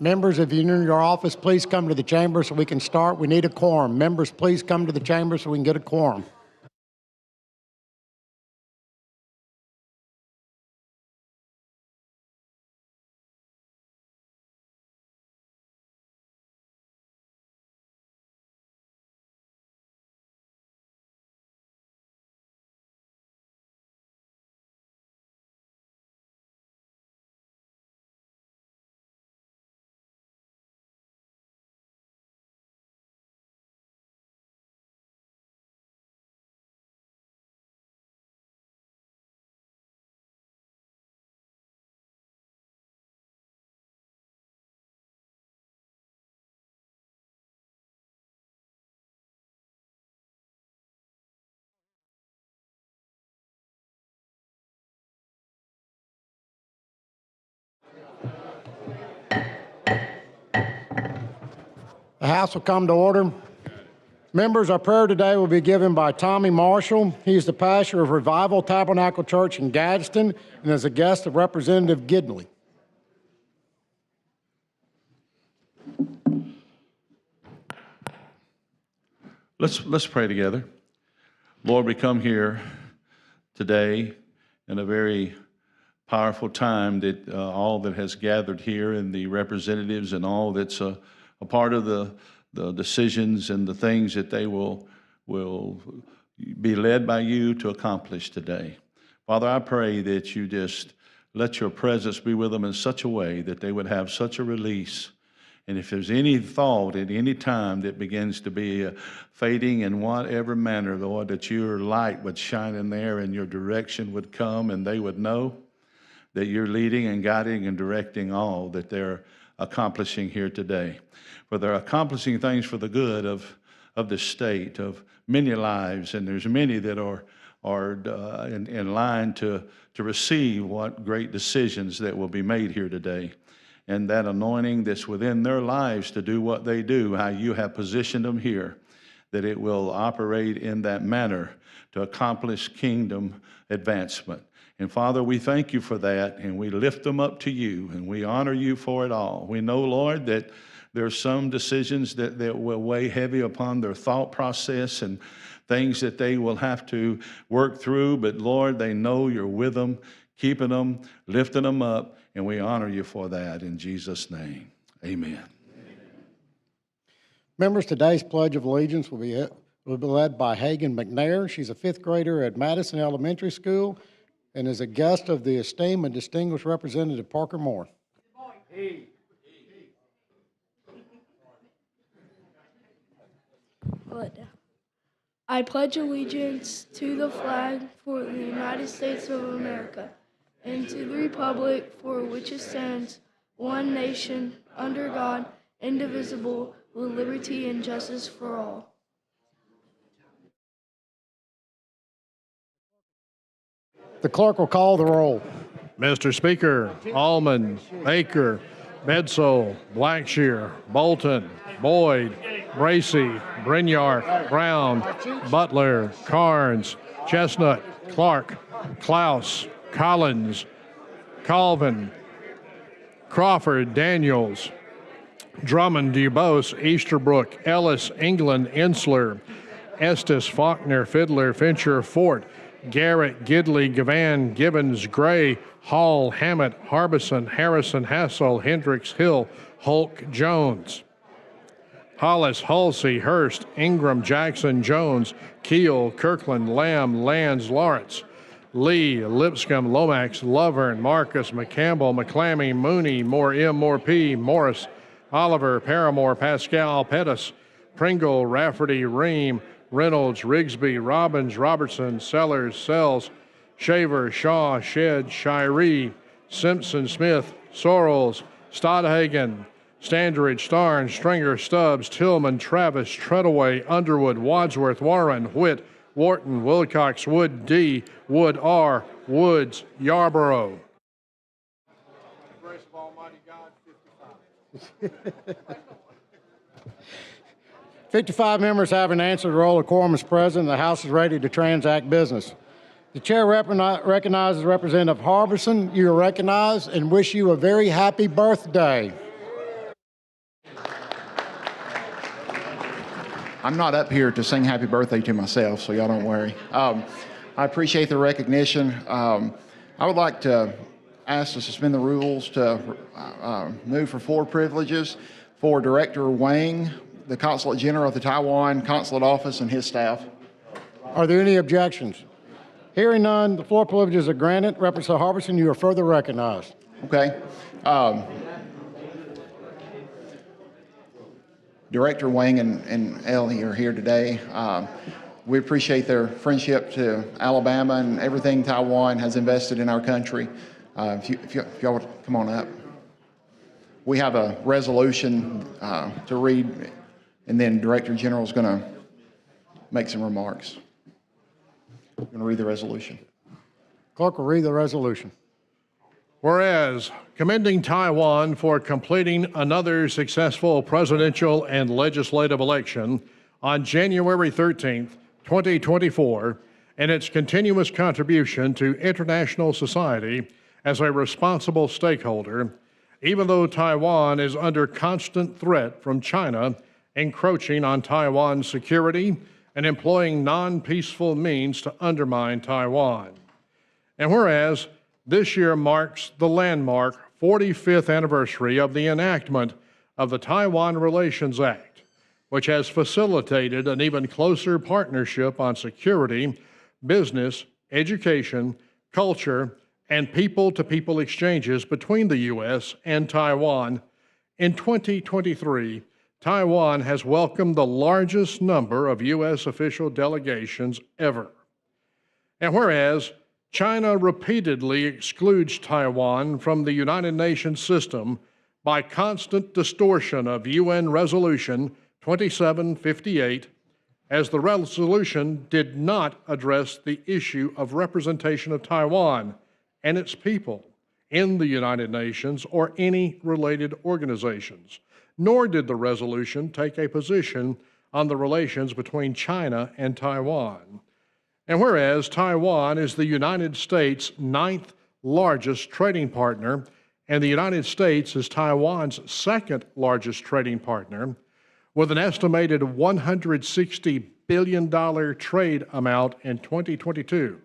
Members, if you're in your office, please come to the chamber so we can start. We need a quorum. Members, please come to the chamber so we can get a quorum. The House will come to order. Members, our prayer today will be given by Tommy Marshall. He is the pastor of Revival Tabernacle Church in Gadsden and is a guest of Representative Gidley. Let's pray together. Lord, we come here today in a very powerful time that all that has gathered here and the representatives and all that's a part of the decisions and the things that they will be led by you to accomplish today. Father, I pray that you just let your presence be with them in such a way that they would have such a release. And if there's any thought at any time that begins to be fading in whatever manner, Lord, that your light would shine in there and your direction would come and they would know that you're leading and guiding and directing all that they're accomplishing here today. For they're accomplishing things for the good of the state, of many lives, and there's many that are in line to receive what great decisions that will be made here today. And that anointing that's within their lives to do what they do, how you have positioned them here, that it will operate in that manner to accomplish kingdom advancement. And Father, we thank you for that, and we lift them up to you, and we honor you for it all. We know, Lord, that there are some decisions that will weigh heavy upon their thought process and things that they will have to work through, but Lord, they know you're with them, keeping them, lifting them up, and we honor you for that in Jesus' name. Amen. Members, today's Pledge of Allegiance will be led by Hagan McNair. She's a fifth grader at Madison Elementary School and is a guest of the esteemed and distinguished Representative Parker Moore. I pledge allegiance to the flag for the United States of America and to the republic for which it stands, one nation, under God, indivisible, with liberty and justice for all. The clerk will call the roll. Mr. Speaker, Allman, Baker, Bedsole, Blackshear, Bolton, Boyd, Bracy, Brinyark, Brown, Butler, Carnes, Chestnut, Clark, Klaus, Collins, Colvin, Crawford, Daniels, Drummond, Dubose, Easterbrook, Ellis, England, Ensler, Estes, Faulkner, Fiddler, Fincher, Fort, Garrett, Gidley, Gavan, Gibbons, Gray, Hall, Hammett, Harbison, Harrison, Hassel, Hendricks, Hill, Hulk, Jones, Hollis, Halsey, Hurst, Ingram, Jackson, Jones, Keel, Kirkland, Lamb, Lands, Lawrence, Lee, Lipscomb, Lomax, Lovern, Marcus, McCampbell, McClammy, Mooney, Moore M, Moore P, Morris, Oliver, Paramore, Pascal, Pettis, Pringle, Rafferty, Ream, Reynolds, Rigsby, Robbins, Robertson, Sellers, Sells, Shaver, Shaw, Shed, Shiree, Simpson, Smith, Sorrells, Stodhagen, Standridge, Starn, Stringer, Stubbs, Tillman, Travis, Treadaway, Underwood, Wadsworth, Warren, Whit, Wharton, Wilcox, Wood D, Wood R, Woods, Yarborough. The grace of Almighty God, 55. 55 members having answered the roll. A quorum is present. The House is ready to transact business. The chair recognizes Representative Harbison. You are recognized and wish you a very happy birthday. I'm not up here to sing happy birthday to myself, so y'all don't worry. I appreciate the recognition. I would like to ask to suspend the rules to move for 4 privileges for Director Wang, the Consulate General of the Taiwan Consulate Office, and his staff. Are there any objections? Hearing none, the floor privileges are granted. Representative Harbison, you are further recognized. Okay. Director Wang and Ellie are here today. We appreciate their friendship to Alabama and everything Taiwan has invested in our country. If y'all would come on up. We have a resolution to read, and then Director General is going to make some remarks. I'm going to read the resolution. Clerk will read the resolution. Whereas, commending Taiwan for completing another successful presidential and legislative election on January 13th, 2024, and its continuous contribution to international society as a responsible stakeholder, even though Taiwan is under constant threat from China encroaching on Taiwan's security and employing non-peaceful means to undermine Taiwan. And whereas, this year marks the landmark 45th anniversary of the enactment of the Taiwan Relations Act, which has facilitated an even closer partnership on security, business, education, culture, and people-to-people exchanges between the U.S. and Taiwan. In 2023, Taiwan has welcomed the largest number of U.S. official delegations ever. And whereas China repeatedly excludes Taiwan from the United Nations system by constant distortion of UN Resolution 2758, as the resolution did not address the issue of representation of Taiwan and its people in the United Nations or any related organizations, nor did the resolution take a position on the relations between China and Taiwan. And whereas Taiwan is the United States' 9th largest trading partner, and the United States is Taiwan's 2nd largest trading partner, with an estimated $160 billion trade amount in 2022.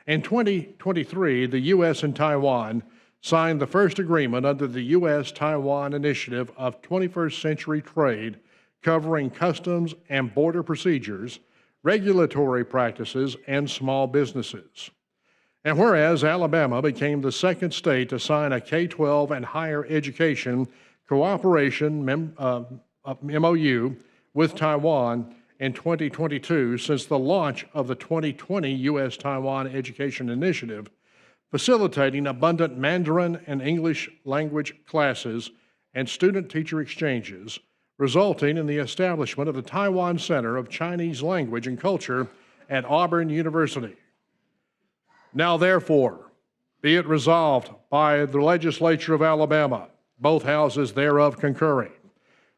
In 2023, the U.S. and Taiwan signed the first agreement under the U.S.-Taiwan Initiative of 21st Century Trade, covering customs and border procedures, regulatory practices, and small businesses. And whereas Alabama became the 2nd state to sign a K-12 and higher education cooperation MOU with Taiwan in 2022, since the launch of the 2020 U.S.-Taiwan Education Initiative, facilitating abundant Mandarin and English language classes and student-teacher exchanges, resulting in the establishment of the Taiwan Center of Chinese Language and Culture at Auburn University. Now therefore, be it resolved by the legislature of Alabama, both houses thereof concurring,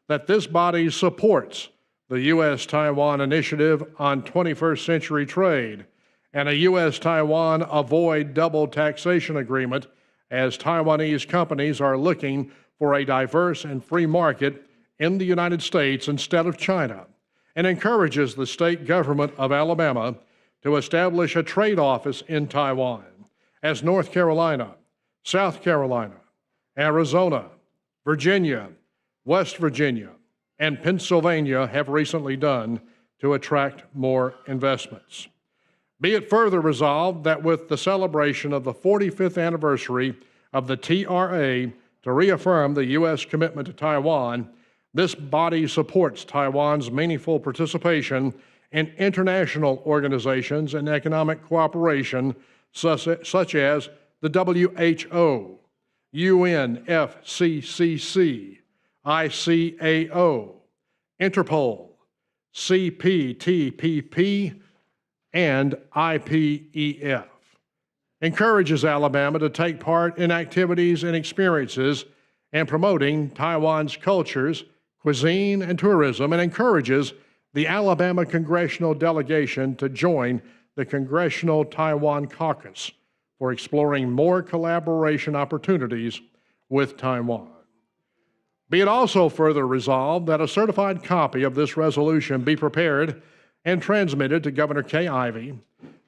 that this body supports the U.S.-Taiwan Initiative on 21st Century Trade and a U.S.-Taiwan Avoid Double Taxation Agreement, as Taiwanese companies are looking for a diverse and free market in the United States instead of China, and encourages the state government of Alabama to establish a trade office in Taiwan, as North Carolina, South Carolina, Arizona, Virginia, West Virginia, and Pennsylvania have recently done to attract more investments. Be it further resolved that with the celebration of the 45th anniversary of the TRA to reaffirm the U.S. commitment to Taiwan, this body supports Taiwan's meaningful participation in international organizations and economic cooperation such as the WHO, UNFCCC, ICAO, Interpol, CPTPP, and IPEF. Encourages Alabama to take part in activities and experiences and promoting Taiwan's cultures, cuisine, and tourism, and encourages the Alabama Congressional Delegation to join the Congressional Taiwan Caucus for exploring more collaboration opportunities with Taiwan. Be it also further resolved that a certified copy of this resolution be prepared and transmitted to Governor Kay Ivey,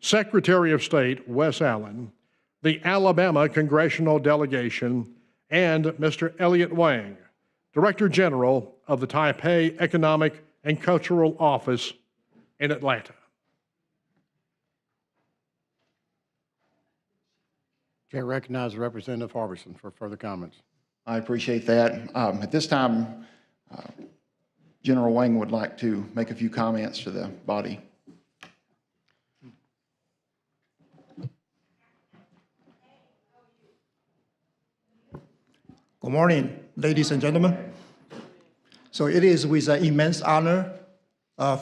Secretary of State Wes Allen, the Alabama Congressional Delegation, and Mr. Elliott Wang, Director General of the Taipei Economic and Cultural Office in Atlanta. Chair recognizes Representative Harbison for further comments. I appreciate that. At this time, General Wang would like to make a few comments to the body. Good morning, ladies and gentlemen. So it is with immense honor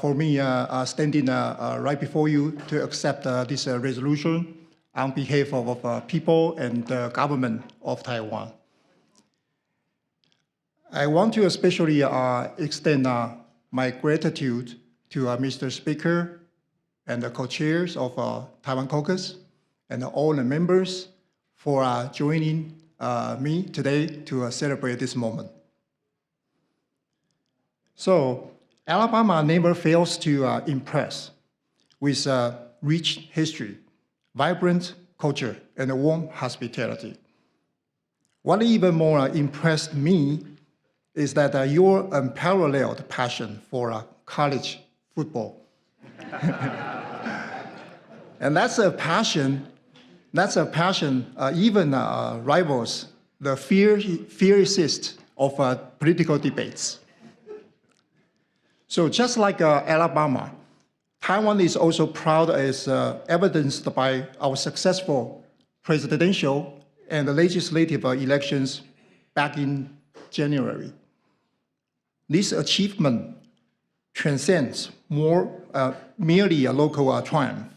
for me standing right before you to accept this resolution on behalf of people and the government of Taiwan. I want to especially extend my gratitude to Mr. Speaker and the co-chairs of Taiwan Caucus and all the members for joining me today to celebrate this moment. So, Alabama never fails to impress with rich history, vibrant culture, and warm hospitality. What even more impressed me is that your unparalleled passion for college football. And that's a passion even rivals the fiercest of political debates. So just like Alabama, Taiwan is also proud as evidenced by our successful presidential and legislative elections back in January. This achievement transcends merely a local triumph.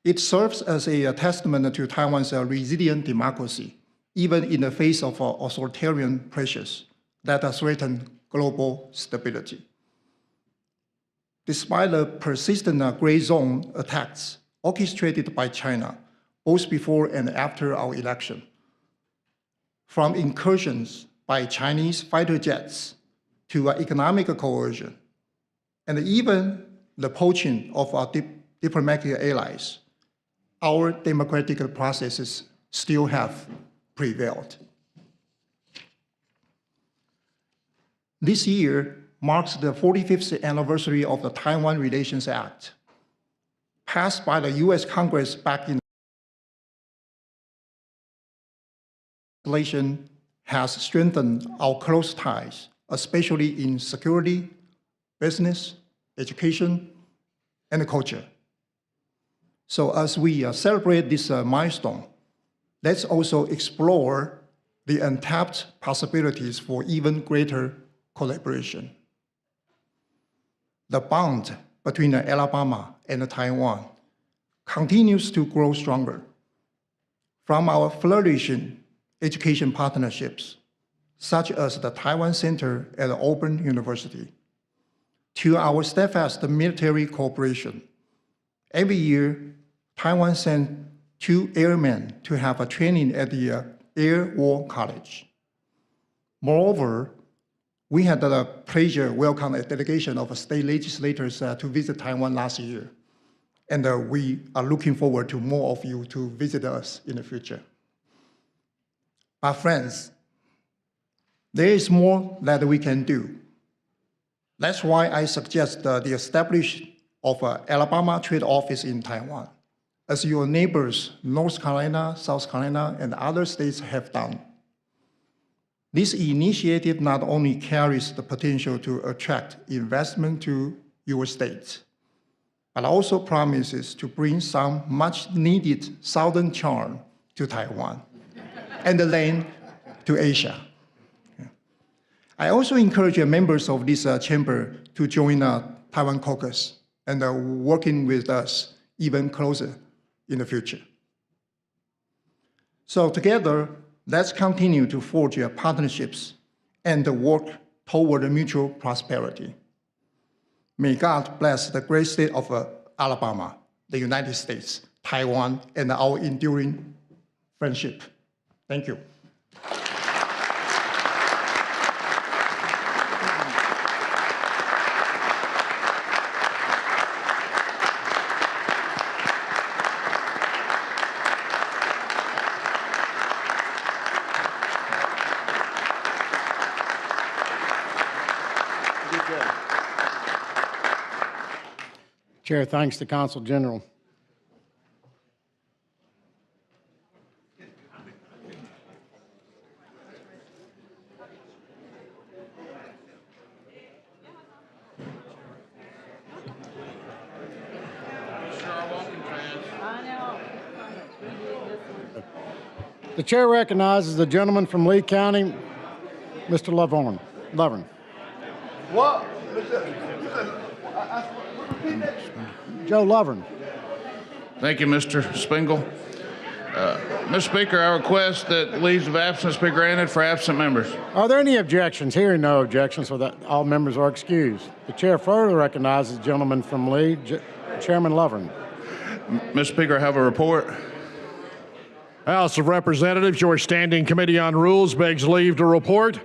It serves as a testament to Taiwan's resilient democracy, even in the face of authoritarian pressures that threaten global stability. Despite the persistent gray zone attacks orchestrated by China, both before and after our election, from incursions by Chinese fighter jets to economic coercion, and even the poaching of our diplomatic allies, our democratic processes still have prevailed. This year marks the 45th anniversary of the Taiwan Relations Act, passed by the US Congress back in legislation has strengthened our close ties, especially in security, business, education, and culture. So as we celebrate this milestone, let's also explore the untapped possibilities for even greater collaboration. The bond between Alabama and Taiwan continues to grow stronger. From our flourishing education partnerships, such as the Taiwan Center at Auburn University, to our steadfast military cooperation. Every year, Taiwan sends 2 airmen to have a training at the Air War College. Moreover, we had the pleasure to welcome a delegation of state legislators to visit Taiwan last year. And we are looking forward to more of you to visit us in the future. My friends, there is more that we can do. That's why I suggest the establishment of an Alabama Trade Office in Taiwan, as your neighbors, North Carolina, South Carolina, and other states have done. This initiative not only carries the potential to attract investment to your states, but also promises to bring some much-needed southern charm to Taiwan and then to Asia. I also encourage members of this chamber to join Taiwan Caucus and working with us even closer in the future. So together, let's continue to forge partnerships and work toward mutual prosperity. May God bless the great state of Alabama, the United States, Taiwan, and our enduring friendship. Thank you. Chair thanks the Consul General. The chair recognizes the gentleman from Lee County, Mr. Lovern. What? Joe Lovern. Thank you, Mr. Spingle. Mr. Speaker, I request that leaves of absence be granted for absent members. Are there any objections? Hearing no objections, so that all members are excused. The chair further recognizes the gentleman from Lee, Chairman Lovern. Mr. Speaker, I have a report. House of Representatives, your Standing Committee on Rules begs leave to report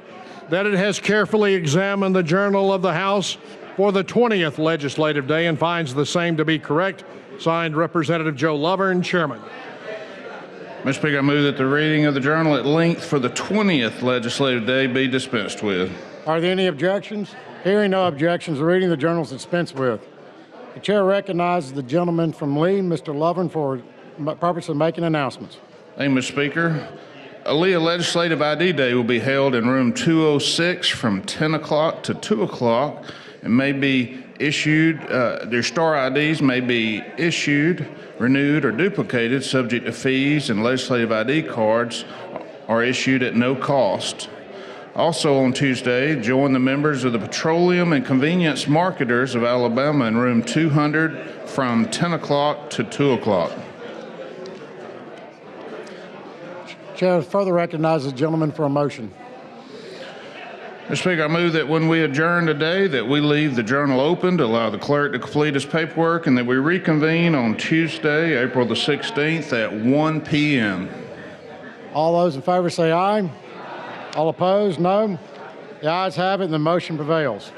that it has carefully examined the Journal of the House for the 20th legislative day and finds the same to be correct. Signed, Representative Joe Lovern, Chairman. Mr. Speaker, I move that the reading of the journal at length for the 20th legislative day be dispensed with. Are there any objections? Hearing no objections, the reading of the journal is dispensed with. The chair recognizes the gentleman from Lee, Mr. Lovern, for the purpose of making announcements. Thank you, Mr. Speaker. Aaliyah Legislative ID Day will be held in room 206 from 10 o'clock to 2 o'clock and may be issued, their star IDs may be issued, renewed, or duplicated subject to fees, and legislative ID cards are issued at no cost. Also on Tuesday, join the members of the Petroleum and Convenience Marketers of Alabama in room 200 from 10 o'clock to 2 o'clock. Chair further recognizes the gentleman for a motion. Mr. Speaker, I move that when we adjourn today, that we leave the journal open to allow the clerk to complete his paperwork and that we reconvene on Tuesday, April the 16th at 1 p.m. All those in favor say aye. All opposed, no. The ayes have it and the motion prevails.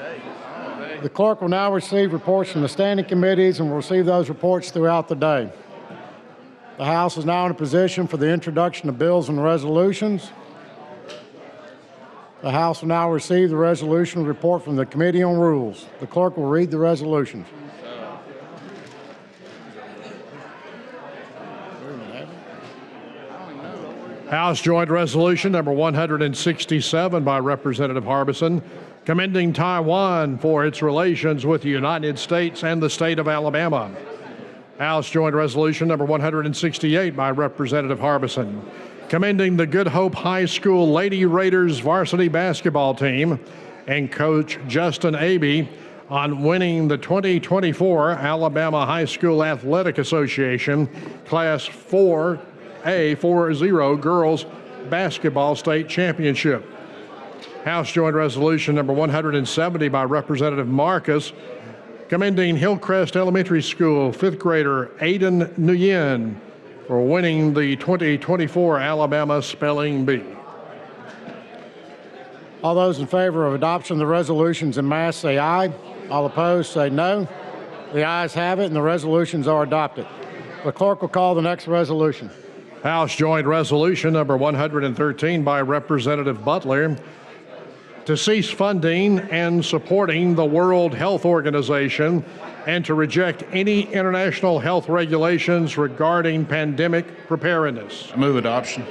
The clerk will now receive reports from the standing committees and will receive those reports throughout the day. The House is now in a position for the introduction of bills and resolutions. The House will now receive the resolution report from the Committee on Rules. The clerk will read the resolutions. House Joint Resolution number 167 by Representative Harbison, commending Taiwan for its relations with the United States and the state of Alabama. House Joint Resolution number 168 by Representative Harbison, commending the Good Hope High School Lady Raiders varsity basketball team and Coach Justin Abey on winning the 2024 Alabama High School Athletic Association Class 4A40 Girls Basketball State Championship. House Joint Resolution number 170 by Representative Marcus, commending Hillcrest Elementary School fifth grader Aiden Nguyen for winning the 2024 Alabama Spelling Bee. All those in favor of adoption of the resolutions en masse say aye. All opposed say no. The ayes have it and the resolutions are adopted. The clerk will call the next resolution. House Joint Resolution number 113 by Representative Butler, to cease funding and supporting the World Health Organization and to reject any international health regulations regarding pandemic preparedness. I move adoption.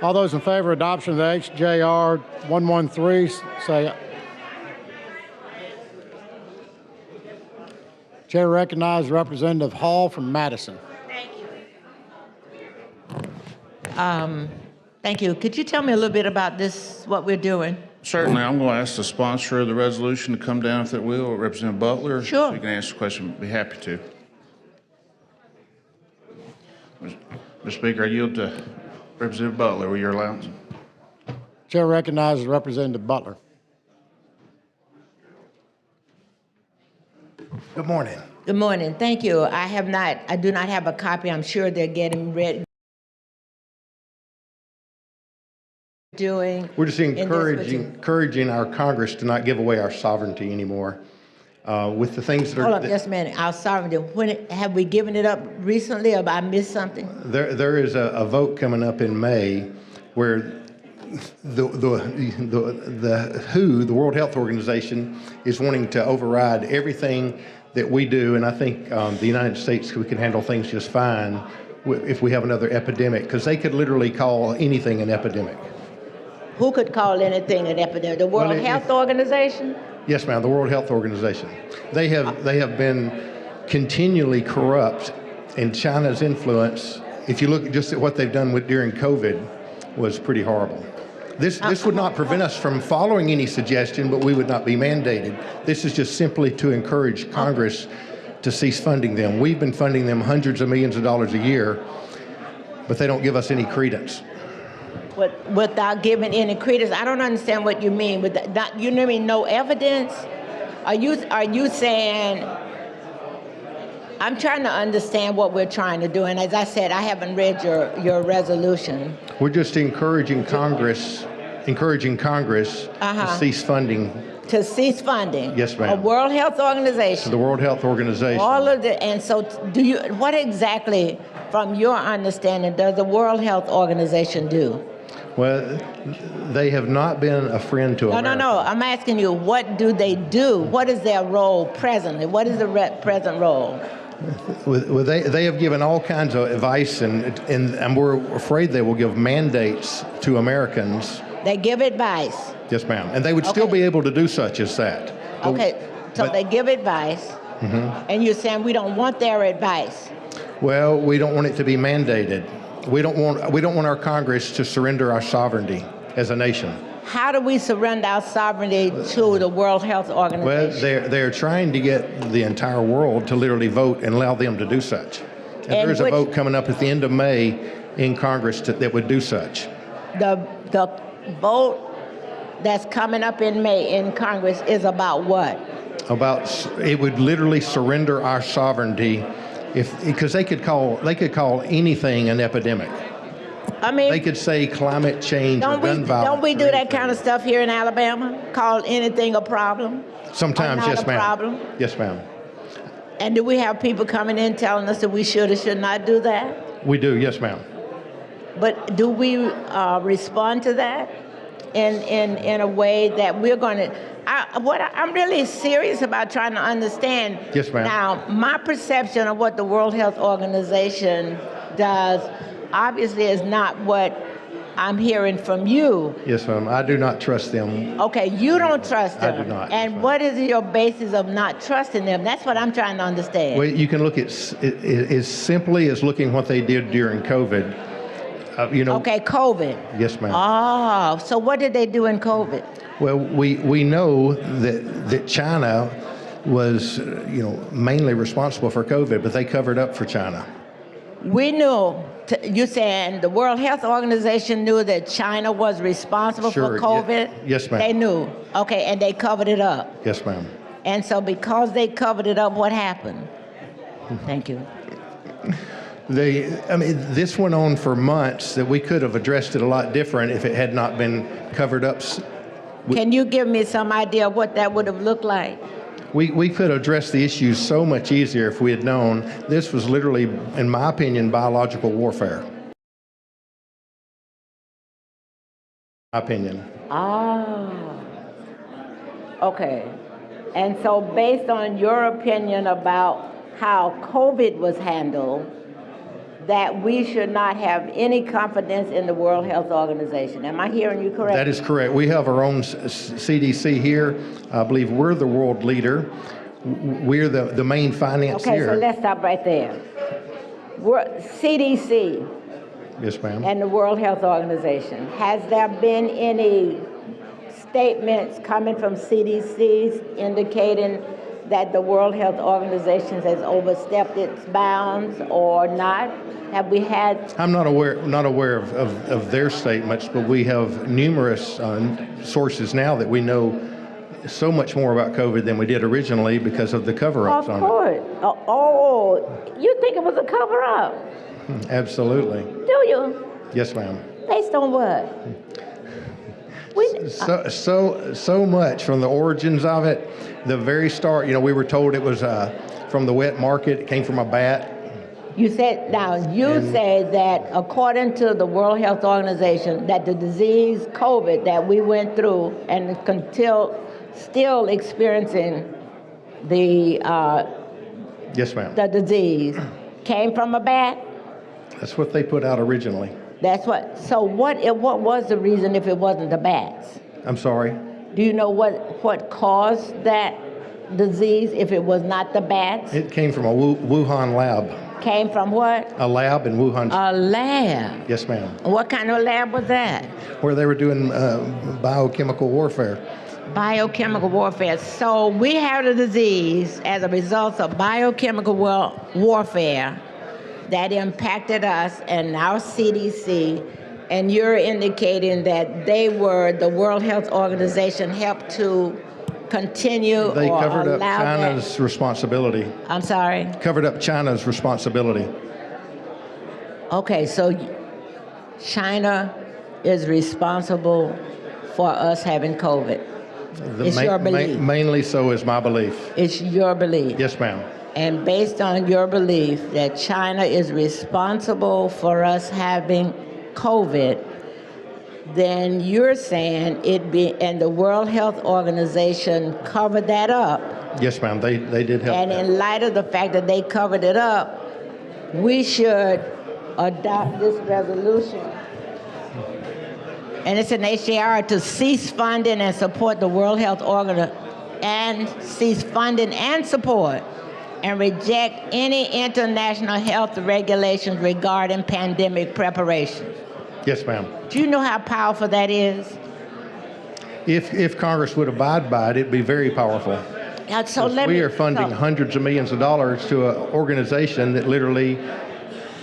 All those in favor of adoption of the HJR 113 say aye. Chair recognizes Representative Hall from Madison. Thank you. Could you tell me a little bit about this, what we're doing? Certainly, I'm going to ask the sponsor of the resolution to come down if it will, Representative Butler. Sure. So you can answer the question. Be happy to. Mr. Speaker, I yield to Representative Butler with your allowance. Chair recognizes Representative Butler. Good morning. Good morning. Thank you. I do not have a copy. I'm sure they're getting ready. We're just encouraging our Congress to not give away our sovereignty anymore. With the things that are... Hold up just a minute. Our sovereignty. Have we given it up recently, or I missed something? There is a vote coming up in May where the WHO, the World Health Organization, is wanting to override everything that we do, and I think the United States, we can handle things just fine if we have another epidemic, because they could literally call anything an epidemic. Who could call anything an epidemic? The World Health Organization? Yes, ma'am, the World Health Organization. They have been continually corrupt, and China's influence, if you look just at what they've done during COVID, was pretty horrible. This would not prevent us from following any suggestion, but we would not be mandated. This is just simply to encourage Congress to cease funding them. We've been funding them hundreds of millions of dollars a year, but they don't give us any credence. Without giving any credence, I don't understand what you mean. You mean no evidence? Are you saying? I'm trying to understand what we're trying to do, and as I said, I haven't read your resolution. We're just encouraging Congress to cease funding. To cease funding. Yes, ma'am. A World Health To Organization. the World Health Organization. All of the, and so what exactly, from your understanding, does the World Health Organization do? Well, they have not been a friend to America. No. I'm asking you, what do they do? What is their role presently? What is the present role? Well, they have given all kinds of advice, and we're afraid they will give mandates to Americans. They give advice. Yes, ma'am. And they would still be able to do such as that. Okay, so they give advice, and you're saying we don't want their advice. Well, we don't want it to be mandated. We don't want our Congress to surrender our sovereignty as a nation. How do we surrender our sovereignty to the World Health Organization? Well, they're trying to get the entire world to literally vote and allow them to do such. And there's a vote coming up at the end of May in Congress that would do such. The vote that's coming up in May in Congress is about what? It would literally surrender our sovereignty, because they could call anything an epidemic. I mean, They could say climate change or gun violence. Don't we do that kind of stuff here in Alabama? Call anything a problem? Sometimes, Not yes, a ma'am. problem? Yes, ma'am. And do we have people coming in telling us that we should or should not do that? We do, yes, ma'am. But do we respond to that in a way that we're going to? I'm really serious about trying to understand. Yes, ma'am. Now, my perception of what the World Health Organization does obviously is not what I'm hearing from you. Yes, ma'am. I do not trust them. Okay, you don't trust them. I do not. And what is your basis of not trusting them? That's what I'm trying to understand. Well, you can look at it as simply as looking what they did during COVID. Okay, COVID. Yes, ma'am. Oh, so what did they do in COVID? Well, we know that China was, mainly responsible for COVID, but they covered up for China. We knew, you're saying the World Health Organization knew that China was responsible for COVID? Yes, ma'am. They knew. Okay, and they covered it up. Yes, ma'am. And so because they covered it up, what happened? Thank you. This went on for months, that we could have addressed it a lot different if it had not been covered up. Can you give me some idea of what that would have looked like? We could address the issues so much easier if we had known this was literally, in my opinion, biological warfare. My opinion. Okay. And so based on your opinion about how COVID was handled, that we should not have any confidence in the World Health Organization. Am I hearing you correctly? That is correct. We have our own CDC here. I believe we're the world leader. We're the main financier. Okay, so let's stop right there. CDC Yes, ma'am. and the World Health Organization, has there been any statements coming from CDCs indicating that the World Health Organization has overstepped its bounds or not? Have we had? I'm not aware of their statements, but we have numerous sources now that we know so much more about COVID than we did originally because of the cover-ups Of on course. You think it was a cover-up? it. Absolutely. Do you? Yes, ma'am. Based on what? So much from the origins of it, the very start. We were told it was from the wet market. It came from a bat. You say that according to the World Health Organization, that the disease COVID that we went through and still experiencing the Yes, ma'am. The disease came from a bat? That's what they put out originally. That's what, so what was the reason if it wasn't the bats? I'm sorry. Do you know what caused that disease if it was not the bats? It came from a Wuhan lab. Came from what? A lab in Wuhan. A lab. Yes, ma'am. What kind of lab was that? Where they were doing biochemical warfare. Biochemical warfare. So we have the disease as a result of biochemical warfare that impacted us and our CDC, and you're indicating that the World Health Organization helped to continue They or covered up allow China's responsibility. that. I'm sorry? Covered up China's responsibility. Okay, so China is responsible for us having COVID. It's your belief. Mainly so is my belief. It's your belief. Yes, ma'am. And based on your belief that China is responsible for us having COVID, then you're saying and the World Health Organization covered that up. Yes, ma'am. They did help. And that. in light of the fact that they covered it up, we should adopt this resolution. And it's an HJR to cease funding and support the World Health Organization, and cease funding and support and reject any international health regulations regarding pandemic preparations. Yes, ma'am. Do you know how powerful that is? If Congress would abide by it, it'd be very powerful. So We are funding hundreds of millions of dollars to an organization that literally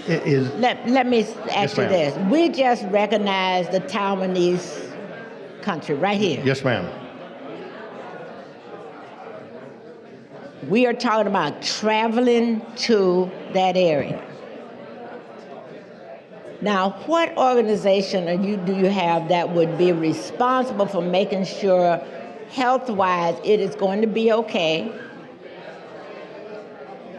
is. Let me ask you ma'am. this. We just recognized the Taiwanese country right here. Yes, ma'am. We are talking about traveling to that area. Now, what organization do you have that would be responsible for making sure health-wise it is going to be okay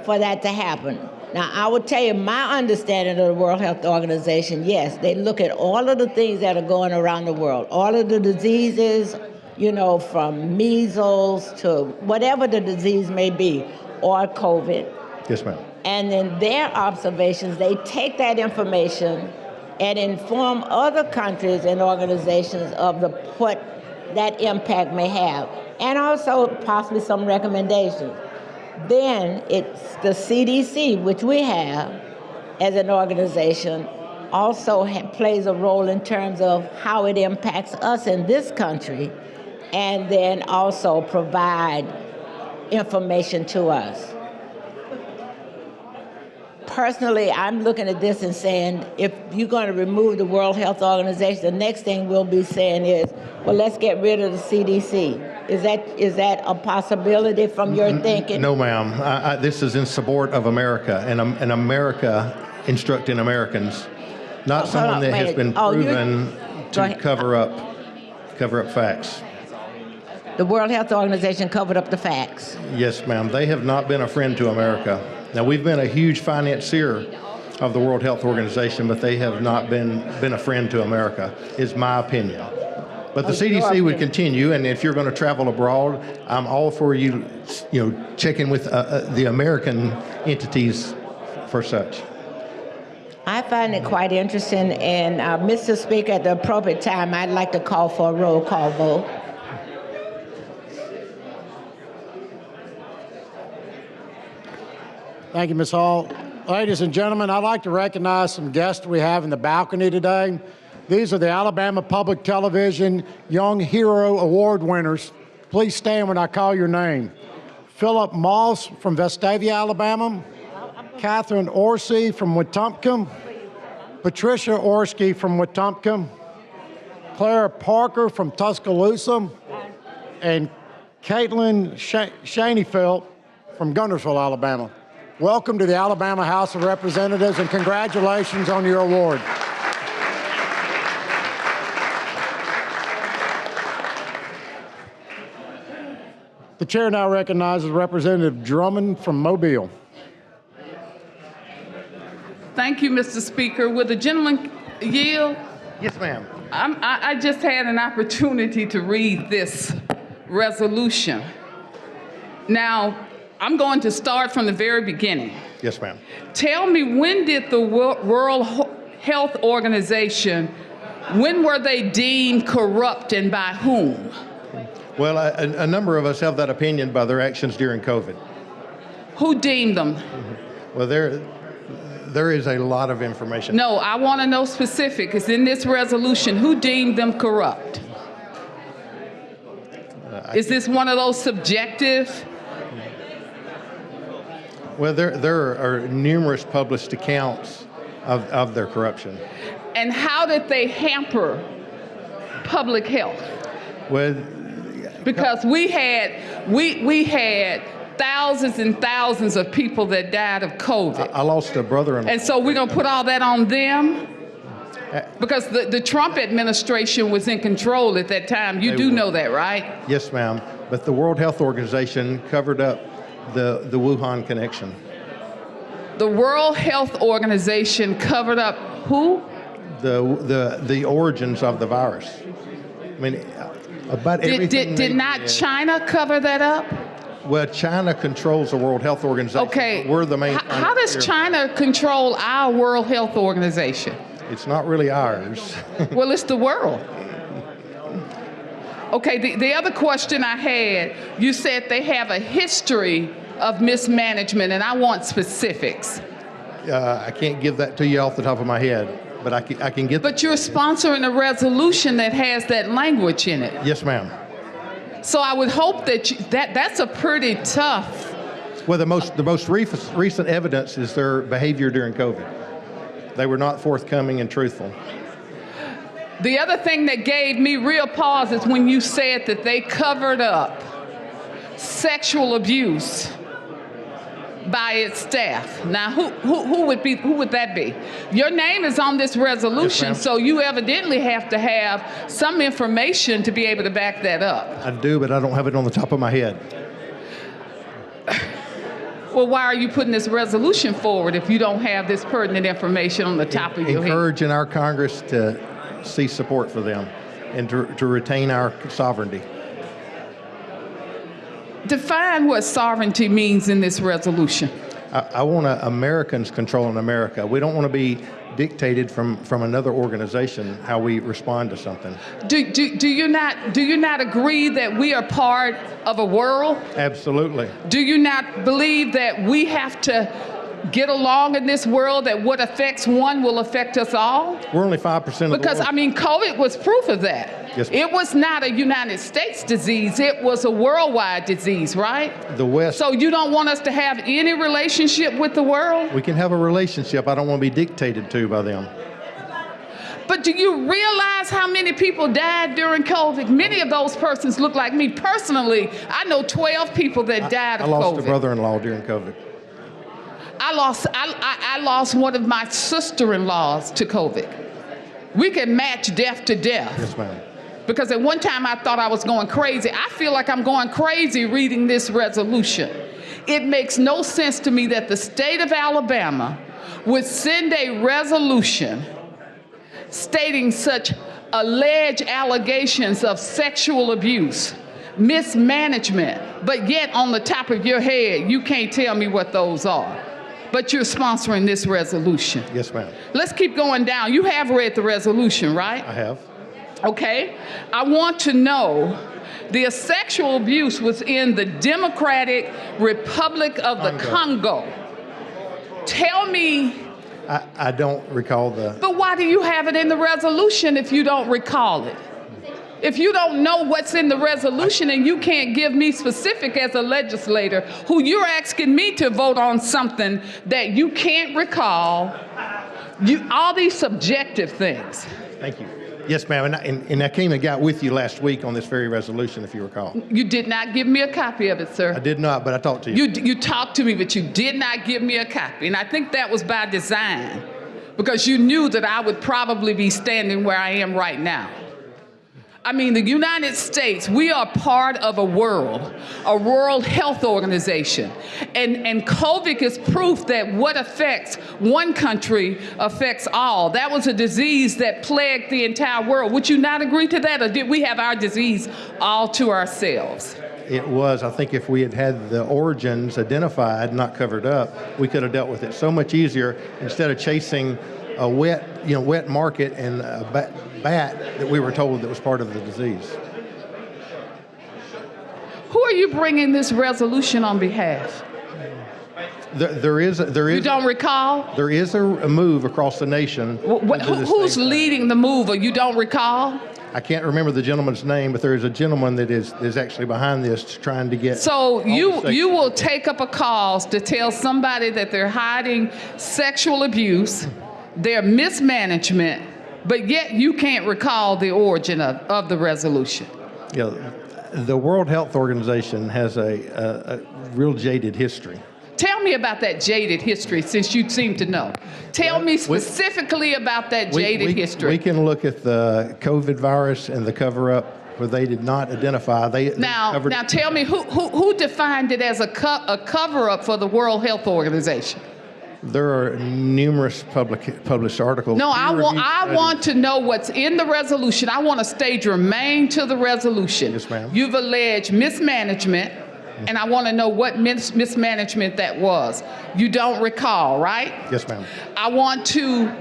for that to happen? Now, I will tell you my understanding of the World Health Organization, yes, they look at all of the things that are going around the world, all of the diseases, from measles to whatever the disease may be, or COVID. Yes, ma'am. And in their observations, they take that information and inform other countries and organizations of what that impact may have, and also possibly some recommendations. Then it's the CDC, which we have as an organization, also plays a role in terms of how it impacts us in this country, and then also provide information to us. Personally, I'm looking at this and saying, if you're going to remove the World Health Organization, the next thing we'll be saying is, well, let's get rid of the CDC. Is that a possibility from your thinking? No, ma'am. This is in support of America and America instructing Americans, not someone that has been proven to cover up facts. The World Health Organization covered up the facts. Yes, ma'am. They have not been a friend to America. Now, we've been a huge financier of the World Health Organization, but they have not been a friend to America, is my opinion. But the CDC would continue, and if you're going to travel abroad, I'm all for you checking with the American entities for such. I find it quite interesting, and Mr. Speaker, at the appropriate time, I'd like to call for a roll call vote. Thank you, Ms. Hall. Ladies and gentlemen, I'd like to recognize some guests we have in the balcony today. These are the Alabama Public Television Young Hero Award winners. Please stand when I call your name. Philip Moss from Vestavia, Alabama. Catherine Orsi from Wetumpka. Patricia Orski from Wetumpka. Clara Parker from Tuscaloosa. And Caitlin Shaneyfelt from Guntersville, Alabama. Welcome to the Alabama House of Representatives, and congratulations on your award. The chair now recognizes Representative Drummond from Mobile. Thank you, Mr. Speaker. Will the gentleman yield? Yes, ma'am. I just had an opportunity to read this resolution. Now, I'm going to start from the very beginning. Yes, ma'am. Tell me, when did the World Health Organization, when were they deemed corrupt and by whom? Well, a number of us have that opinion by their actions during COVID. Who deemed them? Well, there is a lot of information. No, I want to know specific. It's in this resolution. Who deemed them corrupt? Is this one of those subjective? Well, there are numerous published accounts of their corruption. And how did they hamper public health? Well, Because we had thousands and thousands of people that died of COVID. I lost a brother-in-law. And so we're going to put all that on them? Because the Trump administration was in control at that time. You do know that, right? Yes, ma'am. But the World Health Organization covered up the Wuhan connection. The World Health Organization covered up who? The origins of the virus. I mean, about everything. Did not China cover that up? Well, China controls the World Health Organization. Okay. We're the main. How does China control our World Health Organization? It's not really ours. Well, it's the world. Okay, the other question I had, you said they have a history of mismanagement, and I want specifics. I can't give that to you off the top of my head, but I can get. But you're sponsoring a resolution that has that language in it. Yes, ma'am. So I would hope that that's a pretty tough. Well, the most recent evidence is their behavior during COVID. They were not forthcoming and truthful. The other thing that gave me real pause is when you said that they covered up sexual abuse by its staff. Now, who would that be? Your name is on this resolution, Yes, so you evidently have to have some information to be able to back that up. I do, but I don't have it on the top of my head. Well, why are you putting this resolution forward if you don't have this pertinent information on the top of your head? Encouraging our Congress to see support for them and to retain our sovereignty. Define what sovereignty means in this resolution. I want Americans controlling America. We don't want to be dictated from another organization how we respond to something. Do you not agree that we are part of a world? Absolutely. Do you not believe that we have to get along in this world, that what affects one will affect us all? We're only 5% of the world. Because, I mean, COVID was proof of that. Yes. It was not a United States disease. It was a worldwide disease, right? The West. So you don't want us to have any relationship with the world? We can have a relationship. I don't want to be dictated to by them. But do you realize how many people died during COVID? Many of those persons look like me. Personally, I know 12 people that died of COVID. I lost a brother-in-law during COVID. I lost one of my sister-in-laws to COVID. We can match death to death. Yes, ma'am. Because at one time I thought I was going crazy. I feel like I'm going crazy reading this resolution. It makes no sense to me that the state of Alabama would send a resolution stating such alleged allegations of sexual abuse, mismanagement, but yet on the top of your head, you can't tell me what those are. But you're sponsoring this resolution. Yes, ma'am. Let's keep going down. You have read the resolution, right? I have. Okay. I want to know, the sexual abuse was in the Democratic Republic of the Congo. Tell me. I don't recall the. But why do you have it in the resolution if you don't recall it? If you don't know what's in the resolution and you can't give me specific as a legislator who you're asking me to vote on something that you can't recall, all these subjective things. Thank you. Yes, ma'am. And I came and got with you last week on this very resolution, if you recall. You did not give me a copy of it, sir. I did not, but I talked to you. You talked to me, but you did not give me a copy. And I think that was by design, because you knew that I would probably be standing where I am right now. I mean, the United States, we are part of a World Health Organization. And COVID is proof that what affects one country affects all. That was a disease that plagued the entire world. Would you not agree to that? Or did we have our disease all to ourselves? it was. I think if we had had the origins identified, not covered up, we could have dealt with it so much easier instead of chasing a wet market and a bat that we were told that was part of the disease. Who are you bringing this resolution on behalf? There is. You don't recall? There is a move across the nation. Who's leading the move, or you don't recall? I can't remember the gentleman's name, but there is a gentleman that is actually behind this, trying to get. So you will take up a cause to tell somebody that they're hiding sexual abuse, their mismanagement, but yet you can't recall the origin of the resolution. Yeah, the World Health Organization has a real jaded history. Tell me about that jaded history, since you seem to know. Tell me specifically about that jaded history. We can look at the COVID virus and the cover-up where they did not identify. Now tell me who defined it as a cover-up for the World Health Organization? There are numerous published articles. No, I want to know what's in the resolution. I want to stay germane to the resolution. Yes, ma'am. You've alleged mismanagement, and I want to know what mismanagement that was. You don't recall, right? Yes, ma'am. I want you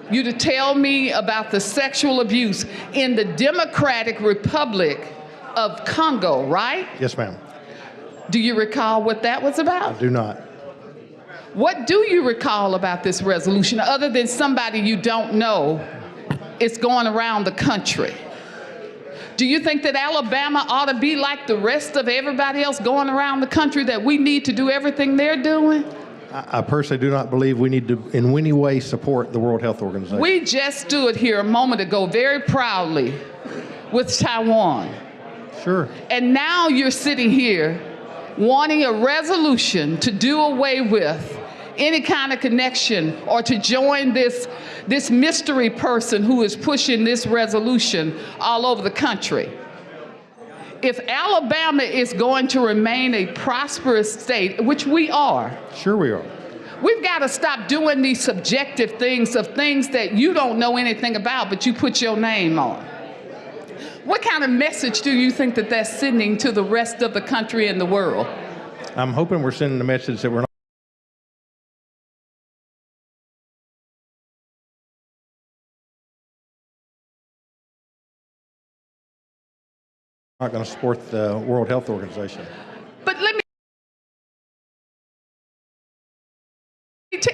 to tell me about the sexual abuse in the Democratic Republic of Congo, right? Yes, ma'am. Do you recall what that was about? I do not. What do you recall about this resolution, other than somebody you don't know is going around the country? Do you think that Alabama ought to be like the rest of everybody else going around the country, that we need to do everything they're doing? I personally do not believe we need to in any way support the World Health Organization. We just stood here a moment ago very proudly with Taiwan. Sure. And now you're sitting here wanting a resolution to do away with any kind of connection or to join this mystery person who is pushing this resolution all over the country. If Alabama is going to remain a prosperous state, which we are. Sure we are. We've got to stop doing these subjective things of things that you don't know anything about, but you put your name on. What kind of message do you think that that's sending to the rest of the country and the world? I'm hoping we're sending a message that we're not going to support the World Health Organization. But let me,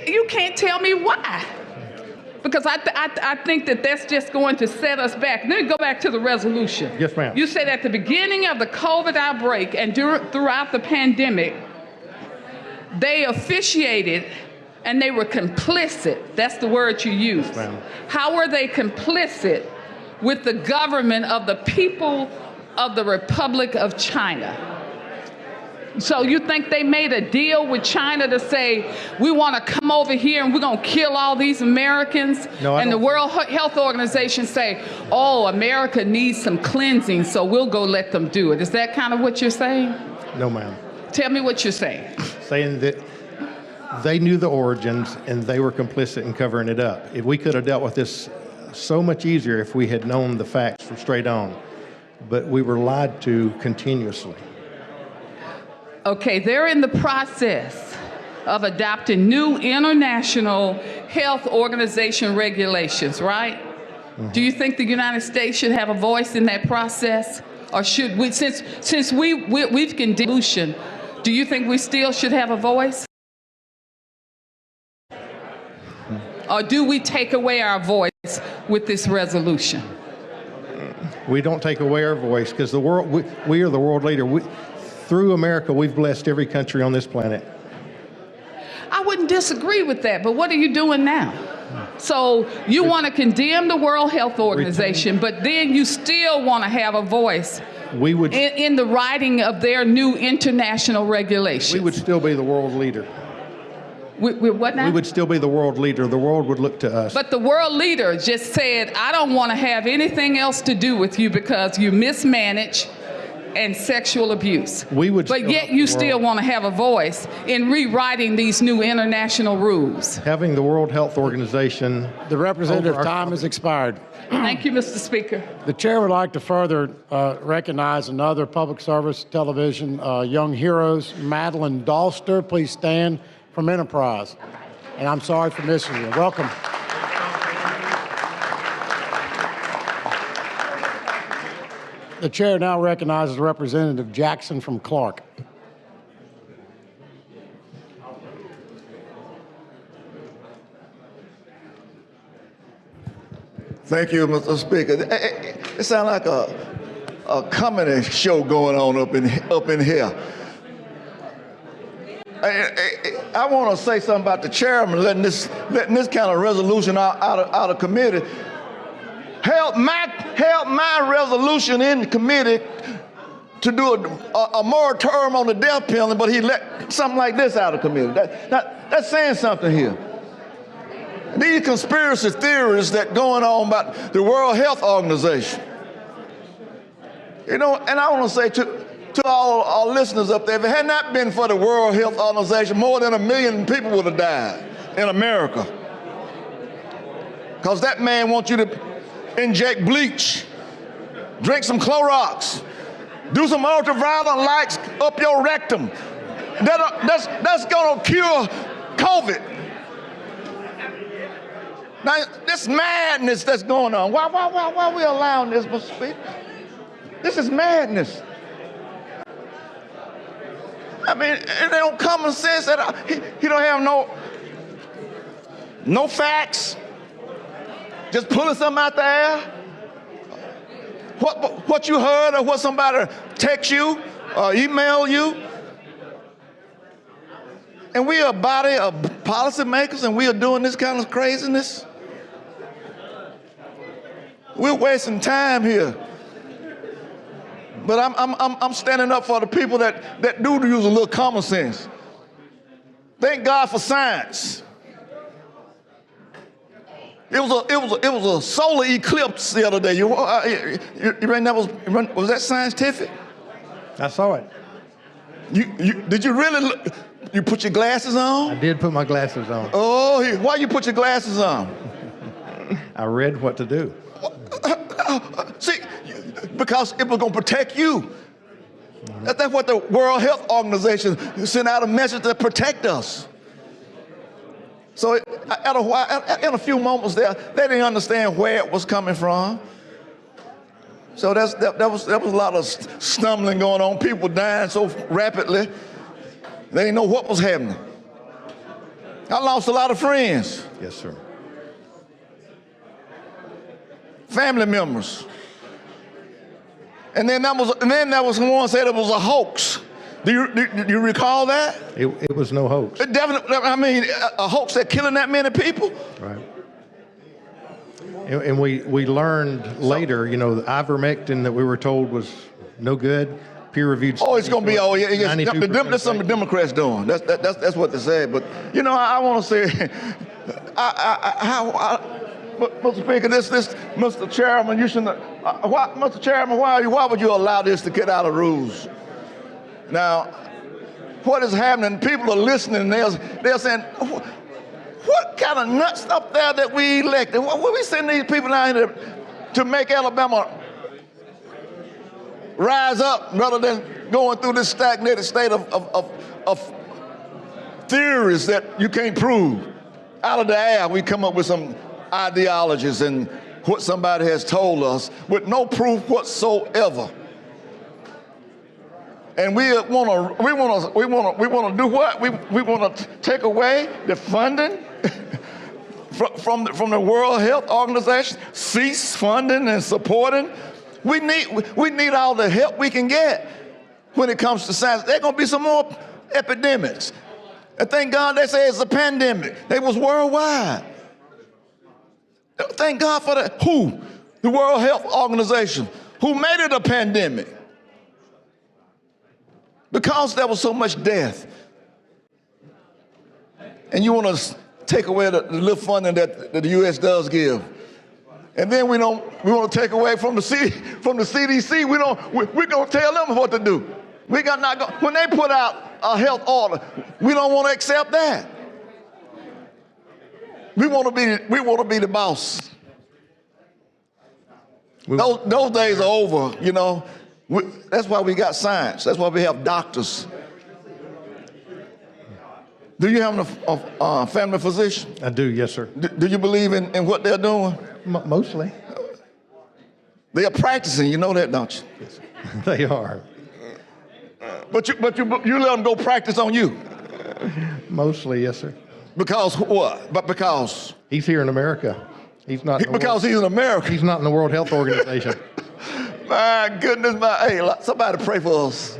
you can't tell me why. Because I think that that's just going to set us back. Let me go back to the resolution. Yes, ma'am. You said at the beginning of the COVID outbreak and throughout the pandemic, they officiated and they were complicit. That's the word you used. Yes, ma'am. How were they complicit with the government of the people of the Republic of China? So you think they made a deal with China to say, we want to come over here and we're going to kill all these Americans? No, I and the don't. World Health Organization say, oh, America needs some cleansing, so we'll go let them do it. Is that kind of what you're saying? No, ma'am. Tell me what you're saying. Saying that they knew the origins and they were complicit in covering it up. If we could have dealt with this so much easier if we had known the facts from straight on. But we were lied to continuously. Okay, they're in the process of adopting new international health organization regulations, right? Mm-hmm. Do you think the United States should have a voice in that process? Or should we, since we've condemned pollution, do you think we still should have a voice? Or do we take away our voice with this resolution? We don't take away our voice because the world, we are the world leader. Through America, we've blessed every country on this planet. I wouldn't disagree with that, but what are you doing now? So you want to condemn the World Health Organization, but then you still want to have a voice in the writing of their new international regulations. We would still be the world leader. What now? We would still be the world leader. The world would look to us. But the world leader just said, I don't want to have anything else to do with you because you mismanage and sexual abuse. We would but still yet help the you still world. want to have a voice in rewriting these new international rules. Having the World Health Organization. The representative's over our- time has expired. Thank you, Mr. Speaker. The chair would like to further recognize another public service television young heroes, Madeline Dalster. Please stand from Enterprise. And I'm sorry for missing you. Welcome. The chair now recognizes Representative Jackson from Clark. Thank you, Mr. Speaker. It sounds like a comedy show going on up in here. I want to say something about the chairman letting this kind of resolution out of committee. Help my resolution in the committee to do a moratorium on the death penalty, but he let something like this out of committee. That's saying something here. These conspiracy theories that going on about the World Health Organization. You know, and I want to say to all our listeners up there, if it had not been for the World Health Organization, more than 1 million people would have died in America. Because that man wants you to inject bleach, drink some Clorox, do some ultraviolet lights up your rectum. That's going to cure COVID. Now, this madness that's going on, why are we allowing this, Mr. Speaker? This is madness. I mean, it don't common sense that he don't have no facts, just pulling something out the air. What you heard or what somebody text you or email you. And we are a body of policymakers and we are doing this kind of craziness. We're wasting time here. But I'm standing up for the people that do use a little common sense. Thank God for science. It was a solar eclipse the other day. You reckon was that scientific? I saw it. Did you really look? You put your glasses on? I did put my glasses on. Oh, why you put your glasses on? I read what to do. See, because it was going to protect you. That's what the World Health Organization sent out a message to protect us. So in a few moments there, they didn't understand where it was coming from. So that was a lot of stumbling going on. People dying so rapidly, they didn't know what was happening. I lost a lot of friends. Yes, sir. Family members. And then that was one said it was a hoax. Do you recall that? It was no hoax. It definitely, I mean, a hoax that killing that many people? Right. And we learned later, you know, the ivermectin that we were told was no good, peer-reviewed. Oh, it's going to be, that's something the Democrats doing. That's what they say. But, you know, I want to say, Mr. Speaker, Mr. Chairman, you shouldn't, Mr. Chairman, why would you allow this to get out of rules? Now, what is happening, people are listening, they're saying, what kind of nuts up there that we elected? What we send these people down here to make Alabama rise up rather than going through this stagnated state of theories that you can't prove? Out of the air, we come up with some ideologies and what somebody has told us with no proof whatsoever. And we want to do what? We want to take away the funding from the World Health Organization, cease funding and supporting. We need all the help we can get when it comes to science. There's going to be some more epidemics. And thank God they say it's a pandemic. It was worldwide. Thank God for that. Who? The World Health Organization, who made it a pandemic. Because there was so much death. And you want to take away the little funding that the U.S. does give. And then we want to take away from the CDC. We're going to tell them what to do. When they put out a health order, we don't want to accept that. We want to be the boss. Those days are over, you know. That's why we got science. That's why we have doctors. Do you have a family physician? I do, yes, sir. Do you believe in what they're doing? Mostly. They are practicing, you know that, don't you? Yes, they are. But you let them go practice on you. Mostly, yes, sir. Because what? But because he's here in America. He's not. Because he's in America. He's not in the World Health Organization. My goodness, hey, somebody pray for us.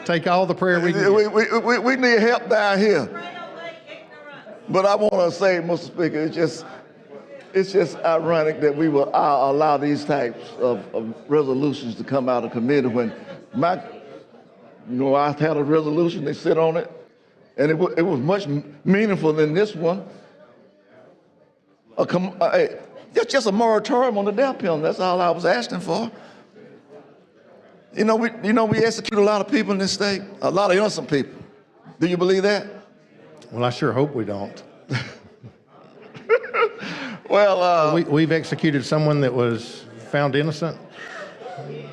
Take all the prayer we can get. We need help down here. But I want to say, Mr. Speaker, it's just ironic that we will allow these types of resolutions to come out of committee when I had a resolution, they sit on it, and it was much meaningful than this one. Just a moratorium on the death penalty. That's all I was asking for. We execute a lot of people in this state, a lot of innocent people. Do you believe that? Well, I sure hope we don't. Well, we've executed someone that was found innocent.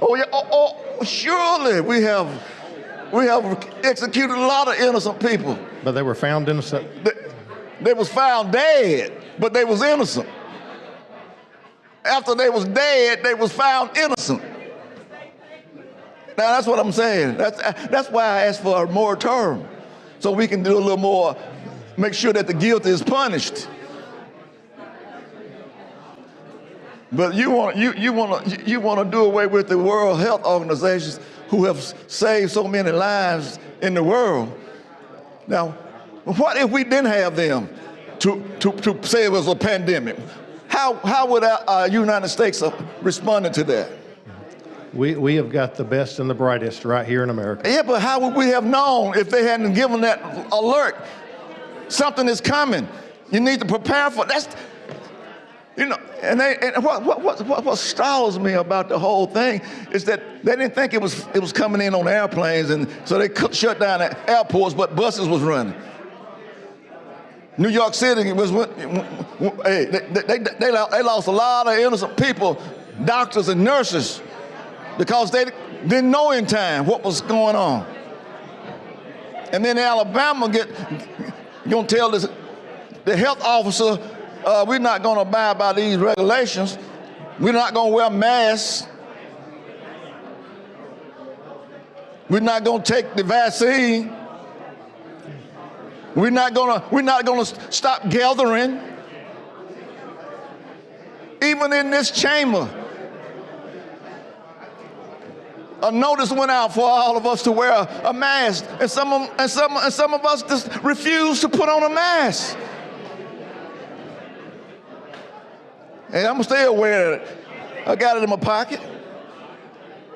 Oh yeah, surely we have executed a lot of innocent people. But they were found innocent. They was found dead, but they was innocent. After they was dead, they was found innocent. Now that's what I'm saying. That's why I asked for a moratorium, so we can do a little more, make sure that the guilty is punished. But you want to do away with the World Health Organization, who have saved so many lives in the world. Now, what if we didn't have them to say it was a pandemic? How would our United States have responded to that? We have got the best and the brightest right here in America. Yeah, but how would we have known if they hadn't given that alert? Something is coming. You need to prepare for that. And what stalls me about the whole thing is that they didn't think it was coming in on airplanes, and so they shut down the airports, but buses was running. New York City was, hey, they lost a lot of innocent people, doctors and nurses, because they didn't know in time what was going on. And then Alabama gonna tell the health officer, we're not gonna abide by these regulations. We're not gonna wear masks. We're not gonna take the vaccine. We're not gonna stop gathering. Even in this chamber, a notice went out for all of us to wear a mask, and some of us just refuse to put on a mask. And I'm still wearing it. I got it in my pocket.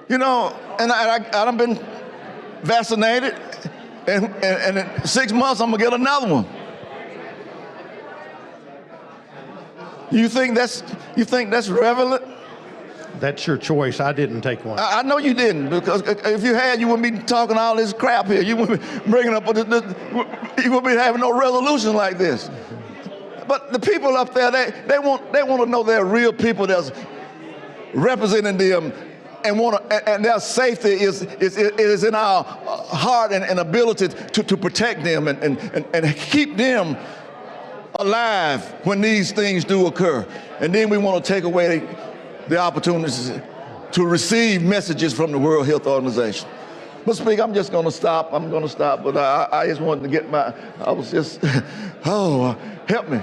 And I've been vaccinated, and in 6 months I'm gonna get another one. You think that's relevant? That's your choice. I didn't take one. I know you didn't, because if you had, you wouldn't be talking all this crap here. You wouldn't be bringing up you wouldn't be having no resolution like this. But the people up there, they want to know they're real people that's representing them, and their safety is in our heart and ability to protect them and keep them alive when these things do occur. And then we want to take away the opportunities to receive messages from the World Health Organization. Mr. Speaker, I'm just going to stop. I'm going to stop, but I just wanted to get help me.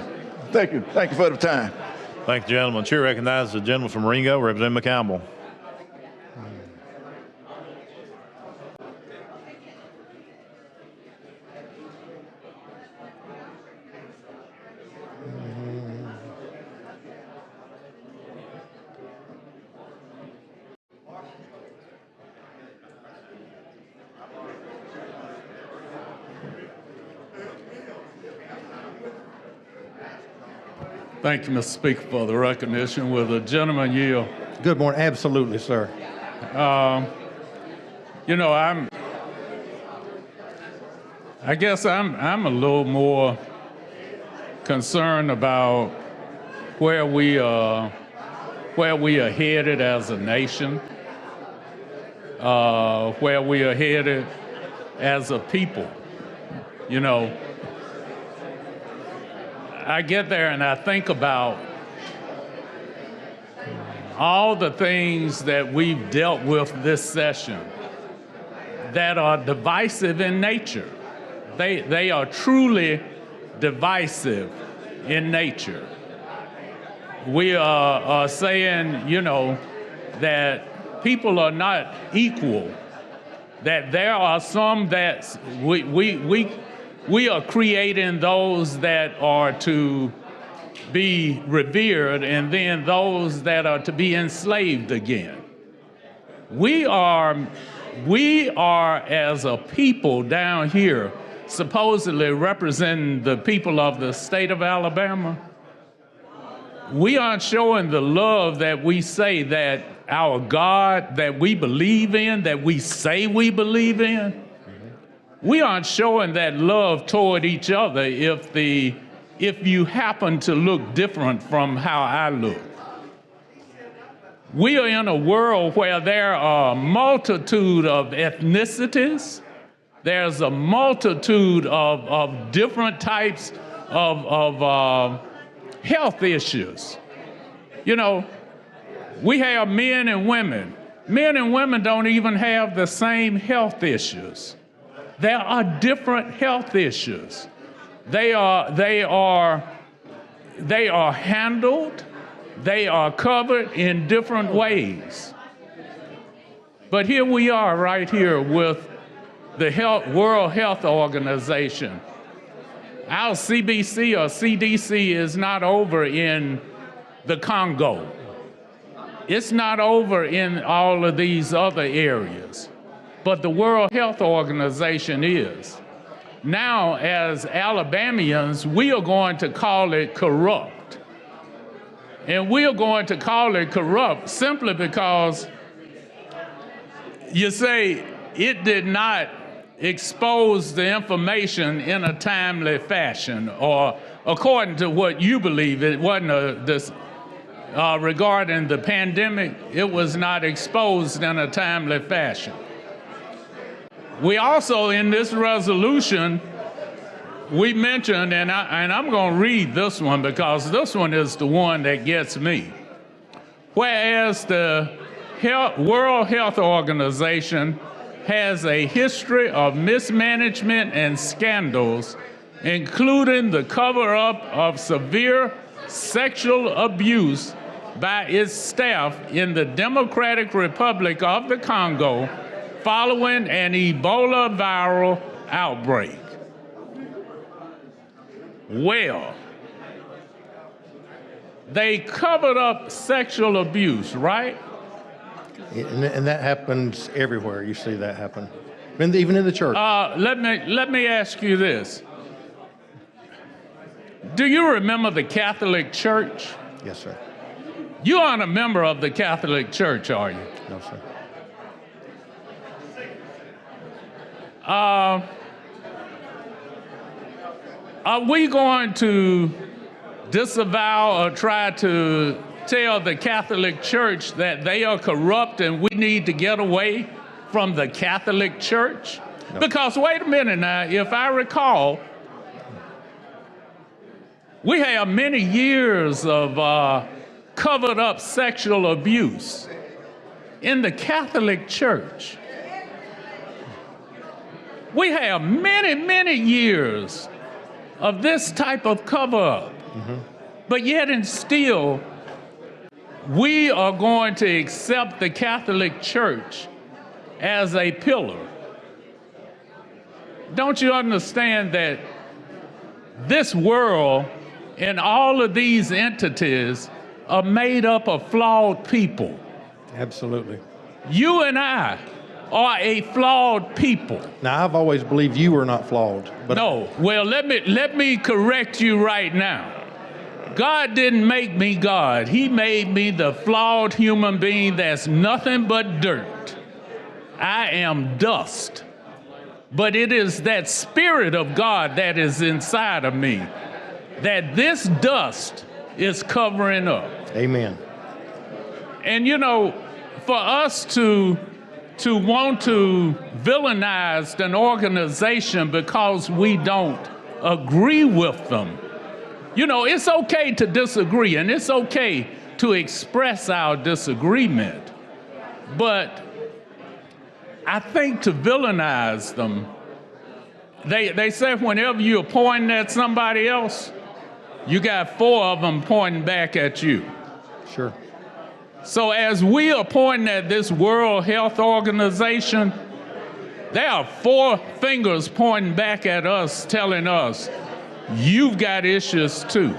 Thank you. Thank you for the time. Thank you, gentleman. Chair recognizes the gentleman from Ringo, Representative McCampbell. Thank you, Mr. Speaker, for the recognition. Will the gentleman yield? Good morning. Absolutely, sir. You know, I guess I'm a little more concerned about where we are headed as a nation, where we are headed as a people. You know, I get there and I think about all the things that we've dealt with this session that are divisive in nature. They are truly divisive in nature. We are saying, you know, that people are not equal, that there are some that we are creating those that are to be revered and then those that are to be enslaved again. We are as a people down here supposedly representing the people of the state of Alabama. We aren't showing the love that we say that our God that we believe in, that we say we believe in. We aren't showing that love toward each other if you happen to look different from how I look. We are in a world where there are a multitude of ethnicities. There's a multitude of different types of health issues. You know, we have men and women. Men and women don't even have the same health issues. There are different health issues. They are handled, they are covered in different ways. But here we are right here with the World Health Organization. Our CBC or CDC is not over in the Congo. It's not over in all of these other areas, but the World Health Organization is. Now, as Alabamians, we are going to call it corrupt. And we are going to call it corrupt simply because you say it did not expose the information in a timely fashion, or according to what you believe, it wasn't regarding the pandemic, it was not exposed in a timely fashion. We also, in this resolution, we mentioned, and I'm going to read this one because this one is the one that gets me. Whereas the World Health Organization has a history of mismanagement and scandals, including the cover-up of severe sexual abuse by its staff in the Democratic Republic of the Congo following an Ebola viral outbreak. Well, they covered up sexual abuse, right? And that happens everywhere. You see that happen, even in the church. Let me ask you this. Do you remember the Catholic Church? Yes, sir. You aren't a member of the Catholic Church, are you? No, sir. Are we going to disavow or try to tell the Catholic Church that they are corrupt and we need to get away from the Catholic Church? No. Because wait a minute now, if I recall, we have many years of covered up sexual abuse in the Catholic Church. We have many, many years of this type of cover-up. Mm-hmm. But yet and still, we are going to accept the Catholic Church as a pillar. Don't you understand that this world and all of these entities are made up of flawed people? Absolutely. You and I are a flawed people. Now, I've always believed you were not flawed. But no. Well, let me correct you right now. God didn't make me God. He made me the flawed human being that's nothing but dirt. I am dust. But it is that Spirit of God that is inside of me that this dust is covering up. Amen. And you know, for us to want to villainize an organization because we don't agree with them, you know, it's okay to disagree and it's okay to express our disagreement. But I think to villainize them, they say whenever you're pointing at somebody else, you got 4 of them pointing back at you. Sure. So as we are pointing at this World Health Organization, there are 4 fingers pointing back at us, telling us, you've got issues too.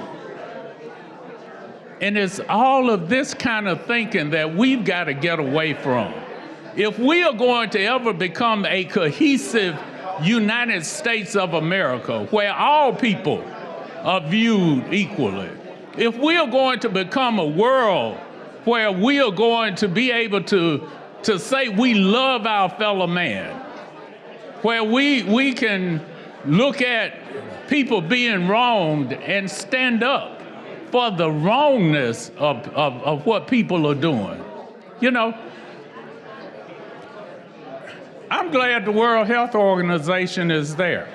And it's all of this kind of thinking that we've got to get away from. If we are going to ever become a cohesive United States of America, where all people are viewed equally, if we are going to become a world where we are going to be able to say we love our fellow man, where we can look at people being wronged and stand up for the wrongness of what people are doing. You know, I'm glad the World Health Organization is there.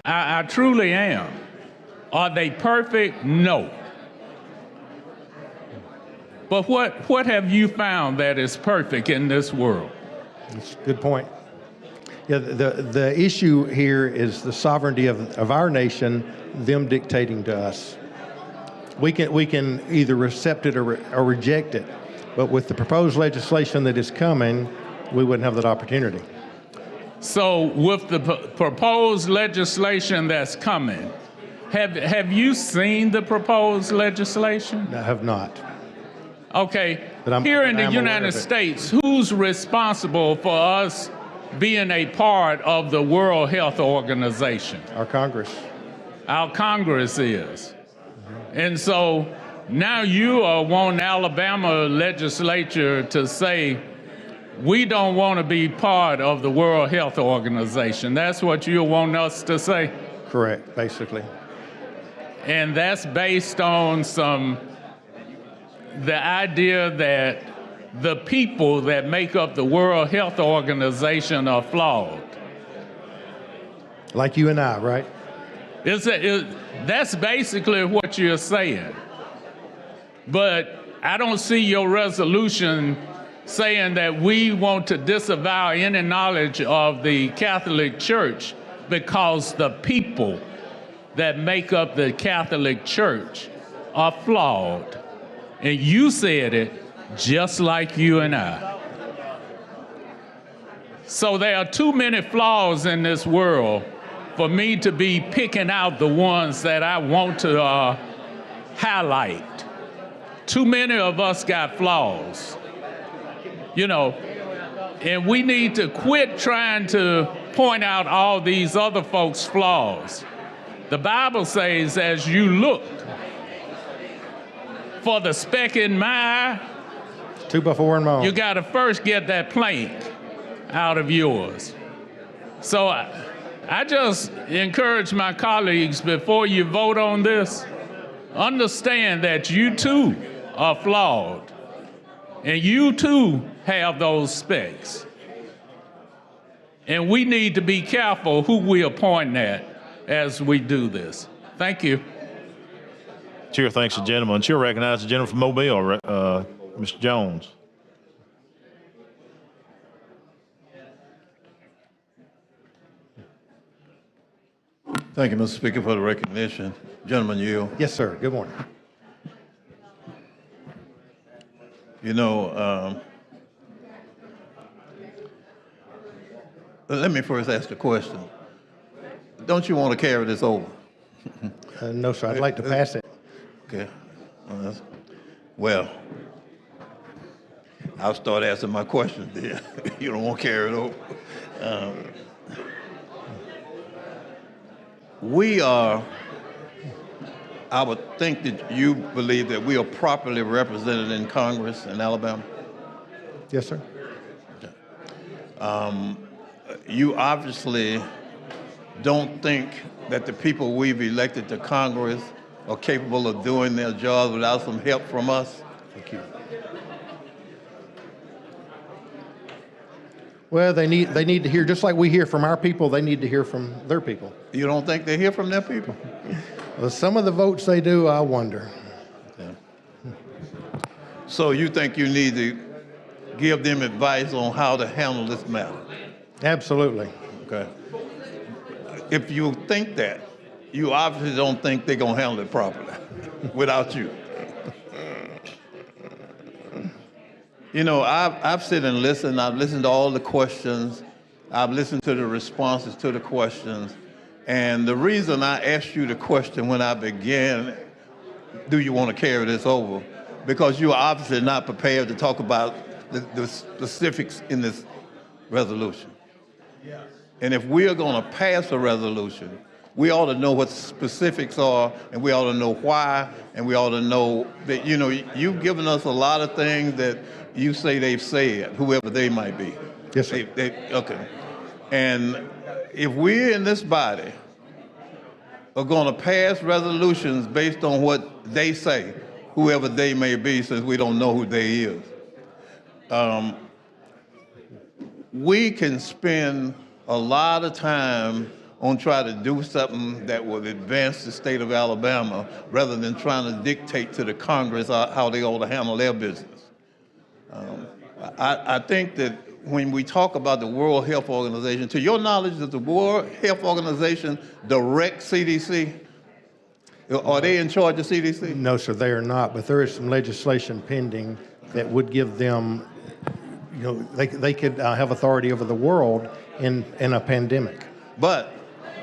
I truly am. Are they perfect? No. But what have you found that is perfect in this world? That's a good point. Yeah, the issue here is the sovereignty of our nation, them dictating to us. We can either accept it or reject it, but with the proposed legislation that is coming, we wouldn't have that opportunity. So with the proposed legislation that's coming, have you seen the proposed legislation? I have not. Okay, But here in the I'm aware United of it. States, who's responsible for us being a part of the World Health Organization? Our Congress. Our Congress is. And so now you want Alabama legislature to say, we don't want to be part of the World Health Organization. That's what you want us to say? Correct, basically. And that's based on the idea that the people that make up the World Health Organization are flawed. Like you and I, right? That's basically what you're saying. But I don't see your resolution saying that we want to disavow any knowledge of the Catholic Church because the people that make up the Catholic Church are flawed. And you said it just like you and I. So there are too many flaws in this world for me to be picking out the ones that I want to highlight. Too many of us got flaws, you know, and we need to quit trying to point out all these other folks' flaws. The Bible says, as you look for the speck in my eye, 2 by 4 in my own. you got to first get that plank out of yours. So I just encourage my colleagues, before you vote on this, understand that you too are flawed, and you too have those specks. And we need to be careful who we are pointing at as we do this. Thank you. Chair thanks the gentleman. Chair recognizes the gentleman from Mobile, Mr. Jones. Thank you, Mr. Speaker, for the recognition. Gentleman Yield. Yes, sir. Good morning. You know, let me first ask the question. Don't you want to carry this over? No, sir. I'd like to pass it. Okay. Well, I'll start asking my questions then. You don't want to carry it over. We are I would think that you believe that we are properly represented in Congress in Alabama. Yes, sir. You obviously don't think that the people we've elected to Congress are capable of doing their jobs without some help from us. Thank you. Well, they need to hear, just like we hear from our people, they need to hear from their people. You don't think they hear from their people? Well, some of the votes they do, I wonder. So you think you need to give them advice on how to handle this matter? Absolutely. Okay. If you think that, you obviously don't think they're going to handle it properly without you. You know, I've sit and listened. I've listened to all the questions. I've listened to the responses to the questions. And the reason I asked you the question when I began, do you want to carry this over? Because you are obviously not prepared to talk about the specifics in this resolution. And if we are going to pass a resolution, we ought to know what the specifics are, and we ought to know why, and we ought to know that, you know, you've given us a lot of things that you say they've said, whoever they might be. Yes, sir. Okay. And if we in this body are going to pass resolutions based on what they say, whoever they may be, since we don't know who they is, we can spend a lot of time on trying to do something that will advance the state of Alabama rather than trying to dictate to the Congress how they ought to handle their business. I think that when we talk about the World Health Organization, to your knowledge, does the World Health Organization direct CDC? Are they in charge of CDC? No, sir, they are not, but there is some legislation pending that would give them, you know, they could have authority over the world in a pandemic. But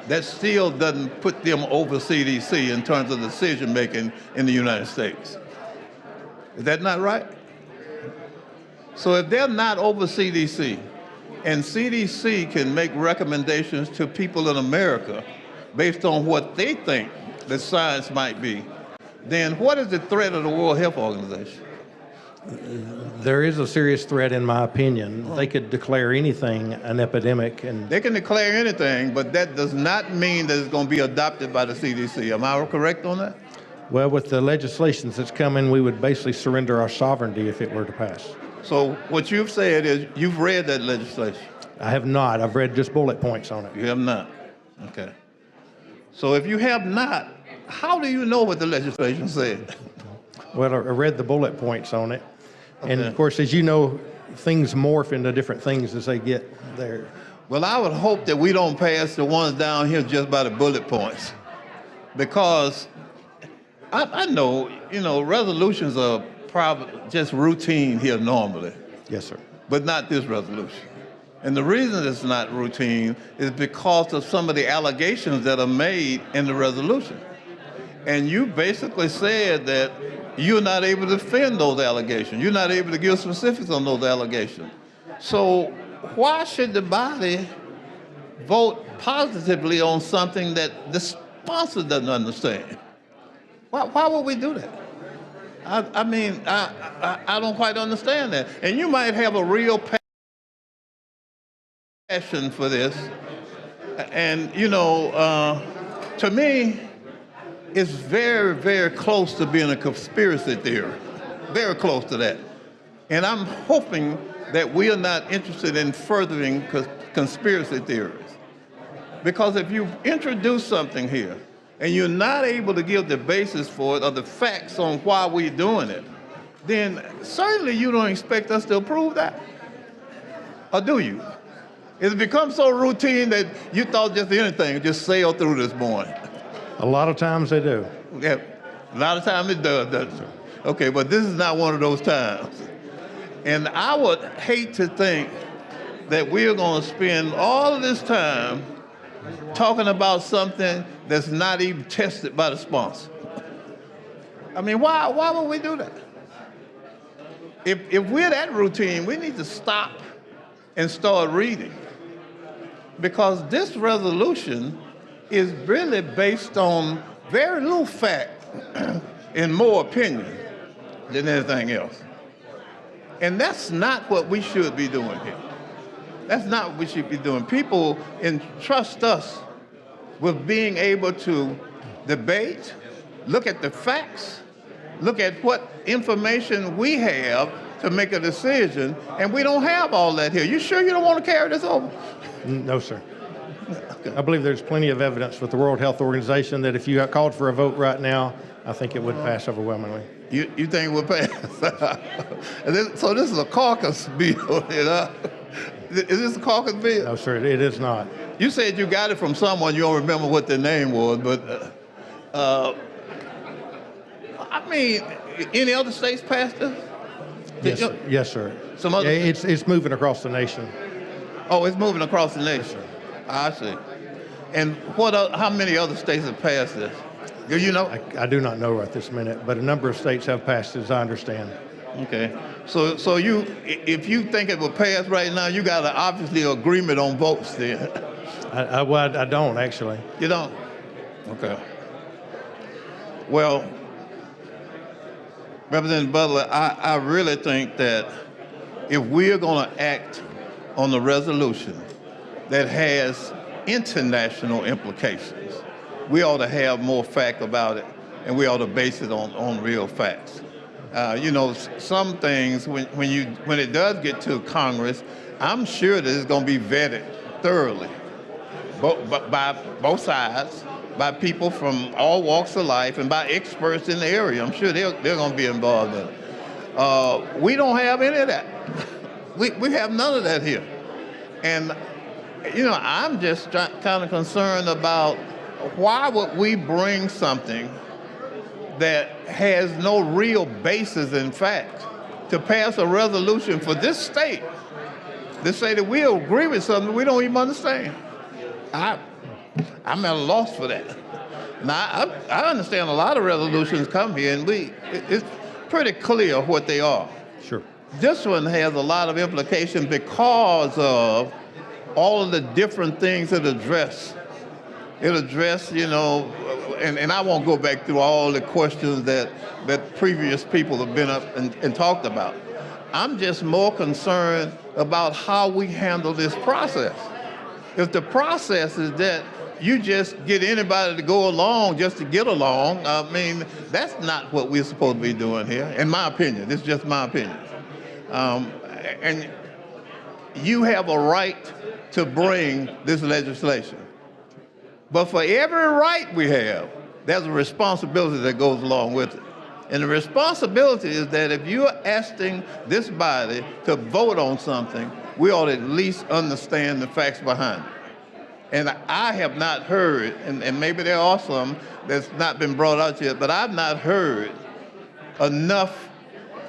that still doesn't put them over CDC in terms of decision-making in the United States. Is that not right? So if they're not over CDC, and CDC can make recommendations to people in America based on what they think the science might be, then what is the threat of the World Health Organization? There is a serious threat, in my opinion. They could declare anything an epidemic, and They can declare anything, but that does not mean that it's going to be adopted by the CDC. Am I correct on that? well, with the legislation that's coming, we would basically surrender our sovereignty if it were to pass. So what you've said is you've read that legislation. I have not. I've read just bullet points on it. You have not. Okay. So if you have not, how do you know what the legislation said? Well, I read the bullet points on it. And Okay. of course, as you know, things morph into different things as they get there. Well, I would hope that we don't pass the ones down here just by the bullet points, because I know, you know, resolutions are probably just routine here normally, Yes, sir. but not this resolution. And the reason it's not routine is because of some of the allegations that are made in the resolution. And you basically said that you're not able to defend those allegations. You're not able to give specifics on those allegations. So why should the body vote positively on something that the sponsor doesn't understand? Why would we do that? I mean, I don't quite understand that. And you might have a real passion for this. And, you know, to me, it's very, very close to being a conspiracy theory. Very close to that. And I'm hoping that we are not interested in furthering conspiracy theories. Because if you introduce something here and you're not able to give the basis for it or the facts on why we're doing it, then certainly you don't expect us to approve that. Or do you? It's become so routine that you thought just anything just sailed through this morning. A lot of times they do. Yeah, a lot of times it does, doesn't it? Okay, but this is not one of those times. And I would hate to think that we're going to spend all of this time talking about something that's not even tested by the sponsor. I mean, why would we do that? If we're that routine, we need to stop and start reading. Because this resolution is really based on very little fact in more opinion than anything else. And that's not what we should be doing here. That's not what we should be doing. People entrust us with being able to debate, look at the facts, look at what information we have to make a decision, and we don't have all that here. You sure you don't want to carry this over? No, sir. I believe there's plenty of evidence with the World Health Organization that if you got called for a vote right now, I think it would pass overwhelmingly. You think it would pass? So this is a caucus bill, you know? Is this a caucus bill? No, sir, it is not. You said you got it from someone, you don't remember what their name was, but I mean, any other states passed this? Yes, sir. Some other it's moving across the nation. Oh, it's moving across the nation. I see. And how many other states have passed this? Do you know? I do not know right this minute, but a number of states have passed it, as I understand. Okay. So if you think it will pass right now, you got obviously agreement on votes then. I don't, actually. You don't? Okay. Well, Representative Butler, I really think that if we're going to act on the resolution that has international implications, we ought to have more fact about it, and we ought to base it on real facts. You know, some things, when it does get to Congress, I'm sure that it's going to be vetted thoroughly, by both sides, by people from all walks of life, and by experts in the area. I'm sure they're going to be involved in it. We don't have any of that. We have none of that here. And, you know, I'm just kind of concerned about why would we bring something that has no real basis in fact to pass a resolution for this state to say that we agree with something we don't even understand. I'm at a loss for that. Now, I understand a lot of resolutions come here, and it's pretty clear what they are. Sure. This one has a lot of implication because of all of the different things it address. It address, you know, and I won't go back through all the questions that previous people have been up and talked about. I'm just more concerned about how we handle this process. If the process is that you just get anybody to go along just to get along, I mean, that's not what we're supposed to be doing here, in my opinion. This is just my opinion. And you have a right to bring this legislation. But for every right we have, there's a responsibility that goes along with it. And the responsibility is that if you're asking this body to vote on something, we ought to at least understand the facts behind it. And I have not heard, and maybe there are some that's not been brought out yet, but I've not heard enough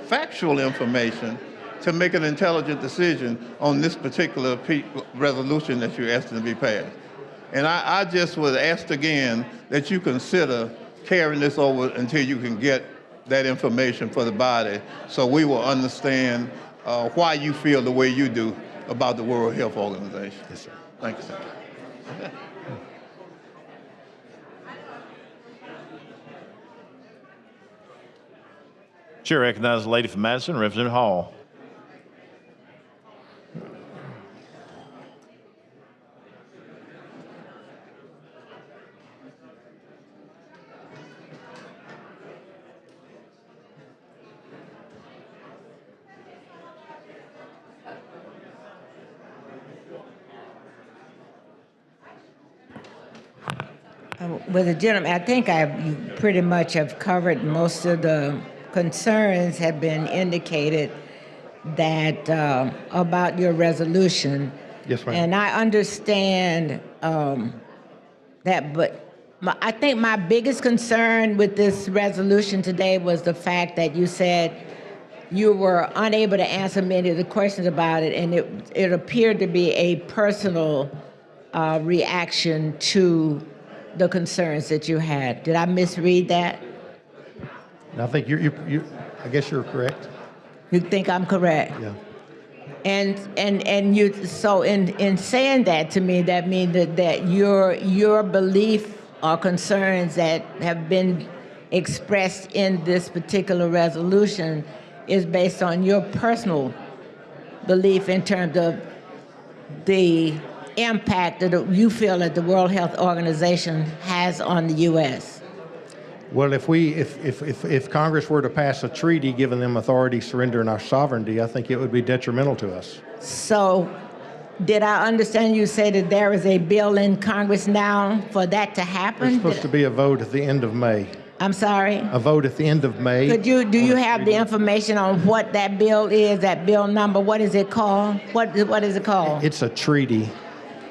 factual information to make an intelligent decision on this particular resolution that you're asking to be passed. And I just would ask again that you consider carrying this over until you can get that information for the body so we will understand why you feel the way you do about the World Health Organization. Yes, sir. Thank you, sir. Chair recognizes the lady from Madison, Representative Hall. Well, the gentleman, I think you pretty much have covered most of the concerns have been indicated that about your resolution. Yes, ma'am. And I understand that, but I think my biggest concern with this resolution today was the fact that you said you were unable to answer many of the questions about it, and it appeared to be a personal reaction to the concerns that you had. Did I misread that? I think I guess you're correct. You think I'm correct? Yeah. And you, so in saying that to me, that means that your belief or concerns that have been expressed in this particular resolution is based on your personal belief in terms of the impact that you feel that the World Health Organization has on the U.S.? Well, if Congress were to pass a treaty giving them authority surrendering our sovereignty, I think it would be detrimental to us. So, did I understand you say that there is a bill in Congress now for that to happen? There's supposed to be a vote at the end of May. I'm sorry? A vote at the end of May. Do you have the information on what that bill is, that bill number? What is it called? What is it called? It's a treaty.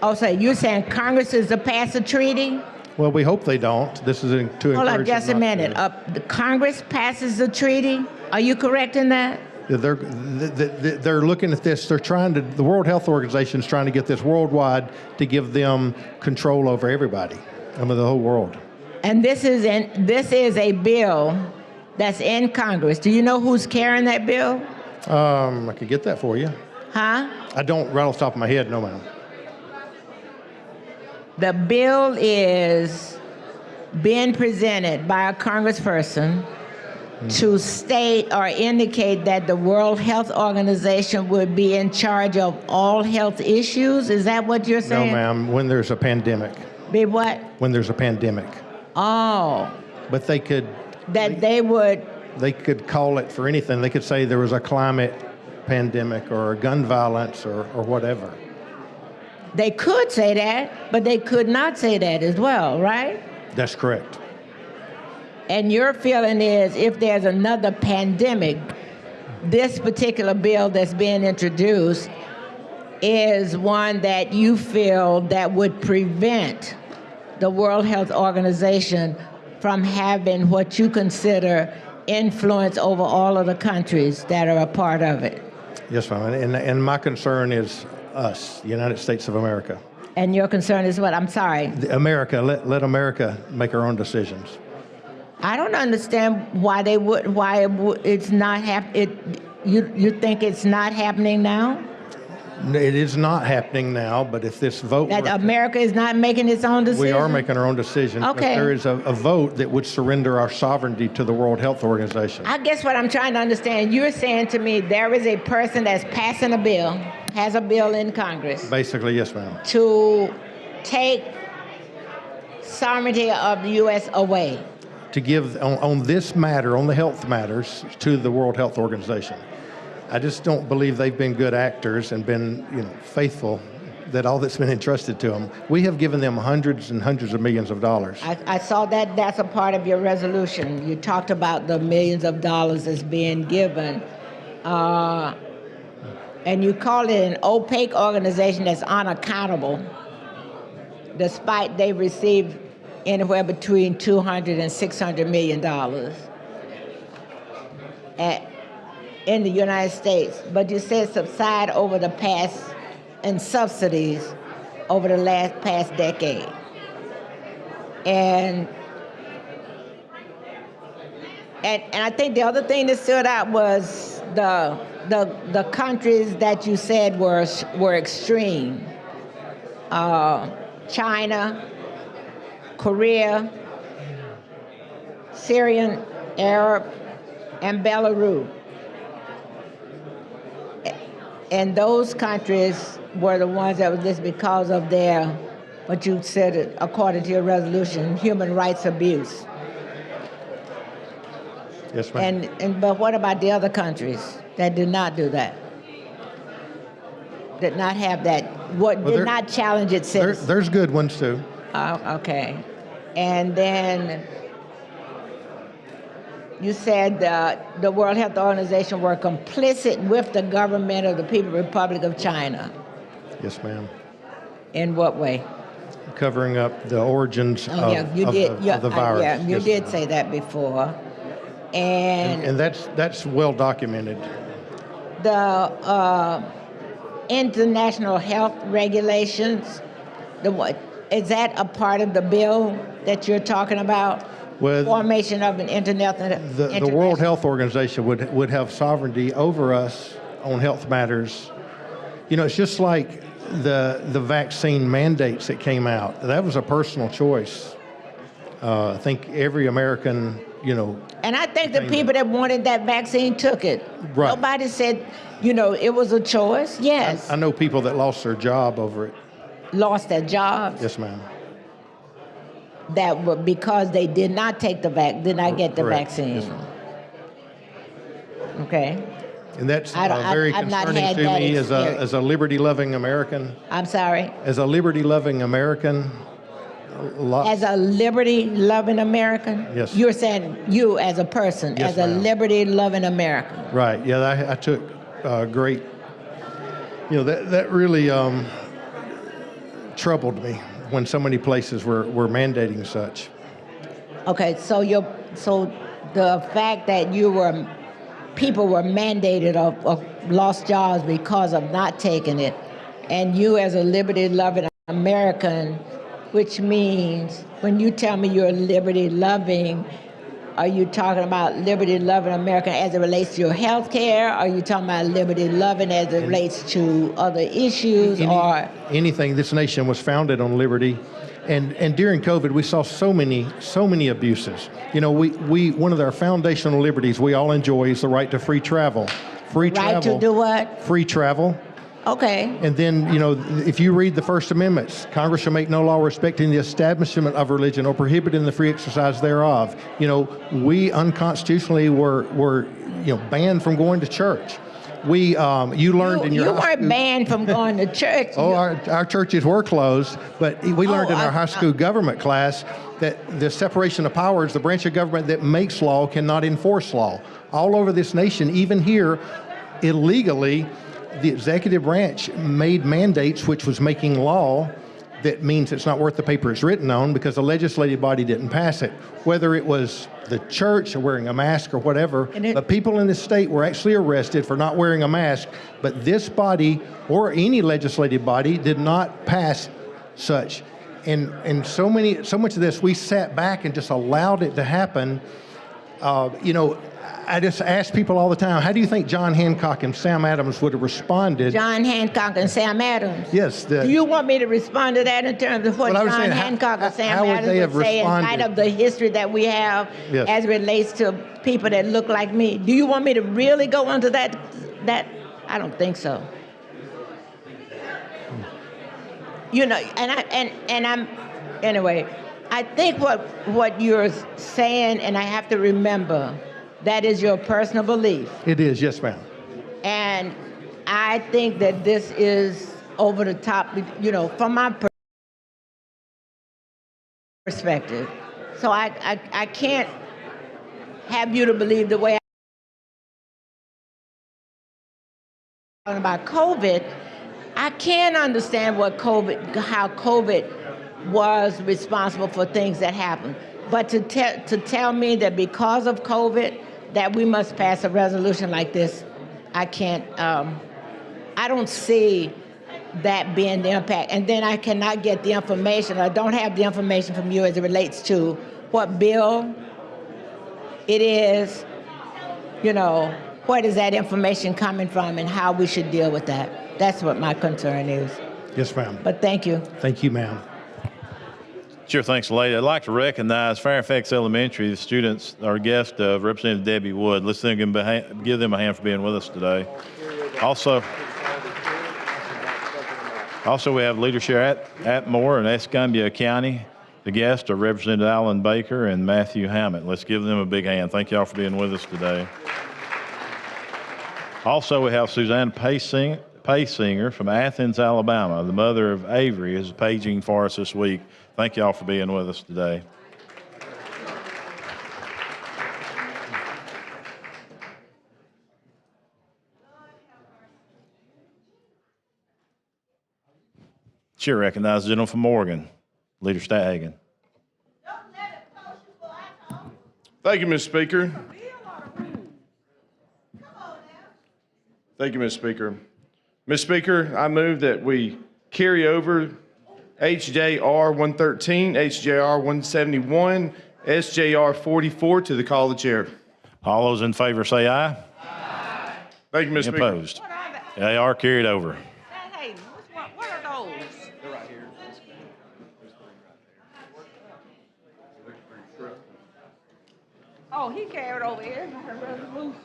Oh, so you're saying Congress is to pass a treaty? Well, we hope they don't. This is to encourage Hold them up just a not minute. to. The Congress passes the treaty? Are you correct in that? They're looking at this. The World Health Organization is trying to get this worldwide to give them control over everybody, the whole world. And this is a bill that's in Congress. Do you know who's carrying that bill? I could get that for you. Huh? I don't right off the top of my head, no, ma'am. The bill is being presented by a congressperson to state or indicate that the World Health Organization would be in charge of all health issues. Is that what you're saying? No, ma'am. When there's a pandemic. Be what? When there's a pandemic. Oh. But they could. They would. They could call it for anything. They could say there was a climate pandemic or gun violence or whatever. They could say that, but they could not say that as well, right? That's correct. And your feeling is if there's another pandemic, this particular bill that's being introduced is one that you feel that would prevent the World Health Organization from having what you consider influence over all of the countries that are a part of it. Yes, ma'am. And my concern is us, the United States of America. And your concern is what? I'm sorry. America, let America make our own decisions. I don't understand why it's not you think it's not happening now? It is not happening now, but if this vote That America is not making its own decision? We are making our own decisions. Okay. If there is a vote that would surrender our sovereignty to the World Health Organization. I guess what I'm trying to understand, you're saying to me there is a person that's passing a bill, has a bill in Congress. Basically, yes, ma'am. To take sovereignty of the U.S. away. To give on this matter, on the health matters, to the World Health Organization. I just don't believe they've been good actors and been, faithful, that all that's been entrusted to them. We have given them hundreds and hundreds of millions of dollars. I saw that's a part of your resolution. You talked about the millions of dollars that's being given. And you call it an opaque organization that's unaccountable, despite they received anywhere between $200 and $600 million in the United States. But you said subside over the past, and subsidies over the past decade. And I think the other thing that stood out was the countries that you said were extreme. China, Korea, Syrian, Arab, and Belarus. And those countries were the ones that were just because of their, what you said, according to your resolution, human rights abuse. Yes, ma'am. But what about the other countries that did not do that? Did not have that, did not challenge its citizens? There's good ones too. Okay. And then you said the World Health Organization were complicit with the government of the People's Republic of China. Yes, ma'am. In what way? Covering up the origins of the virus. Yeah, you Yes, did ma'am. say that before. And that's well documented. The international health regulations, is that a part of the bill that you're talking about? Well, formation of an the World Health Organization would have sovereignty over us on health matters. It's just like the vaccine mandates that came out. That was a personal choice. I think every American And I think the people that wanted that vaccine took it. Right. Nobody said, it was a choice. Yes. I know people that lost their job over it. Lost their jobs. Yes, ma'am. That were because they did not take the did not get the Correct. vaccine. Yes, ma'am. Okay. And that's I've very not concerning had to that me experience. as a liberty-loving American. I'm sorry. As a liberty-loving American, As a liberty-loving American? Yes. You're saying you as a person, Yes, as a ma'am. liberty-loving American. right? Yeah, I took great. That really troubled me when so many places were mandating such. Okay, so the fact that people were mandated or lost jobs because of not taking it, and you as a liberty-loving American, which means when you tell me you're liberty-loving, are you talking about liberty-loving American as it relates to your health care? Are you talking about liberty-loving as it relates to other issues? Anything. This nation was founded on liberty. And during COVID, we saw so many abuses. We one of our foundational liberties we all enjoy is the right to free travel. Free travel. Right to do what? Free travel. Okay. And then, if you read the First Amendments, Congress shall make no law respecting the establishment of religion or prohibiting the free exercise thereof. We unconstitutionally were banned from going to church. You learned in your You weren't banned from going to church. Oh, our churches were closed, but we learned in our high school government class that the separation of powers, the branch of government that makes law cannot enforce law. All over this nation, even here, illegally, the executive branch made mandates which was making law that means it's not worth the paper it's written on because the legislative body didn't pass it. Whether it was the church or wearing a mask or whatever, but people in this state were actually arrested for not wearing a mask, but this body or any legislative body did not pass such. And so much of this, we sat back and just allowed it to happen. I just ask people all the time, how do you think John Hancock and Sam Adams would have responded? John Hancock and Sam Adams. Yes. Do you want me to respond to that in terms of what John Hancock and Sam Adams would say in light of the history that we have as it relates to people that look like me? Do you want me to really go into that? I don't think so. Anyway, I think what you're saying, and I have to remember, that is your personal belief. It is, yes, ma'am. And I think that this is over the top, from my perspective. So I can't have you to believe the way I'm about COVID. I can understand how COVID was responsible for things that happened. But to tell me that because of COVID, that we must pass a resolution like this, I can't, I don't see that being the impact. And then I cannot get the information, I don't have the information from you as it relates to what bill it is, where is that information coming from and how we should deal with that. That's what my concern is. Yes, ma'am. But thank you. Thank you, ma'am. Sure, thanks, lady. I'd like to recognize Fairfax Elementary, the students, our guest, Representative Debbie Wood. Let's give them a hand for being with us today. Also, we have Leadership Atmore in Escambia County. The guests are Representative Alan Baker and Matthew Hammett. Let's give them a big hand. Thank y'all for being with us today. Also, we have Suzanne Paysinger from Athens, Alabama. The mother of Avery is paging for us this week. Thank y'all for being with us today. Chair recognizes the gentleman from Morgan, Leader Stadhagen. Thank you, Mr. Speaker. Thank you, Mr. Speaker. Mr. Speaker, I move that we carry over HJR 113, HJR 171, SJR 44 to the call of the chair. All those in favor say aye. Aye. Thank you, Mr. Speaker. Opposed? They are carried over. Hey, what are those? They're right here. Oh, he carried over here. Resolution.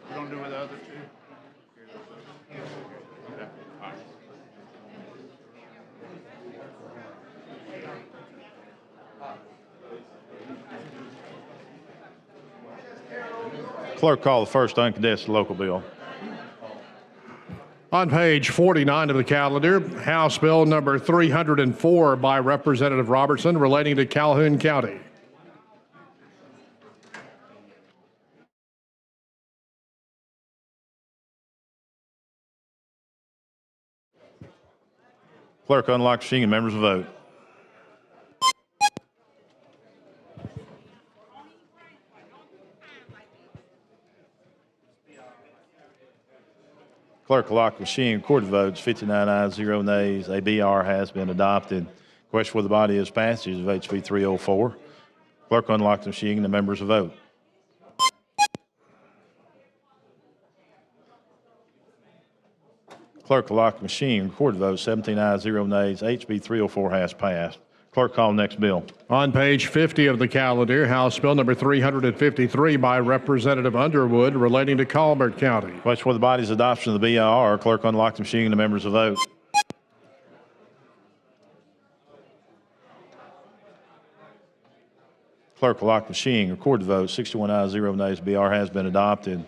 You don't do with the other two? Okay, all right. Clerk, call the first uncontested local bill. On page 49 of the calendar, House Bill number 304 by Representative Robertson relating to Calhoun County. Clerk, unlock the machine and members vote. Clerk, lock the machine. Record the votes. 59 ayes, 0 nays. A BR has been adopted. Question for the body is passage of HB 304. Clerk, unlock the machine and the members vote. Clerk, lock the machine. Record the vote. 17 ayes, 0 nays. HB 304 has passed. Clerk, call the next bill. On page 50 of the calendar, House Bill number 353 by Representative Underwood relating to Colbert County. Question for the body's adoption of the BIR. Clerk, unlock the machine and the members vote. Clerk will lock the machine. Record the vote. 61 ayes, 0 nays. BR has been adopted.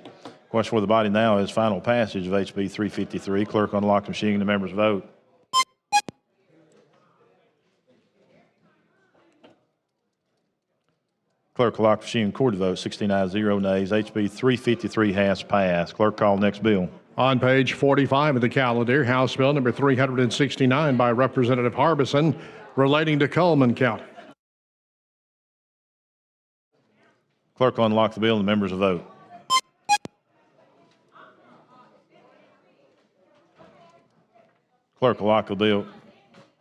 Question for the body now is final passage of HB 353. Clerk, unlock the machine and the members vote. Clerk will lock the machine. Record the vote. 16 ayes, 0 nays. HB 353 has passed. Clerk, call next bill. On page 45 of the calendar, House Bill number 369 by Representative Harbison relating to Coleman County. Clerk will unlock the bill and the members vote. Clerk will lock the bill.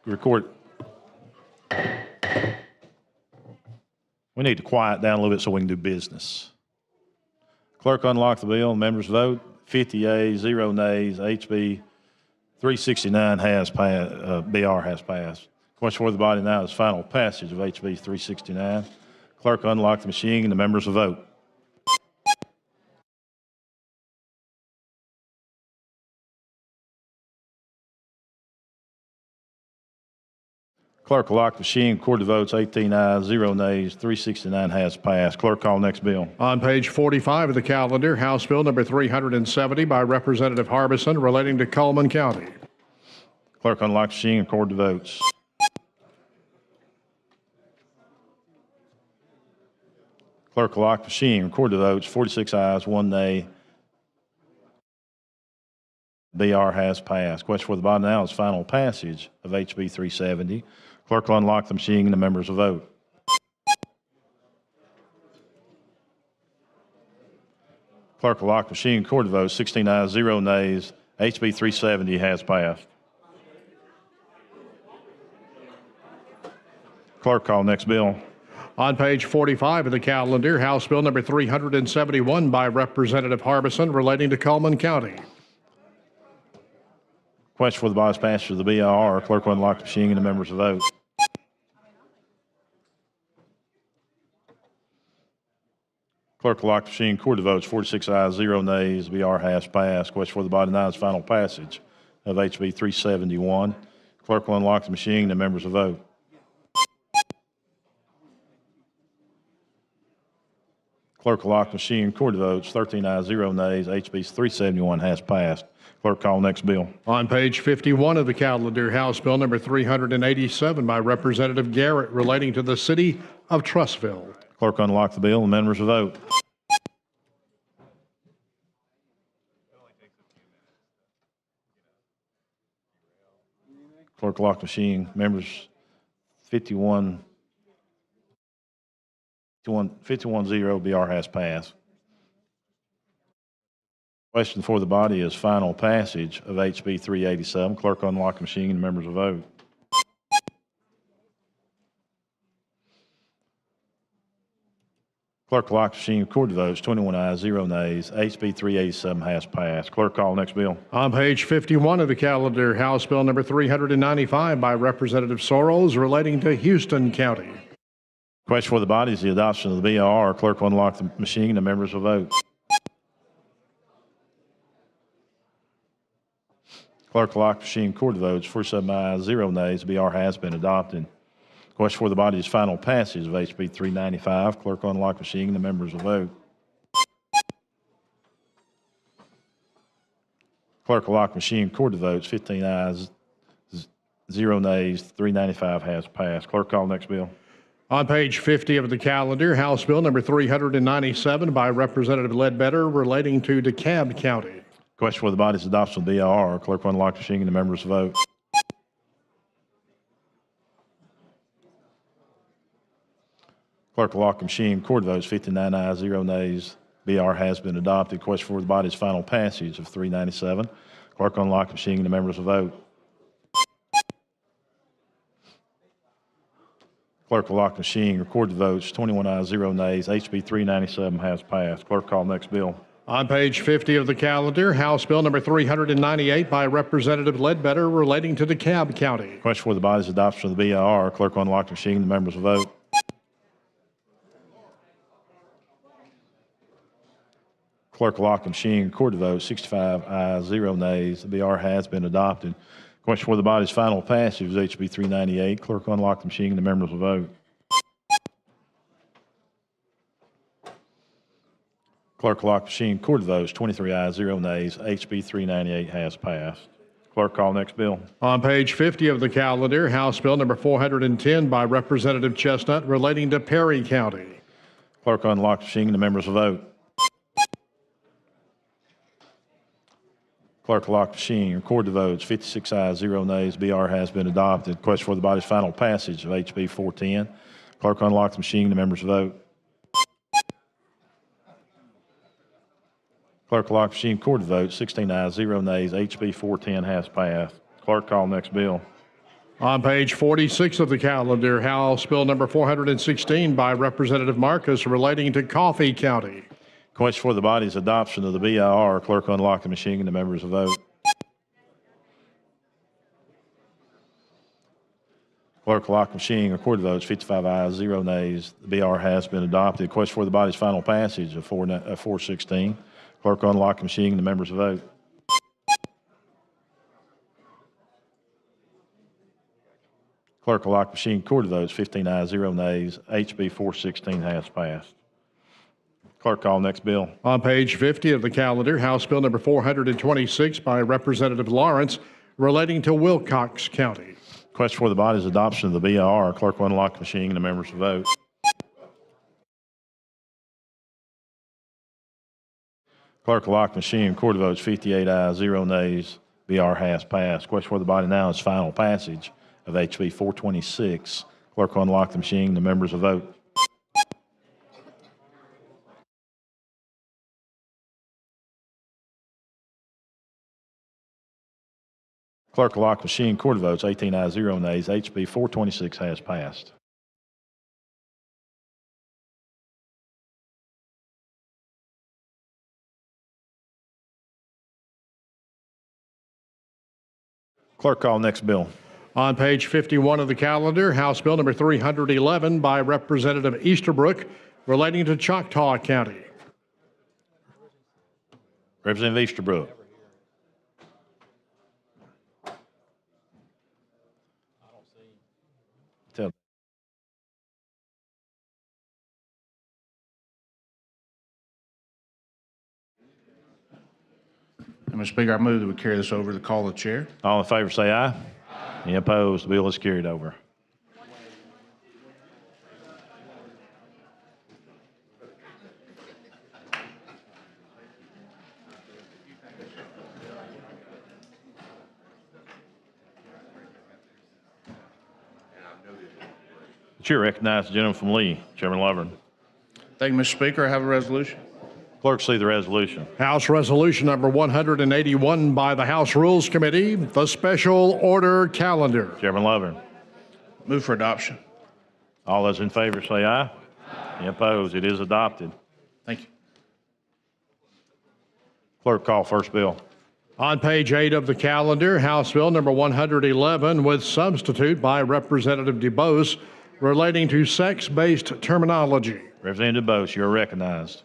Record. We need to quiet down a little bit so we can do business. Clerk, unlock the bill. Members vote. 50 yeas, 0 nays. HB 369 has passed. BR has passed. Question for the body now is final passage of HB 369. Clerk, unlock the machine and the members vote. Clerk will lock the machine. Record the votes. 18 ayes, 0 nays. 369 has passed. Clerk, call next bill. On page 45 of the calendar, House Bill number 370 by Representative Harbison relating to Coleman County. Clerk, unlock the machine. Record the votes. Clerk will lock the machine. Record the votes. 46 ayes, 1 nay. BR has passed. Question for the body now is final passage of HB 370. Clerk will unlock the machine and the members will vote. Clerk will lock the machine. Record the vote. 16 ayes, 0 nays. HB 370 has passed. Clerk, call next bill. On page 45 of the calendar, House Bill number 371 by Representative Harbison relating to Coleman County. Question for the body's passage of the BIR. Clerk will unlock the machine and the members will vote. Clerk will lock the machine. Record the votes. 46 ayes, 0 nays. BR has passed. Question for the body now is final passage of HB 371. Clerk will unlock the machine and the members will vote. Clerk will lock the machine. Record the votes. 13 ayes, 0 nays. HB 371 has passed. Clerk, call next bill. On page 51 of the calendar, House Bill number 387 by Representative Garrett relating to the city of Trussville. Clerk, unlock the bill and members will vote. Clerk, lock the machine. Members 51-0. BR has passed. Question for the body is final passage of HB 387. Clerk unlock the machine and members will vote. Clerk lock the machine, record the votes, 21 ayes, 0 nays. HB 387 has passed. Clerk call next bill. On page 51 of the calendar, House Bill number 395 by Representative Sorrells relating to Houston County. Question for the body is the adoption of the BR. Clerk will unlock the machine and the members will vote. Clerk will lock the machine, record the votes, 47 ayes, 0 nays. The BR has been adopted. Question for the body is final passage of HB 395. Clerk will unlock the machine and the members will vote. Clerk will lock the machine, record the votes, 15 ayes, 0 nays. 395 has passed. Clerk call next bill. On page 50 of the calendar, House Bill number 397 by Representative Ledbetter relating to DeKalb County. Question for the body is adoption of the BR. Clerk will unlock the machine and the members vote. Clerk will lock the machine, record the votes, 59 ayes, 0 nays. BR has been adopted. Question for the body is final passage of 397. Clerk will unlock the machine and the members will vote. Clerk will lock the machine, record the votes, 21 ayes, 0 nays. HB 397 has passed. Clerk call next bill. On page 50 of the calendar, House Bill number 398 by Representative Ledbetter relating to DeKalb County. Question for the body is adoption of the BR. Clerk will unlock the machine and the members will vote. Clerk will lock the machine, record the vote, 65 ayes, 0 nays. The BR has been adopted. Question for the body's final passage is HB 398. Clerk will unlock the machine and the members will vote. Clerk will lock the machine, record the votes, 23 ayes, 0 nays. HB 398 has passed. Clerk call next bill. On page 50 of the calendar, House Bill number 410 by Representative Chestnut relating to Perry County. Clerk will unlock the machine and the members will vote. Clerk will lock the machine, record the votes, 56 ayes, 0 nays. BR has been adopted. Question for the body's final passage of HB 410. Clerk will unlock the machine, the members vote. Clerk will lock the machine, record the vote, 16 ayes, 0 nays. HB 410 has passed. Clerk call next bill. On page 46 of the calendar, House Bill number 416 by Representative Marcus relating to Coffee County. Question for the body's adoption of the BIR. Clerk will unlock the machine and the members will vote. Clerk will lock the machine, record the votes, 55 ayes, 0 nays. The BR has been adopted. Question for the body's final passage of 416. Clerk will unlock the machine and the members will vote. Clerk will lock the machine, record the votes, 15 ayes, 0 nays. HB 416 has passed. Clerk call next bill. On page 50 of the calendar, House Bill number 426 by Representative Lawrence relating to Wilcox County. Question for the body's adoption of the BIR. Clerk will unlock the machine and the members will vote. Clerk will lock the machine, record the votes, 58 ayes, 0 nays. BR has passed. Question for the body now is final passage of HB 426. Clerk will unlock the machine and the members will vote. Clerk will lock the machine, record the votes, 18 ayes, 0 nays. HB 426 has passed. Clerk call next bill. On page 51 of the calendar, House Bill number 311 by Representative Easterbrook relating to Choctaw County. Representative Easterbrook. Tell. Mr. Speaker, I move that we carry this over to the call of the chair. All in favor say aye. Any opposed? The bill is carried over. The chair recognizes the gentleman from Lee, Chairman Lovern. Thank you, Mr. Speaker. I have a resolution. Clerk, see the resolution. House Resolution number 181 by the House Rules Committee, the special order calendar. Chairman Lovern. Move for adoption. All those in favor say aye. Any opposed? It is adopted. Thank you. Clerk, call first bill. On page 8 of the calendar, House Bill number 111 with substitute by Representative DeBose relating to sex-based terminology. Representative DeBose, you're recognized.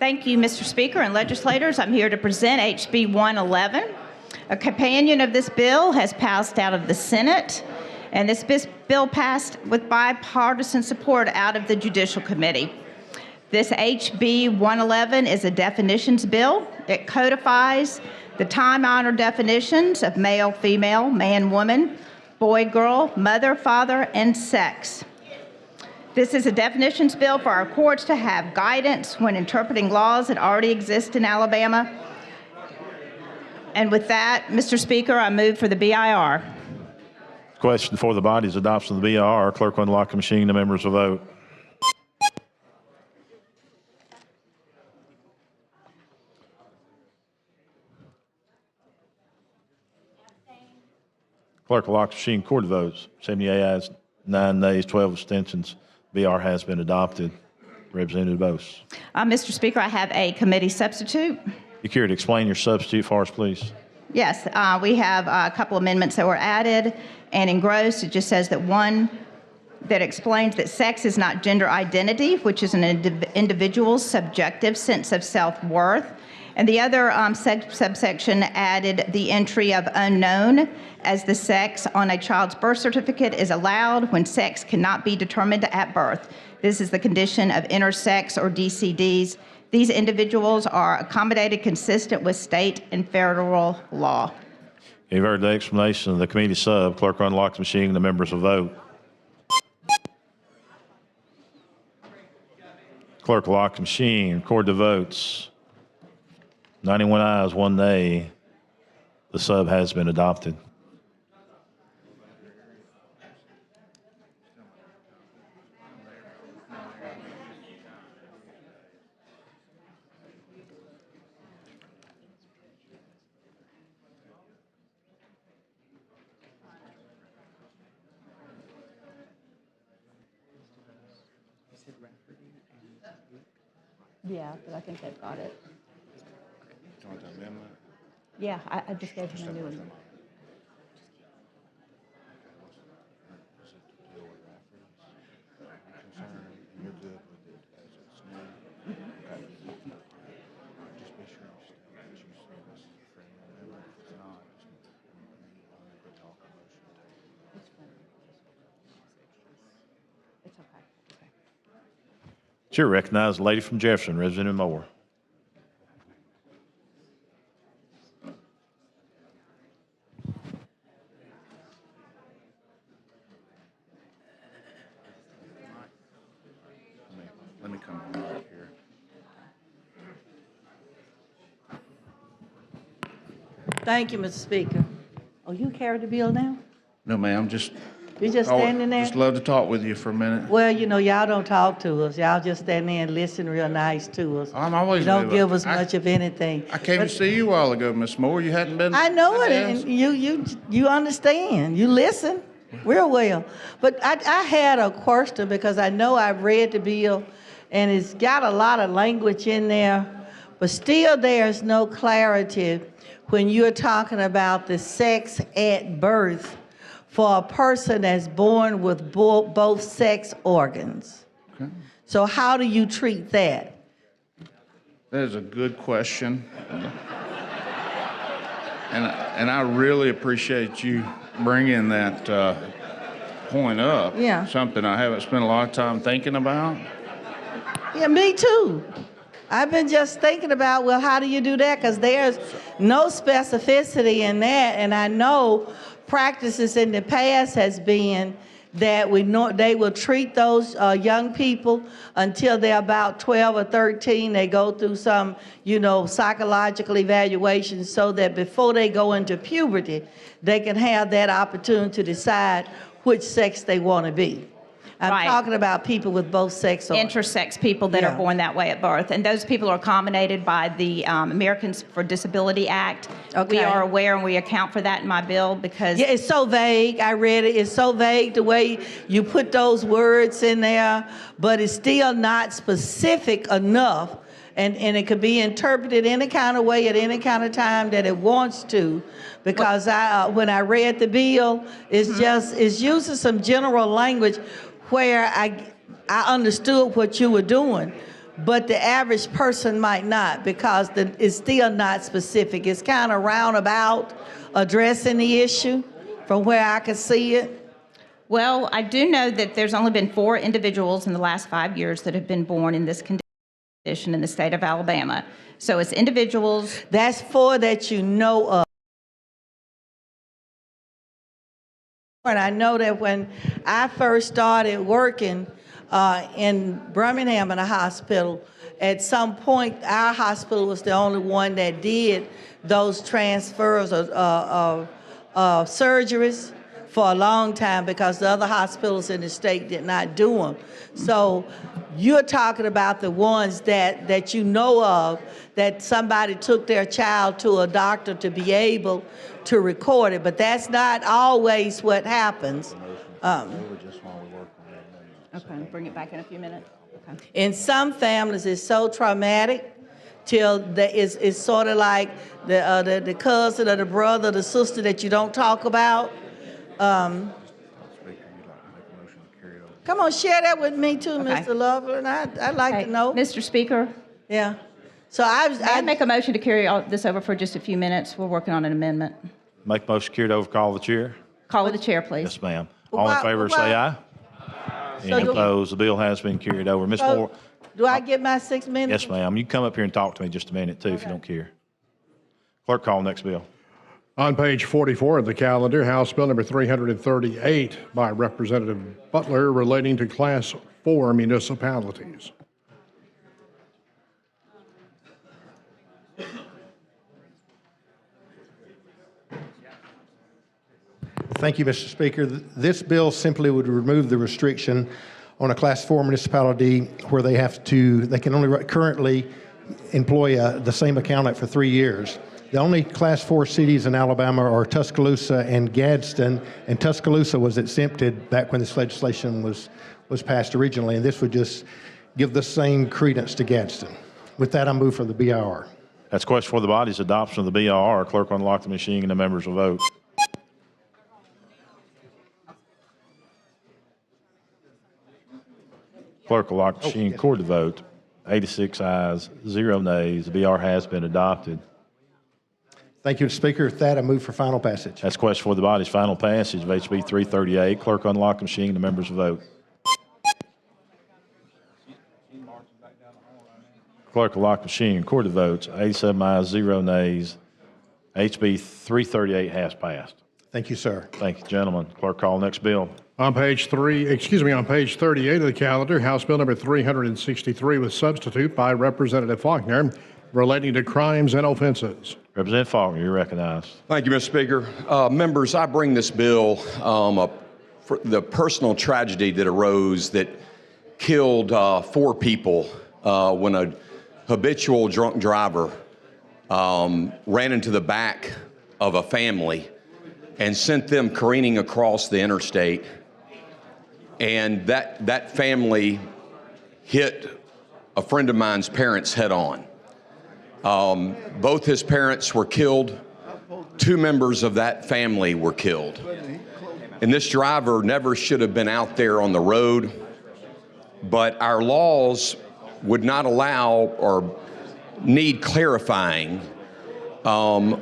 Thank you, Mr. Speaker and legislators. I'm here to present HB 111. A companion of this bill has passed out of the Senate, and this bill passed with bipartisan support out of the Judicial Committee. This HB 111 is a definitions bill. It codifies the time-honored definitions of male, female, man, woman, boy, girl, mother, father, and sex. This is a definitions bill for our courts to have guidance when interpreting laws that already exist in Alabama. And with that, Mr. Speaker, I move for the BIR. Question for the body is adoption of the BIR. Clerk will unlock the machine. The members will vote. Clerk will lock the machine. Record the votes. 78 ayes, 9 nays, 12 abstentions. BR has been adopted. Representative DeBose. Mr. Speaker, I have a committee substitute. You care to explain your substitute for us, please? Yes, we have a couple amendments that were added, and in gross, it just says that one that explains that sex is not gender identity, which is an individual's subjective sense of self-worth. And the other subsection added the entry of unknown as the sex on a child's birth certificate is allowed when sex cannot be determined at birth. This is the condition of intersex or DCDs. These individuals are accommodated consistent with state and federal law. You've heard the explanation of the committee sub. Clerk will unlock the machine and the members will vote. Clerk will lock the machine. Record the votes. 91 ayes, 1 nay. The sub has been adopted. Yeah, but I think they've got it. Yeah, I just gave him a new one. It's okay. Chair recognizes the lady from Jefferson, Representative Moore. Let me come over here. Thank you, Mr. Speaker. Oh, you carry the bill now? No, ma'am, just. You just standing there? Just love to talk with you for a minute. Well, you know, y'all don't talk to us. Y'all just stand there and listen real nice to us. I'm always. You don't give us much of anything. I came to see you a while ago, Miss Moore. You hadn't been. I know it, and you understand. You listen real well. But I had a question because I know I've read the bill, and it's got a lot of language in there, but still there's no clarity when you're talking about the sex at birth for a person that's born with both sex organs. Okay. So how do you treat that? That is a good question. And I really appreciate you bringing that point up. Yeah. Something I haven't spent a lot of time thinking about. Yeah, me too. I've been just thinking about, well, how do you do that? Because there's no specificity in that, and I know practices in the past has been that they will treat those young people until they're about 12 or 13. They go through some, psychological evaluation so that before they go into puberty, they can have that opportunity to decide which sex they want to be. I'm Right. talking about people with both sex or Intersex people that are born that way at birth. And those people are accommodated by the Americans for Disability Act. Okay. We are aware and we account for that in my bill because Yeah, it's so vague. I read it. It's so vague the way you put those words in there, but it's still not specific enough. And it could be interpreted any kind of way at any kind of time that it wants to. Because when I read the bill, it's using some general language where I understood what you were doing, but the average person might not because it's still not specific. It's kind of roundabout addressing the issue from where I could see it. Well, I do know that there's only been 4 individuals in the last 5 years that have been born in this condition in the state of Alabama. So it's individuals. That's 4 that you know of. And I know that when I first started working in Birmingham in a hospital, at some point our hospital was the only one that did those transfers of surgeries for a long time because the other hospitals in the state did not do them. So you're talking about the ones that you know of, that somebody took their child to a doctor to be able to record it, but that's not always what happens. Okay, bring it back in a few minutes. Okay. In some families, it's so traumatic till it's sort of like the cousin or the brother or the sister that you don't talk about. Come on, share that with me too, Okay. Mr. Loveland. I'd like to know. Mr. Speaker, Yeah. So I make a motion to carry this over for just a few minutes. We're working on an amendment. Make motion carried over, call the chair. Call with the chair, please. Yes, ma'am. Well, All in why- favor, why- say aye. So Any do- opposed? The bill has been carried over. Ms. So, Moore, do I get my 6 minutes? yes, ma'am. You can come up here and talk to me just a minute, too, if you don't care. Clerk, call next bill. On page 44 of the calendar, House Bill number 338 by Representative Butler relating to Class 4 municipalities. Thank you, Mr. Speaker. This bill simply would remove the restriction on a Class 4 municipality where they can only currently employ the same accountant for 3 years. The only Class 4 cities in Alabama are Tuscaloosa and Gadsden, and Tuscaloosa was exempted back when this legislation was passed originally, and this would just give the same credence to Gadsden. With that, I move for the BIR. That's question for the body's adoption of the BIR. Clerk, unlock the machine and the members will vote. Clerk will lock the machine, record the vote. 86 ayes, 0 nays. The BR has been adopted. Thank you, Mr. Speaker. With that, I move for final passage. That's question for the body's final passage of HB 338. Clerk, unlock the machine. The members will vote. Clerk will lock the machine. Record the votes. 87 ayes, 0 nays. HB 338 has passed. Thank you, sir. Thank you, gentlemen. Clerk, call next bill. On page 38 of the calendar, House Bill number 363 with substitute by Representative Faulkner relating to crimes and offenses. Representative Faulkner, you're recognized. Thank you, Mr. Speaker. Members, I bring this bill for the personal tragedy that arose that killed 4 people when a habitual drunk driver ran into the back of a family and sent them careening across the interstate. And that family hit a friend of mine's parents head on. Both his parents were killed. 2 members of that family were killed. And this driver never should have been out there on the road, but our laws would not allow or need clarifying on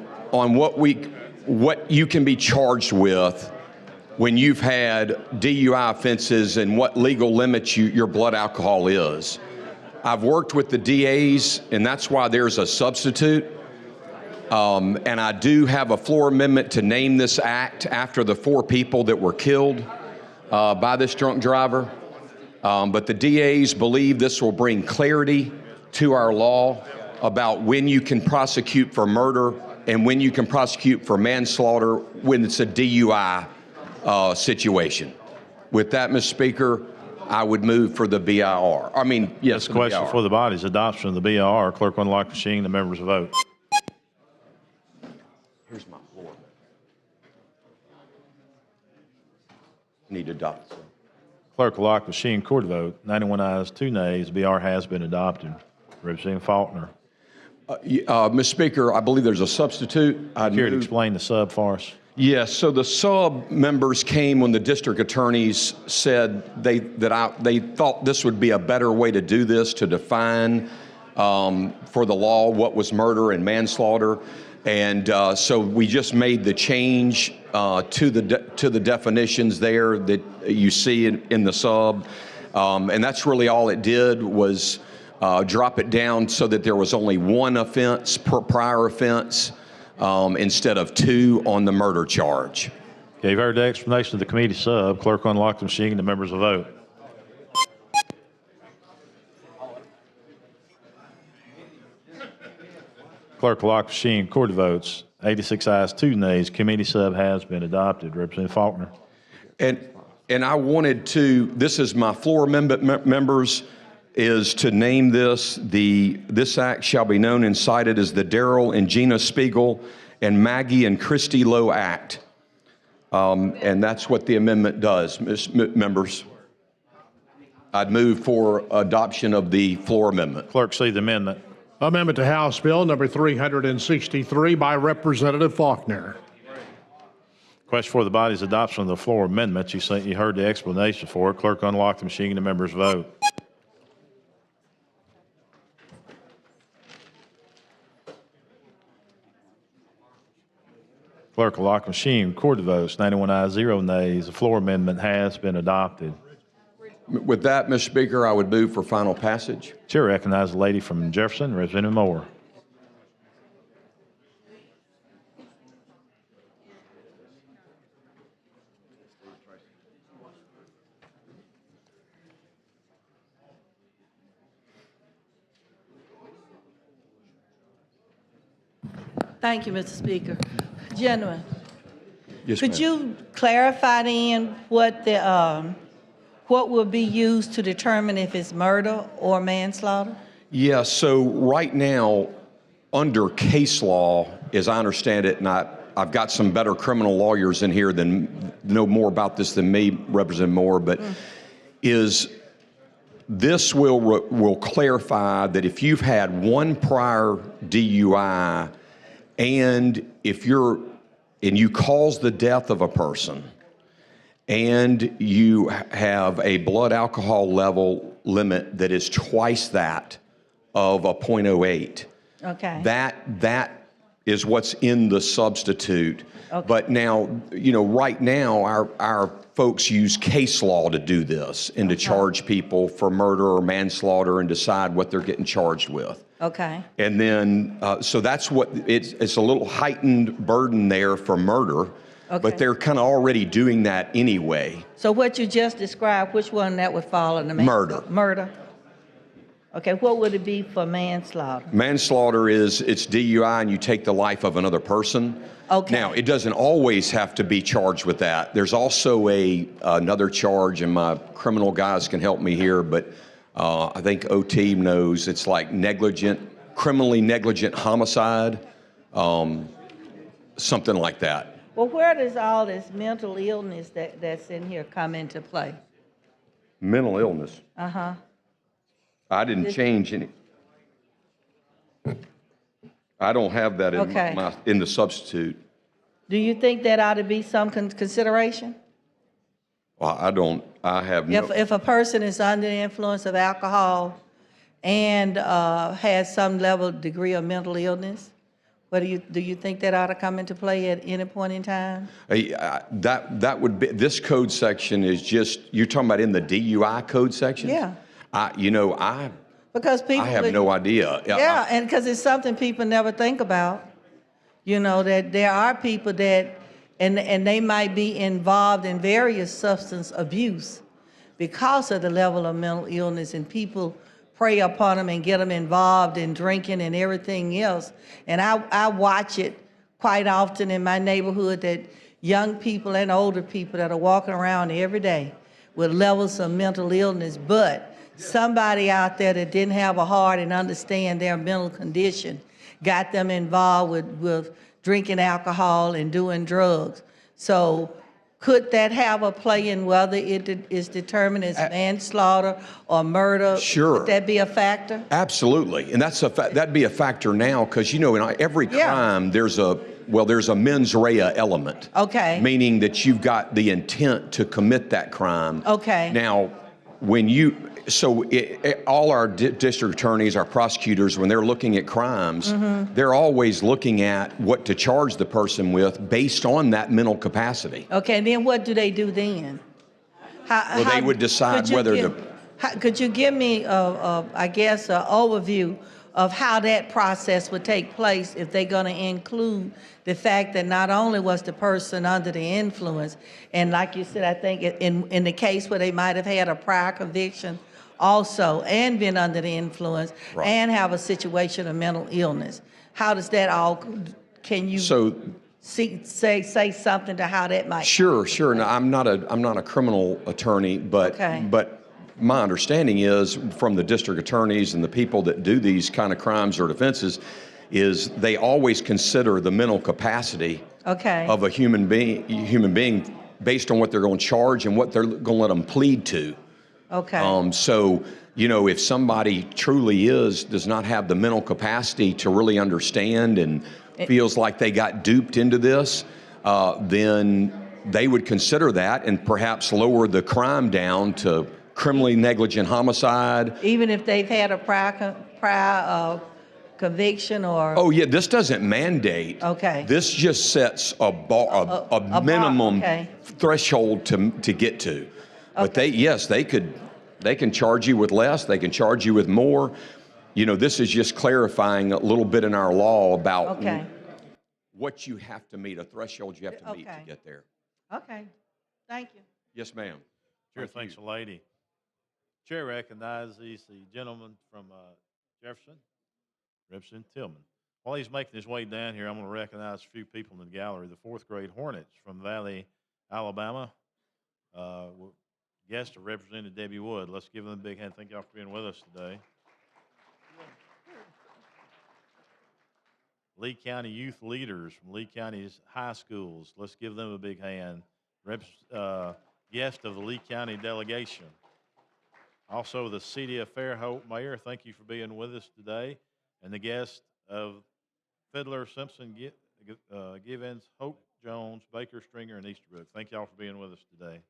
what you can be charged with when you've had DUI offenses and what legal limits your blood alcohol is. I've worked with the DAs, and that's why there's a substitute. And I do have a floor amendment to name this act after the 4 people that were killed. by this drunk driver. But the DAs believe this will bring clarity to our law about when you can prosecute for murder and when you can prosecute for manslaughter when it's a DUI situation. With that, Mr. Speaker, I would move for the BIR. I mean, yes, This question for the body is adoption of the BIR. Clerk unlock the machine. The members vote. Here's my floor. Need to adopt. Clerk will lock the machine. Court vote. 91 ayes, 2 nays. BR has been adopted. Representative Faulkner. Mr. Speaker, I believe there's a substitute. Care to explain the sub for us? Yes, so the sub members came when the district attorneys said they thought this would be a better way to do this, to define for the law what was murder and manslaughter. And so we just made the change to the definitions there that you see in the sub. And that's really all it did was drop it down so that there was only one offense per prior offense instead of 2 on the murder charge. Okay, you've heard the explanation of the committee sub. Clerk unlock the machine. The members will vote. Clerk will lock the machine. Court votes. 86 ayes, 2 nays. Committee sub has been adopted. Representative Faulkner. And I wanted to, this is my floor amendment, members, is to name this act shall be known and cited as the Daryl and Gina Spiegel and Maggie and Christy Lowe Act. And that's what the amendment does, members. I'd move for adoption of the floor amendment. Clerk, see the amendment. Amendment to House Bill number 363 by Representative Faulkner. Question for the body's adoption of the floor amendment. You heard the explanation for it. Clerk unlock the machine. The members vote. Clerk will lock the machine. Court votes. 91 ayes, 0 nays. The floor amendment has been adopted. With that, Mr. Speaker, I would move for final passage. Chair recognizes the lady from Jefferson, Representative Moore. Thank you, Mr. Speaker. Gentlemen, Yes, could ma'am. you clarify then what will be used to determine if it's murder or manslaughter? Yeah, so right now, under case law, as I understand it, and I've got some better criminal lawyers in here than know more about this than me, Representative Moore, but is this will clarify that if you've had one prior DUI and you cause the death of a person and you have a blood alcohol level limit that is twice that of a 0.08. Okay. That is what's in the substitute. Okay. But now, right now, our folks use case law to do this and to charge people for murder or manslaughter and decide what they're getting charged with. Okay. And then, so that's what, it's a little heightened burden there for murder, Okay. but they're kind of already doing that anyway. So what you just described, which one that would fall under Murder. Murder. Okay, what would it be for manslaughter? Manslaughter it's DUI and you take the life of another person. Okay. Now, it doesn't always have to be charged with that. There's also another charge, and my criminal guys can help me here, but I think OT knows it's like criminally negligent homicide, something like that. Well, where does all this mental illness that's in here come into play? Mental illness. Uh-huh. I didn't change any. I don't have that in the substitute. Do you think that ought to be some consideration? Well, I have no. If a person is under the influence of alcohol and has some degree of mental illness, do you think that ought to come into play at any point in time? That would be, this code section is just, you're talking about in the DUI code section? Yeah. Because people I have no idea. Yeah, and because it's something people never think about. That there are people that and they might be involved in various substance abuse because of the level of mental illness, and people prey upon them and get them involved in drinking and everything else. And I watch it quite often in my neighborhood, that young people and older people that are walking around every day with levels of mental illness, but somebody out there that didn't have a heart and understand their mental condition got them involved with drinking alcohol and doing drugs. So could that have a play in whether it is determined as manslaughter or murder? Sure. Would that be a factor? Absolutely, and that'd be a factor now, because in every crime there's a mens rea element. Okay. Meaning that you've got the intent to commit that crime. Okay. Now, all our district attorneys, our prosecutors, when they're looking at crimes, they're always looking at what to charge the person with based on that mental capacity. Okay, and then what do they do then? They would decide whether to. Could you give me, I guess, an overview of how that process would take place if they're going to include the fact that not only was the person under the influence, and like you said, I think in the case where they might have had a prior conviction also and been under the influence, Right. and have a situation of mental illness. How does that all, can you say something to how that might? Sure. Now, I'm not a criminal attorney, but Okay. my understanding is from the district attorneys and the people that do these kind of crimes or offenses is they always consider the mental capacity of a human being based on what they're going to charge and what they're going to let them plead to. Okay. So, if somebody truly does not have the mental capacity to really understand and feels like they got duped into this, then they would consider that and perhaps lower the crime down to criminally negligent homicide. Even if they've had a prior conviction or? Oh yeah, this doesn't mandate. Okay. This just sets a minimum threshold to get to. But they can charge you with less, they can charge you with more. This is just clarifying a little bit in our law about what you have to meet, a threshold you have to meet to get there. Okay, thank you. Yes, ma'am. Chair, thanks, lady. Chair recognizes the gentleman from Jefferson, Representative Tillman. While he's making his way down here, I'm going to recognize a few people in the gallery. The fourth grade Hornets from Valley, Alabama. Guest of Representative Debbie Wood. Let's give them a big hand. Thank y'all for being with us today. Lee County youth leaders from Lee County's high schools. Let's give them a big hand. Guest of the Lee County delegation. Also the City of Fairhope Mayor, thank you for being with us today. And the guest of Fiddler, Simpson, Givens, Hope Jones, Baker, Stringer, and Easterbrook. Thank y'all for being with us today.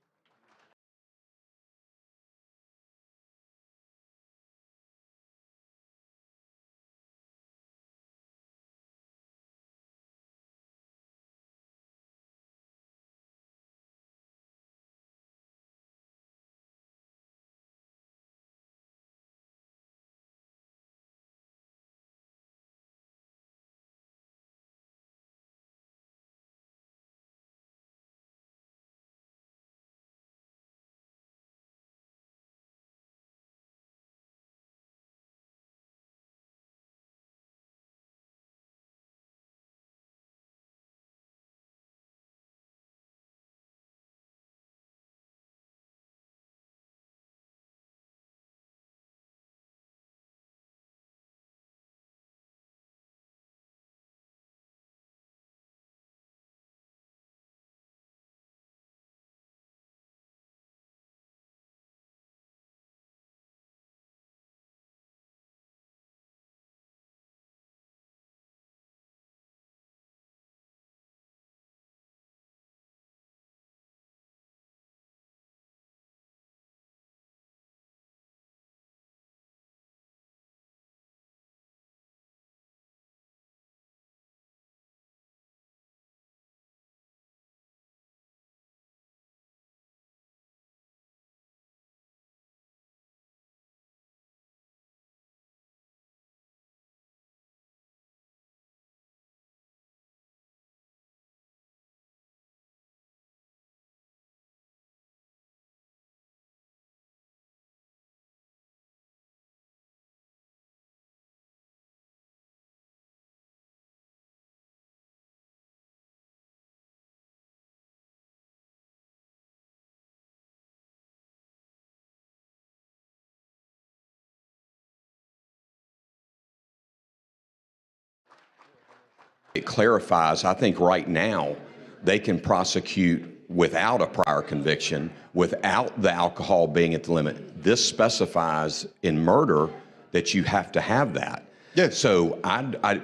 it clarifies, I think right now, they can prosecute without a prior conviction, without the alcohol being at the limit. This specifies in murder that you have to have that. Yes. So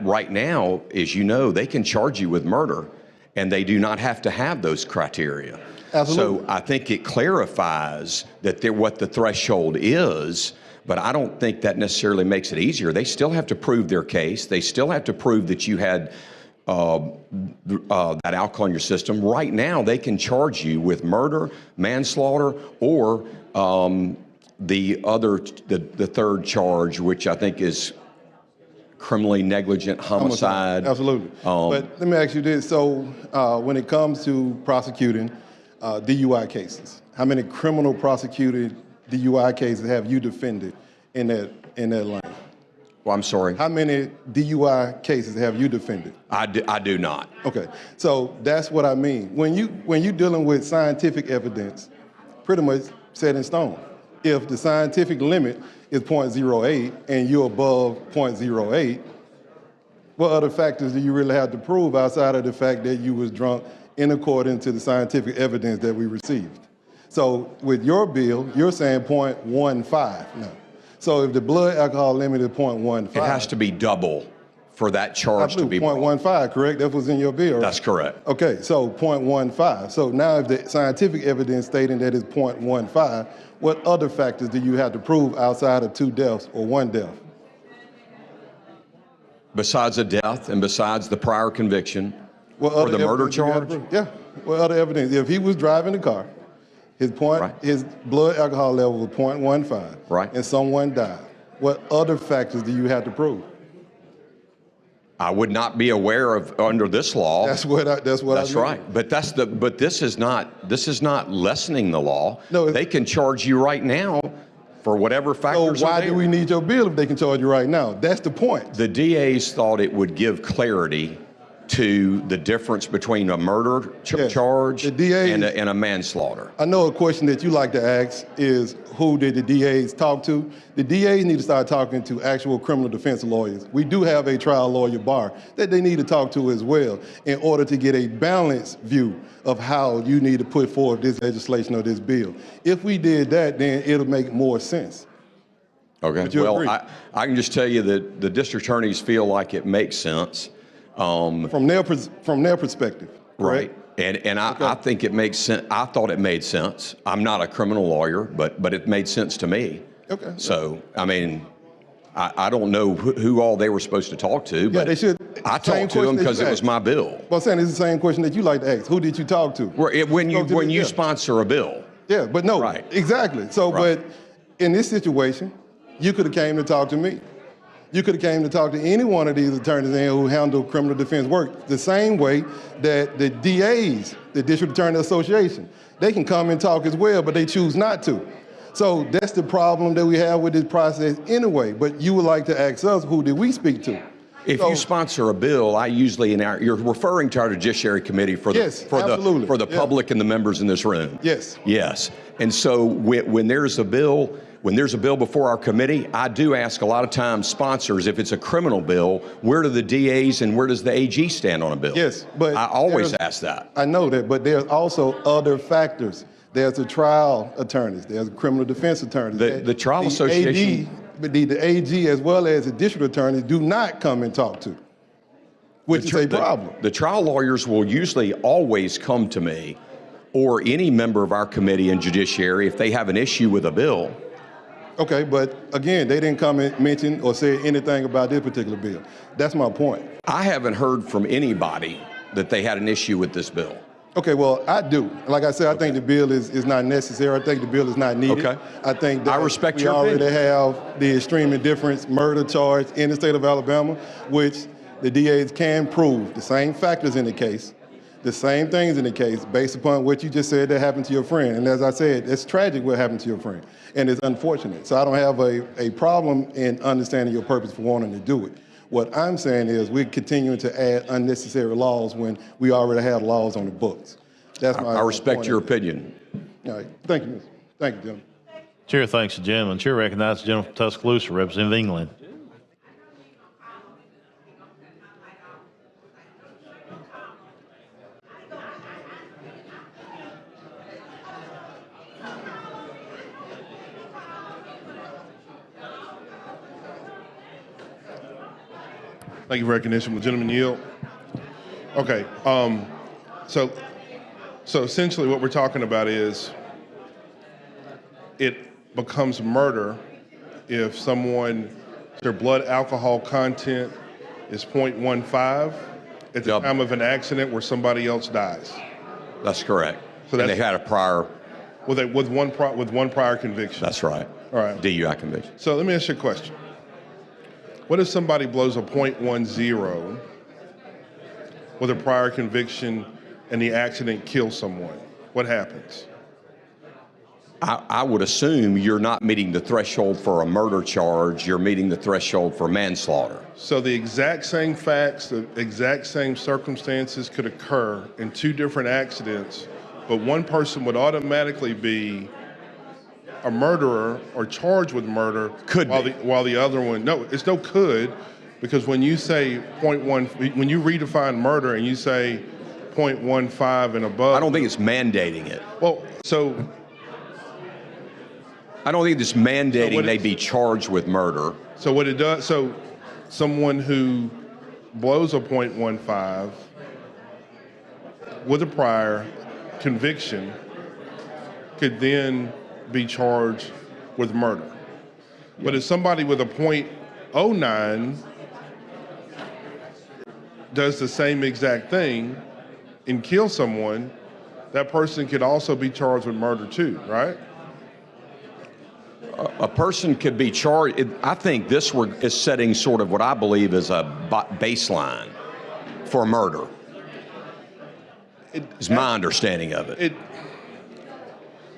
right now, as you know, they can charge you with murder, and they do not have to have those criteria. Absolutely. So I think it clarifies that what the threshold is, but I don't think that necessarily makes it easier. They still have to prove their case. They still have to prove that you had that alcohol in your system. Right now, they can charge you with murder, manslaughter, or the third charge, which I think is criminally negligent homicide. Absolutely. But let me ask you this. So when it comes to prosecuting DUI cases, how many criminal prosecuted DUI cases have you defended in that lane? Well, I'm sorry. How many DUI cases have you defended? I do not. Okay, so that's what I mean. When you're dealing with scientific evidence, pretty much set in stone. If the scientific limit is 0.08 and you're above 0.08, what other factors do you really have to prove outside of the fact that you was drunk in accordance to the scientific evidence that we received? So with your bill, you're saying 0.15 now. So if the blood alcohol limit is 0.15. It has to be double for that charge to be 0.15, correct? That was in your bill, right? That's correct. Okay, so 0.15. So now if the scientific evidence stating that it's 0.15, what other factors do you have to prove outside of 2 deaths or 1 death? Besides a death and besides the prior conviction for the murder charge? Yeah, what other evidence? If he was driving the car, his blood alcohol level was 0.15, right, and someone died, what other factors do you have to prove? I would not be aware of under this law. That's right. But this is not lessening the law. No, they can charge you right now for whatever factors. So why do we need your bill if they can charge you right now? That's the point. The DAs thought it would give clarity to the difference between a murder charge and a manslaughter. I know a question that you like to ask is, who did the DAs talk to? The DAs need to start talking to actual criminal defense lawyers. We do have a trial lawyer bar that they need to talk to as well in order to get a balanced view of how you need to put forward this legislation or this bill. If we did that, then it'll make more sense. Okay, well, I can just tell you that the district attorneys feel like it makes sense. From their perspective, right? And I think it makes sense. I thought it made sense. I'm not a criminal lawyer, but it made sense to me. Okay. So I mean, I don't know who all they were supposed to talk to, but they should. I talked to them because it was my bill. Well, I'm saying it's the same question that you like to ask. Who did you talk to? When you sponsor a bill. Yeah, but no, right. Exactly. So, but in this situation, you could have came to talk to me. You could have came to talk to any one of these attorneys who handle criminal defense work the same way that the DAs, the District Attorney Association, they can come and talk as well, but they choose not to. So that's the problem that we have with this process anyway. But you would like to ask us, who did we speak to? If you sponsor a bill, I usually you're referring to our Judiciary Committee for the public and the members in this room. Yes. Yes. And so when there's a bill before our committee, I do ask a lot of times sponsors, if it's a criminal bill, where do the DAs and where does the AG stand on a bill? Yes, but I always ask that. I know that, but there's also other factors. There's the trial attorneys, there's criminal defense attorneys. The trial association. The AG as well as the district attorneys do not come and talk to, which is a problem. The trial lawyers will usually always come to me or any member of our committee and judiciary if they have an issue with a bill. Okay, but again, they didn't come and mention or say anything about this particular bill. That's my point. I haven't heard from anybody that they had an issue with this bill. Okay, well, I do. Like I said, I think the bill is not necessary. I think the bill is not needed. Okay. I think that I respect your already opinion. have the extreme indifference murder charge in the state of Alabama, which the DAs can prove the same factors in the case, the same things in the case, based upon what you just said that happened to your friend. And as I said, it's tragic what happened to your friend, and it's unfortunate. So I don't have a problem in understanding your purpose for wanting to do it. What I'm saying is we're continuing to add unnecessary laws when we already have laws on the books. That's my I respect point your of it. opinion. All right. Thank you, Mr. Thank you, gentlemen. Chair thanks the gentleman. Chair recognizes the gentleman from Tuscaloosa, Representative England. Thank you for recognition. Will the gentleman yield? Okay. So essentially what we're talking about is it becomes murder if their blood alcohol content is 0.15 at the time of an accident where somebody else dies. That's correct. So and they had a prior. With one prior conviction. That's right. All right. DUI conviction. So let me ask you a question. What if somebody blows a 0.10 with a prior conviction and the accident kills someone? What happens? I would assume you're not meeting the threshold for a murder charge. You're meeting the threshold for manslaughter. So the exact same facts, the exact same circumstances could occur in two different accidents, but one person would automatically be a murderer or charged with murder while the other one, no, it's no could, because when you say 0.1, when you redefine murder and you say 0.15 and above. I don't think it's mandating it. Well, so. I don't think it's mandating they be charged with murder. So what it does, so someone who blows a 0.15 with a prior conviction could then be charged with murder. But if somebody with a 0.09 does the same exact thing and kills someone, that person could also be charged with murder too, right? A person could be charged. I think this is setting sort of what I believe is a baseline for murder. Is my understanding of it.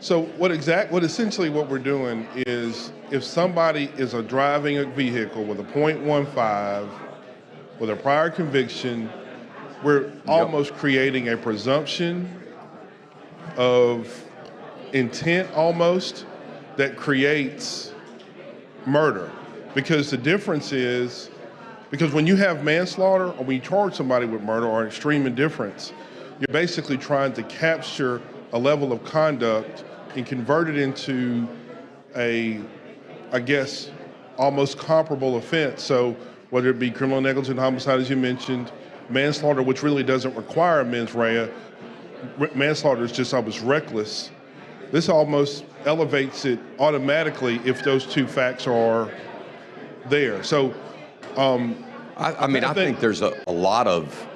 So what essentially what we're doing is, if somebody is driving a vehicle with a 0.15 with a prior conviction, we're almost creating a presumption of intent almost that creates murder. Because the difference is, because when you have manslaughter or when you charge somebody with murder or extreme indifference, you're basically trying to capture a level of conduct and convert it into a, I guess, almost comparable offense. So whether it be criminal negligent homicide, as you mentioned, manslaughter, which really doesn't require a mens rea, manslaughter is just almost reckless. This almost elevates it automatically if those two facts are there. So, I think there's a lot of,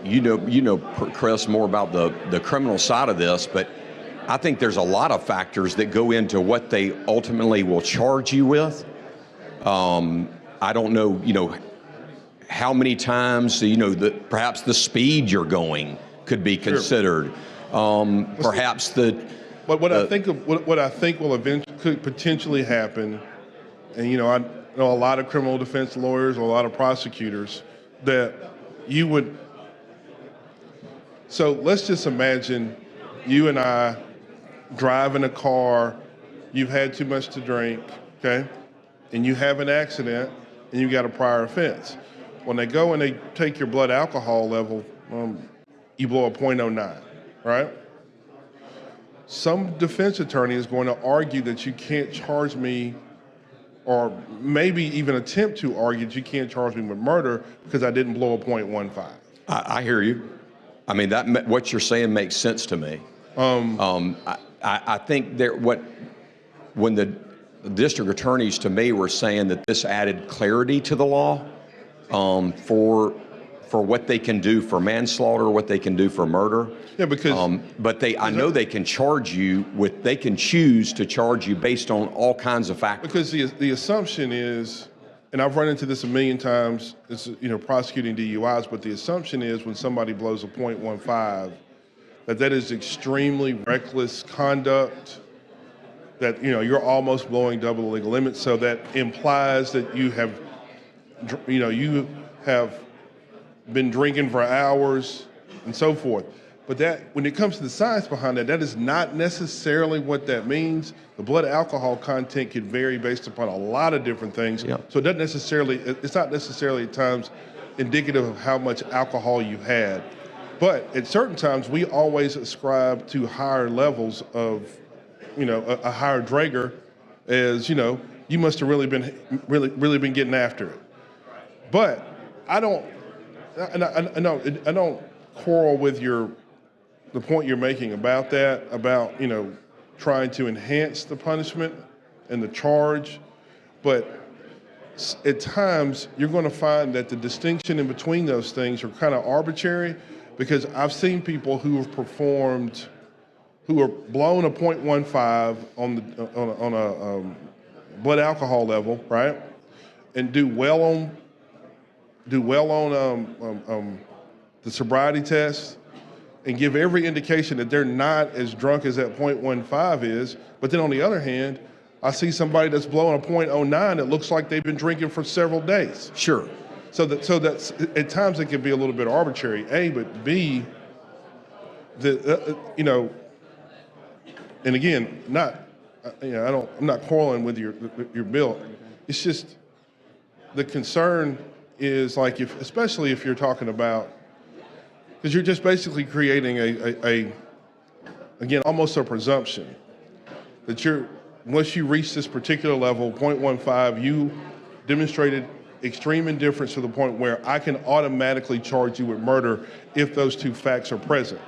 you know, Chris, more about the criminal side of this, but I think there's a lot of factors that go into what they ultimately will charge you with. I don't know, how many times, perhaps the speed you're going could be considered. Perhaps what I think will eventually could potentially happen, and I know a lot of criminal defense lawyers, a lot of prosecutors, that you would. So let's just imagine you and I drive in a car, you've had too much to drink, okay, and you have an accident and you got a prior offense. When they go and they take your blood alcohol level, you blow a 0.09, right? Some defense attorney is going to argue that you can't charge me, or maybe even attempt to argue that you can't charge me with murder because I didn't blow a 0.15. I hear you. What you're saying makes sense to me. I think when the district attorneys to me were saying that this added clarity to the law for what they can do for manslaughter, what they can do for murder. Yeah, because I know they can charge you with. They can choose to charge you based on all kinds of factors. Because the assumption is, and I've run into this a million times, it's, prosecuting DUIs, but the assumption is when somebody blows a 0.15, that is extremely reckless conduct, that, you're almost blowing double the legal limit. So that implies that you have been drinking for hours and so forth. But that, when it comes to the science behind that is not necessarily what that means. The blood alcohol content can vary based upon a lot of different things. Yeah. So it's not necessarily at times indicative of how much alcohol you had. But at certain times, we always ascribe to higher levels of, a higher Draeger as, you must have really been getting after it. But I don't quarrel with the point you're making about that, about, trying to enhance the punishment and the charge. But at times, you're going to find that the distinction in between those things are kind of arbitrary, because I've seen people who have who are blown a 0.15 on a blood alcohol level, right, and do well on the sobriety test, and give every indication that they're not as drunk as that 0.15 is. But then on the other hand, I see somebody that's blowing a 0.09 that looks like they've been drinking for several days. Sure. So that's at times it can be a little bit arbitrary. A, but B, and again, I'm not quarreling with your bill. It's just the concern is, like, especially if you're talking about, because you're just basically creating again, almost a presumption that once you reach this particular level, 0.15, you demonstrated extreme indifference to the point where I can automatically charge you with murder if those two facts are present.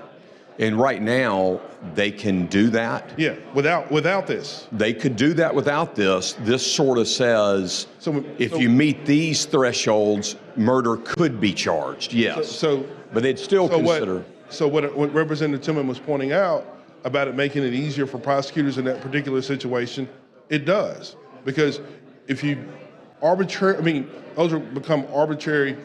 And right now, they can do that. Yeah, without this. They could do that without this. This sort of says, if you meet these thresholds, murder could be charged, yes. But they'd still consider. What Representative Tillman was pointing out about it making it easier for prosecutors in that particular situation, it does. Because if you those become arbitrary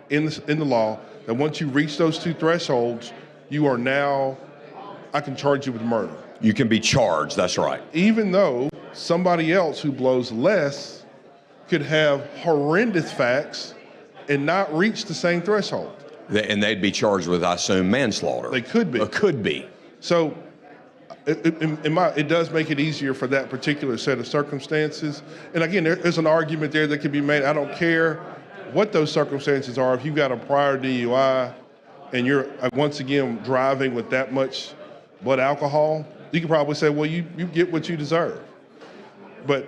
in the law, that once you reach those two thresholds, I can charge you with murder. You can be charged, that's right. Even though somebody else who blows less could have horrendous facts and not reach the same threshold. And they'd be charged with, I assume, manslaughter. They could be. Or could be. So it does make it easier for that particular set of circumstances. And again, there's an argument there that could be made. I don't care what those circumstances are. If you've got a prior DUI and you're, once again, driving with that much blood alcohol, you could probably say, well, you get what you deserve. But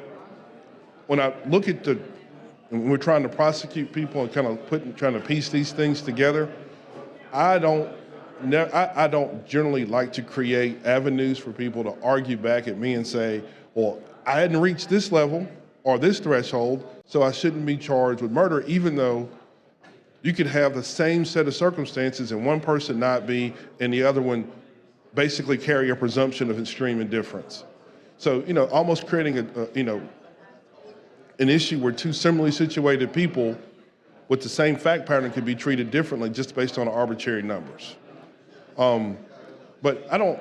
when I look at when we're trying to prosecute people and kind of trying to piece these things together, I don't generally like to create avenues for people to argue back at me and say, well, I hadn't reached this level or this threshold, so I shouldn't be charged with murder, even though you could have the same set of circumstances and one person not be and the other one basically carry a presumption of extreme indifference. So, almost creating an issue where two similarly situated people with the same fact pattern could be treated differently just based on arbitrary numbers. But I don't,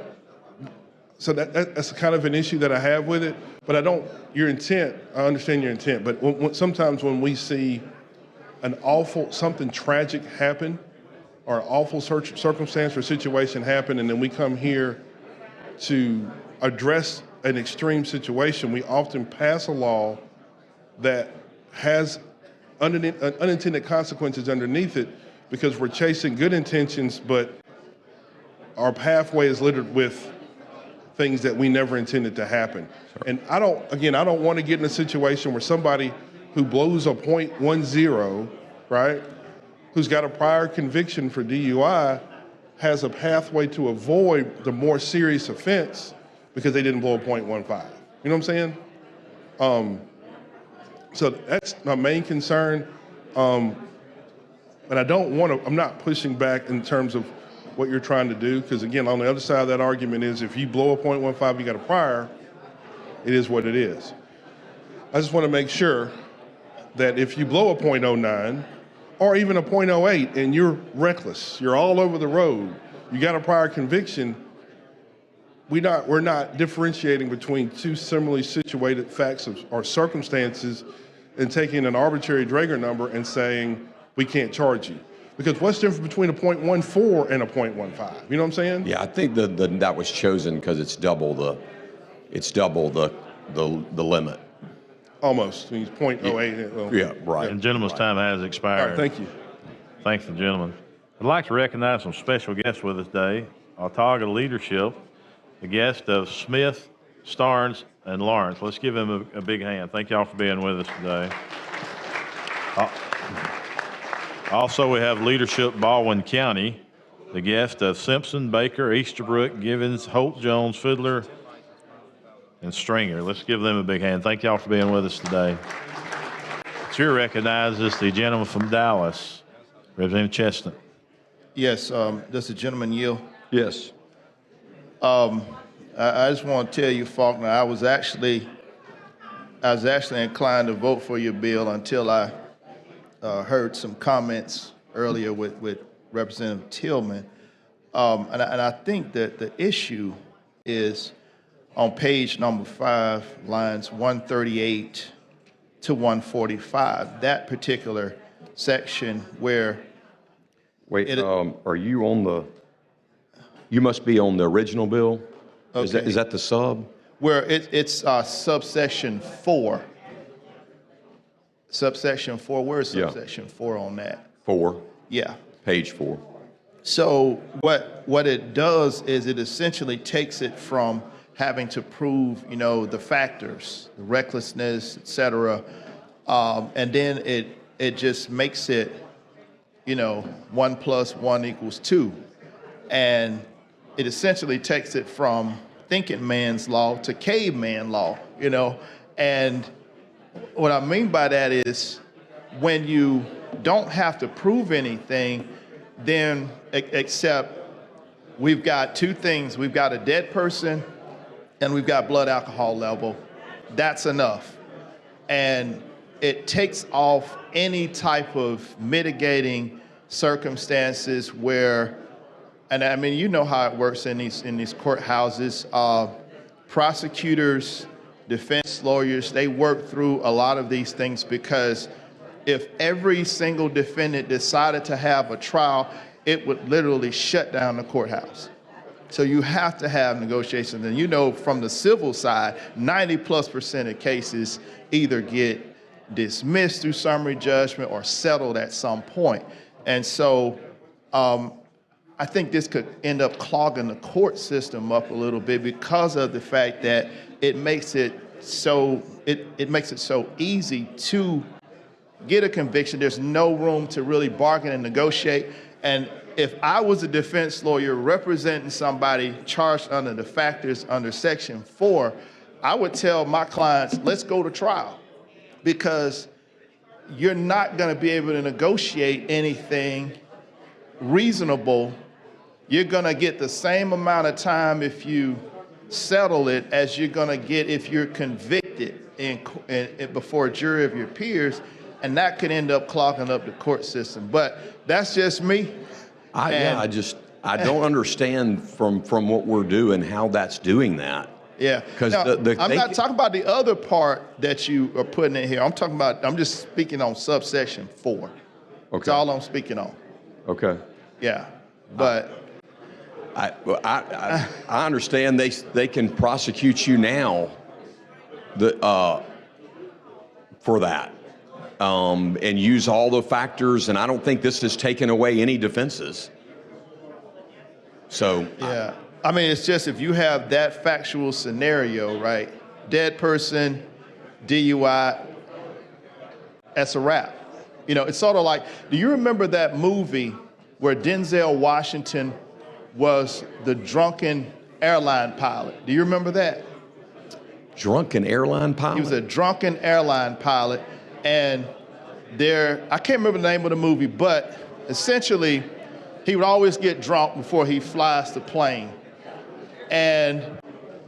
so that's kind of an issue that I have with it, but I understand your intent, but sometimes when we see something tragic happen, or an awful circumstance or situation happen, and then we come here to address an extreme situation, we often pass a law that has unintended consequences underneath it because we're chasing good intentions, but our pathway is littered with things that we never intended to happen. And I don't want to get in a situation where somebody who blows a 0.10, right, who's got a prior conviction for DUI, has a pathway to avoid the more serious offense because they didn't blow a 0.15. You know what I'm saying? So that's my main concern. And I'm not pushing back in terms of what you're trying to do, because again, on the other side of that argument is if you blow a 0.15, you got a prior, it is what it is. I just want to make sure that if you blow a 0.09 or even a 0.08 and you're reckless, you're all over the road, you got a prior conviction, we're not differentiating between two similarly situated facts or circumstances and taking an arbitrary Draeger number and saying we can't charge you. Because what's the difference between a 0.14 and a 0.15? You know what I'm saying? Yeah, I think that was chosen because it's double the limit. Almost. It's 0.08. Well, yeah, right. And gentleman's time has expired. All right, thank you. Thanks to the gentleman. I'd like to recognize some special guests with us today. Otago Leadership, the guest of Smith, Starnes, and Lawrence. Let's give them a big hand. Thank y'all for being with us today. Also, we have Leadership Baldwin County, the guest of Simpson, Baker, Easterbrook, Givens, Holt, Jones, Fiddler, and Stringer. Let's give them a big hand. Thank y'all for being with us today. Chair recognizes the gentleman from Dallas, Representative Chestnut. Yes, does the gentleman yield? Yes. I just want to tell you, Faulkner, I was actually inclined to vote for your bill until I heard some comments earlier with Representative Tillman. And I think that the issue is on page number 5, lines 138 to 145, that particular section where... Wait, are you on the... You must be on the original bill? Okay. Is that the sub? Where it's subsection 4. Subsection 4, where's subsection 4 on that? 4. Yeah. Page 4. So what it does is it essentially takes it from having to prove, the factors, the recklessness, et cetera, and then it just makes it, 1 + 1 = 2. And it essentially takes it from thinking man's law to caveman law, And what I mean by that is when you don't have to prove anything, then except we've got two things. We've got a dead person and we've got blood alcohol level. That's enough. And it takes off any type of mitigating circumstances where, and I mean, you know how it works in these courthouses. Prosecutors, defense lawyers, they work through a lot of these things because if every single defendant decided to have a trial, it would literally shut down the courthouse. So you have to have negotiations. And from the civil side, 90+% of cases either get dismissed through summary judgment or settled at some point. And so I think this could end up clogging the court system up a little bit because of the fact that it makes it so easy to get a conviction. There's no room to really bargain and negotiate. And if I was a defense lawyer representing somebody charged under the factors under Section 4, I would tell my clients, let's go to trial, because you're not going to be able to negotiate anything reasonable. You're going to get the same amount of time if you settle it as you're going to get if you're convicted before a jury of your peers, and that could end up clogging up the court system. But that's just me. I don't understand from what we're doing how that's doing that. Yeah. Because I'm not talking about the other part that you are putting in here. I'm just speaking on subsection 4. Okay. That's all I'm speaking on. Okay. Yeah. But I understand they can prosecute you now for that and use all the factors, and I don't think this has taken away any defenses. So yeah, I mean, it's just if you have that factual scenario, right? Dead person, DUI, that's a wrap. It's sort of like, do you remember that movie where Denzel Washington was the drunken airline pilot? Do you remember that? Drunken airline pilot? He was a drunken airline pilot, and I can't remember the name of the movie, but essentially, he would always get drunk before he flies the plane. And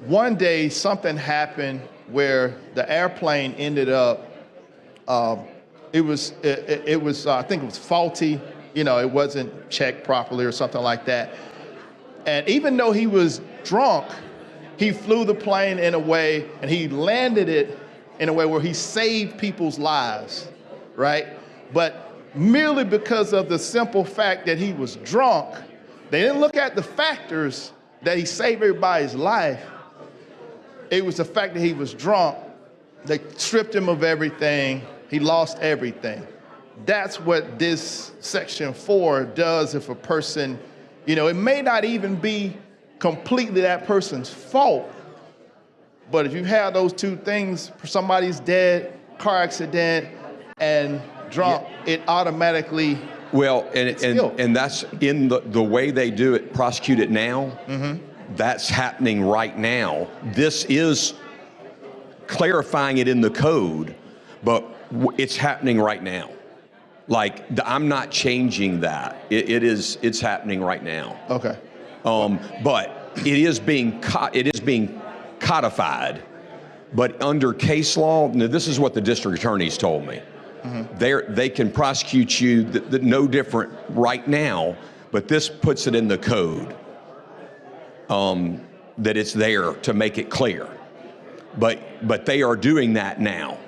one day, something happened where the airplane ended up, it was I think it was faulty. It wasn't checked properly or something like that. And even though he was drunk, he flew the plane in a way, and he landed it in a way where he saved people's lives, right? But merely because of the simple fact that he was drunk, they didn't look at the factors that he saved everybody's life. It was the fact that he was drunk. They stripped him of everything. He lost everything. That's what this Section 4 does if a person, it may not even be completely that person's fault, but if you have those two things, somebody's dead, car accident, and drunk, it automatically. Well, and that's in the way they do it, prosecute it now. That's happening right now. This is clarifying it in the code, but it's happening right now. Like, I'm not changing that. It's happening right now. Okay. But it is being codified. But under case law, now this is what the district attorneys told me. They can prosecute you no different right now, but this puts it in the code that it's there to make it clear. But they are doing that now.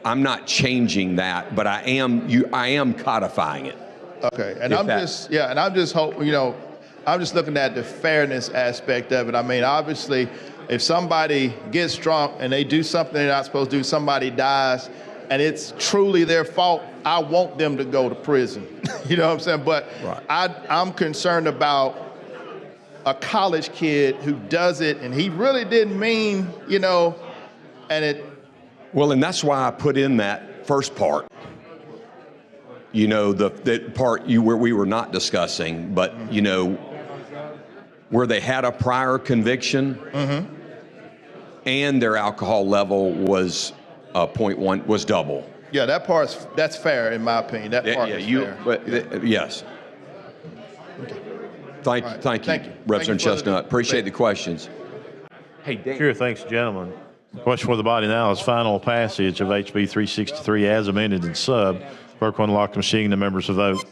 I'm not changing that, but I am codifying it. Okay, and I'm just hoping, I'm just looking at the fairness aspect of it. I mean, obviously, if somebody gets drunk and they do something they're not supposed to do, somebody dies, and it's truly their fault, I want them to go to prison. You know what I'm saying? But I'm concerned about a college kid who does it, and he really didn't mean, and it. Well, and that's why I put in that first part. The part where we were not discussing, but where they had a prior conviction and their alcohol level was 0.1, was double. Yeah, that's fair in my opinion. That part is fair. But, yes. Okay. Thank you, Representative Chestnut. Appreciate the questions. Hey, sure. Thanks, gentlemen. Question for the body now is final passage of HB 363 as amended in sub. Clerk will unlock the machine. The members will vote.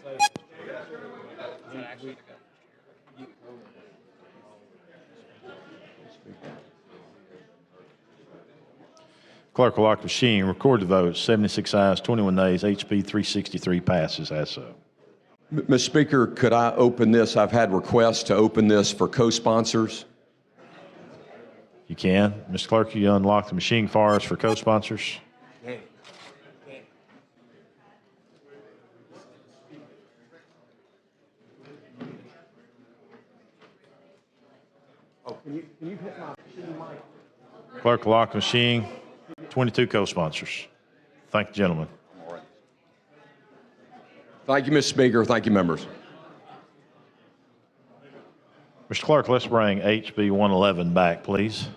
Clerk will lock the machine. Record the vote. 76 ayes, 21 nays. HB 363 passes as so. Mr. Speaker, could I open this? I've had requests to open this for co-sponsors. You can. Mr. Clerk, you unlock the machine for us for co-sponsors. Clerk will lock the machine. 22 co-sponsors. Thank you, gentlemen. Thank you, Mr. Speaker. Thank you, members. Mr. Clerk, let's bring HB 111 back, please.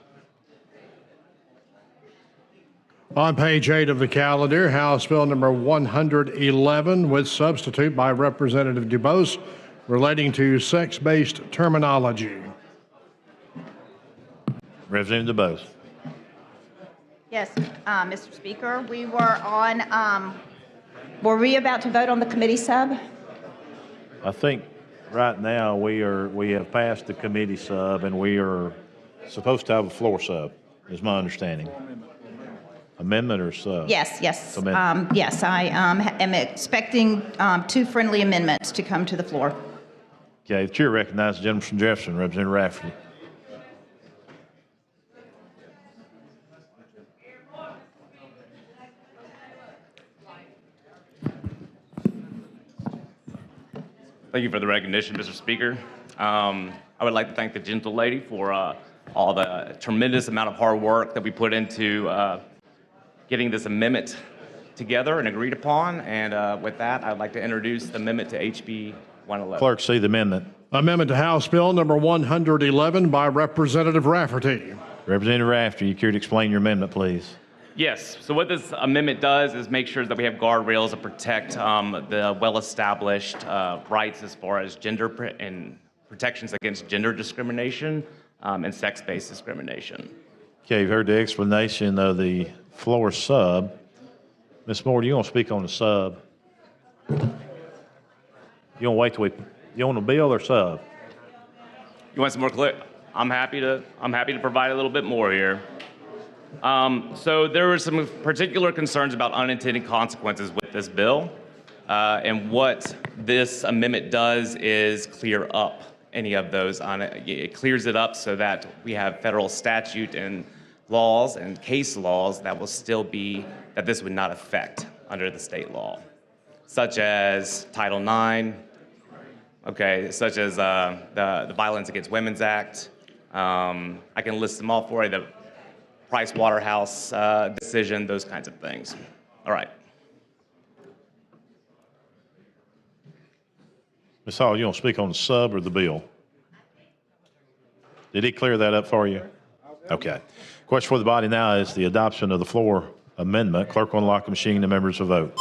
On page 8 of the calendar, House Bill number 111 with substitute by Representative DuBose relating to sex-based terminology. Representative DuBose. Yes, Mr. Speaker, we were we about to vote on the committee sub? I think right now we have passed the committee sub and we are supposed to have a floor sub, is my understanding. Amendment or sub? Yes. Amendment. Yes, I am expecting 2 friendly amendments to come to the floor. Okay, the chair recognizes the gentleman from Jefferson, Representative Rafferty. Thank you for the recognition, Mr. Speaker. I would like to thank the gentle lady for all the tremendous amount of hard work that we put into getting this amendment together and agreed upon. And with that, I'd like to introduce the amendment to HB 111. Clerk, see the amendment. Amendment to House Bill number 111 by Representative Rafferty. Representative Rafferty, you care to explain your amendment, please? Yes. So what this amendment does is make sure that we have guardrails that protect the well-established rights as far as gender and protections against gender discrimination and sex-based discrimination. Okay, you've heard the explanation of the floor sub. Ms. Moore, do you want to speak on the sub? You want to wait till you want a bill or sub? You want some more clear? I'm happy to provide a little bit more here. So there were some particular concerns about unintended consequences with this bill. And what this amendment does is clear up any of those. It clears it up so that we have federal statute and laws and case laws that will still be, that this would not affect under the state law, such as Title IX, such as the Violence Against Women's Act. I can list them all for you. The Price Waterhouse decision, those kinds of things. All right. Ms. Hall, you want to speak on the sub or the bill? Did he clear that up for you? Okay. Question for the body now is the adoption of the floor amendment. Clerk will unlock the machine. The members will vote.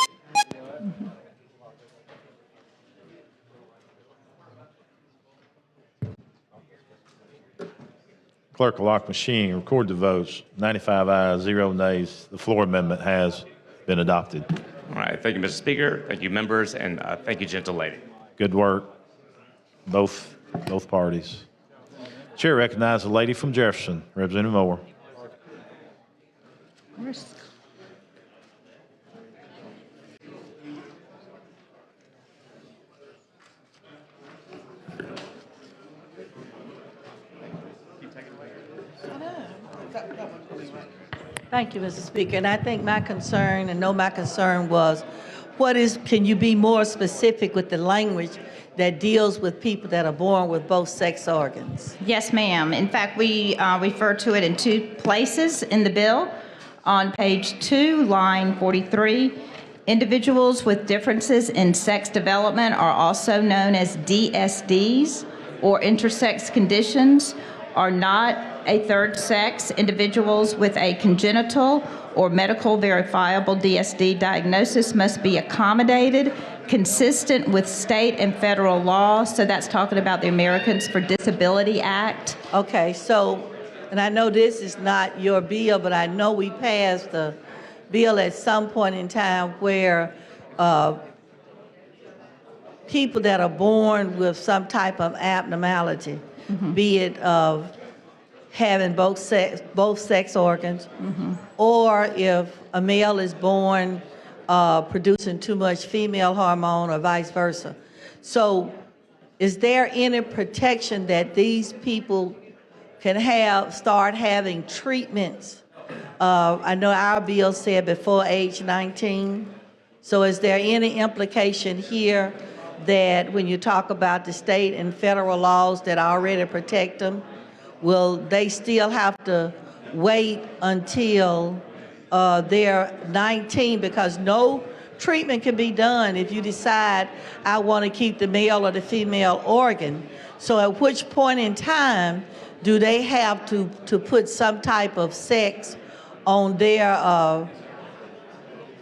Clerk will lock machine. Record the votes. 95 ayes, 0 nays. The floor amendment has been adopted. All right. Thank you, Mr. Speaker. Thank you, members, and thank you, gentle lady. Good work, both parties. Chair recognizes the lady from Jefferson, Representative Moore. Thank you, Mr. Speaker. And I think my concern, was, can you be more specific with the language that deals with people that are born with both sex organs? Yes, ma'am. In fact, we refer to it in 2 places in the bill. On page 2, line 43, individuals with differences in sex development are also known as DSDs, or intersex conditions, are not a third sex. Individuals with a congenital or medical verifiable DSD diagnosis must be accommodated consistent with state and federal law. So that's talking about the Americans for Disability Act. Okay, so, and I know this is not your bill, but I know we passed the bill at some point in time where people that are born with some type of abnormality, be it having both sex organs, or if a male is born producing too much female hormone or vice versa. So is there any protection that these people can start having treatments? I know our bill said before age 19. So is there any implication here that when you talk about the state and federal laws that already protect them, will they still have to wait until they're 19? Because no treatment can be done if you decide, I want to keep the male or the female organ. So at which point in time do they have to put some type of sex on their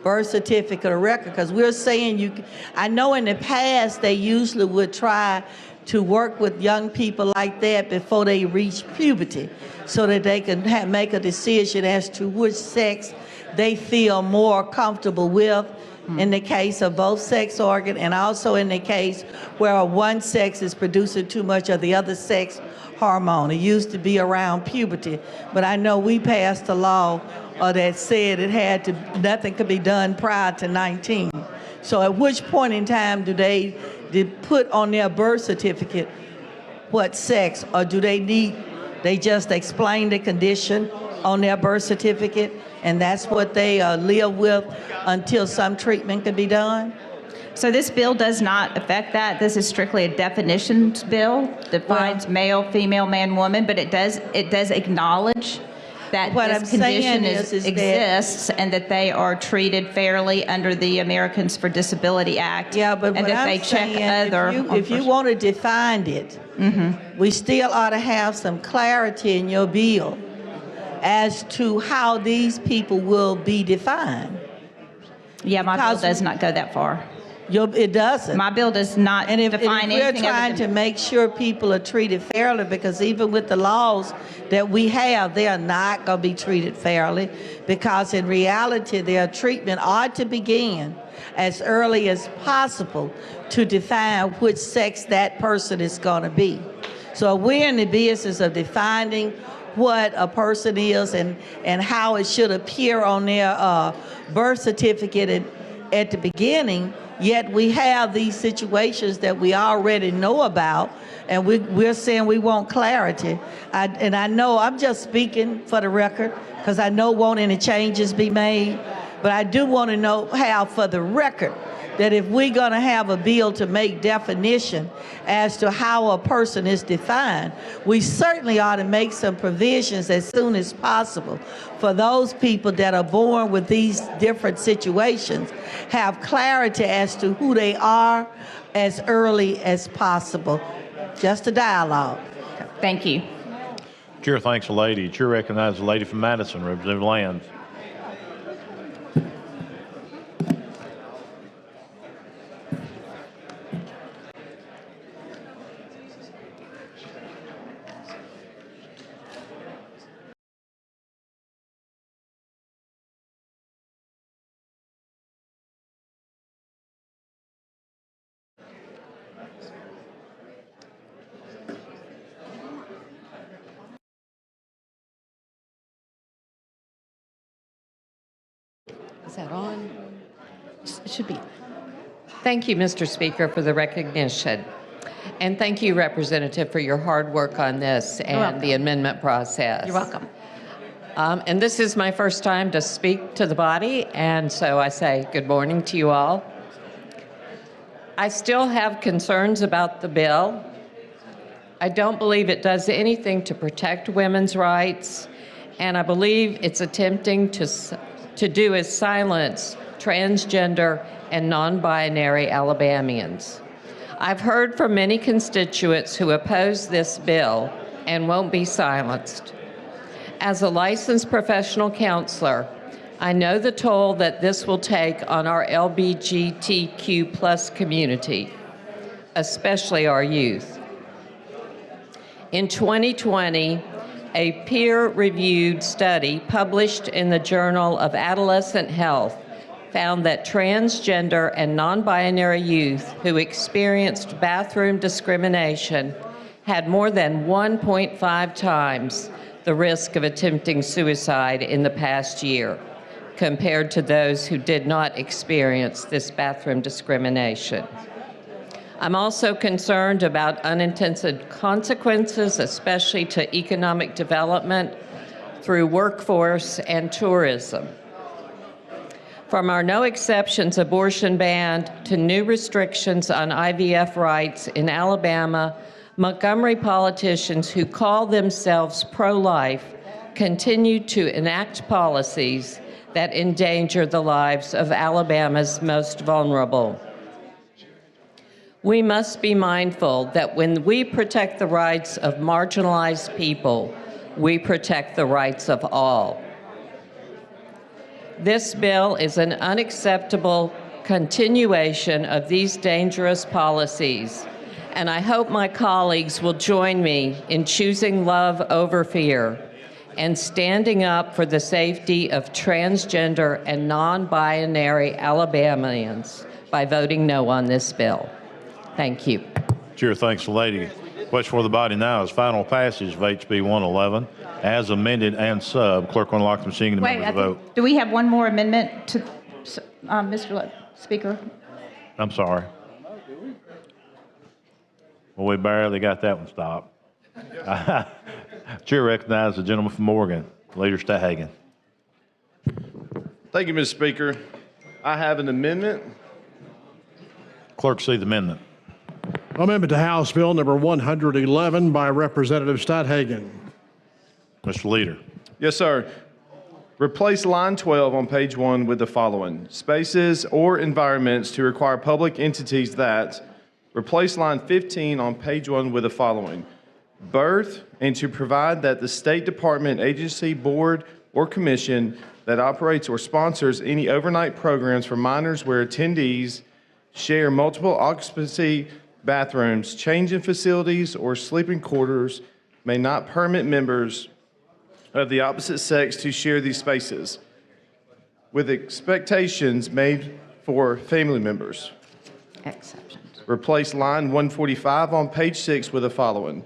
birth certificate or record? Because we're saying I know in the past they usually would try to work with young people like that before they reach puberty so that they can make a decision as to which sex they feel more comfortable with in the case of both sex organ, and also in the case where one sex is producing too much of the other sex hormone. It used to be around puberty, but I know we passed a law that said nothing could be done prior to 19. So at which point in time do they put on their birth certificate what sex, or do they just explain the condition on their birth certificate, and that's what they live with until some treatment can be done? So this bill does not affect that. This is strictly a definitions bill, defines male, female, man, woman, but it does acknowledge that this condition exists and that they are treated fairly under the Americans for Disability Act. Yeah, but and that they check if you want to define it, we still ought to have some clarity in your bill as to how these people will be defined. Yeah, my bill does not go that far. It doesn't. My bill does not define anything. We're trying to make sure people are treated fairly, because even with the laws that we have, they are not going to be treated fairly, because in reality, their treatment ought to begin as early as possible to define which sex that person is going to be. So we're in the business of defining what a person is and how it should appear on their birth certificate at the beginning. Yet we have these situations that we already know about, and we're saying we want clarity. And I know I'm just speaking for the record, because I know won't any changes be made, but I do want to know how, for the record, that if we're going to have a bill to make definition as to how a person is defined, we certainly ought to make some provisions as soon as possible for those people that are born with these different situations, have clarity as to who they are as early as possible. Just a dialogue. Thank you. Chair thanks the lady. Chair recognizes the lady from Madison, Representative Land. Is that on? It should be. Thank you, Mr. Speaker, for the recognition. And thank you, Representative, for your hard work on this and the amendment process. You're welcome. And this is my first time to speak to the body, and so I say good morning to you all. I still have concerns about the bill. I don't believe it does anything to protect women's rights, and I believe it's attempting to do is silence transgender and non-binary Alabamians. I've heard from many constituents who oppose this bill and won't be silenced. As a licensed professional counselor, I know the toll that this will take on our LGBTQ+ community, especially our youth. In 2020, a peer-reviewed study published in the Journal of Adolescent Health found that transgender and non-binary youth who experienced bathroom discrimination had more than 1.5 times the risk of attempting suicide in the past year compared to those who did not experience this bathroom discrimination. I'm also concerned about unintended consequences, especially to economic development through workforce and tourism. From our no exceptions abortion ban to new restrictions on IVF rights in Alabama, Montgomery politicians who call themselves pro-life continue to enact policies that endanger the lives of Alabama's most vulnerable. We must be mindful that when we protect the rights of marginalized people, we protect the rights of all. This bill is an unacceptable continuation of these dangerous policies, and I hope my colleagues will join me in choosing love over fear and standing up for the safety of transgender and non-binary Alabamians by voting no on this bill. Thank you. Chair thanks the lady. Question for the body now is final passage of HB 111 as amended and sub. Clerk will unlock the machine and the members vote. Do we have one more amendment to, Mr. Speaker? I'm sorry. Well, we barely got that one stopped. Chair recognizes the gentleman from Morgan, Leader Stahagan. Thank you, Mr. Speaker. I have an amendment. Clerk, see the amendment. Amendment to House Bill number 111 by Representative Stahagan. Mr. Leader. Yes, sir. Replace line 12 on page 1 with the following: spaces or environments to require public entities that. Replace line 15 on page 1 with the following: birth, and to provide that the State Department, agency, board, or commission that operates or sponsors any overnight programs for minors where attendees share multiple occupancy bathrooms, changing facilities, or sleeping quarters may not permit members of the opposite sex to share these spaces, with expectations made for family members. Exceptions. Replace line 145 on page 6 with the following: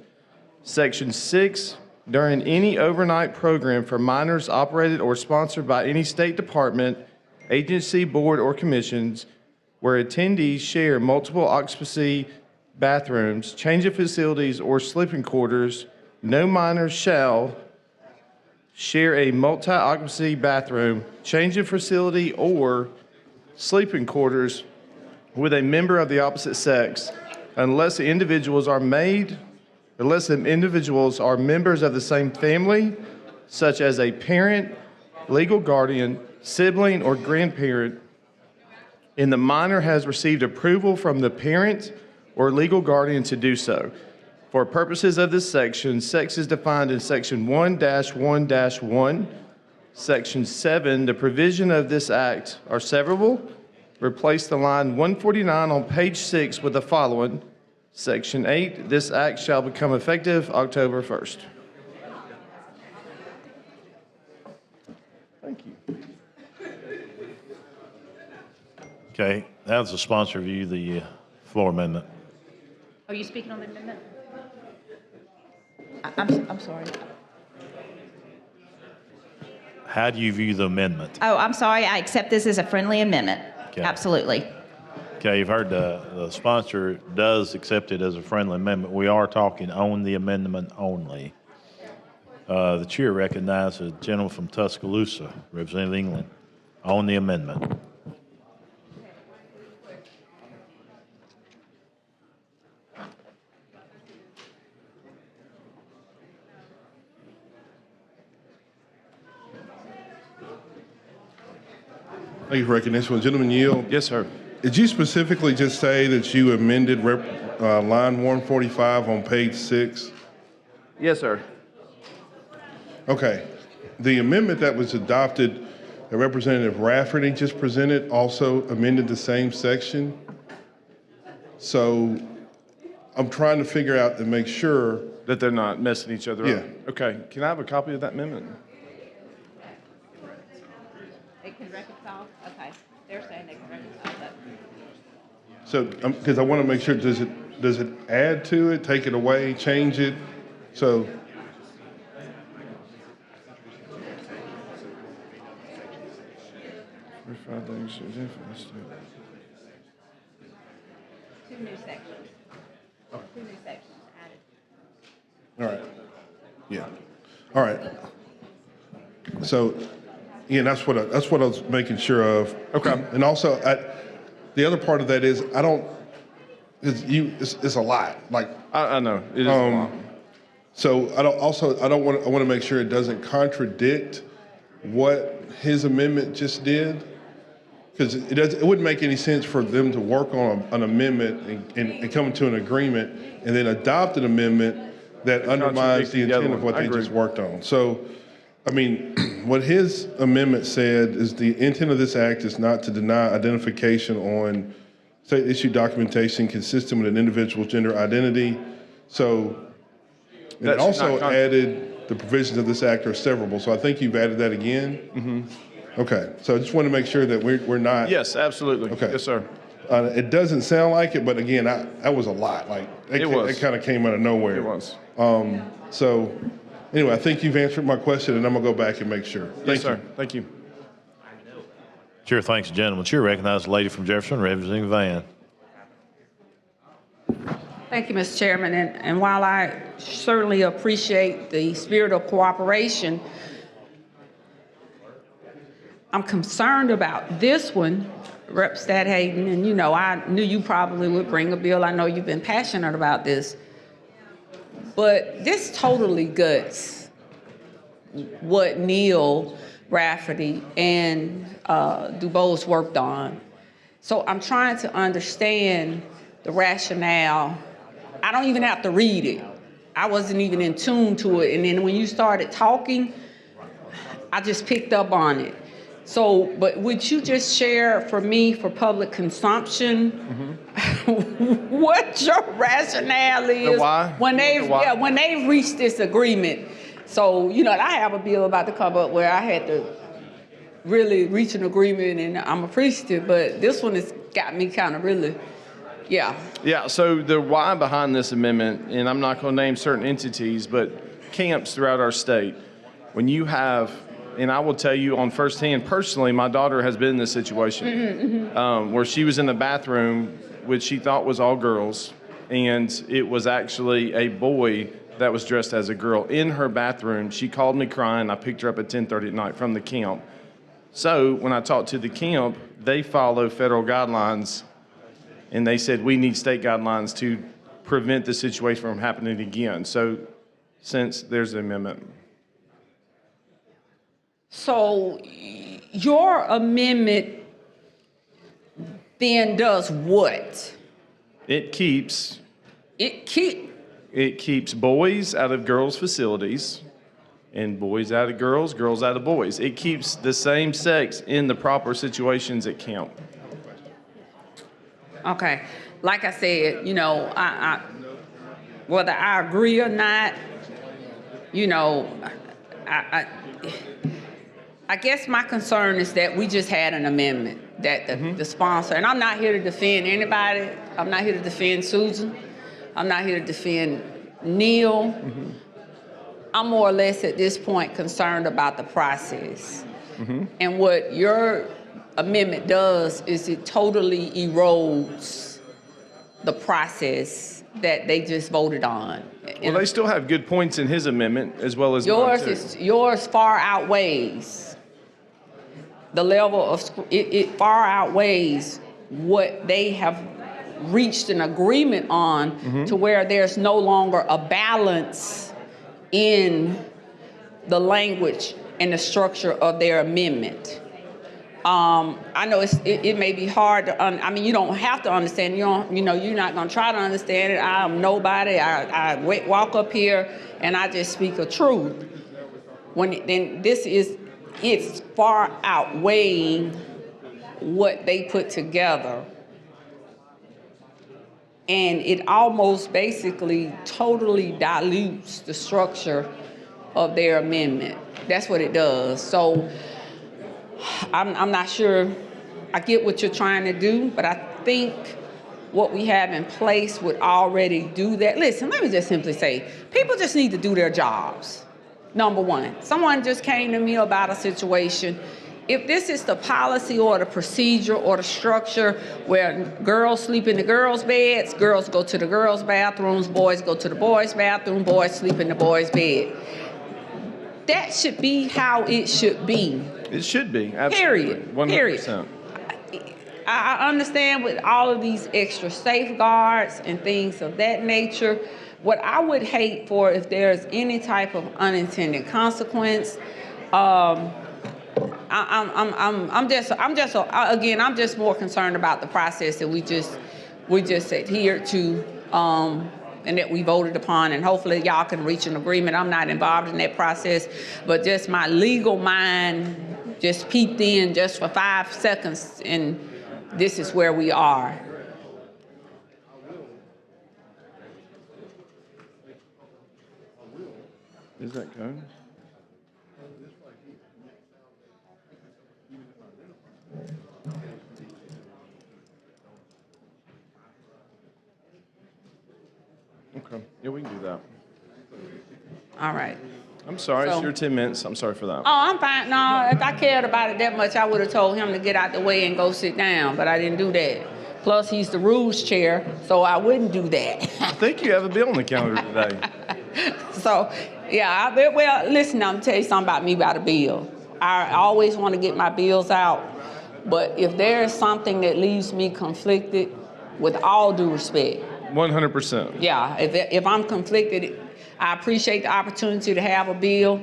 Section 6, during any overnight program for minors operated or sponsored by any state department, agency, board, or commissions, where attendees share multiple occupancy bathrooms, change of facilities, or sleeping quarters, no minors shall share a multi-occupancy bathroom, change of facility, or sleeping quarters with a member of the opposite sex unless the individuals are members of the same family, such as a parent, legal guardian, sibling, or grandparent, and the minor has received approval from the parent or legal guardian to do so. For purposes of this section, sex is defined in Section 1-1-1. Section 7, the provision of this act are severable. Replace the line 149 on page 6 with the following. Section 8, this act shall become effective October 1st. Thank you. Okay, how does the sponsor view the floor amendment? Are you speaking on the amendment? I'm sorry. How do you view the amendment? Oh, I'm sorry. I accept this as a friendly amendment. Okay. Absolutely. Okay, you've heard the sponsor does accept it as a friendly amendment. We are talking on the amendment only. The chair recognizes a gentleman from Tuscaloosa, Representative England, on the amendment. Thank you for recognition. Gentleman yield. Yes, sir. Did you specifically just say that you amended line 145 on page 6? Yes, sir. Okay. The amendment that was adopted, that Representative Rafferty just presented, also amended the same section. So I'm trying to figure out and make sure that they're not messing each other up. Yeah. Okay. Can I have a copy of that amendment? They can reconcile? Okay. They're saying they can reconcile that. So, because I want to make sure, does it add to it, take it away, change it? So, Two new sections. Two new sections added. all right. Yeah. All right. So, yeah, that's what I was making sure of. Okay. And also, the other part of that is it's a lot. Like I know it is a lot. So I want to make sure it doesn't contradict what his amendment just did, because it wouldn't make any sense for them to work on an amendment and come to an agreement and then adopt an amendment that undermines the intent of what they just worked on. So, I mean, what his amendment said is the intent of this act is not to deny identification on state issue documentation consistent with an individual's gender identity. So it also added the provisions of this act are severable. So I think you've added that again. Mm-hmm. Okay. So I just want to make sure that we're not. Yes, absolutely. Okay. Yes, sir. It doesn't sound like it, but again, that was a lot. Like it kind of came out of nowhere. It was. So anyway, I think you've answered my question, and I'm gonna go back and make sure. Thank Yes, sir. you. Thank you. Chair thanks the gentleman. Chair recognizes the lady from Jefferson, Representative Van. Thank you, Mr. Chairman. And while I certainly appreciate the spirit of cooperation, I'm concerned about this one, Rep. Stadhagen, and you know, I knew you probably would bring a bill. I know you've been passionate about this. But this totally guts what Neil Rafferty and DuBose worked on. So I'm trying to understand the rationale. I don't even have to read it. I wasn't even in tune to it. And then when you started talking, I just picked up on it. So, but would you just share for me, for public consumption, what your rationale is The why? when they've The why? when they've reached this agreement? So, you know, I have a bill about to come up where I had to really reach an agreement, and I'm appreciative, but this one has got me kind of really, yeah. Yeah, so the why behind this amendment, and I'm not going to name certain entities, but camps throughout our state, when you have, and I will tell you on firsthand, personally, my daughter has been in this situation where she was in the bathroom, which she thought was all girls, and it was actually a boy that was dressed as a girl in her bathroom. She called me crying. I picked her up at 10:30 at night from the camp. So when I talked to the camp, they follow federal guidelines and they said we need state guidelines to prevent the situation from happening again. So since there's an amendment. So your amendment then does what? It keeps It keeps boys out of girls' facilities and boys out of girls, girls out of boys. It keeps the same sex in the proper situations that count. Okay, like I said, you know, I whether I agree or not, you know, I guess my concern is that we just had an amendment that the sponsor, and I'm not here to defend anybody. I'm not here to defend Susan. I'm not here to defend Neil. I'm more or less at this point concerned about the process. And what your amendment does is it totally erodes the process that they just voted on. Well, they still have good points in his amendment as well as mine, too. Yours far outweighs the level of, it far outweighs what they have reached an agreement on to where there's no longer a balance in the language and the structure of their amendment. I know it may be hard to, I mean, you don't have to understand. You know, you're not gonna try to understand it. I'm nobody. I walk up here and I just speak a truth. Then it's far outweighing what they put together. And it almost basically totally dilutes the structure of their amendment. That's what it does. So I'm not sure I get what you're trying to do, but I think what we have in place would already do that. Listen, let me just simply say, people just need to do their jobs. Number one, someone just came to me about a situation. If this is the policy or the procedure or the structure where girls sleep in the girls' beds, girls go to the girls' bathrooms, boys go to the boys' bathroom, boys sleep in the boys' bed. That should be how it should be. It should be, absolutely. Period. 100%. Period. I understand with all of these extra safeguards and things of that nature. What I would hate for if there's any type of unintended consequence, I'm just more concerned about the process that we just adhered to, and that we voted upon, and hopefully y'all can reach an agreement. I'm not involved in that process, but just my legal mind just peeped in just for 5 seconds, and this is where we are. Is that code? Okay, yeah, we can do that. All right. I'm sorry, So- it's your 10 minutes. I'm sorry for that. Oh, I'm fine. No, if I cared about it that much, I would have told him to get out the way and go sit down, but I didn't do that. Plus, he's the rules chair, so I wouldn't do that. I think you have a bill on the calendar today. So, yeah, well, listen, I'm gonna tell you something about me about a bill. I always want to get my bills out, but if there is something that leaves me conflicted, with all due respect, 100%. yeah, if I'm conflicted, I appreciate the opportunity to have a bill.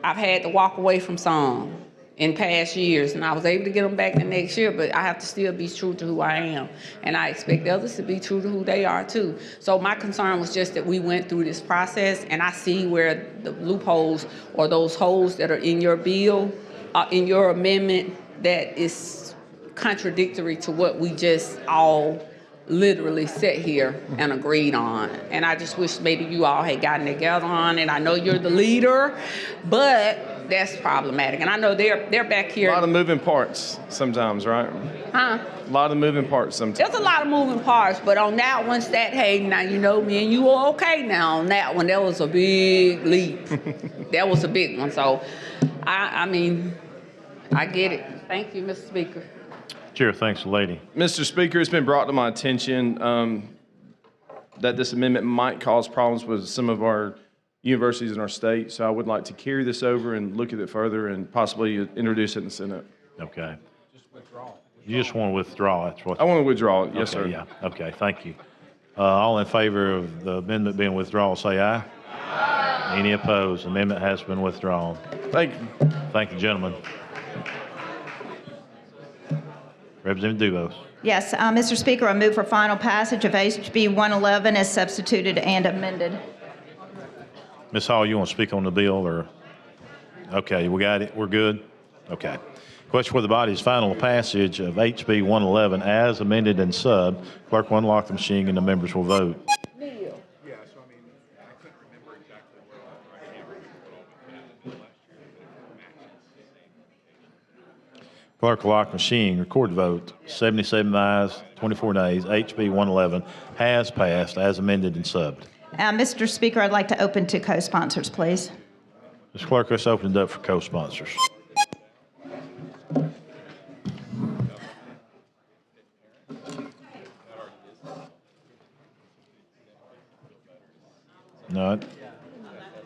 I've had to walk away from some in past years, and I was able to get them back the next year, but I have to still be true to who I am. And I expect others to be true to who they are too. So my concern was just that we went through this process, and I see where the loopholes or those holes that are in your bill, in your amendment, that is contradictory to what we just all literally sat here and agreed on. And I just wish maybe you all had gotten together on it. I know you're the leader, but that's problematic. And I know they're back here. A lot of moving parts sometimes, right? Huh? A lot of moving parts sometimes. There's a lot of moving parts, but on that one, Stat Hayden, now you know me and you were okay now on that one. That was a big leap. That was a big one. So, I mean, I get it. Thank you, Mr. Speaker. Chair, thanks, lady. Mr. Speaker, it's been brought to my attention that this amendment might cause problems with some of our universities in our state, so I would like to carry this over and look at it further and possibly introduce it in the Senate. Okay. You just want to withdraw, that's what? I want to withdraw it, yes, Okay, sir. Yeah, okay, thank you. All in favor of the amendment being withdrawn, say aye. Aye. Any opposed? Amendment has been withdrawn. Thank you. Thank you, gentlemen. Representative Dubose. Yes, Mr. Speaker, I move for final passage of HB 111 as substituted and amended. Ms. Hall, you want to speak on the bill, or? Okay, we got it, we're good? Okay. Question for the body is final passage of HB 111 as amended and sub. Clerk will unlock the machine and the members will vote. Clerk will lock machine, record the vote. 77 ayes, 24 nays. HB 111 has passed as amended and subbed. Mr. Speaker, I'd like to open to co-sponsors, please. Mr. Clerk, let's open it up for co-sponsors. None.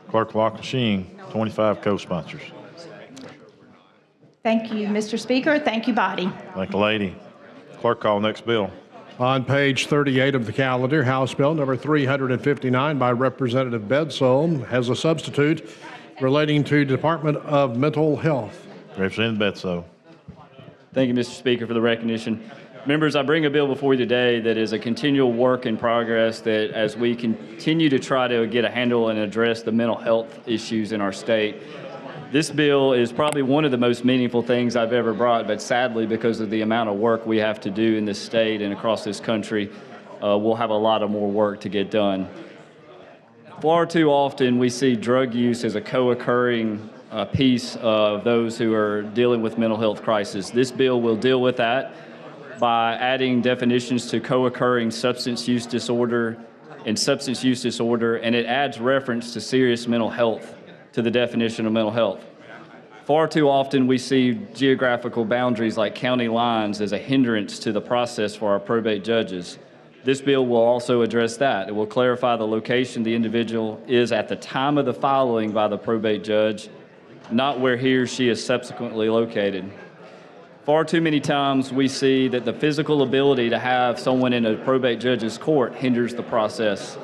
Clerk will lock machine, 25 co-sponsors. Thank you, Mr. Speaker. Thank you, body. Thank the lady. Clerk, call next bill. On page 38 of the calendar, House Bill number 359 by Representative Bedsole has a substitute relating to Department of Mental Health. Representative Bedsole. Thank you, Mr. Speaker, for the recognition. Members, I bring a bill before you today that is a continual work in progress that as we continue to try to get a handle and address the mental health issues in our state, this bill is probably one of the most meaningful things I've ever brought, but sadly, because of the amount of work we have to do in this state and across this country, we'll have a lot of more work to get done. Far too often, we see drug use as a co-occurring piece of those who are dealing with mental health crisis. This bill will deal with that by adding definitions to co-occurring substance use disorder and substance use disorder, and it adds reference to serious mental health to the definition of mental health. Far too often we see geographical boundaries like county lines as a hindrance to the process for our probate judges. This bill will also address that. It will clarify the location the individual is at the time of the filing by the probate judge, not where he or she is subsequently located. Far too many times we see that the physical ability to have someone in a probate judge's court hinders the process.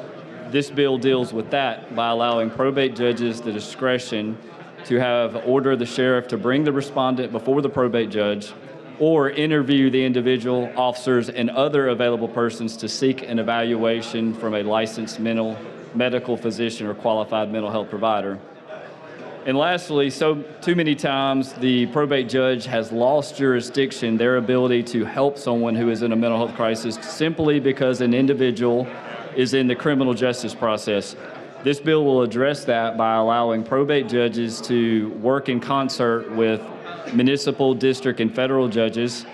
This bill deals with that by allowing probate judges the discretion to order the sheriff to bring the respondent before the probate judge or interview the individual, officers, and other available persons to seek an evaluation from a licensed medical physician or qualified mental health provider. And lastly, too many times the probate judge has lost jurisdiction, their ability to help someone who is in a mental health crisis simply because an individual is in the criminal justice process. This bill will address that by allowing probate judges to work in concert with municipal, district, and federal judges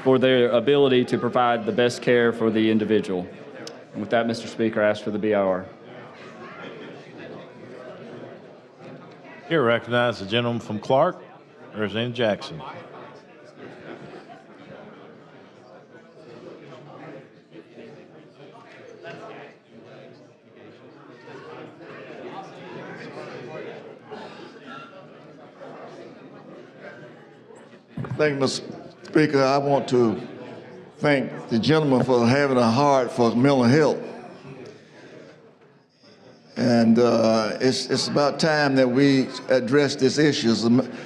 for their ability to provide the best care for the individual. And with that, Mr. Speaker, I ask for the BIR. Here, recognize the gentleman from Clark, Representative Jackson. Thank you, Mr. Speaker. I want to thank the gentleman for having a heart for mental health. And it's about time that we address this issue.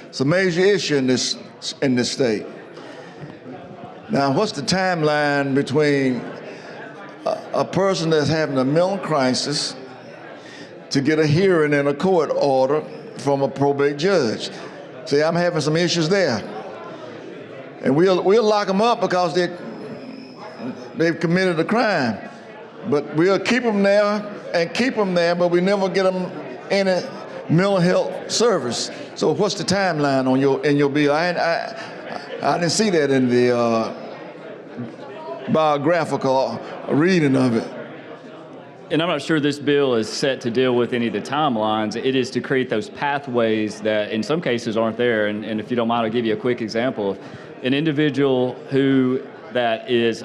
It's a major issue in this state. Now, what's the timeline between a person that's having a mental crisis to get a hearing and a court order from a probate judge? See, I'm having some issues there. And we'll lock them up because they've committed a crime. But we'll keep them there and keep them there, but we never get them any mental health service. So what's the timeline on in your bill? I didn't see that in the biographical reading of it. And I'm not sure this bill is set to deal with any of the timelines. It is to create those pathways that in some cases aren't there. And if you don't mind, I'll give you a quick example of an individual that is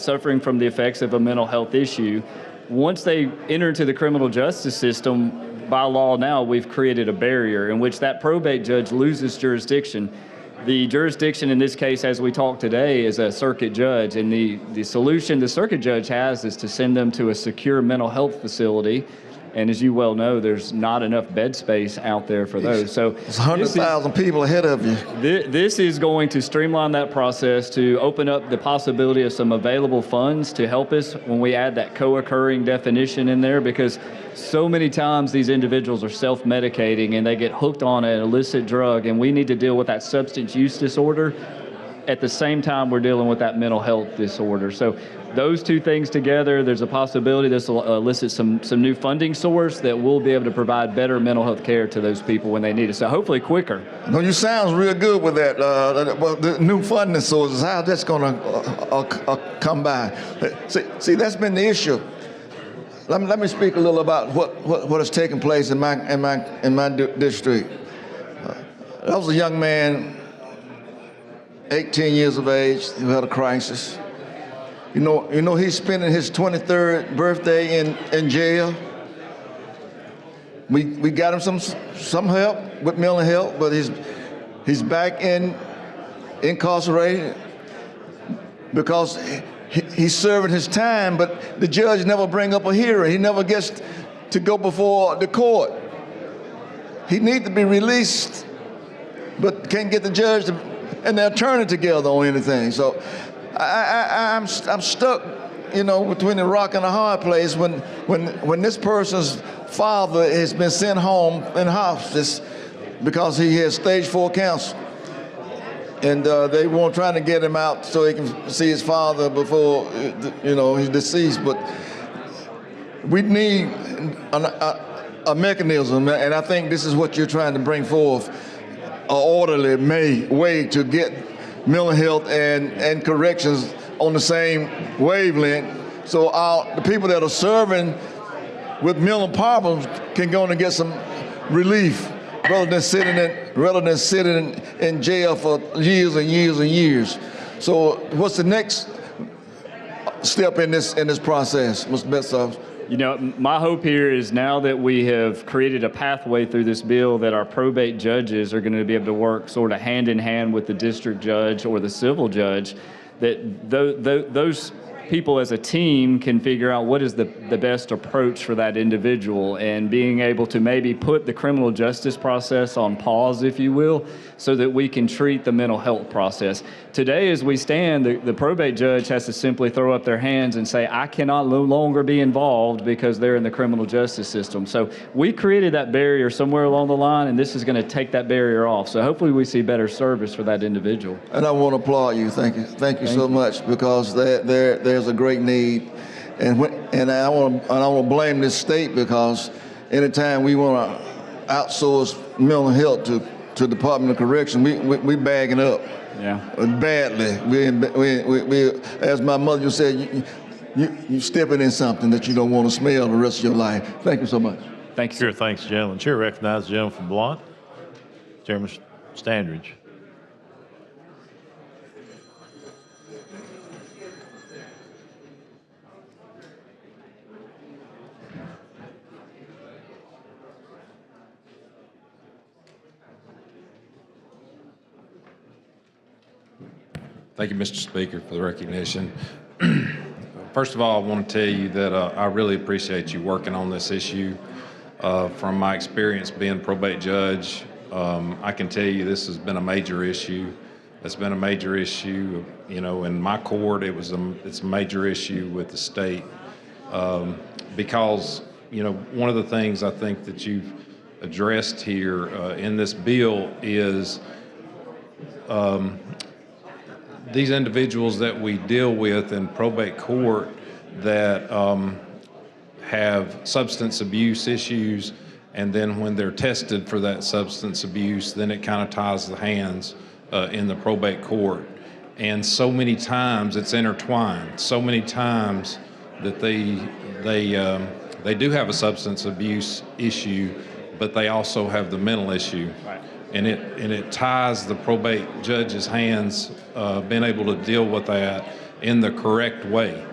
suffering from the effects of a mental health issue. Once they enter into the criminal justice system, by law now, we've created a barrier in which that probate judge loses jurisdiction. The jurisdiction in this case, as we talk today, is a circuit judge, and the solution the circuit judge has is to send them to a secure mental health facility. And as you well know, there's not enough bed space out there for those. So it's 100,000 people ahead of you. This is going to streamline that process to open up the possibility of some available funds to help us when we add that co-occurring definition in there, because so many times these individuals are self-medicating and they get hooked on an illicit drug, and we need to deal with that substance use disorder at the same time we're dealing with that mental health disorder. So those two things together, there's a possibility this will elicit some new funding source that will be able to provide better mental health care to those people when they need it. So hopefully quicker. No, you sounds real good with that. Well, the new funding sources, how that's going to come by. See, that's been the issue. Let me speak a little about what has taken place in my district. I was a young man, 18 years of age, who had a crisis. You know, he's spending his 23rd birthday in jail. We got him some help with mental health, but he's back incarcerated because he's serving his time, but the judge never bring up a hearing. He never gets to go before the court. He needs to be released, but can't get the judge and the attorney together on anything. So I'm stuck, between the rock and a hard place when this person's father has been sent home in hospice because he has stage 4 cancer. And they were trying to get him out so he can see his father before, he's deceased. But we need a mechanism, and I think this is what you're trying to bring forth, an orderly way to get mental health and corrections on the same wavelength, so the people that are serving with mental problems can go and get some relief rather than sitting in jail for years and years and years. So what's the next step in this process, Mr. Betzoff? My hope here is now that we have created a pathway through this bill that our probate judges are going to be able to work sort of hand in hand with the district judge or the civil judge, that those people as a team can figure out what is the best approach for that individual, and being able to maybe put the criminal justice process on pause, if you will, so that we can treat the mental health process. Today, as we stand, the probate judge has to simply throw up their hands and say, I cannot no longer be involved because they're in the criminal justice system. So we created that barrier somewhere along the line, and this is going to take that barrier off. So hopefully we see better service for that individual. And I want to applaud you. Thank you so much, because there's a great need. And I want to blame this state, because anytime we want to outsource mental health to Department of Correction, we bagging up. Yeah. Badly. We as my mother said, you stepping in something that you don't want to smell the rest of your life. Thank you so much. Thank you. Sure, thanks, gentlemen. Chair recognizes the gentleman from Blount, Chairman Standridge. Thank you, Mr. Speaker, for the recognition. First of all, I want to tell you that I really appreciate you working on this issue. From my experience being probate judge, I can tell you this has been a major issue. It's been a major issue, in my court. It's a major issue with the state, because, one of the things I think that you've addressed here in this bill is these individuals that we deal with in probate court that have substance abuse issues, and then when they're tested for that substance abuse, then it kind of ties the hands in the probate court. And so many times it's intertwined. So many times that they do have a substance abuse issue, but they also have the mental issue. Right. And it ties the probate judge's hands, being able to deal with that in the correct way.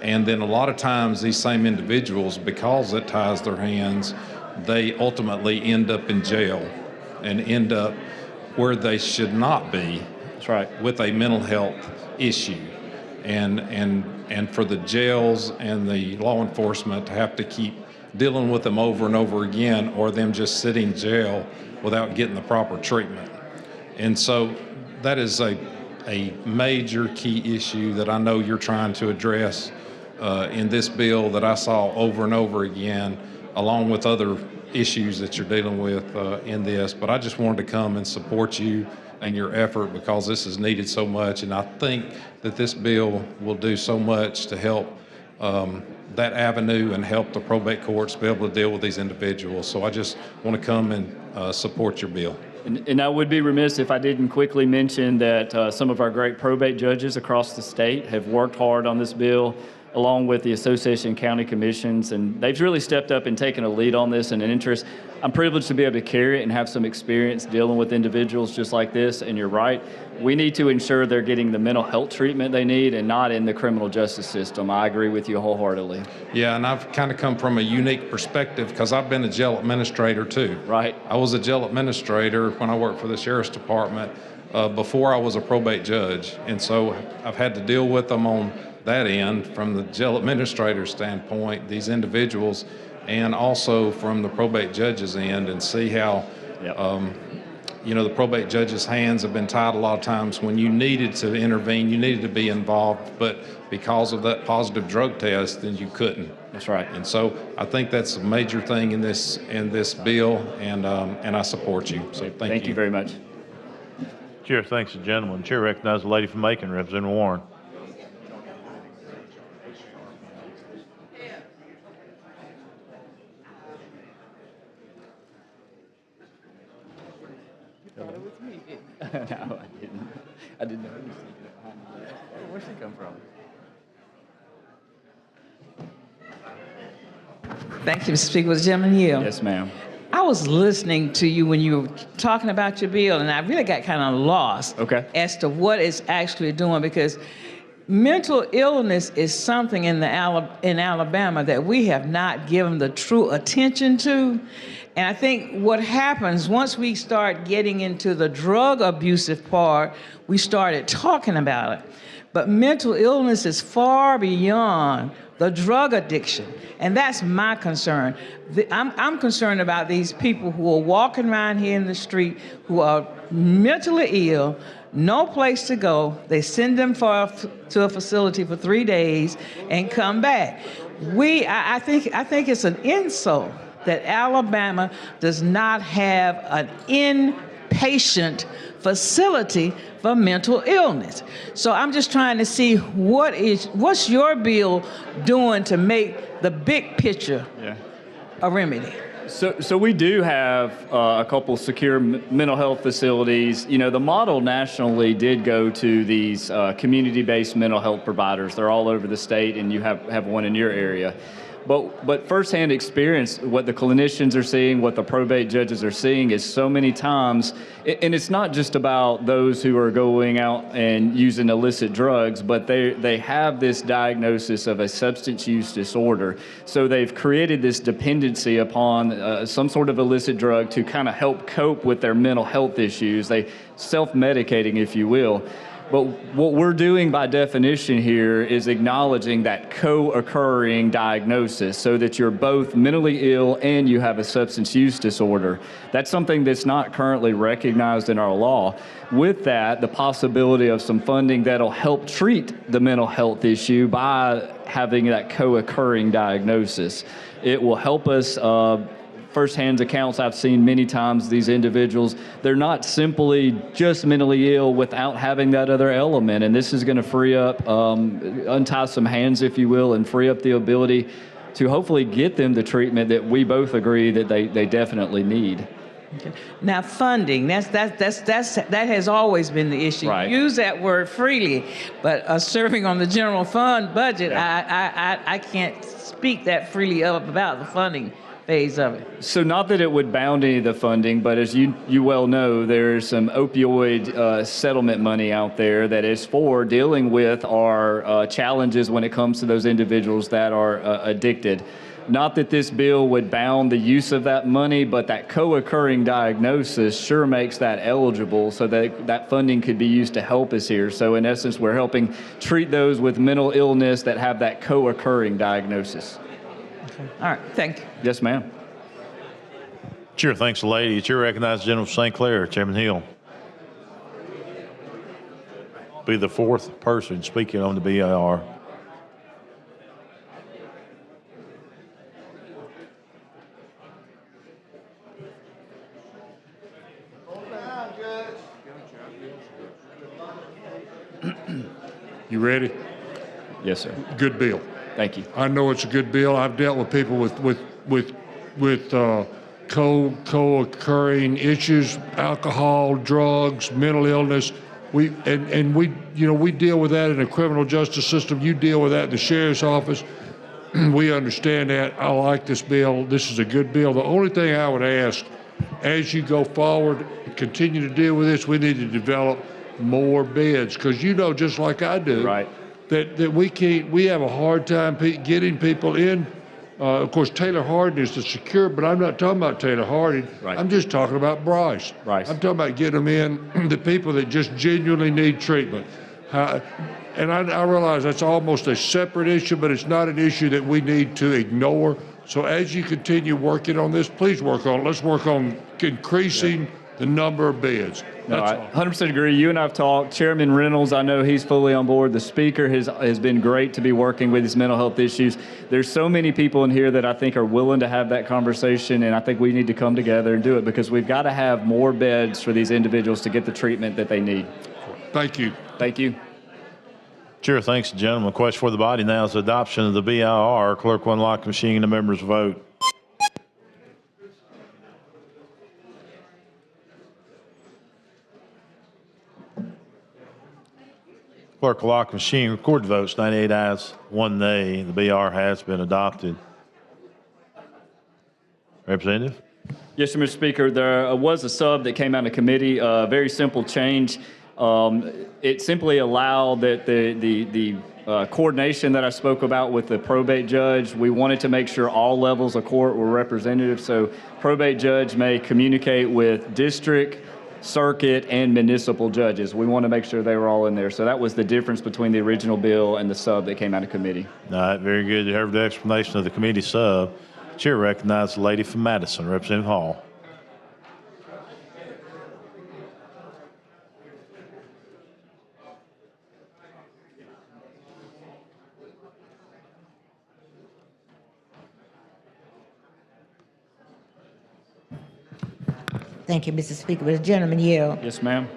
And then a lot of times these same individuals, because it ties their hands, they ultimately end up in jail and end up where they should not be. That's right. With a mental health issue. And for the jails and the law enforcement to have to keep dealing with them over and over again, or them just sitting in jail without getting the proper treatment. And so that is a major key issue that I know you're trying to address in this bill that I saw over and over again, along with other issues that you're dealing with in this. But I just wanted to come and support you and your effort, because this is needed so much, and I think that this bill will do so much to help that avenue and help the probate courts be able to deal with these individuals. So I just want to come and support your bill. And I would be remiss if I didn't quickly mention that some of our great probate judges across the state have worked hard on this bill, along with the Association of County Commissions, and they've really stepped up and taken a lead on this and an interest. I'm privileged to be able to carry it and have some experience dealing with individuals just like this, and you're right. We need to ensure they're getting the mental health treatment they need and not in the criminal justice system. I agree with you wholeheartedly. Yeah, and I've kind of come from a unique perspective because I've been a jail administrator too. Right. I was a jail administrator when I worked for the Sheriff's Department before I was a probate judge. And so I've had to deal with them on that end from the jail administrator standpoint, these individuals, and also from the probate judge's end, and see how, the probate judge's hands have been tied a lot of times when you needed to intervene, you needed to be involved, but because of that positive drug test, then you couldn't. That's right. And so I think that's a major thing in this bill, and I support you. So thank you very much. Chair thanks the gentleman. Chair recognizes the lady from Macon, Representative Warren. No, I didn't. I didn't know you was thinking behind me. Where'd she come from? Thank you, Mr. Speaker. Was the gentleman here? Yes, ma'am. I was listening to you when you were talking about your bill, and I really got kind of lost as to what it's actually doing, because mental illness is something in Alabama that we have not given the true attention to. And I think what happens once we start getting into the drug abusive part, we started talking about it. But mental illness is far beyond the drug addiction. And that's my concern. I'm concerned about these people who are walking around here in the street who are mentally ill, no place to go. They send them to a facility for 3 days and come back. I think it's an insult that Alabama does not have an inpatient facility for mental illness. So I'm just trying to see what's your bill doing to make the big picture a remedy. So we do have a couple secure mental health facilities. You know, the model nationally did go to these community-based mental health providers. They're all over the state, and you have one in your area. But firsthand experience, what the clinicians are seeing, what the probate judges are seeing is so many times, and it's not just about those who are going out and using illicit drugs, but they have this diagnosis of a substance use disorder. So they've created this dependency upon some sort of illicit drug to kind of help cope with their mental health issues. They self-medicating, if you will. But what we're doing by definition here is acknowledging that co-occurring diagnosis so that you're both mentally ill and you have a substance use disorder. That's something that's not currently recognized in our law. With that, the possibility of some funding that'll help treat the mental health issue by having that co-occurring diagnosis. It will help us firsthand accounts I've seen many times, these individuals, they're not simply just mentally ill without having that other element. And this is going to free up, untie some hands, if you will, and free up the ability to hopefully get them the treatment that we both agree that they definitely need. Okay. Now, funding, that has always been the issue. Right. Use that word freely, but serving on the general fund budget, I can't speak that freely about the funding phase of it. So not that it would bound any of the funding, but as you well know, there's some opioid settlement money out there that is for dealing with our challenges when it comes to those individuals that are addicted. Not that this bill would bound the use of that money, but that co-occurring diagnosis sure makes that eligible so that that funding could be used to help us here. So in essence, we're helping treat those with mental illness that have that co-occurring diagnosis. All right, thank you. Yes, ma'am. Chair, thanks, lady. Chair recognizes General St. Clair. Chairman Hill. Be the fourth person speaking on the BIR. You ready? Yes, sir. Good bill. Thank you. I know it's a good bill. I've dealt with people with co-occurring issues, alcohol, drugs, mental illness. We deal with that in the criminal justice system. You deal with that in the sheriff's office. We understand that. I like this bill. This is a good bill. The only thing I would ask, as you go forward, continue to deal with this, we need to develop more beds, because just like I do, right, that we have a hard time getting people in. Of course, Taylor Harding is the secure, but I'm not talking about Taylor Harding. Right. I'm just talking about Bryce. I'm talking about getting them in, the people that just genuinely need treatment. And I realize that's almost a separate issue, but it's not an issue that we need to ignore. So as you continue working on this, please work on it. Let's work on increasing the number of beds. No, I 100% agree. You and I have talked. Chairman Reynolds, I know he's fully on board. The speaker has been great to be working with these mental health issues. There's so many people in here that I think are willing to have that conversation, and I think we need to come together and do it, because we've got to have more beds for these individuals to get the treatment that they need. Thank you. Thank you. Chair, thanks, gentlemen. Question for the body now is adoption of the BIR. Clerk will unlock the machine and the members vote. Clerk will lock the machine. Record the votes. 98 ayes, 1 nay. The BR has been adopted. Representative? Yes, sir, Mr. Speaker. There was a sub that came out of committee, a very simple change. It simply allowed that the coordination that I spoke about with the probate judge, we wanted to make sure all levels of court were representative. So probate judge may communicate with district, circuit, and municipal judges. We want to make sure they were all in there. So that was the difference between the original bill and the sub that came out of committee. All right, very good. You heard the explanation of the committee sub. Chair recognizes the lady from Madison, Representative Hall. Thank you, Mr. Speaker. Mr. Gentleman Yield. Yes, ma'am.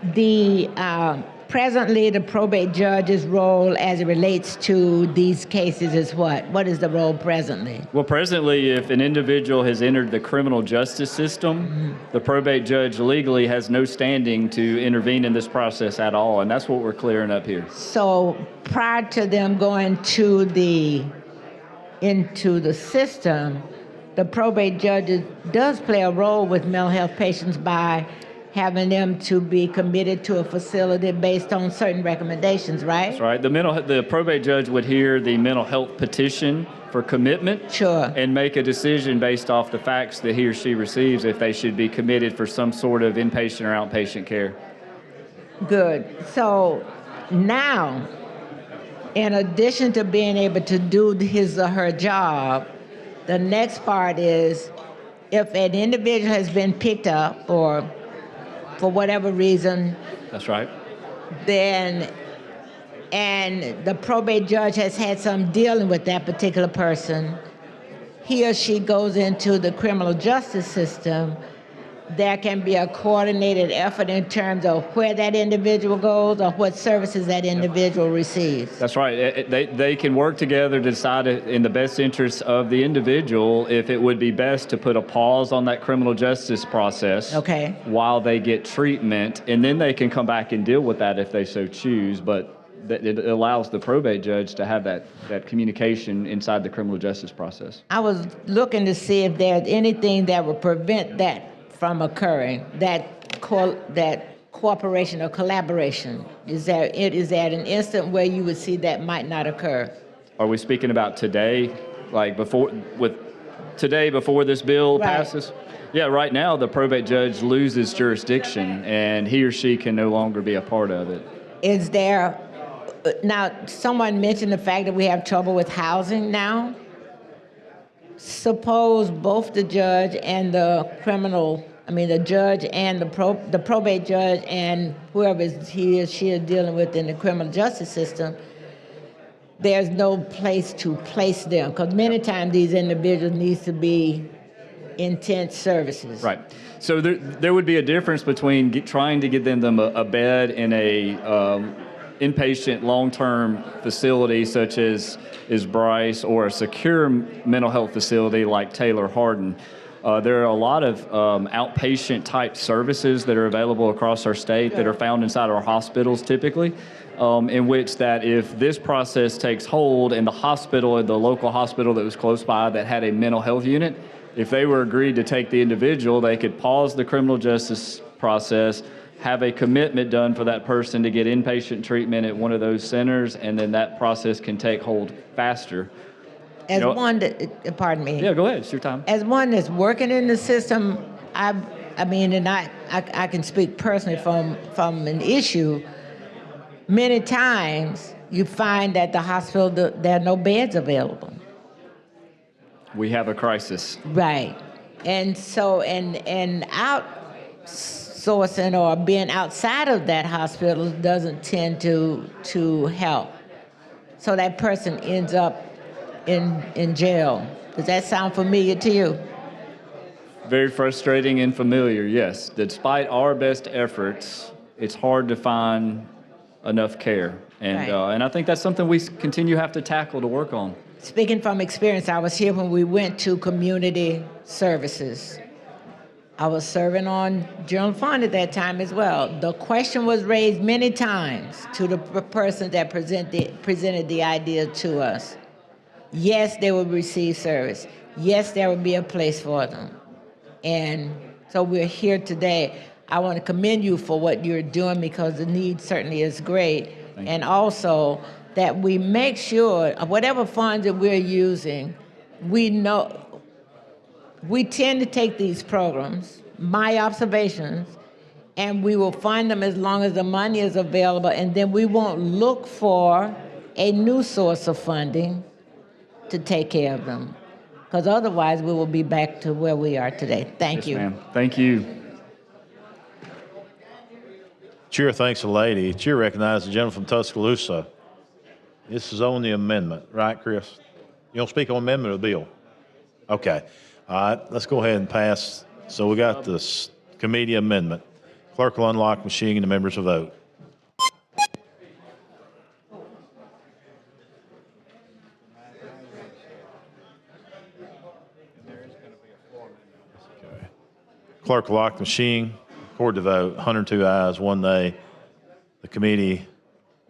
Presently, the probate judge's role as it relates to these cases is what? What is the role presently? Well, presently, if an individual has entered the criminal justice system, the probate judge legally has no standing to intervene in this process at all, and that's what we're clearing up here. So prior to them going into the system, the probate judge does play a role with mental health patients by having them to be committed to a facility based on certain recommendations, right? That's right. The probate judge would hear the mental health petition for commitment, sure, and make a decision based off the facts that he or she receives if they should be committed for some sort of inpatient or outpatient care. Good. So now, in addition to being able to do his or her job, the next part is if an individual has been picked up or for whatever reason. That's right. And the probate judge has had some dealing with that particular person, he or she goes into the criminal justice system, there can be a coordinated effort in terms of where that individual goes or what services that individual receives. That's right. They can work together to decide in the best interest of the individual if it would be best to put a pause on that criminal justice process while they get treatment, and then they can come back and deal with that if they so choose. But it allows the probate judge to have that communication inside the criminal justice process. I was looking to see if there's anything that would prevent that from occurring, that cooperation or collaboration. Is there an instant where you would see that might not occur? Are we speaking about today, like before with today before this bill Right. passes? Yeah, right now the probate judge loses jurisdiction and he or she can no longer be a part of it. Is there, now, someone mentioned the fact that we have trouble with housing now. Suppose both the judge and the the judge and the probate judge and whoever he or she is dealing with in the criminal justice system, there's no place to place them, because many times these individuals needs to be intense services. Right. So there would be a difference between trying to get them a bed in a inpatient long-term facility such as Bryce, or a secure mental health facility like Taylor Hardin. There are a lot of outpatient type services that are available across our state that are found inside our hospitals typically, in which that if this process takes hold and the local hospital that was close by that had a mental health unit, if they were agreed to take the individual, they could pause the criminal justice process, have a commitment done for that person to get inpatient treatment at one of those centers, and then that process can take hold faster. As one that, pardon me. Yeah, go ahead, it's your time. As one that's working in the system, I can speak personally from an issue. Many times you find that the hospital, there are no beds available. We have a crisis. Right. And so, and outsourcing or being outside of that hospital doesn't tend to help. So that person ends up in jail. Does that sound familiar to you? Very frustrating and familiar, yes. Despite our best efforts, it's hard to find enough care. And, Right. And I think that's something we continue to have to tackle to work on. Speaking from experience, I was here when we went to community services. I was serving on general fund at that time as well. The question was raised many times to the person that presented the idea to us. Yes, they would receive service. Yes, there would be a place for them. And so we're here today. I want to commend you for what you're doing, because the need certainly is great. And also that we make sure whatever funds that we're using, we tend to take these programs, my observations, and we will fund them as long as the money is available, and then we won't look for a new source of funding to take care of them, because otherwise we will be back to where we are today. Thank you. Ma'am. Thank you. Chair thanks the lady. Chair recognizes the gentleman from Tuscaloosa. This is on the amendment, right, Chris? You don't speak on amendment of the bill? Okay. All right, let's go ahead and pass. So we got this committee amendment. Clerk will unlock machine and the members will vote. Clerk will lock the machine. Record the vote. 102 ayes, 1 nay. The committee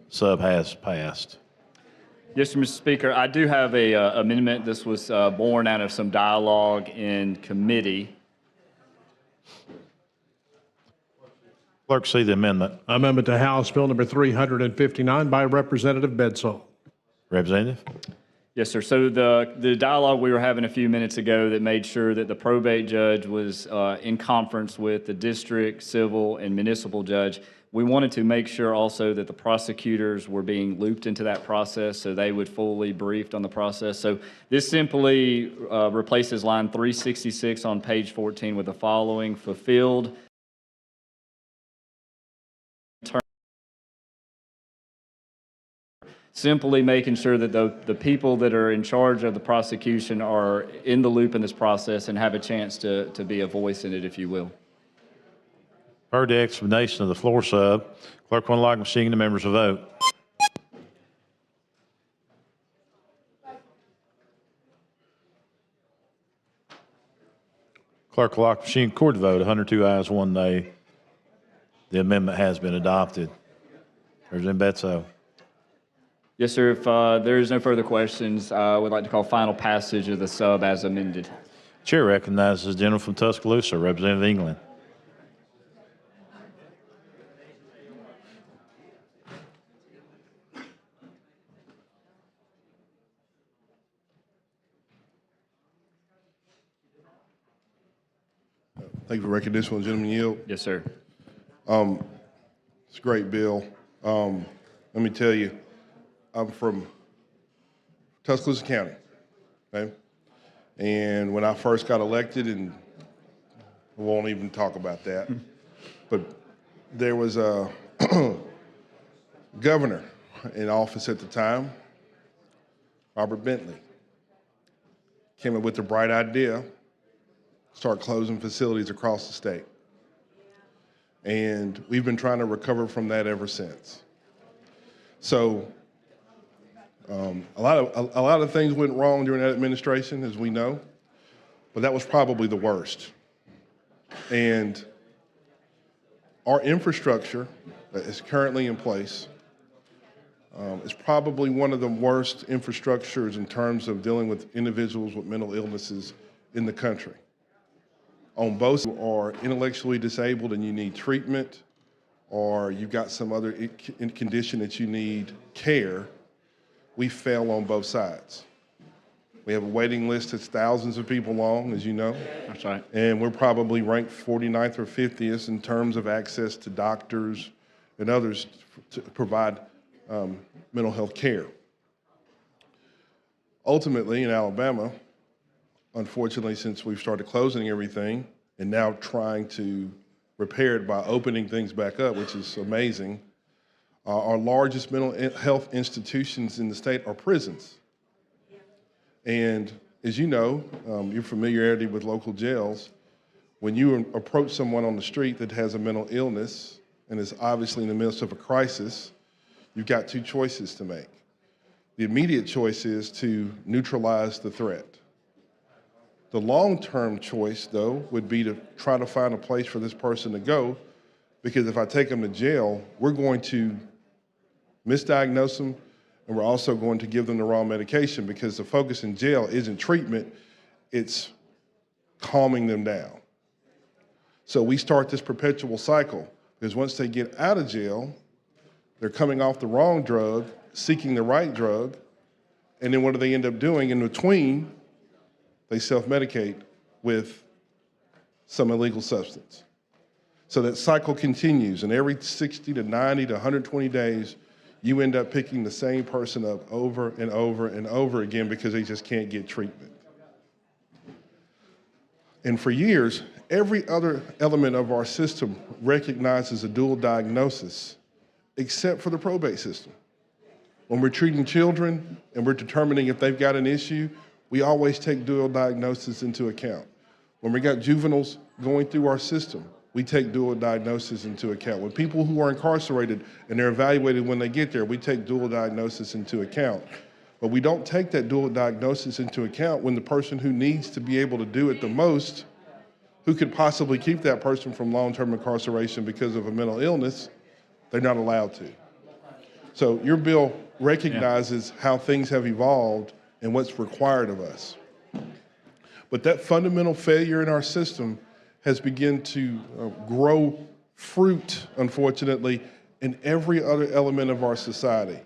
sub has passed. Yes, Mr. Speaker, I do have a amendment. This was born out of some dialogue in committee. Clerk, see the amendment. Amendment to House Bill number 359 by Representative Bedsole. Representative? Yes, sir. So the dialogue we were having a few minutes ago that made sure that the probate judge was in conference with the district, civil, and municipal judge. We wanted to make sure also that the prosecutors were being looped into that process so they would fully briefed on the process. So this simply replaces line 366 on page 14 with the following: fulfilled simply making sure that the people that are in charge of the prosecution are in the loop in this process and have a chance to be a voice in it, if you will. Heard the explanation of the floor sub. Clerk will unlock machine and the members will vote. Clerk will lock machine, record the vote. 102 ayes, 1 nay. The amendment has been adopted. Representative Bedsole. Yes, sir. If there is no further questions, I would like to call final passage of the sub as amended. Chair recognizes the gentleman from Tuscaloosa, Representative England. Thank you for recognition. Will the gentleman yield? Yes, sir. It's a great bill. Let me tell you, I'm from Tuscaloosa County, okay? And when I first got elected, and I won't even talk about that, but there was a governor in office at the time, Robert Bentley, came up with the bright idea, start closing facilities across the state. And we've been trying to recover from that ever since. So a lot of things went wrong during that administration, as we know, but that was probably the worst. And our infrastructure that is currently in place is probably one of the worst infrastructures in terms of dealing with individuals with mental illnesses in the country. On both are intellectually disabled and you need treatment, or you've got some other condition that you need care, we fail on both sides. We have a waiting list that's thousands of people long, as you know. That's right. And we're probably ranked 49th or 50th in terms of access to doctors and others to provide mental health care. Ultimately, in Alabama, unfortunately, since we've started closing everything and now trying to repair it by opening things back up, which is amazing, our largest mental health institutions in the state are prisons. And as you know, your familiarity with local jails, when you approach someone on the street that has a mental illness and is obviously in the midst of a crisis, you've got two choices to make. The immediate choice is to neutralize the threat. The long-term choice, though, would be to try to find a place for this person to go, because if I take them to jail, we're going to misdiagnose them, and we're also going to give them the wrong medication, because the focus in jail isn't treatment, it's calming them down. So we start this perpetual cycle, because once they get out of jail, they're coming off the wrong drug, seeking the right drug, and then what do they end up doing in between? They self-medicate with some illegal substance. So that cycle continues, and every 60 to 90 to 120 days, you end up picking the same person up over and over and over again because they just can't get treatment. And for years, every other element of our system recognizes a dual diagnosis, except for the probate system. When we're treating children and we're determining if they've got an issue, we always take dual diagnosis into account. When we got juveniles going through our system, we take dual diagnosis into account. When people who are incarcerated and they're evaluated when they get there, we take dual diagnosis into account. But we don't take that dual diagnosis into account when the person who needs to be able to do it the most, who could possibly keep that person from long-term incarceration because of a mental illness, they're not allowed to. So your bill recognizes how things have evolved and what's required of us. But that fundamental failure in our system has begun to grow fruit, unfortunately, in every other element of our society.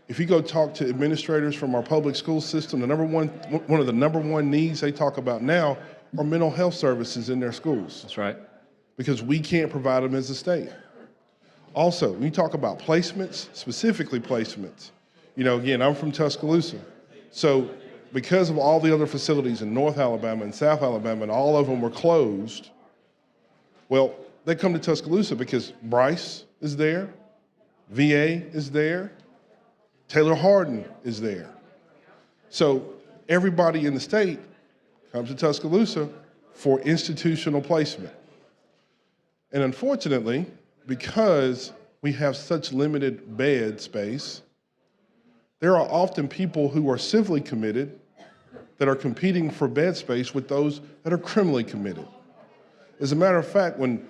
If you go talk to administrators from our public school system, one of the number one needs they talk about now are mental health services in their schools. That's right. Because we can't provide them as a state. Also, when you talk about placements, specifically placements, you know, again, I'm from Tuscaloosa. So because of all the other facilities in North Alabama and South Alabama, and all of them were closed, well, they come to Tuscaloosa because Bryce is there, VA is there, Taylor Hardin is there. So everybody in the state comes to Tuscaloosa for institutional placement. And unfortunately, because we have such limited bed space, there are often people who are civilly committed that are competing for bed space with those that are criminally committed. As a matter of fact, when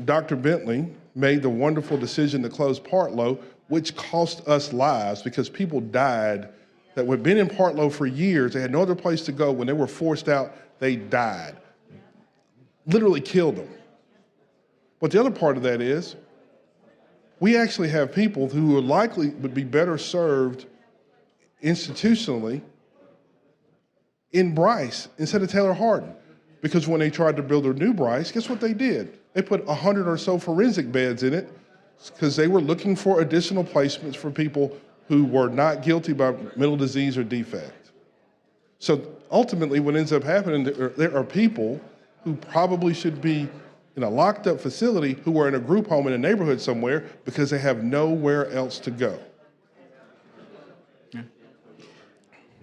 Dr. Bentley made the wonderful decision to close Partlow, which cost us lives because people died that had been in Partlow for years, they had no other place to go. When they were forced out, they died. Literally killed them. But the other part of that is, we actually have people who are likely would be better served institutionally in Bryce instead of Taylor Hardin. because when they tried to build their new Bryce, guess what they did? They put 100 or so forensic beds in it because they were looking for additional placements for people who were not guilty by mental disease or defect. So ultimately what ends up happening, there are people who probably should be in a locked up facility who are in a group home in a neighborhood somewhere because they have nowhere else to go.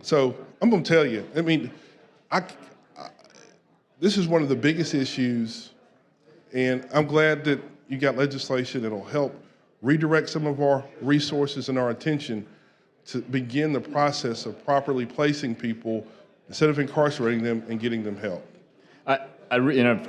So I'm going to tell you, I mean, this is one of the biggest issues, and I'm glad that you got legislation that'll help redirect some of our resources and our attention to begin the process of properly placing people instead of incarcerating them and getting them help. I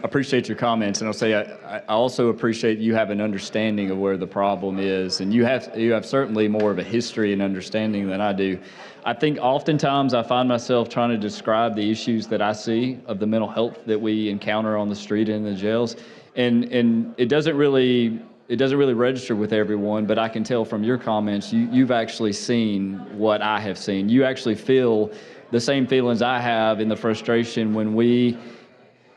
appreciate your comments, and I'll say I also appreciate you have an understanding of where the problem is, and you have certainly more of a history and understanding than I do. I think oftentimes I find myself trying to describe the issues that I see of the mental health that we encounter on the street and in the jails, and it doesn't really register with everyone, but I can tell from your comments you've actually seen what I have seen. You actually feel the same feelings I have in the frustration when we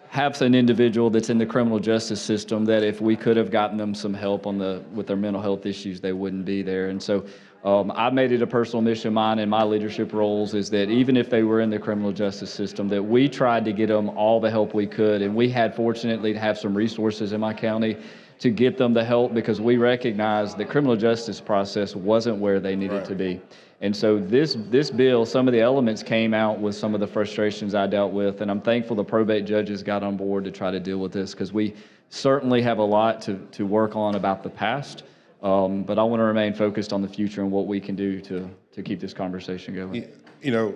have an individual that's in the criminal justice system that if we could have gotten them some help with their mental health issues, they wouldn't be there. And so I made it a personal mission of mine in my leadership roles is that even if they were in the criminal justice system, that we tried to get them all the help we could. And we had fortunately to have some resources in my county to get them the help because we recognized the criminal justice process wasn't where they needed to be. And so this bill, some of the elements came out with some of the frustrations I dealt with, and I'm thankful the probate judges got on board to try to deal with this because we certainly have a lot to work on about the past, but I want to remain focused on the future and what we can do to keep this conversation going. You know,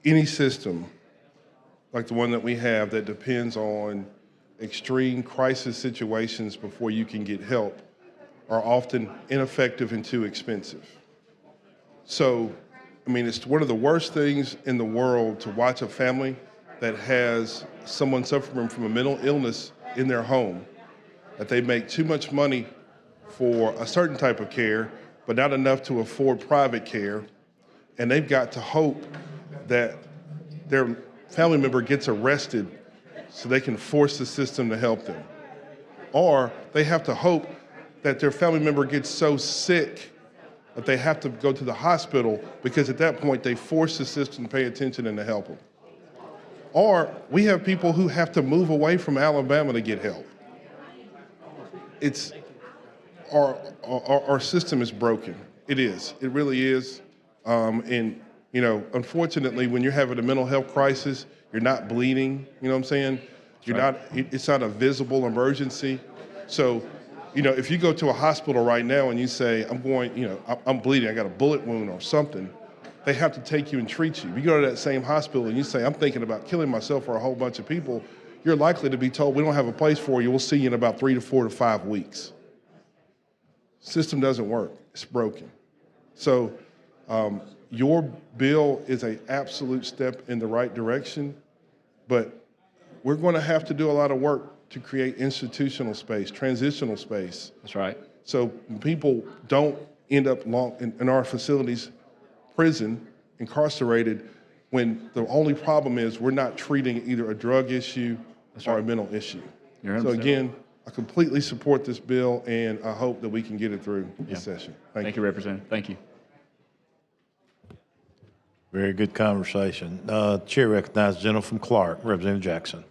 any system like the one that we have that depends on extreme crisis situations before you can get help are often ineffective and too expensive. So, I mean, it's one of the worst things in the world to watch a family that has someone suffering from a mental illness in their home, that they make too much money for a certain type of care, but not enough to afford private care, and they've got to hope that their family member gets arrested so they can force the system to help them. Or they have to hope that their family member gets so sick that they have to go to the hospital because at that point they force the system to pay attention and to help them. Or we have people who have to move away from Alabama to get help. It's, our system is broken. It is, it really is. And you know, unfortunately, when you're having a mental health crisis, you're not bleeding, you know what I'm saying? It's not a visible emergency. So, you know, if you go to a hospital right now and you say, I'm bleeding, I got a bullet wound or something, they have to take you and treat you. If you go to that same hospital and you say, I'm thinking about killing myself or a whole bunch of people, you're likely to be told, we don't have a place for you, we'll see you in about 3 to 4 to 5 weeks. System doesn't work, it's broken. So your bill is an absolute step in the right direction, but we're going to have to do a lot of work to create institutional space, transitional space. That's right. So people don't end up in our facilities, prison, incarcerated, when the only problem is we're not treating either a drug issue or a mental issue. So again, I completely support this bill, and I hope that we can get it through this session. Thank you, Representative. Thank you. Very good conversation. Chair recognizes the gentleman from Clark, Representative Jackson.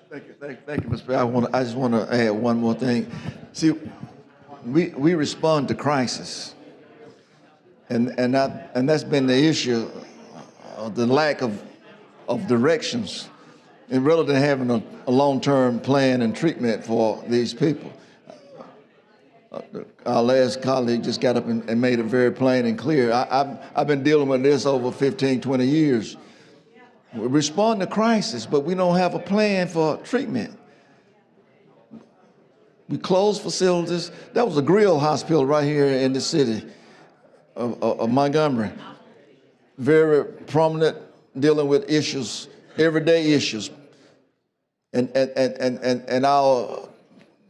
Thank you, Mr. Speaker. I just want to add one more thing. See, we respond to crisis, and that's been the issue, the lack of directions, and rather than having a long-term plan and treatment for these people. Our last colleague just got up and made it very plain and clear. I've been dealing with this over 15, 20 years. We respond to crisis, but we don't have a plan for treatment. We close facilities. That was a grill hospital right here in the city of Montgomery. Very prominent, dealing with issues, everyday issues. And our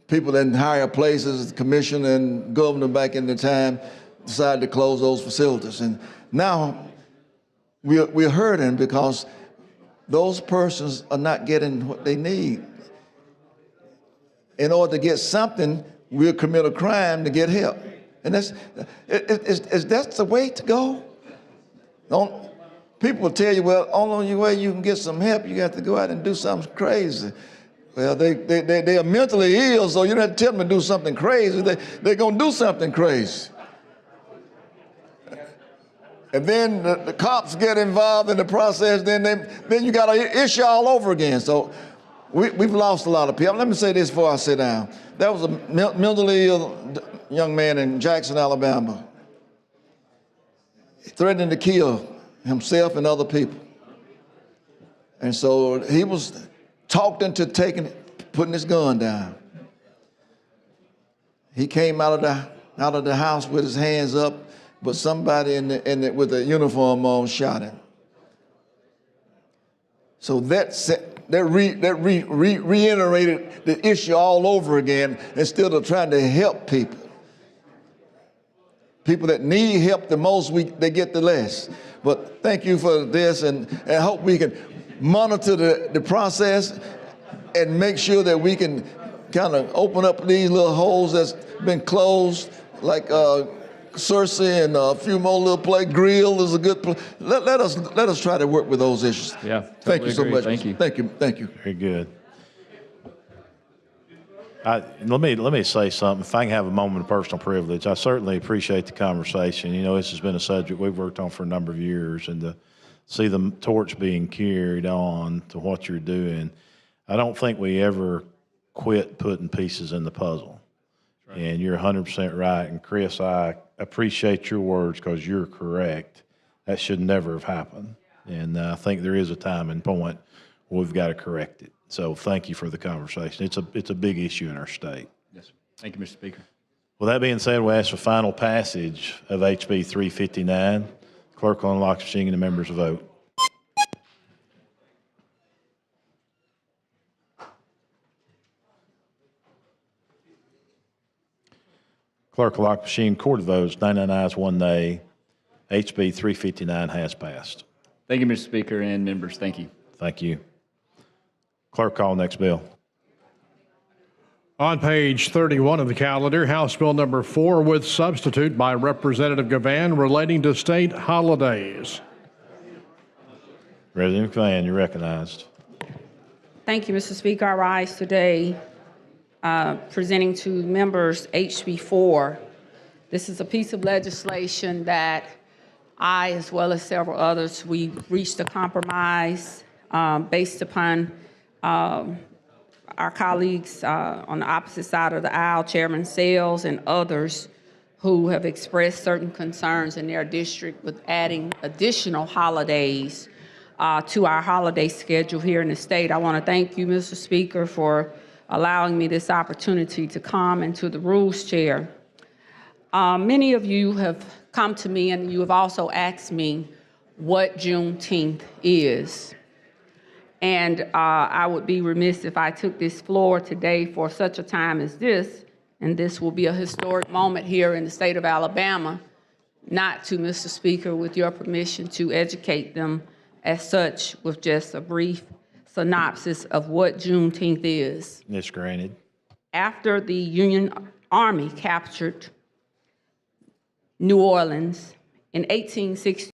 people in higher places, the commission and governor back in the time, decided to close those facilities. And Now, we're hurting because those persons are not getting what they need. In order to get something, we'll commit a crime to get help. And that's the way to go? People will tell you, well, only way you can get some help, you got to go out and do something crazy. Well, they are mentally ill, so you don't have to tell them to do something crazy. They're going to do something crazy. And then the cops get involved in the process, then you got an issue all over again. So we've lost a lot of people. Let me say this before I sit down. There was a mentally ill young man in Jackson, Alabama, threatening to kill himself and other people. And so he was talked into putting his gun down. He came out of the house with his hands up, but somebody with a uniform on shot him. So that reiterated the issue all over again instead of trying to help people. People that need help the most, they get the less. But thank you for this, and I hope we can monitor the process and make sure that we can kind of open up these little holes that's been closed, like Cersei and a few more little places. Grill is a good place. Let us try to work with those issues. Yeah. Thank you so much. Thank you. Thank you. Very good. Let me say something. If I can have a moment of personal privilege, I certainly appreciate the conversation. You know, this has been a subject we've worked on for a number of years, and to see the torch being carried on to what you're doing, I don't think we ever quit putting pieces in the puzzle. Right. And you're 100% right. And Chris, I appreciate your words because you're correct. That should never have happened. And I think there is a time and point where we've got to correct it. So thank you for the conversation. It's a big issue in our state. Yes, sir. Thank you, Mr. Speaker. With that being said, we'll ask for final passage of HB 359. Clerk will unlock the machine and the members will vote. Clerk will lock the machine. Court of votes, 99 ayes, 1 nay. HB 359 has passed. Thank you, Mr. Speaker and members. Thank you. Thank you. Clerk, call next bill. On page 31 of the calendar, House Bill number 4 with substitute by Representative Gavan relating to state holidays. Representative Gavan, you're recognized. Thank you, Mr. Speaker. I rise today presenting to members HB 4. This is a piece of legislation that I, as well as several others, we reached a compromise based upon our colleagues on the opposite side of the aisle, Chairman Sales and others who have expressed certain concerns in their district with adding additional holidays to our holiday schedule here in the state. I want to thank you, Mr. Speaker, for allowing me this opportunity to comment to the Rules Chair. Many of you have come to me and you have also asked me what Juneteenth is. And I would be remiss if I took this floor today for such a time as this, and this will be a historic moment here in the state of Alabama, not to, Mr. Speaker, with your permission, to educate them as such with just a brief synopsis of what Juneteenth is. Yes, granted. After the Union Army captured New Orleans in 1860,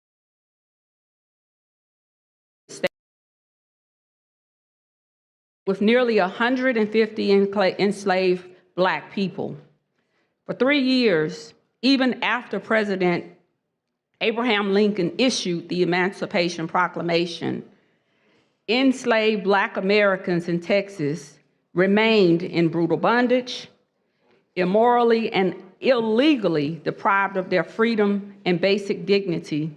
with nearly 150 enslaved Black people. For 3 years, even after President Abraham Lincoln issued the Emancipation Proclamation, enslaved Black Americans in Texas remained in brutal bondage, immorally and illegally deprived of their freedom and basic dignity,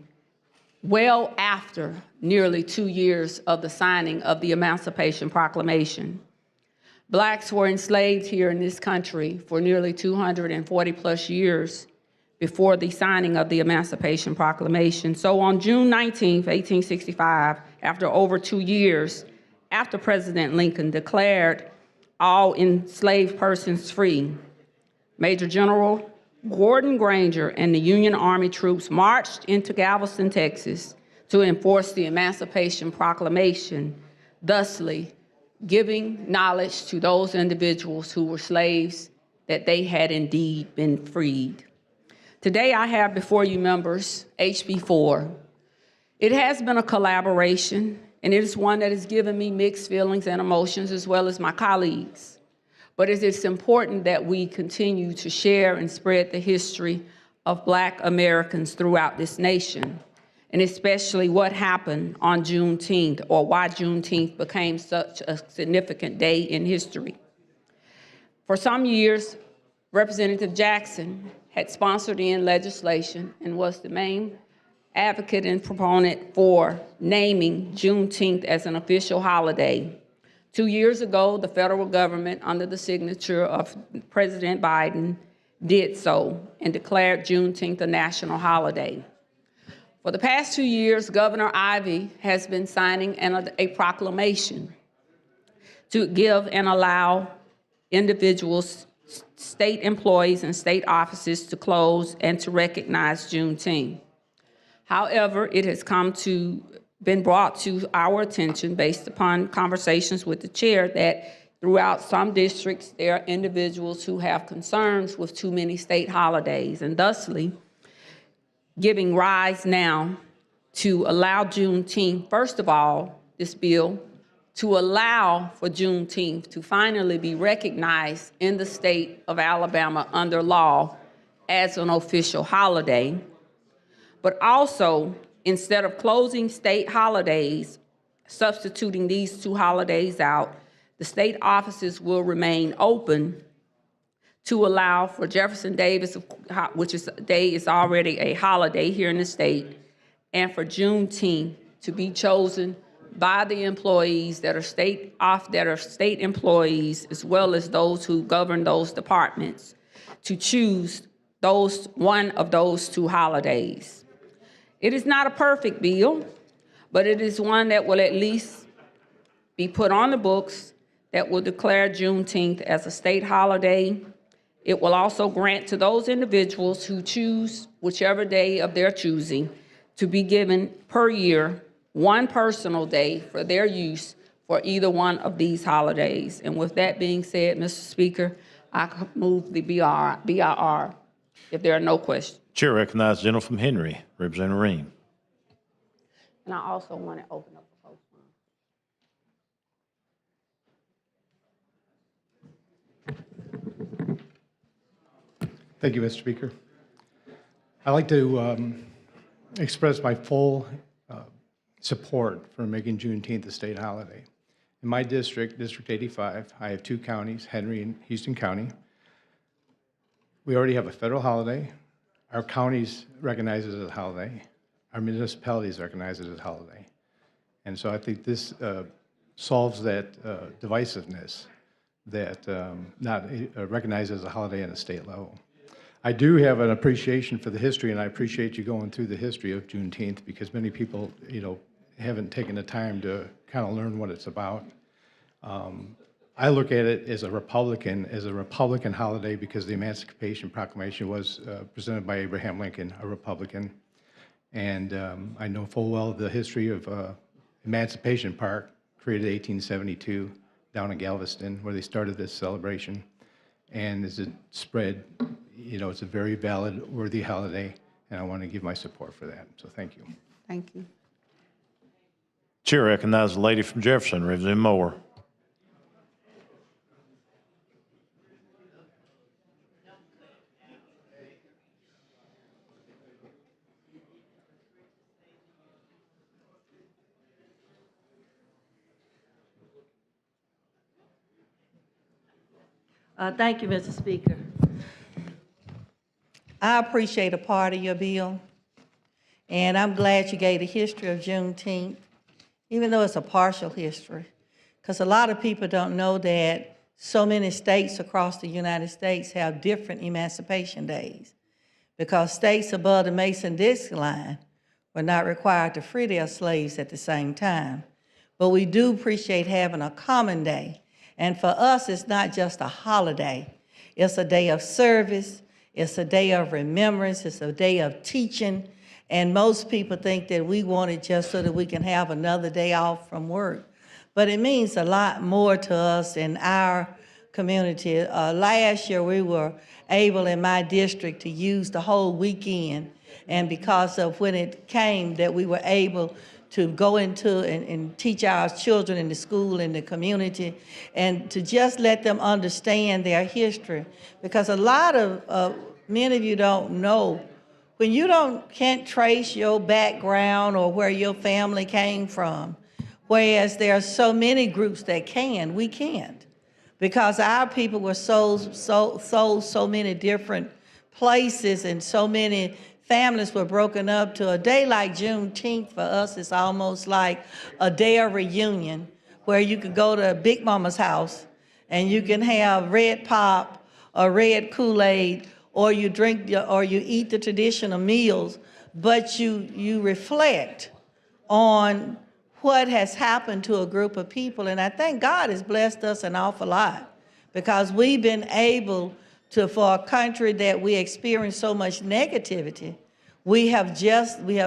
well after nearly 2 years of the signing of the Emancipation Proclamation. Blacks were enslaved here in this country for nearly 240 plus years before the signing of the Emancipation Proclamation. So on June 19, 1865, after over 2 years after President Lincoln declared all enslaved persons free, Major General Gordon Granger and the Union Army troops marched into Galveston, Texas to enforce the Emancipation Proclamation, thusly giving knowledge to those individuals who were slaves that they had indeed been freed. Today I have before you members HB 4. It has been a collaboration, and it is one that has given me mixed feelings and emotions as well as my colleagues. But it is important that we continue to share and spread the history of Black Americans throughout this nation, and especially what happened on Juneteenth, or why Juneteenth became such a significant day in history. For some years, Representative Jackson had sponsored in legislation and was the main advocate and proponent for naming Juneteenth as an official holiday. 2 years ago, the federal government, under the signature of President Biden, did so and declared Juneteenth a national holiday. For the past 2 years, Governor Ivey has been signing a proclamation to give and allow individuals, state employees and state offices to close and to recognize Juneteenth. However, it has been brought to our attention based upon conversations with the chair that throughout some districts, there are individuals who have concerns with too many state holidays, and thusly giving rise now to allow Juneteenth, first of all, this bill, to allow for Juneteenth to finally be recognized in the state of Alabama under law as an official holiday. But also, instead of closing state holidays, substituting these two holidays out, the state offices will remain open to allow for Jefferson Davis, which is already a holiday here in the state, and for Juneteenth to be chosen by the employees that are state employees, as well as those who govern those departments, to choose one of those two holidays. It is not a perfect bill, but it is one that will at least be put on the books that will declare Juneteenth as a state holiday. It will also grant to those individuals who choose whichever day of their choosing to be given per year one personal day for their use for either one of these holidays. And with that being said, Mr. Speaker, I move the BIR if there are no questions. Chair recognizes the gentleman from Henry, Representative Ream. And I also want to open up the postpone. Thank you, Mr. Speaker. I'd like to express my full support for making Juneteenth a state holiday. In my district, District 85, I have two counties, Henry and Houston County. We already have a federal holiday. Our counties recognize it as a holiday. Our municipalities recognize it as a holiday. And so I think this solves that divisiveness that not recognized as a holiday at a state level. I do have an appreciation for the history, and I appreciate you going through the history of Juneteenth, because many people, haven't taken the time to kind of learn what it's about. I look at it as a Republican holiday, because the Emancipation Proclamation was presented by Abraham Lincoln, a Republican. And I know full well the history of Emancipation Park, created in 1872 down in Galveston, where they started this celebration. And as it spread, it's a very valid, worthy holiday, and I want to give my support for that. So thank you. Thank you. Chair recognizes the lady from Jefferson, Representative Moore. Thank you, Mr. Speaker. I appreciate a part of your bill, and I'm glad you gave the history of Juneteenth, even though it's a partial history, because a lot of people don't know that so many states across the United States have different emancipation days, because states above the Mason-Dixon line were not required to free their slaves at the same time. But we do appreciate having a common day. And for us, it's not just a holiday. It's a day of service. It's a day of remembrance. It's a day of teaching. And most people think that we want it just so that we can have another day off from work. But it means a lot more to us in our community. Last year, we were able in my district to use the whole weekend. And because of when it came that we were able to go into and teach our children in the school, in the community, and to just let them understand their history. Because a lot of, many of you don't know, when you can't trace your background or where your family came from, whereas there are so many groups that can, we can't. Because our people were sold so many different places, and so many families were broken up. To a day like Juneteenth for us is almost like a day of reunion, where you could go to Big Mama's house and you can have red pop or red Kool-Aid, or you eat the traditional meals, but you reflect on what has happened to a group of people. And I think God has blessed us an awful lot, because we've been able to, for a country that we experience so much negativity, we have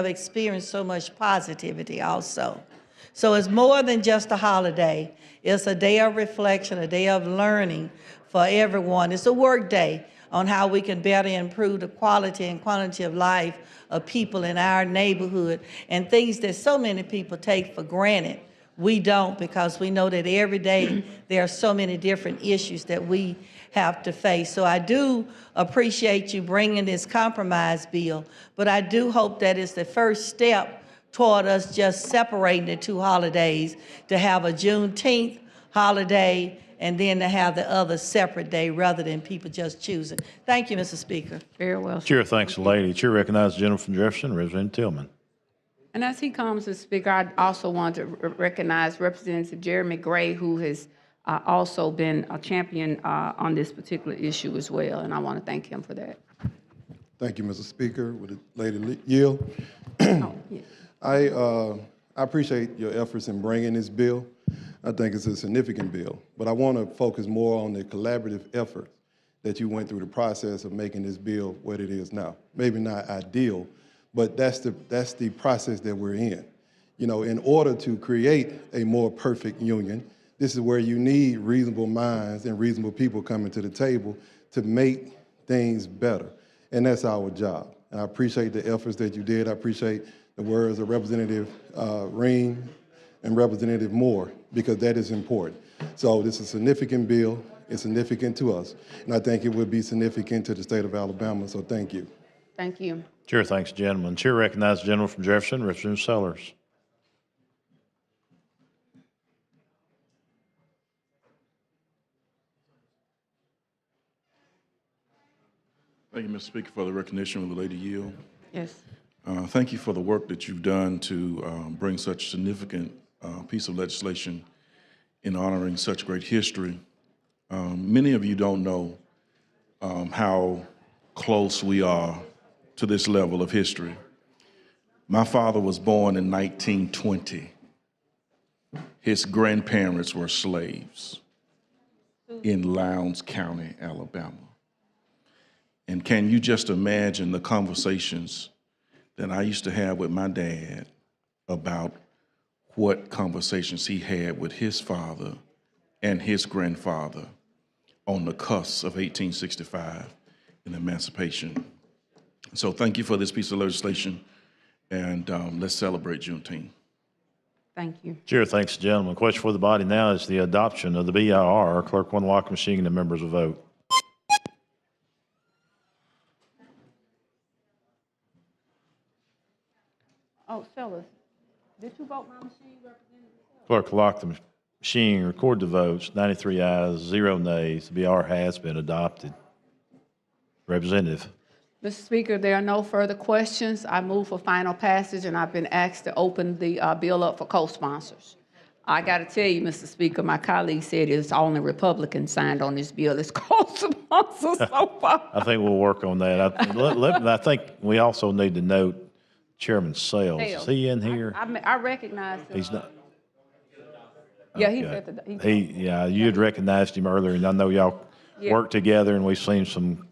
experienced so much positivity also. So it's more than just a holiday. It's a day of reflection, a day of learning for everyone. It's a work day on how we can better improve the quality and quantity of life of people in our neighborhood, and things that so many people take for granted. We don't, because we know that every day there are so many different issues that we have to face. So I do appreciate you bringing this compromise bill, but I do hope that it's the first step toward us just separating the two holidays, to have a Juneteenth holiday and then to have the other separate day, rather than people just choosing. Thank you, Mr. Speaker. Very well. Chair thanks the lady. Chair recognizes the gentleman from Jefferson, Representative Tillman. And as he comes to Speaker, I also want to recognize Representative Jeremy Gray, who has also been a champion on this particular issue as well, and I want to thank him for that. Thank you, Mr. Speaker. With Lady Yield. I appreciate your efforts in bringing this bill. I think it's a significant bill, but I want to focus more on the collaborative effort that you went through the process of making this bill what it is now. Maybe not ideal, but that's the process that we're in. You know, in order to create a more perfect union, this is where you need reasonable minds and reasonable people coming to the table to make things better, and that's our job. And I appreciate the efforts that you did. I appreciate the words of Representative Ring and Representative Moore, because that is important. So this is a significant bill. It's significant to us, and I think it would be significant to the state of Alabama, so thank you. Thank you. Chair thanks the gentleman. Chair recognizes the gentleman from Jefferson, Representative Sellers. Thank you, Mr. Speaker, for the recognition of the Lady Yield. Yes. Thank you for the work that you've done to bring such significant piece of legislation in honoring such great history. Many of you don't know how close we are to this level of history. My father was born in 1920. His grandparents were slaves in Lowndes County, Alabama. And can you just imagine the conversations that I used to have with my dad about what conversations he had with his father and his grandfather on the cusp of 1865 and emancipation. So thank you for this piece of legislation, and let's celebrate Juneteenth. Thank you. Chair thanks the gentleman. Question for the body now is the adoption of the BIR. Clerk will unlock the machine and the members will vote. Oh, Sellers, did you vote my machine, Representative? Clerk will lock the machine, record the votes. 93 ayes, 0 nays. The BIR has been adopted. Representative. Mr. Speaker, there are no further questions. I move for final passage, and I've been asked to open the bill up for co-sponsors. I got to tell you, Mr. Speaker, my colleague said it's only Republicans signed on this bill as co-sponsors so far. I think we'll work on that. I think we also need to note Chairman Sales. Is he in here? I recognize him. He's not. Yeah, he's Okay. at the. Yeah, you had recognized him earlier, and I know y'all Yeah. work together, and we've seen some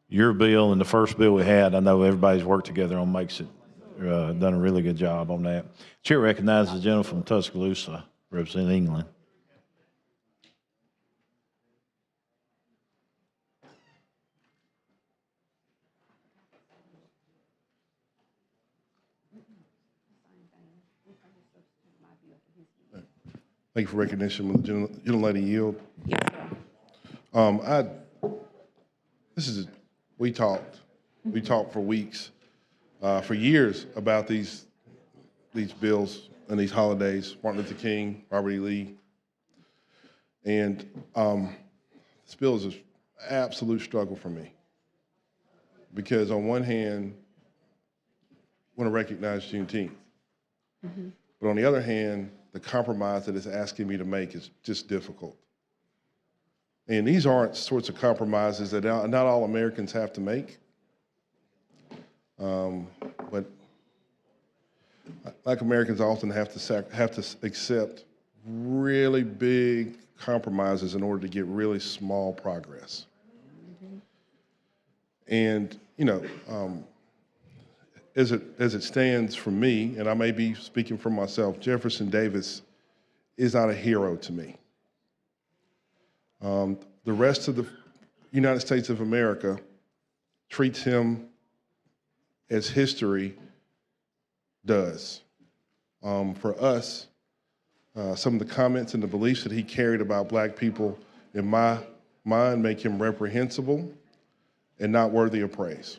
your bill and the first bill we had, I know everybody's worked together on makes it, done a really good job on that. Chair recognizes the gentleman from Tuscaloosa, representing England. Thank you for recognition. Will the gentle lady yield? We talked for weeks, for years about these bills and these holidays, Martin Luther King, Robert E. Lee. And this bill is an absolute struggle for me. Because on one hand, I want to recognize Juneteenth. But on the other hand, the compromise that it's asking me to make is just difficult. And these aren't sorts of compromises that not all Americans have to make. But like Americans often have to accept really big compromises in order to get really small progress. And, you know, as it stands for me, and I may be speaking for myself, Jefferson Davis is not a hero to me. The rest of the United States of America treats him as history does. For us, some of the comments and the beliefs that he carried about black people, in my mind, make him reprehensible and not worthy of praise.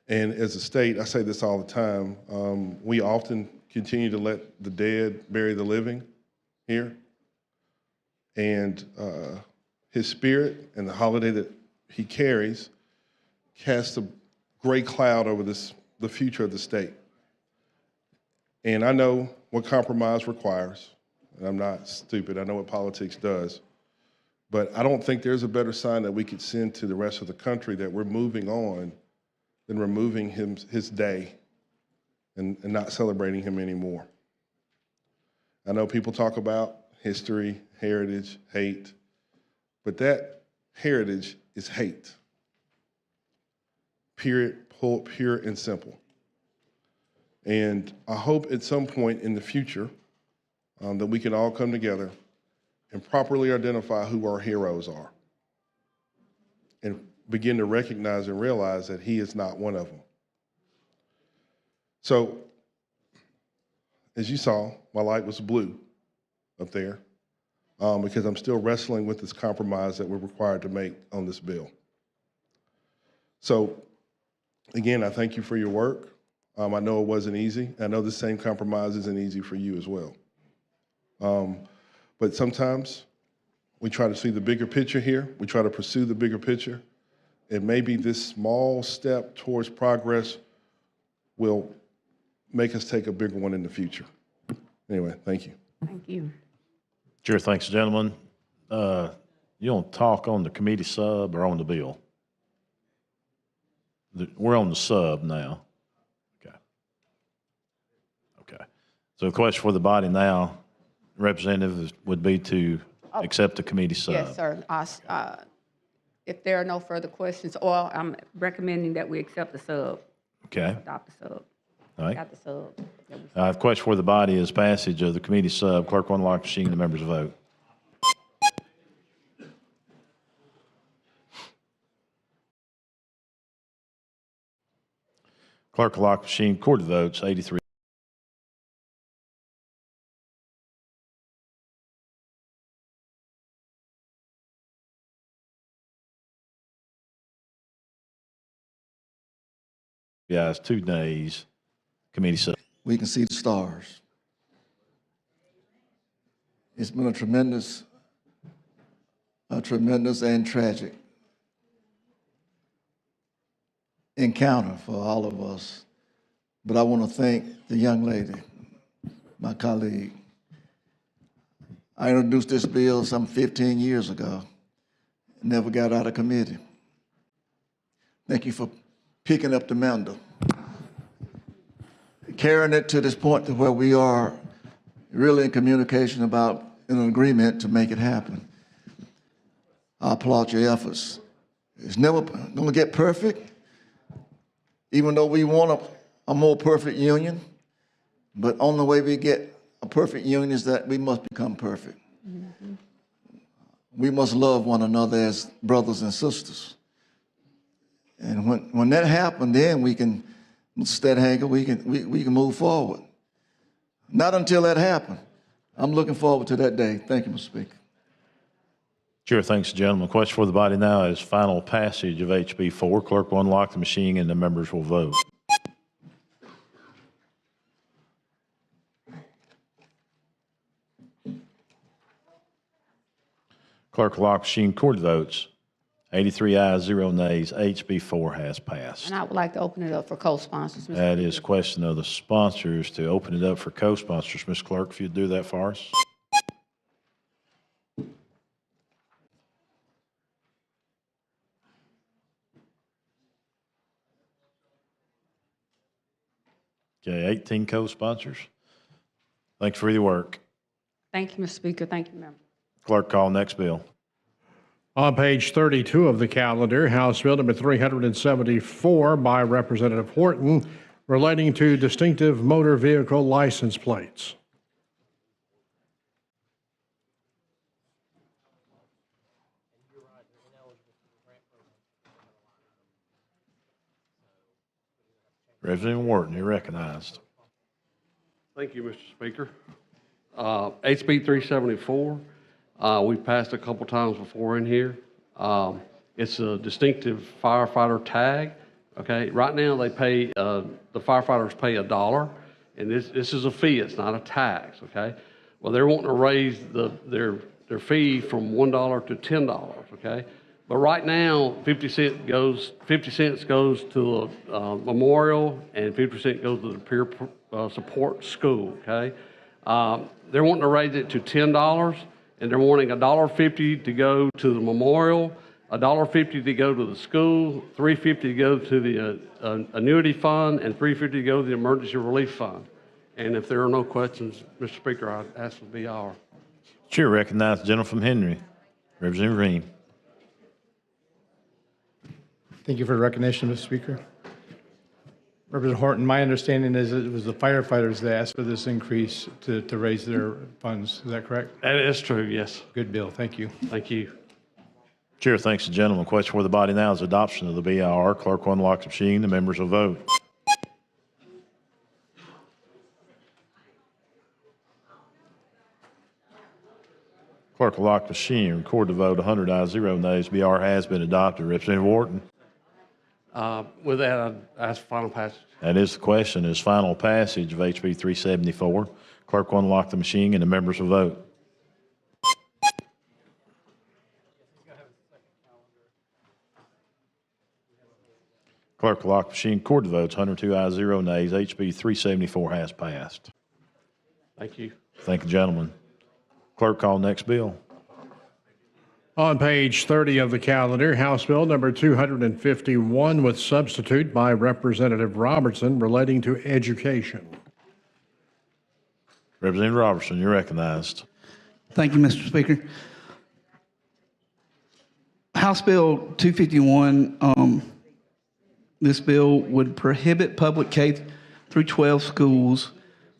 And as a state, I say this all the time, we often continue to let the dead bury the living here. And his spirit and the holiday that he carries casts a gray cloud over the future of the state. And I know what compromise requires, and I'm not stupid, I know what politics does. But I don't think there's a better sign that we could send to the rest of the country that we're moving on than removing his day and not celebrating him anymore. I know people talk about history, heritage, hate, but that heritage is hate. Period, pure and simple. And I hope at some point in the future that we can all come together and properly identify who our heroes are and begin to recognize and realize that he is not one of them. So, as you saw, my light was blue up there because I'm still wrestling with this compromise that we're required to make on this bill. So, again, I thank you for your work. I know it wasn't easy. I know the same compromise isn't easy for you as well. But sometimes we try to see the bigger picture here. We try to pursue the bigger picture. And maybe this small step towards progress will make us take a bigger one in the future. Anyway, thank you. Thank you. Chair, thanks, gentlemen. You want to talk on the committee sub or on the bill? We're on the sub now. Okay. So the question for the body now, Representative, would be to accept the committee sub. Yes, sir. If there are no further questions, or I'm recommending that we accept the sub. Okay. Adopt the sub. All right. Got the sub. The question for the body is passage of the committee sub. Clerk will unlock the machine. The members vote. Clerk will lock the machine. Recorded votes 83. Yes, 2 days. Committee sub. We can see the stars. It's been a tremendous and tragic encounter for all of us. But I want to thank the young lady, my colleague. I introduced this bill some 15 years ago. Never got out of committee. Thank you for picking up the mantle, carrying it to this point to where we are really in communication about an agreement to make it happen. I applaud your efforts, It's never going to get perfect, even though we want a more perfect union. But only way we get a perfect union is that we must become perfect. Mm-hmm. We must love one another as brothers and sisters. And when that happens, then we can, Mr. Stadhagen, we can move forward. Not until that happens. I'm looking forward to that day. Thank you, Mr. Speaker. Chair, thanks, gentlemen. Question for the body now is final passage of HB 4. Clerk will unlock the machine and the members will vote. Clerk will lock machine, record the votes. 83 ayes, 0 nays. HB 4 has passed. And I would like to open it up for co-sponsors, Mr. That is question of the sponsors to open it up for co-sponsors. Ms. Clerk, if you'd do that for us. Okay, 18 co-sponsors. Thanks for your work. Thank you, Mr. Speaker. Thank you, Member. Clerk, call next bill. On page 32 of the calendar, House Bill number 374 by Representative Horton relating to distinctive motor vehicle license plates. Representative Wharton, you're recognized. Thank you, Mr. Speaker. HB 374, we've passed a couple times before in here. It's a distinctive firefighter tag. Okay, right now they pay, the firefighters pay $1, and this is a fee, it's not a tax, okay? Well, they're wanting to raise their fee from $1 to $10, okay? But right now, 50 cents goes to a memorial, and 50% goes to the peer support school, okay? They're wanting to raise it to $10, and they're wanting $1.50 to go to the memorial, $1.50 to go to the school, $3.50 to go to the annuity fund, and $3.50 to go to the emergency relief fund. And if there are no questions, Mr. Speaker, I'd ask for the BR. Chair recognizes the gentleman from Henry, Representative Green. Thank you for the recognition, Mr. Speaker. Representative Horton, my understanding is it was the firefighters that asked for this increase to raise their funds. Is that correct? That is true, yes. Good bill. Thank you. Thank you. Chair thanks the gentleman. Question for the body now is adoption of the BIR. Clerk will unlock the machine. The members will vote. Clerk will lock the machine. Record the vote. 100 ayes, 0 nays. BR has been adopted. Representative Wharton. With that, I'd ask for final passage. That is the question, is final passage of HB 374. Clerk will unlock the machine and the members will vote. Clerk will lock the machine. Record the votes. 102 ayes, 0 nays. HB 374 has passed. Thank you. Thank you, gentlemen. Clerk, call next bill. On page 30 of the calendar, House Bill number 251 with substitute by Representative Robertson relating to education. Representative Robertson, you're recognized. Thank you, Mr. Speaker. House Bill 251, this bill would prohibit public K through 12 schools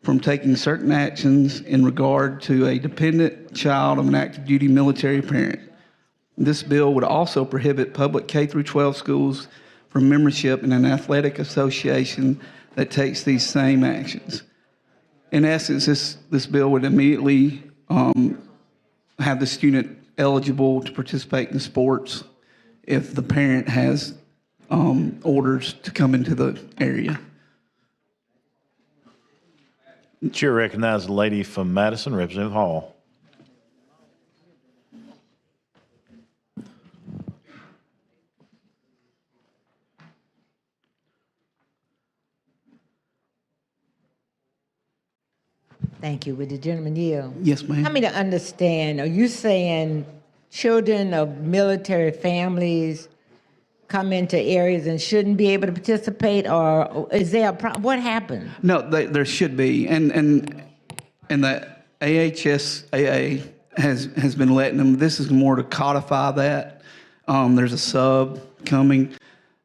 from taking certain actions in regard to a dependent child of an active duty military parent. This bill would also prohibit public K through 12 schools from membership in an athletic association that takes these same actions. In essence, this bill would immediately have the student eligible to participate in sports if the parent has orders to come into the area. Chair recognizes the lady from Madison, Representative Hall. Thank you. Would the gentleman yield? Yes, ma'am. Help me to understand. Are you saying children of military families come into areas and shouldn't be able to participate, or is there a problem? What happened? No, there should be, and the AHSAA has been letting them. This is more to codify that. There's a sub coming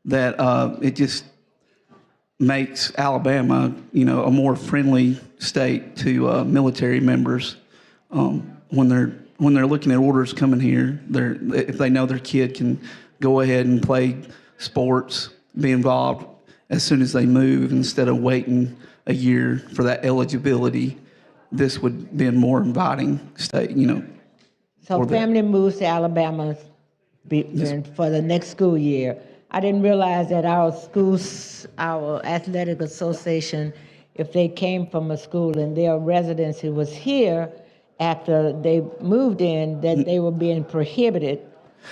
that it just makes Alabama, a more friendly state to military members. When they're looking at orders coming here, if they know their kid can go ahead and play sports, be involved as soon as they move instead of waiting a year for that eligibility, this would be a more inviting state, So for the- family moves to Alabama for the next school year. I didn't realize that our schools, our athletic association, if they came from a school and their residency was here after they moved in, that they were being prohibited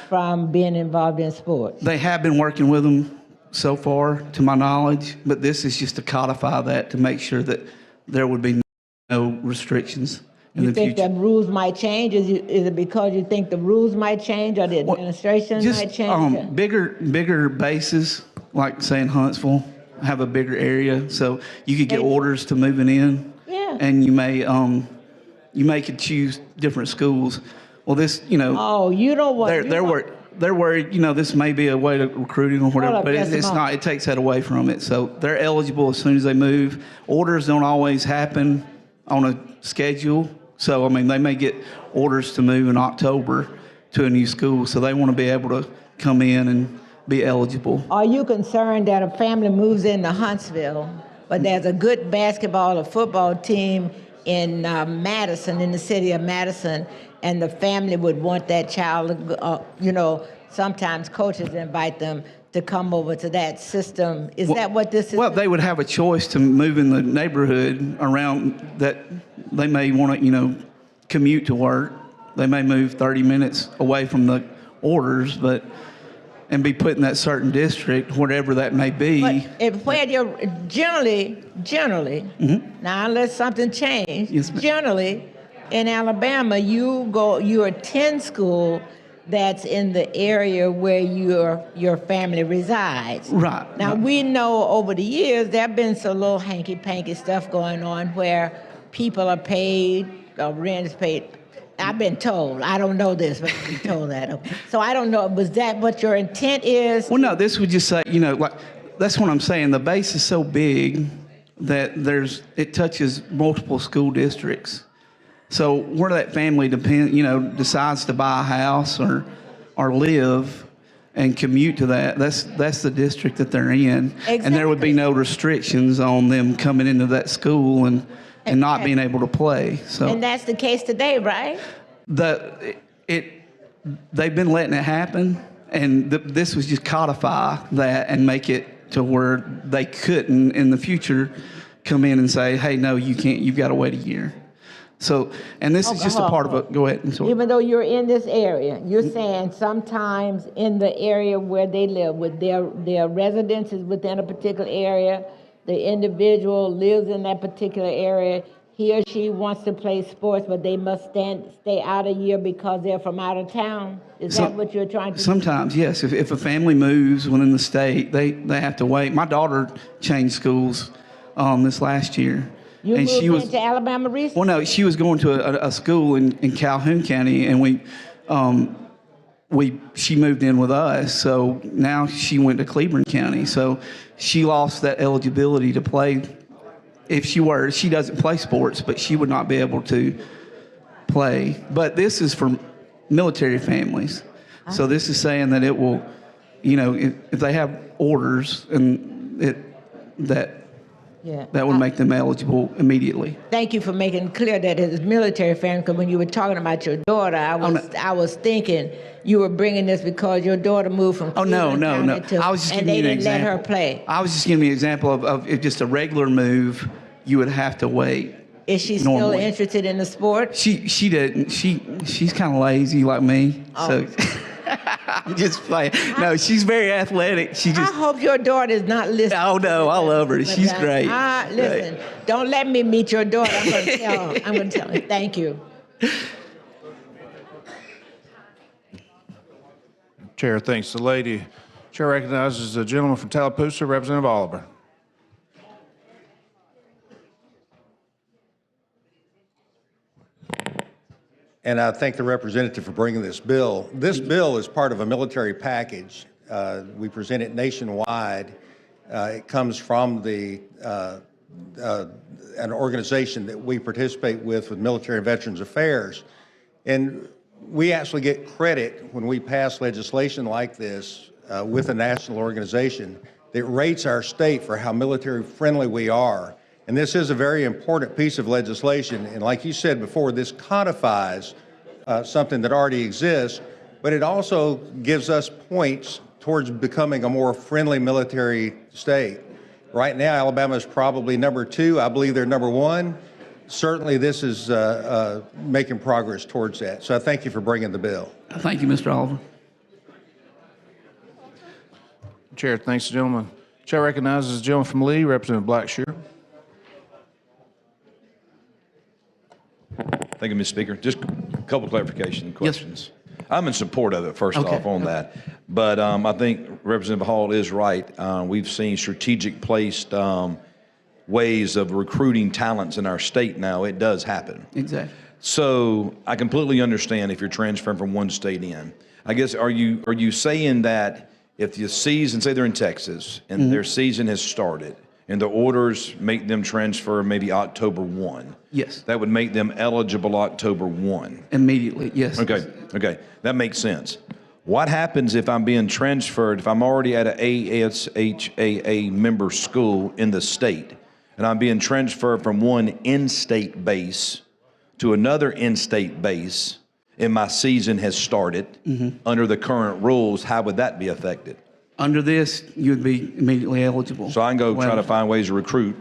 from being involved in sports. They have been working with them so far, to my knowledge, but this is just to codify that to make sure that there would be no restrictions in You the think future. the rules might change? Is it because you think the rules might change or the administration might change? Bigger bases, like say in Huntsville, have a bigger area, so you could get orders to moving in. Yeah. And you may could choose different schools. Well, this, Oh, you don't want. they're worried, this may be a way to recruiting or whatever, up, but just a it's moment. not. It takes that away from it. So they're eligible as soon as they move. Orders don't always happen on a schedule. So, they may get orders to move in October to a new school. So they want to be able to come in and be eligible. Are you concerned that a family moves into Huntsville, but there's a good basketball or football team in Madison, in the city of Madison, and the family would want that child to sometimes coaches invite them to come over to that system. Is that what this is? Well, they would have a choice to move in the neighborhood around that. They may want to, commute to work. They may move 30 minutes away from the orders, and be put in that certain district, whatever that may be. But if where you're generally, now unless something changed, Yes, ma'am. generally in Alabama, you attend school that's in the area where your family resides. Right. Now we know over the years there have been some little hanky-panky stuff going on where people are paid, rent is paid. I've been told. I don't know this, but I've been told that. Okay. So I don't know. Was that what your intent is? Well, no, this would just say, that's what I'm saying. The base is so big that it touches multiple school districts. So where that family decides to buy a house or live and commute to that's the district that they're in. And there would be no restrictions on them coming into that school and not being able to play. So And that's the case today, right? they've been letting it happen, and this was just codify that and make it to where they couldn't in the future come in and say, hey, no, you can't, you've got to wait a year. So, and this is just a part of it. Go ahead. I'm sorry. Even though you're in this area, you're saying sometimes in the area where they live, with their residences within a particular area, the individual lives in that particular area, he or she wants to play sports, but they must stay out a year because they're from out of town? Is that what you're trying to do? Sometimes, yes. If a family moves within the state, they have to wait. My daughter changed schools this last year. You and moved she was, into Alabama recently? Well, no, she was going to a school in Calhoun County, and she moved in with us. So now she went to Cleveland County. So she lost that eligibility to play. If she doesn't play sports, but she would not be able to play. But this is for military families. So this is saying that it will, if they have orders and that would make them eligible immediately. Thank you for making clear that it is military family, because when you were talking about your daughter, I was thinking you were bringing this because your daughter moved from Cleveland County to, I was just and giving they you an didn't let example. her play. I was just giving you an example of if just a regular move, you would have to wait. Is she normally. still interested in the sport? She didn't. She's kind of lazy like me. So just play. No, she's very athletic. I hope your daughter is not listening. Oh no, I love her. She's great. Listen, don't let me meet your daughter. I'm going to tell her. I'm going to tell her. Thank you. Chair thanks the lady. Chair recognizes the gentleman from Tallapoosa, Representative Oliver. and I thank the representative for bringing this bill. This bill is part of a military package. We present it nationwide. It comes from an organization that we participate with Military and Veterans Affairs. And we actually get credit when we pass legislation like this with a national organization that rates our state for how military friendly we are. And this is a very important piece of legislation. And like you said before, this codifies something that already exists, but it also gives us points towards becoming a more friendly military state. Right now, Alabama is probably number 2. I believe they're number 1. Certainly, this is making progress towards that. So I thank you for bringing the bill. Thank you, Mr. Oliver. Chair thanks the gentleman. Chair recognizes the gentleman from Lee, Representative Blackshear. Thank you, Mr. Speaker. Just a couple clarification questions. Yes. I'm in support of it, first off, on that. But I think Representative Hall is right. We've seen strategic placed ways of recruiting talents in our state now. It does happen. Exactly. So I completely understand if you're transferring from one state in. I guess, are you saying that if the season, say they're in Texas, and their season has started, and the orders make them transfer maybe October 1. Yes. That would make them eligible October 1. Immediately, yes. Okay, that makes sense. What happens if I'm being transferred, if I'm already at an ASHAA member school in the state, and I'm being transferred from one in-state base to another in-state base, and my season has started under the current rules, how would that be affected? Under this, you would be immediately eligible. So I can go try to find ways to recruit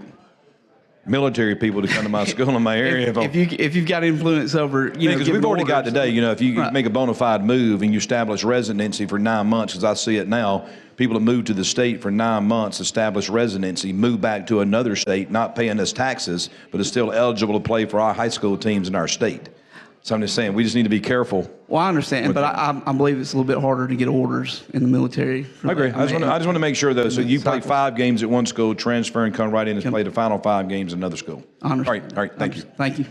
military people to come to my school in my area. If you've got influence over, because we've already got today, if you make a bona fide move and you establish residency for 9 months, as I see it now, people have moved to the state for 9 months, establish residency, move back to another state, not paying us taxes, but is still eligible to play for our high school teams in our state. So I'm just saying, we just need to be careful. Well, I understand, but I believe it's a little bit harder to get orders in the military. I agree. I just want to make sure, though, so you play 5 games at one school, transfer and come right in and play the final 5 games at another school. I understand. All right, thank you. Thank you.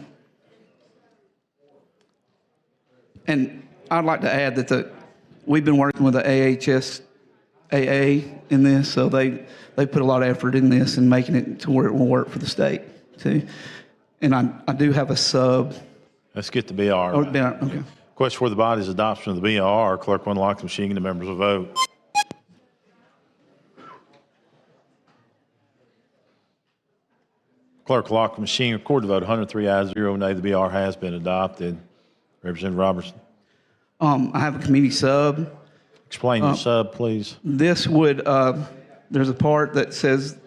And I'd like to add that we've been working with the AHSAA in this, so they put a lot of effort in this and making it to where it will work for the state, too. And I do have a sub. Let's get the BR. Oh, okay. Question for the body's adoption of the BR. Clerk will unlock the machine and the members will vote. Clerk will lock the machine. Record the vote. 103 ayes, 0 nay. The BR has been adopted. Representative Robertson. I have a committee sub. Explain your sub, please. This would, there's a part that says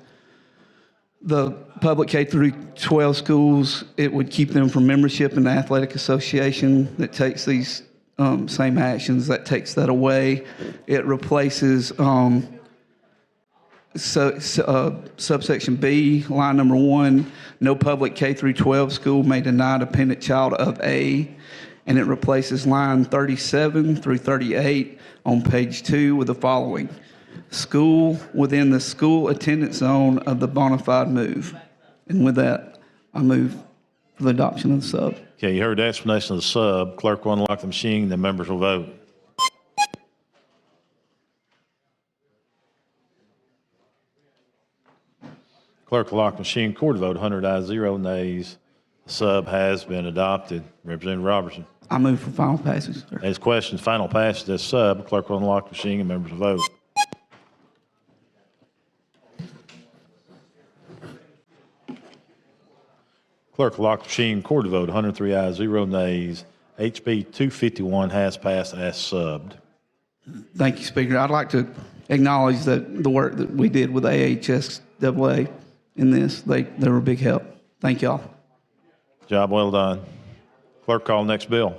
the public K through 12 schools, it would keep them from membership in the athletic association that takes these same actions, that takes that away. It replaces subsection B, line number 1, no public K through 12 school may deny dependent child of A, and it replaces line 37 through 38 on page 2 with the following. School within the school attendance zone of the bona fide move. And with that, I move for the adoption of the sub. Okay, you heard the explanation of the sub. Clerk will unlock the machine, the members will vote. Clerk will lock the machine. Record the vote. 100 ayes, 0 nays. The sub has been adopted. Representative Robertson. I move for final passage, sir. As questions, final passage of this sub. Clerk will unlock the machine and members will vote. Clerk will lock the machine. Record the vote. 103 ayes, 0 nays. HB 251 has passed as subbed. Thank you, Speaker. I'd like to acknowledge that the work that we did with AHSAA in this. They were a big help. Thank y'all. Job well done. Clerk, call next bill.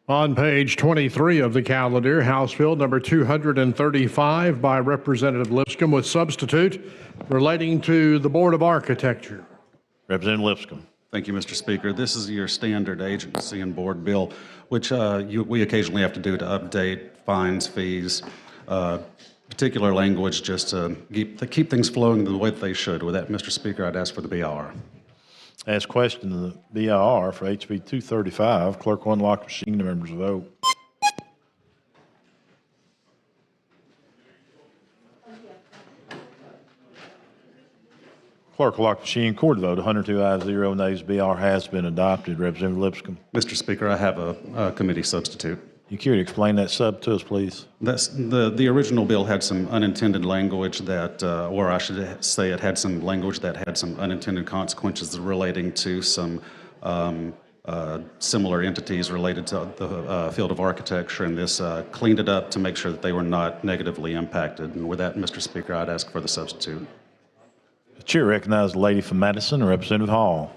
On page 23 of the calendar, House Bill number 235 by Representative Lipscomb with substitute relating to the Board of Architecture. Representative Lipscomb. Thank you, Mr. Speaker. This is your standard agency and board bill, which we occasionally have to do to update fines, fees, particular language just to keep things flowing the way that they should. With that, Mr. Speaker, I'd ask for the BR. Ask question of the BIR for HB 235. Clerk will unlock the machine. The members vote. Clerk will lock the machine. Court vote. 102 ayes, 0 nays. BR has been adopted. Representative Lipscomb. Mr. Speaker, I have a committee substitute. You care to explain that sub to us, please? That's the original bill had some unintended language that, or I should say, it had some language that had some unintended consequences relating to some similar entities related to the field of architecture, and this cleaned it up to make sure that they were not negatively impacted. And with that, Mr. Speaker, I'd ask for the substitute. The chair recognizes the lady from Madison, Representative Hall.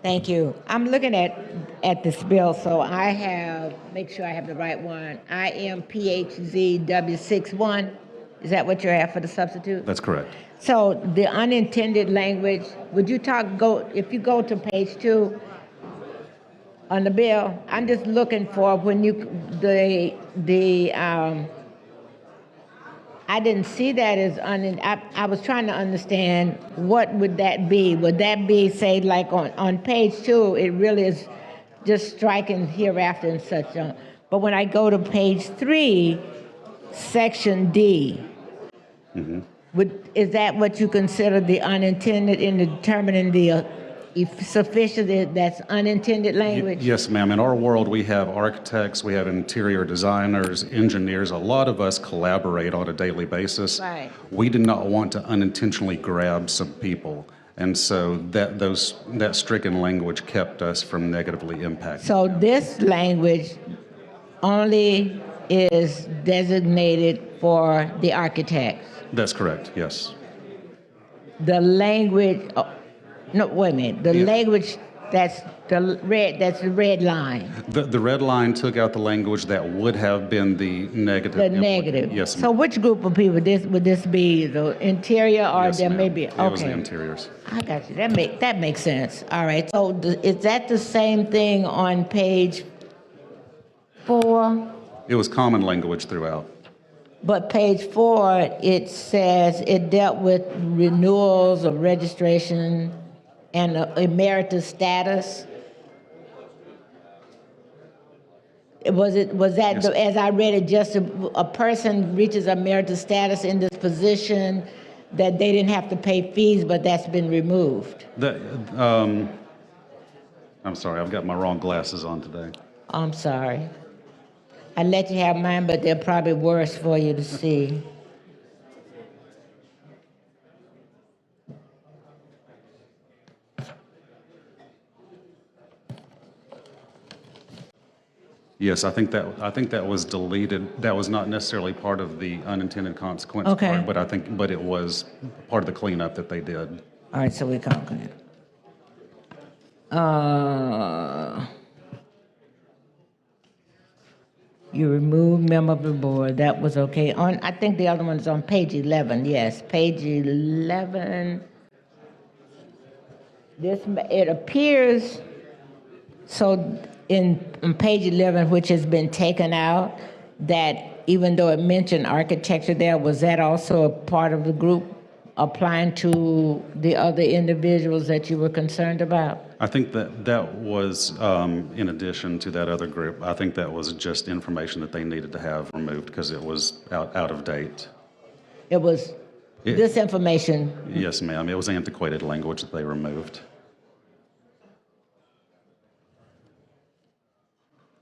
Thank you. I'm looking at this bill, so I have, make sure I have the right one. IMPHZW61. Is that what you have for the substitute? That's correct. So the unintended language, would you if you go to page 2 on the bill, I'm just looking for when you, I didn't see that as, I was trying to understand what would that be? Would that be, say, like on page 2, it really is just striking hereafter and such on. But when I go to page 3, section D, is that what you consider the unintended in determining the sufficient, that's unintended language? Yes, ma'am. In our world, we have architects, we have interior designers, engineers. A lot of us collaborate on a daily basis. Right. We did not want to unintentionally grab some people. And so that stricken language kept us from negatively impacting. So this language only is designated for the architects. That's correct, yes. The language, no, wait a minute. The language that's the red line. The red line took out the language that would have been the negative. The negative. Yes, ma'am. So which group of people would this be? The interior, or Yes, there ma'am. may be? It was the Okay, interiors. I got you. That makes sense. All right. So is that the same thing on page 4? It was common language throughout. But page 4, it says it dealt with renewals of registration and emeritus status. Was that, Yes. as I read it, just a person reaches emeritus status in this position that they didn't have to pay fees, but that's been removed? I'm sorry, I've got my wrong glasses on today. I'm sorry. I let you have mine, but they're probably worse for you to see. Yes, I think that was deleted. That was not necessarily part of the unintended consequence Okay. part, but it was part of the cleanup that they did. All right, so we can. You remove member of the board. That was okay. I think the other one's on page 11. Yes, page 11. It appears so on page 11, which has been taken out, that even though it mentioned architecture there, was that also a part of the group applying to the other individuals that you were concerned about? I think that was in addition to that other group. I think that was just information that they needed to have removed because it was out of date. It was this information. Yes, ma'am. It was antiquated language that they removed.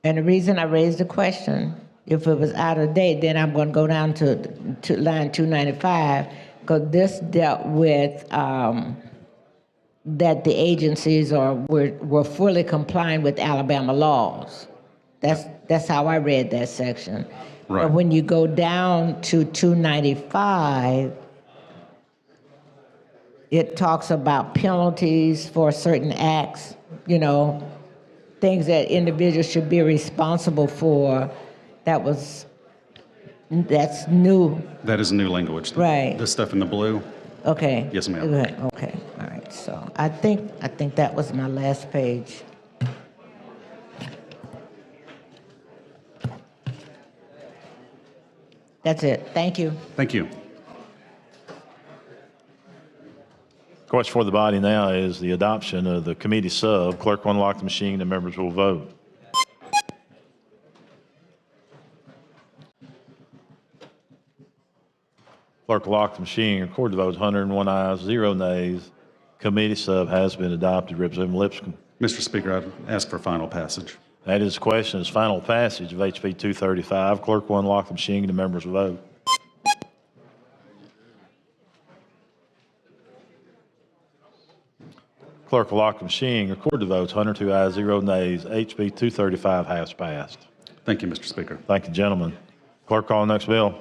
And the reason I raised the question, if it was out of date, then I'm going to go down to line 295, because this dealt with that the agencies were fully complying with Alabama laws. That's how I read that section. Right. But when you go down to 295, it talks about penalties for certain acts, things that individuals should be responsible for. That's new. That is new language. Right. The stuff in the blue. Okay. Yes, ma'am. Okay, all right. So I think that was my last page. That's it. Thank you. Thank you. Question for the body now is the adoption of the committee sub. Clerk will unlock the machine and members will vote. Clerk will lock the machine. Record the votes. 101 ayes, 0 nays. Committee sub has been adopted. Representative Lipscomb. Mr. Speaker, I'd ask for final passage. That is the question. Is final passage of HB 235. Clerk will unlock the machine and the members will vote. Clerk will lock the machine. Record the votes. 102 ayes, 0 nays. HB 235 has passed. Thank you, Mr. Speaker. Thank you, gentlemen. Clerk, call the next bill.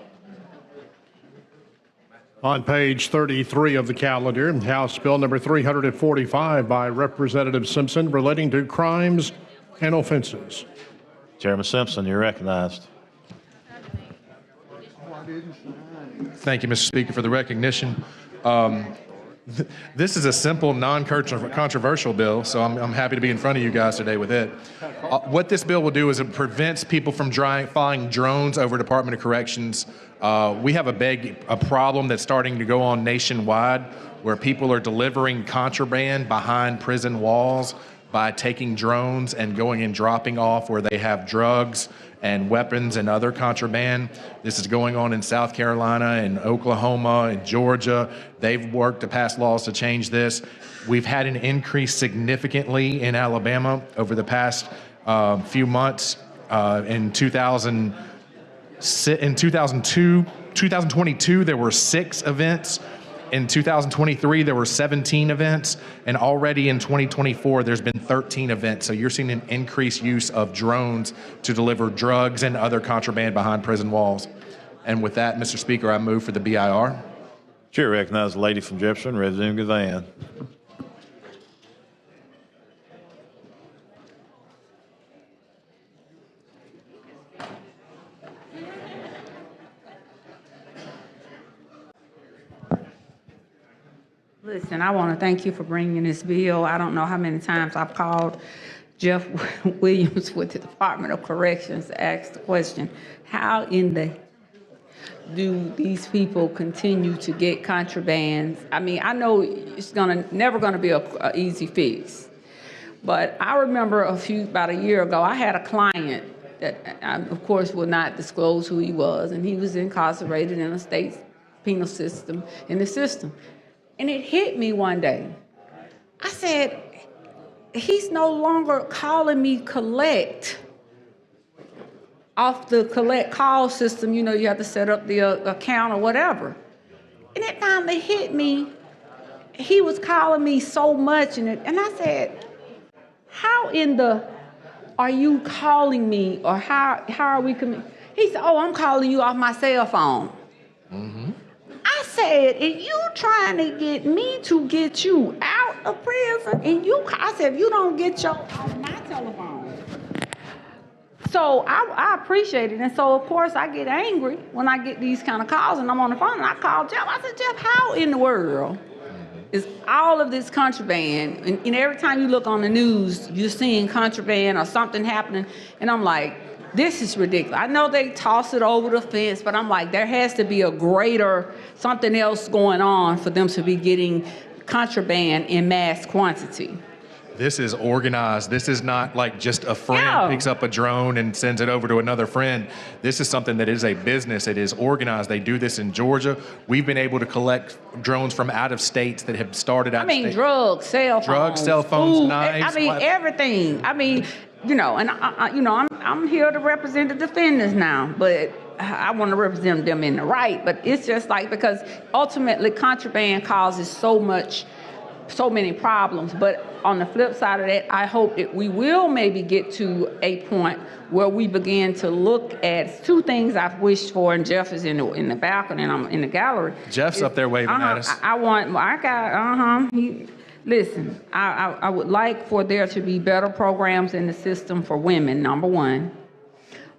On page 33 of the calendar, House Bill number 345 by Representative Simpson relating to crimes and offenses. Chairman Simpson, you're recognized. Thank you, Mr. Speaker, for the recognition. This is a simple, non-controversial bill, so I'm happy to be in front of you guys today with it. What this bill will do is it prevents people from flying drones over Department of Corrections. We have a problem that's starting to go on nationwide where people are delivering contraband behind prison walls by taking drones and going and dropping off where they have drugs and weapons and other contraband. This is going on in South Carolina and Oklahoma and Georgia. They've worked to pass laws to change this. We've had an increase significantly in Alabama over the past few months. In 2022, there were 6 events. In 2023, there were 17 events, and already in 2024, there's been 13 events. So you're seeing an increased use of drones to deliver drugs and other contraband behind prison walls. And with that, Mr. Speaker, I move for the BIR. Chair recognizes the lady from Jefferson, Representative Gavan. Listen, I want to thank you for bringing this bill. I don't know how many times I've called Jeff Williams with the Department of Corrections to ask the question, how in the do these people continue to get contrabands? I mean, I know it's never gonna be a easy fix, but I remember about a year ago, I had a client that I, of course, will not disclose who he was, and he was incarcerated in a state penal system, in the system. And it hit me one day. I said, he's no longer calling me collect off the collect call system. You know, you have to set up the account or whatever. And it finally hit me. He was calling me so much. And I said, how in the are you calling me? Or how are we coming? He said, oh, I'm calling you off my cell phone. Mm-hmm. I said, and you trying to get me to get you out of prison? And I said, if you don't get your on my telephone. So I appreciate it. And so, of course, I get angry when I get these kind of calls and I'm on the phone and I call Jeff. I said, Jeff, how in the world is all of this contraband? And every time you look on the news, you're seeing contraband or something happening. And I'm like, this is ridiculous. I know they toss it over the fence, but I'm like, there has to be a greater something else going on for them to be getting contraband in mass quantity. This is organized. This is not like just a friend picks up a drone and sends it over to another friend. This is something that is a business. It is organized. They do this in Georgia. We've been able to collect drones from out of states that have started out of state. Drugs, cell phones, food, knives. Everything. I mean, you know, and I'm here to represent the defendants now, but I want to represent them in the right. But it's just like, because ultimately contraband causes so many problems. But on the flip side of that, I hope that we will maybe get to a point where we begin to look at 2 things I've wished for, and Jeff is in the balcony and I'm in the gallery. Jeff's up there waving at us. Listen, I would like for there to be better programs in the system for women, number one,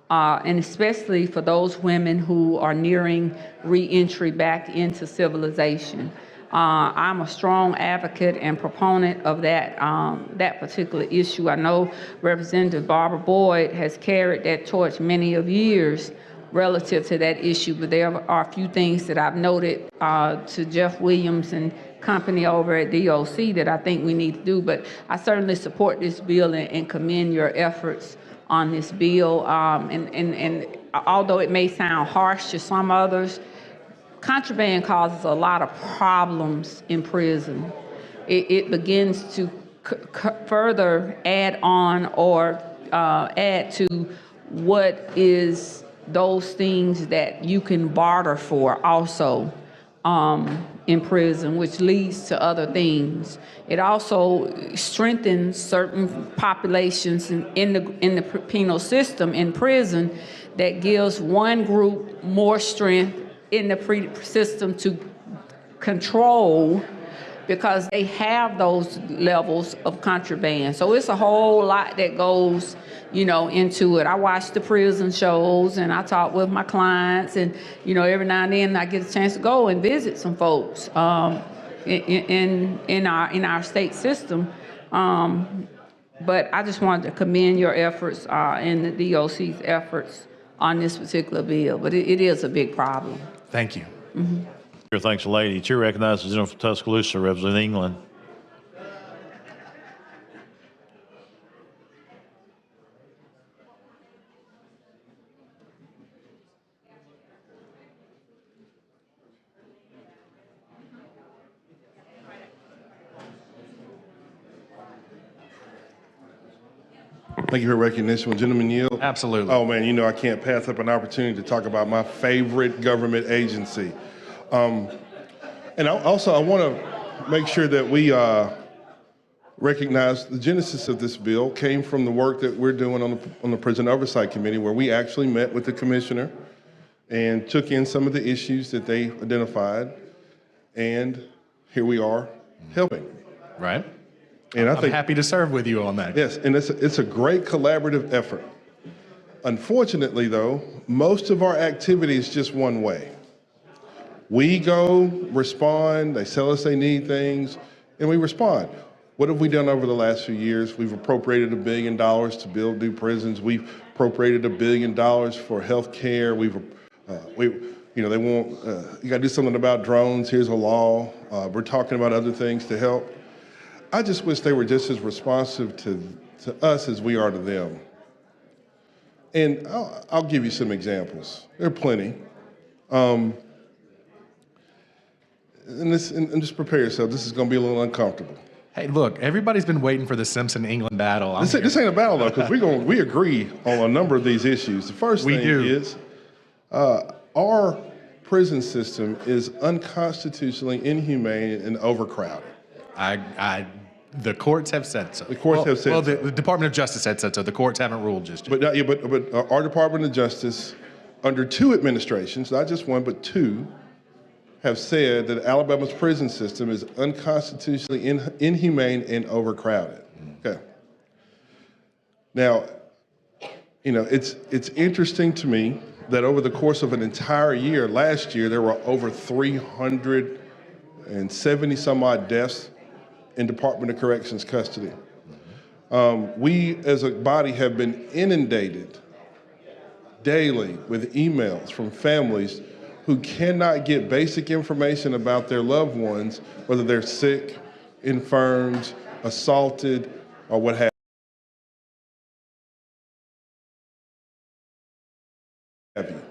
and especially for those women who are nearing re-entry back into civilization. I'm a strong advocate and proponent of that particular issue. I know Representative Barbara Boyd has carried that torch many of years relative to that issue, but there are a few things that I've noted to Jeff Williams and company over at DOC that I think we need to do. But I certainly support this bill and commend your efforts on this bill. And although it may sound harsh to some others, contraband causes a lot of problems in prison. It begins to further add on or add to what is those things that you can barter for also in prison, which leads to other things. It also strengthens certain populations in the penal system in prison that gives one group more strength in the system to control because they have those levels of contraband. So it's a whole lot that goes, into it. I watch the prison shows and I talk with my clients, and, every now and then I get a chance to go and visit some folks in our state system. But I just wanted to commend your efforts and the DOC's efforts on this particular bill. But it is a big problem. Thank you. Chair thanks the lady. Chair recognizes the gentleman from Tuscaloosa, representing England. Thank you for recognition. Will gentlemen yield? Absolutely. Oh man, I can't pass up an opportunity to talk about my favorite government agency. And I want to make sure that we recognize the genesis of this bill came from the work that we're doing on the Prison Oversight Committee, where we actually met with the commissioner and took in some of the issues that they identified, and here we are helping. Right. And I'm happy to serve with you on that. Yes, and it's a great collaborative effort. Unfortunately, though, most of our activity is just one way. We go, respond, they tell us they need things, and we respond. What have we done over the last few years? We've appropriated $1 billion to build new prisons. We've appropriated $1 billion for health care. They want, you got to do something about drones. Here's a law. We're talking about other things to help. I just wish they were just as responsive to us as we are to them. And I'll give you some examples. There are plenty. And just prepare yourself. This is going to be a little uncomfortable. Hey, look, everybody's been waiting for the Simpson-England battle. This ain't a battle, though, because we agree on a number of these issues. The first thing is our prison system is unconstitutionally inhumane and overcrowded. The courts have said so. The courts have said so. Well, the Department of Justice said so. The courts haven't ruled just yet. But our Department of Justice, under 2 administrations, not just 1, but 2, have said that Alabama's prison system is unconstitutionally inhumane and overcrowded. Okay. Now, it's interesting to me that over the course of an entire year, last year, there were over 370 some odd deaths in Department of Corrections custody. We as a body have been inundated daily with emails from families who cannot get basic information about their loved ones, whether they're sick, infirmed, assaulted, or what have you.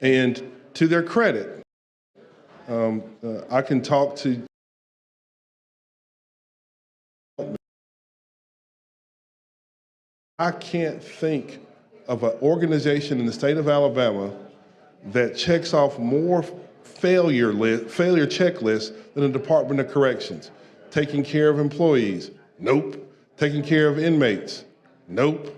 And to their credit, I can talk to I can't think of an organization in the state of Alabama that checks off more failure checklists than the Department of Corrections. Taking care of employees, nope. Taking care of inmates, nope.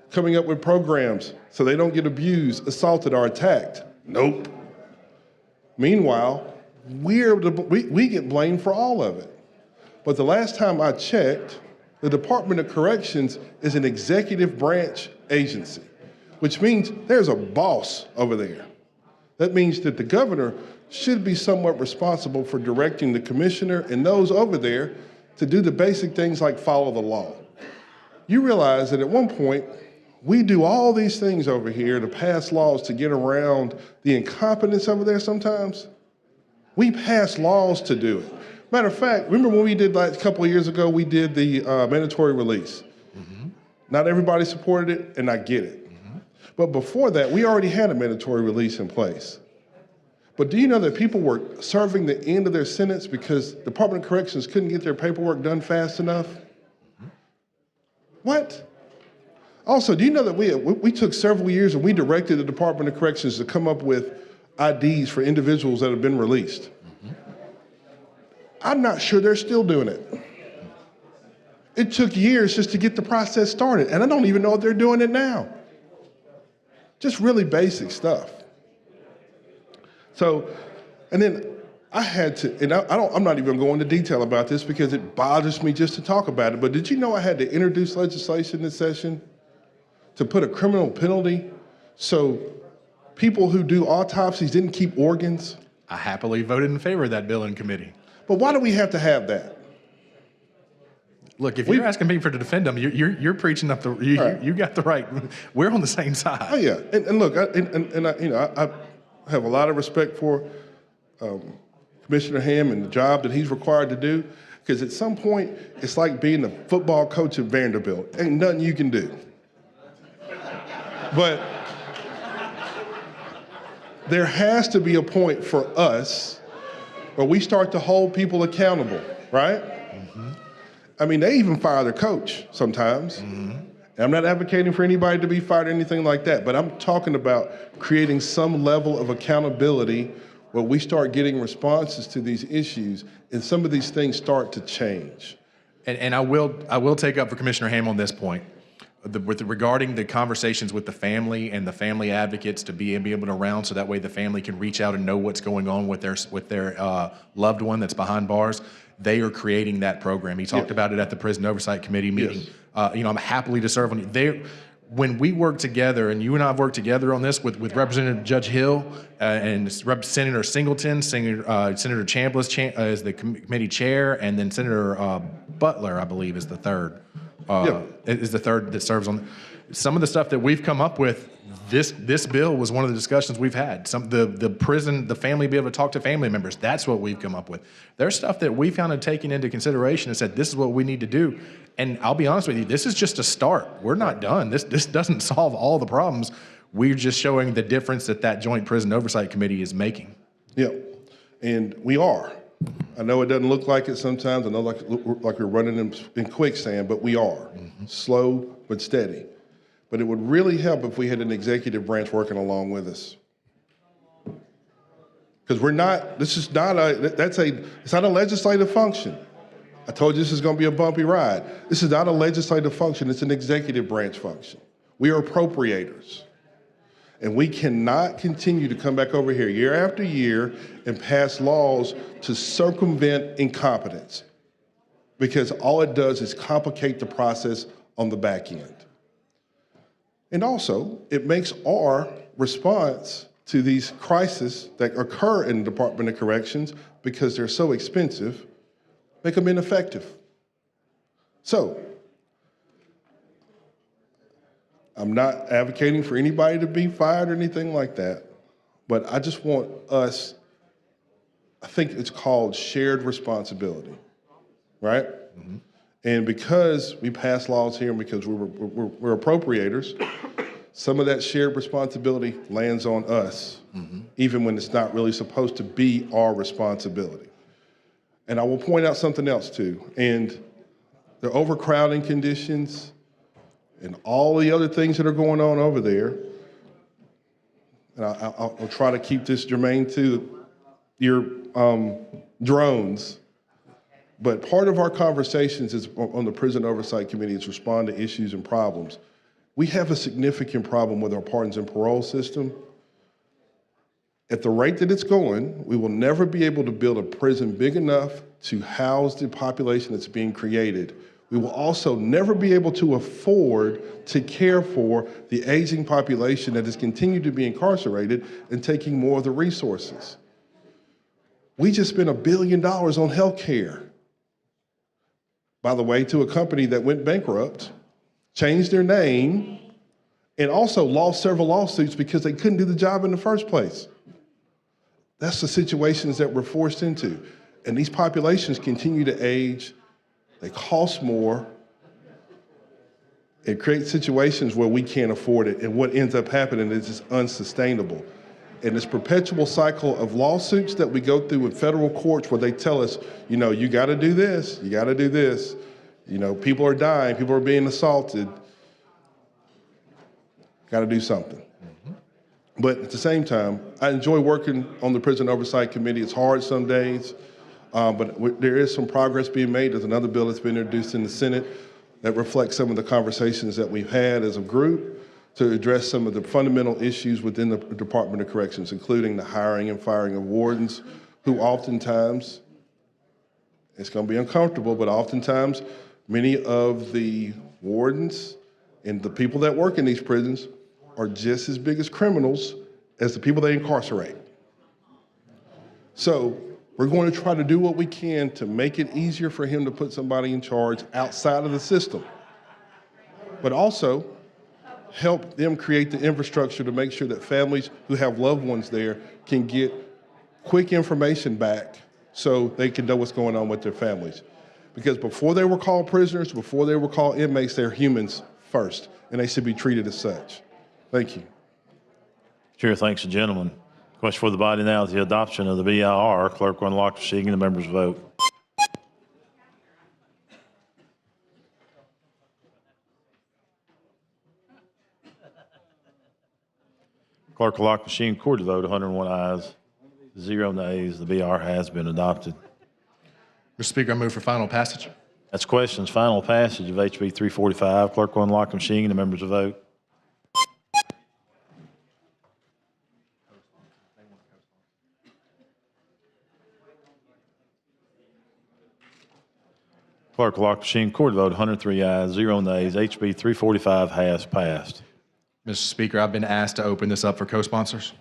Coming up with programs so they don't get abused, assaulted, or attacked, nope. Meanwhile, we get blamed for all of it. But the last time I checked, the Department of Corrections is an executive branch agency, which means there's a boss over there. That means that the governor should be somewhat responsible for directing the commissioner and those over there to do the basic things like follow the law. You realize that at one point, we do all these things over here to pass laws to get around the incompetence over there sometimes. We pass laws to do it. Matter of fact, remember when we did a couple of years ago, we did the mandatory release. Not everybody supported it, and I get it. But before that, we already had a mandatory release in place. But do you know that people were serving the end of their sentence because the Department of Corrections couldn't get their paperwork done fast enough? What? Also, do you know that we took several years and we directed the Department of Corrections to come up with IDs for individuals that have been released? I'm not sure they're still doing it. It took years just to get the process started, and I don't even know if they're doing it now. Just really basic stuff. So, and then I had to, and I'm not even going into detail about this because it bothers me just to talk about it, but did you know I had to introduce legislation this session to put a criminal penalty so people who do autopsies didn't keep organs? I happily voted in favor of that bill in committee. But why do we have to have that? Look, if you're asking me to defend them, you're preaching up the. You got the right. We're on the same side. Oh yeah, and look, I have a lot of respect for Commissioner Ham and the job that he's required to do, because at some point it's like being the football coach at Vanderbilt. Ain't nothing you can do. But there has to be a point for us where we start to hold people accountable, right? I mean, they even fire their coach sometimes. And I'm not advocating for anybody to be fired or anything like that, but I'm talking about creating some level of accountability where we start getting responses to these issues and some of these things start to change. And I will take up for Commissioner Ham on this point. Regarding the conversations with the family and the family advocates to be able to round so that way the family can reach out and know what's going on with their loved one that's behind bars. They are creating that program. He talked about it at the Prison Oversight Committee meeting. Yes. I'm happily to serve on you. When we work together, and you and I have worked together on this with Representative Judge Hill and Senator Singleton, Senator Chambliss is the committee chair, and then Senator Butler, I believe, is the third. Is the third that serves on. Some of the stuff that we've come up with, this bill was one of the discussions we've had. The family be able to talk to family members. That's what we've come up with. There's stuff that we've kind of taken into consideration and said, this is what we need to do. And I'll be honest with you, this is just a start. We're not done. This doesn't solve all the problems. We're just showing the difference that Joint Prison Oversight Committee is making. Yeah, and we are. I know it doesn't look like it sometimes. I know like we're running in quicksand, but we are. Slow but steady. But it would really help if we had an executive branch working along with us. Because it's not a legislative function. I told you this is going to be a bumpy ride. This is not a legislative function, it's an executive branch function. We are appropriators. And we cannot continue to come back over here year after year and pass laws to circumvent incompetence. Because all it does is complicate the process on the back end. And also, it makes our response to these crises that occur in the Department of Corrections, because they're so expensive, make them ineffective. So, I'm not advocating for anybody to be fired or anything like that, but I just want us, I think it's called shared responsibility, right? And because we pass laws here and because we're appropriators, some of that shared responsibility lands on us, even when it's not really supposed to be our responsibility. And I will point out something else too, and the overcrowding conditions and all the other things that are going on over there, and I'll try to keep this germane to your drones. But part of our conversations is on the Prison Oversight Committee is respond to issues and problems. We have a significant problem with our pardons and parole system. At the rate that it's going, we will never be able to build a prison big enough to house the population that's being created. We will also never be able to afford to care for the aging population that has continued to be incarcerated and taking more of the resources. We just spent $1 billion on health care. By the way, to a company that went bankrupt, changed their name, and also lost several lawsuits because they couldn't do the job in the first place. That's the situations that we're forced into. And these populations continue to age, they cost more, it creates situations where we can't afford it, and what ends up happening is it's unsustainable. And this perpetual cycle of lawsuits that we go through in federal courts where they tell us, you know, you gotta do this, you gotta do this. You know, people are dying, people are being assaulted. Gotta do something. But at the same time, I enjoy working on the Prison Oversight Committee. It's hard some days, but there is some progress being made. There's another bill that's been introduced in the Senate that reflects some of the conversations that we've had as a group to address some of the fundamental issues within the Department of Corrections, including the hiring and firing of wardens, who oftentimes, it's gonna be uncomfortable, but oftentimes many of the wardens and the people that work in these prisons are just as big as criminals as the people they incarcerate. So we're going to try to do what we can to make it easier for him to put somebody in charge outside of the system, but also help them create the infrastructure to make sure that families who have loved ones there can get quick information back so they can know what's going on with their families. Because before they were called prisoners, before they were called inmates, they're humans first, and they should be treated as such. Thank you. Chair thanks the gentleman. Question for the body now is the adoption of the BIR. Clerk will unlock the sheet and the members vote. Clerk will lock the machine. Record the vote. 101 ayes, 0 nays. The BR has been adopted. Mr. Speaker, I move for final passage. That's questions. Final passage of HB 345. Clerk will unlock the machine and the members will vote. Clerk will lock the machine. Record the vote. 103 ayes, 0 nays. HB 345 has passed. Mr. Speaker, I've been asked to open this up for co-sponsors.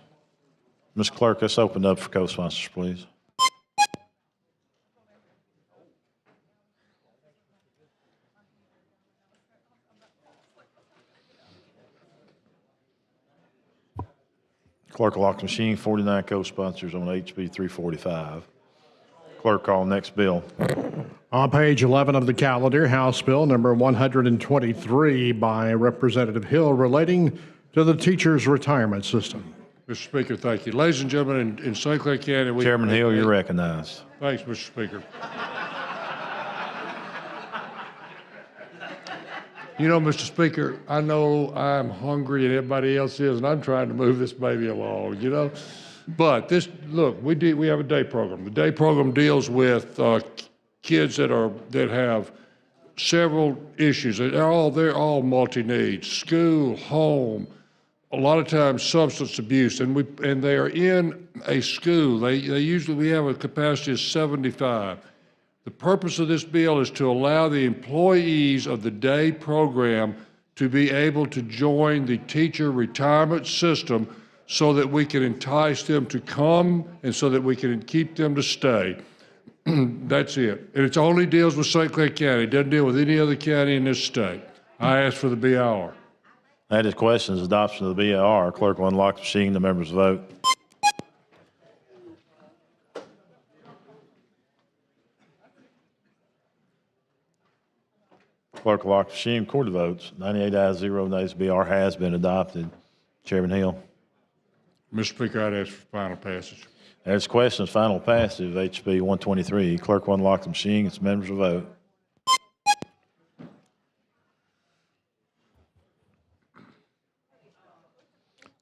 Mr. Clerk, let's open up for co-sponsors, please. Clerk will lock the machine. 49 co-sponsors on HB 345. Clerk, call next bill. On page 11 of the calendar, House Bill number 123 by Representative Hill relating to the teachers' retirement system. Mr. Speaker, thank you. Ladies and gentlemen, in St. Clair County, Chairman Hill, you're recognized. Thanks, Mr. Speaker. You know, Mr. Speaker, I know I'm hungry and everybody else is, and I'm trying to move this baby along, you know? But this, look, we have a day program. The day program deals with kids that have several issues. They're all multi-needs: school, home, a lot of times substance abuse, and they are in a school. We have a capacity of 75. The purpose of this bill is to allow the employees of the day program to be able to join the teacher retirement system so that we can entice them to come and so that we can keep them to stay. That's it. And it only deals with St. Clair County. It doesn't deal with any other county in this state. I ask for the BIR. That is questions. Adoption of the BIR. Clerk will unlock the machine. The members vote. Clerk will lock the machine. Record the votes. 98 ayes, 0 nays. BR has been adopted. Chairman Hill. Mr. Speaker, I'd ask for final passage. There's questions. Final passage of HB 123. Clerk will unlock the machine. Its members will vote.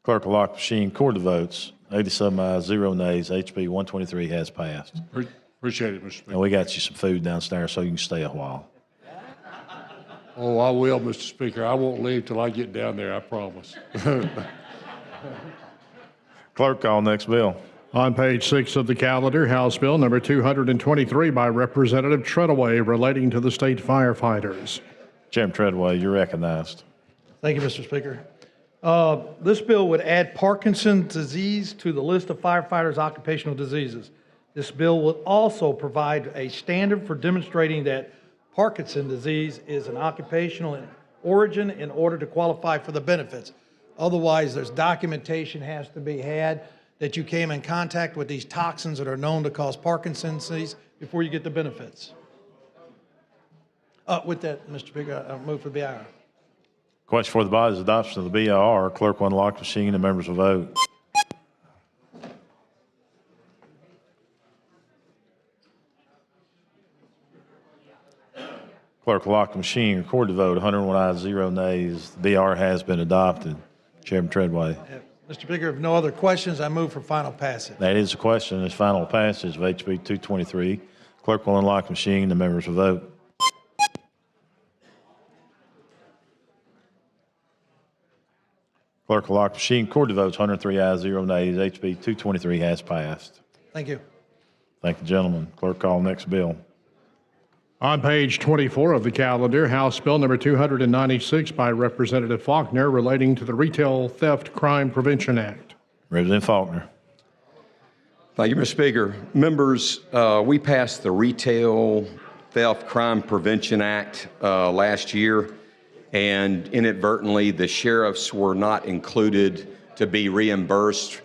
Clerk will lock the machine. Record the votes. 87 ayes, 0 nays. HB 123 has passed. Appreciate it, Mr. Speaker. And we got you some food downstairs so you can stay a while. Oh, I will, Mr. Speaker. I won't leave till I get down there, I promise. Clerk, call next bill. On page 6 of the calendar, House Bill number 223 by Representative Treadaway relating to the state firefighters. Chairman Treadaway, you're recognized. Thank you, Mr. Speaker. This bill would add Parkinson's disease to the list of firefighters' occupational diseases. This bill will also provide a standard for demonstrating that Parkinson's disease is an occupational origin in order to qualify for the benefits. Otherwise, there's documentation has to be had that you came in contact with these toxins that are known to cause Parkinson's disease before you get the benefits. With that, Mr. Speaker, I move for the BIR. Question for the body is adoption of the BIR. Clerk will unlock the machine and members will vote. Clerk will lock the machine. Record the vote. 101 ayes, 0 nays. The BR has been adopted. Chairman Treadway. Mr. Speaker, if no other questions, I move for final passage. That is the question. It's final passage of HB 223. Clerk will unlock the machine. The members will vote. Clerk will lock the machine. Record the votes. 103 ayes, 0 nays. HB 223 has passed. Thank you. Thank the gentleman. Clerk, call next bill. On page 24 of the calendar, House Bill number 296 by Representative Faulkner relating to the Retail Theft Crime Prevention Act. Representative Faulkner. Thank you, Mr. Speaker. Members, we passed the Retail Theft Crime Prevention Act last year, and inadvertently the sheriffs were not included to be reimbursed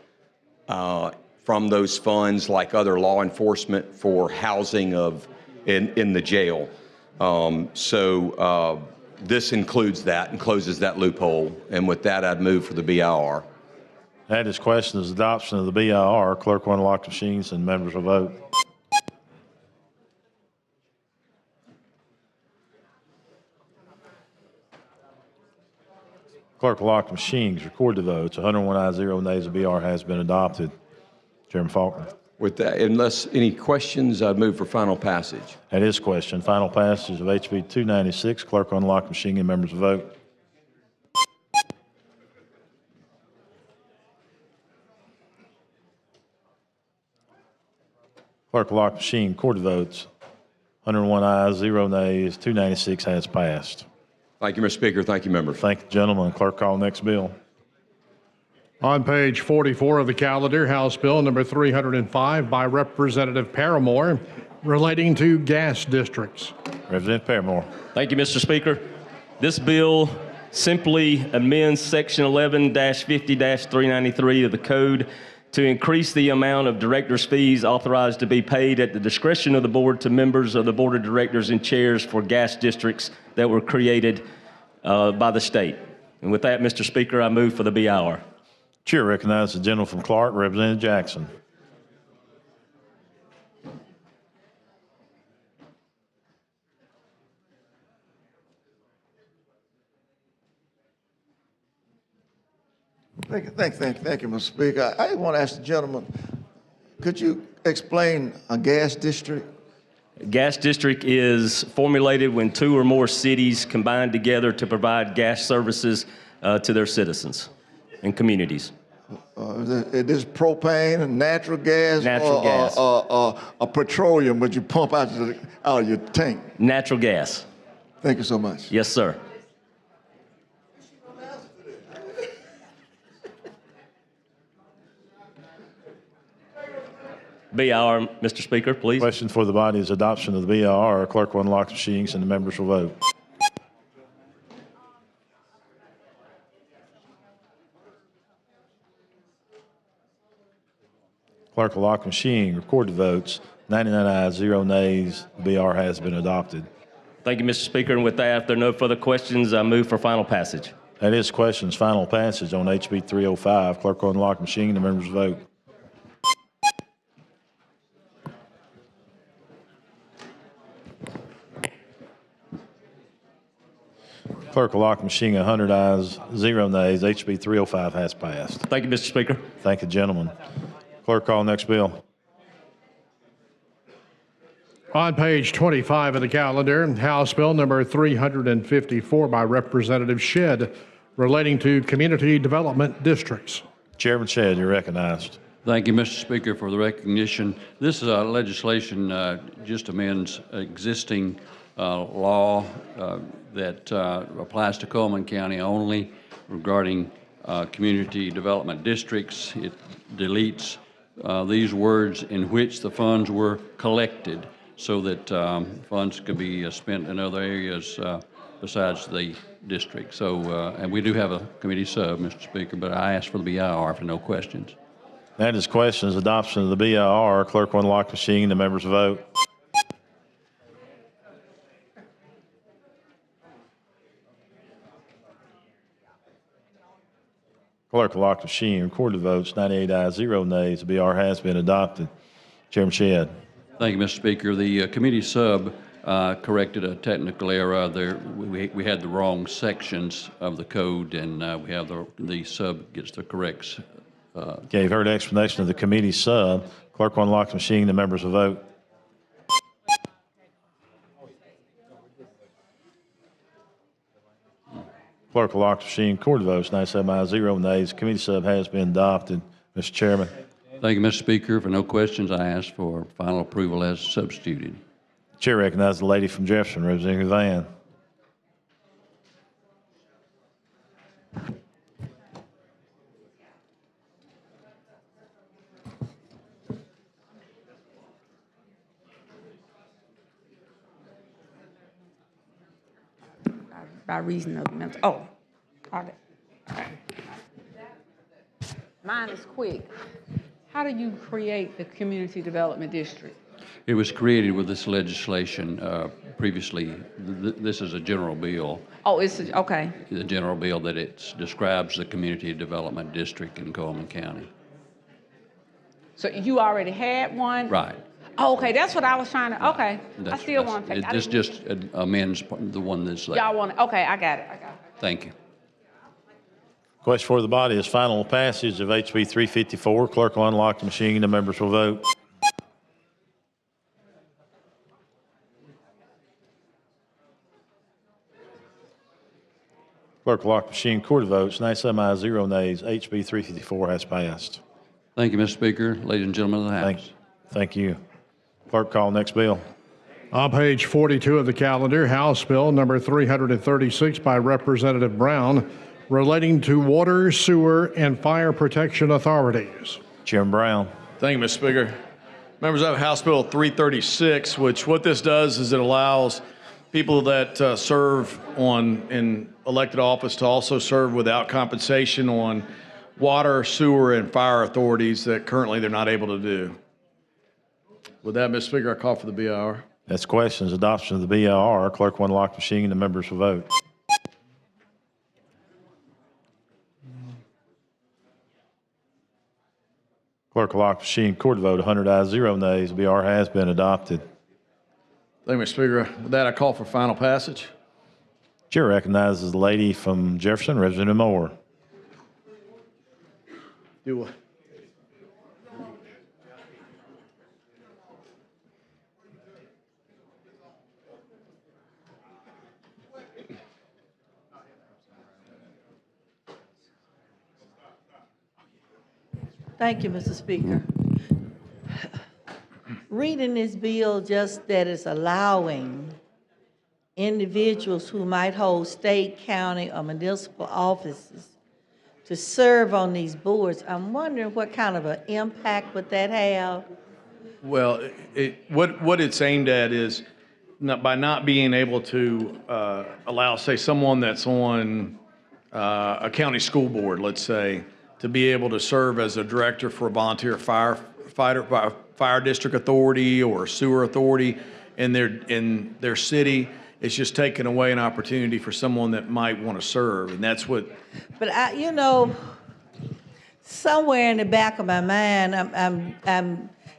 from those funds like other law enforcement for housing of in the jail. So this includes that and closes that loophole. And with that, I'd move for the BIR. That is question is adoption of the BIR. Clerk will unlock the machines and members will vote. Clerk will lock the machines. Record the votes. 101 ayes, 0 nays. The BR has been adopted. Chairman Faulkner. With that, unless any questions, I'd move for final passage. That is question. Final passage of HB 296. Clerk will unlock the machine and members will vote. Clerk will lock the machine. Record the votes. 101 ayes, 0 nays. 296 has passed. Thank you, Mr. Speaker. Thank you, members. Thank the gentleman. Clerk, call next bill. On page 44 of the calendar, House Bill number 305 by Representative Paramore relating to gas districts. Representative Paramore. Thank you, Mr. Speaker. This bill simply amends Section 11-50-393 of the Code to increase the amount of directors' fees authorized to be paid at the discretion of the board to members of the board of directors and chairs for gas districts that were created by the state. And with that, Mr. Speaker, I move for the BIR. Chair recognizes the gentleman from Clark, Representative Jackson. Thank you, Mr. Speaker. I want to ask the gentleman, could you explain a gas district? A gas district is formulated when 2 or more cities combine together to provide gas services to their citizens and communities. It is propane and natural gas, gas. or petroleum, but you pump out of your tank. Natural gas. Thank you so much. Yes, sir. BIR, Mr. Speaker, please. Question for the body is adoption of the BIR. Clerk will unlock the machines and the members will vote. Clerk will lock the machine. Record the votes. 99 ayes, 0 nays. The BR has been adopted. Thank you, Mr. Speaker. And with that, if there are no further questions, I move for final passage. That is questions. Final passage on HB 305. Clerk will unlock the machine. The members vote. Clerk will lock the machine. 100 ayes, 0 nays. HB 305 has passed. Thank you, Mr. Speaker. Thank the gentleman. Clerk, call next bill. On page 25 of the calendar, House Bill number 354 by Representative Shedd relating to community development districts. Chairman Shedd, you're recognized. Thank you, Mr. Speaker, for the recognition. This legislation just amends existing law that applies to Coleman County only regarding community development districts. It deletes these words "in which the funds were collected," so that funds could be spent in other areas besides the district. So, and we do have a committee sub, Mr. Speaker, but I asked for the BIR for no questions. That is questions. Adoption of the BIR. Clerk will unlock the machine. The members vote. Clerk will lock the machine. Record the votes. 98 ayes, 0 nays. The BR has been adopted. Chairman Shedd. Thank you, Mr. Speaker. The committee sub corrected a technical error. There, we had the wrong sections of the code, and we have the sub gets the correct. Okay, you've heard the explanation of the committee sub. Clerk will unlock the machine. The members will vote. Clerk will lock the machine. Record the votes. 97 ayes, 0 nays. Committee sub has been adopted. Mr. Chairman. Thank you, Mr. Speaker. For no questions, I ask for final approval as substituted. Chair recognizes the lady from Jefferson, Representative Van. By reason of mental, all right. Mine is quick. How do you create the community development district? It was created with this legislation previously. This is a general bill. Oh, okay. The general bill that it describes the community development district in Coleman County. So you already had one? Right. Oh, okay, that's what I was trying to, okay. I still want to. This just amends the one that's there. Y'all want it? Okay, I got it. Thank you. Question for the body is final passage of HB 354. Clerk will unlock the machine. The members will vote. Clerk will lock the machine. Record the votes. 97 ayes, 0 nays. HB 354 has passed. Thank you, Mr. Speaker. Ladies and gentlemen of the House. Thank you. Clerk, call next bill. On page 42 of the calendar, House Bill number 336 by Representative Brown, relating to water, sewer, and fire protection authorities. Chairman Brown. Thank you, Mr. Speaker. Members of House Bill 336, which what this does is it allows people that serve in elected office to also serve without compensation on water, sewer, and fire authorities that currently they're not able to do. With that, Mr. Speaker, I call for the BIR. That's questions. Adoption of the BIR. Clerk will unlock the machine. The members will vote. Clerk will lock the machine. Record the vote. 100 ayes, 0 nays. The BR has been adopted. Thank you, Mr. Speaker. With that, I call for final passage. Chair recognizes the lady from Jefferson, Representative Moore. Do what? Thank you, Mr. Speaker. Reading this bill just that is allowing individuals who might hold state, county, or municipal offices to serve on these boards, I'm wondering what kind of an impact would that have? Well, what it's aimed at is by not being able to allow, say, someone that's on a county school board, let's say, to be able to serve as a director for a volunteer fire district authority or sewer authority in their city. It's just taking away an opportunity for someone that might want to serve, and that's what. But somewhere in the back of my mind,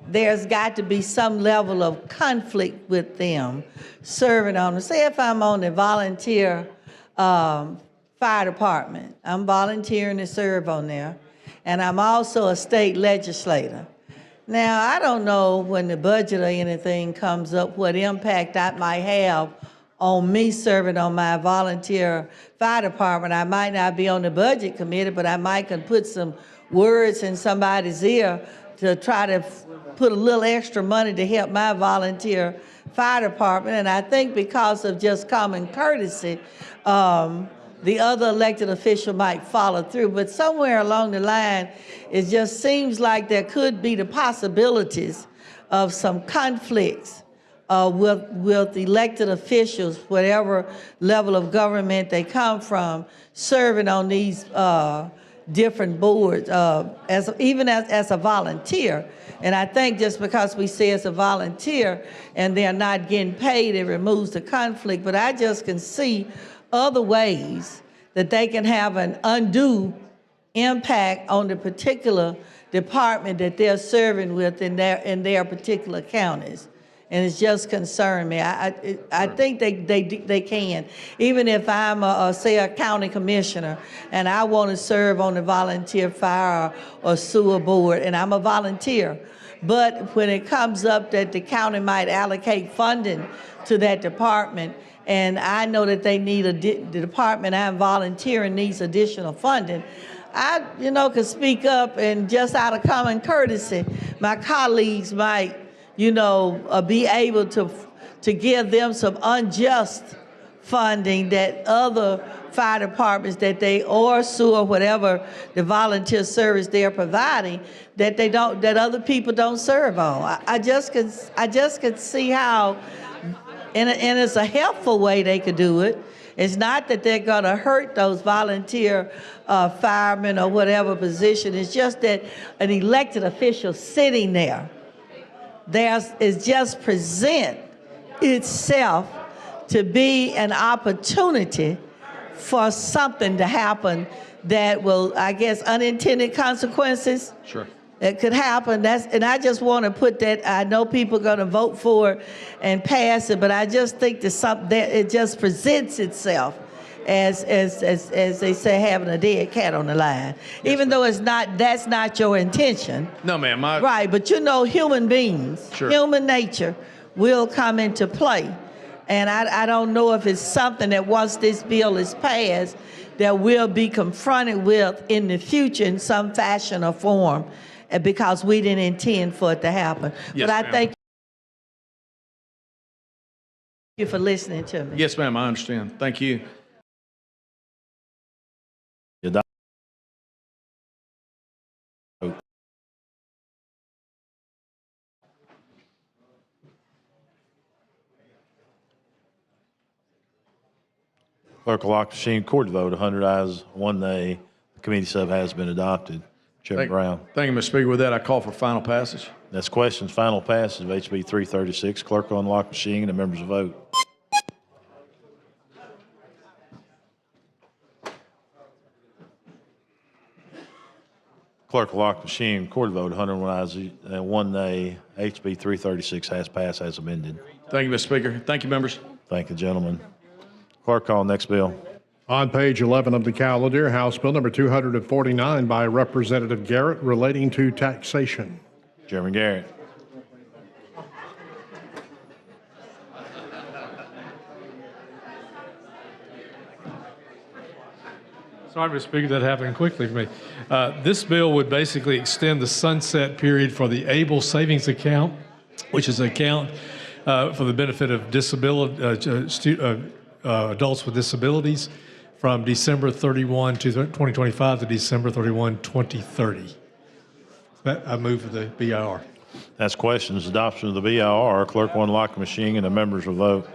there's got to be some level of conflict with them serving on them. Say if I'm on the volunteer fire department, I'm volunteering to serve on there, and I'm also a state legislator. Now, I don't know when the budget or anything comes up what impact that might have on me serving on my volunteer fire department. I might not be on the budget committee, but I might can put some words in somebody's ear to try to put a little extra money to help my volunteer fire department. And I think because of just common courtesy, the other elected official might follow through. But somewhere along the line, it just seems like there could be the possibilities of some conflicts with elected officials, whatever level of government they come from, serving on these different boards, even as a volunteer. And I think just because we say it's a volunteer and they're not getting paid, it removes the conflict. But I just can see other ways that they can have an undue impact on the particular department that they're serving with in their particular counties. And it's just concerned me. I think they can. Even if I'm, say, a county commissioner and I want to serve on the volunteer fire or sewer board, and I'm a volunteer, but when it comes up that the county might allocate funding to that department, and I know that they need the department I'm volunteering needs additional funding, I, could speak up, and just out of common courtesy, my colleagues might, be able to give them some unjust funding that other fire departments or sewer, whatever the volunteer service they're providing, that other people don't serve on. I just could see how, and it's a helpful way they could do it. It's not that they're going to hurt those volunteer firemen or whatever position. It's just that an elected official sitting there, is just present itself to be an opportunity for something to happen that will, I guess, unintended consequences. Sure. It could happen. And I just want to put that. I know people are going to vote for it and pass it, but I just think that it just presents itself as they say, having a dead cat on the line. Yes, even though that's not your intention. No, ma'am. Right, but human beings, sure, human nature will come into play. And I don't know if it's something that once this bill is passed, that we'll be confronted with in the future in some fashion or form, because we didn't intend for it to happen. Yes, but I ma'am. thank you for listening to me. Yes, ma'am. I understand. Thank you. Clerk will lock the machine. Record the vote. 100 ayes, 1 nay. The committee sub has been adopted. Chairman Brown. Thank you, Mr. Speaker. With that, I call for final passage. That's questions. Final passage of HB 336. Clerk will unlock the machine and the members will vote. Clerk will lock the machine. Record the vote. 101 ayes, 1 nay. HB 336 has passed as amended. Thank you, Mr. Speaker. Thank you, members. Thank you, gentlemen. Clerk, call next bill. On page 11 of the calendar, House Bill number 249 by Representative Garrett relating to taxation. Chairman Garrett. Sorry, Mr. Speaker, that happened quickly for me. This bill would basically extend the sunset period for the ABLE savings account, which is an account for the benefit of adults with disabilities, from December 31, 2025 to December 31, 2030. I move for the BIR. That's questions. Adoption of the BIR. Clerk will unlock the machine and the members will vote.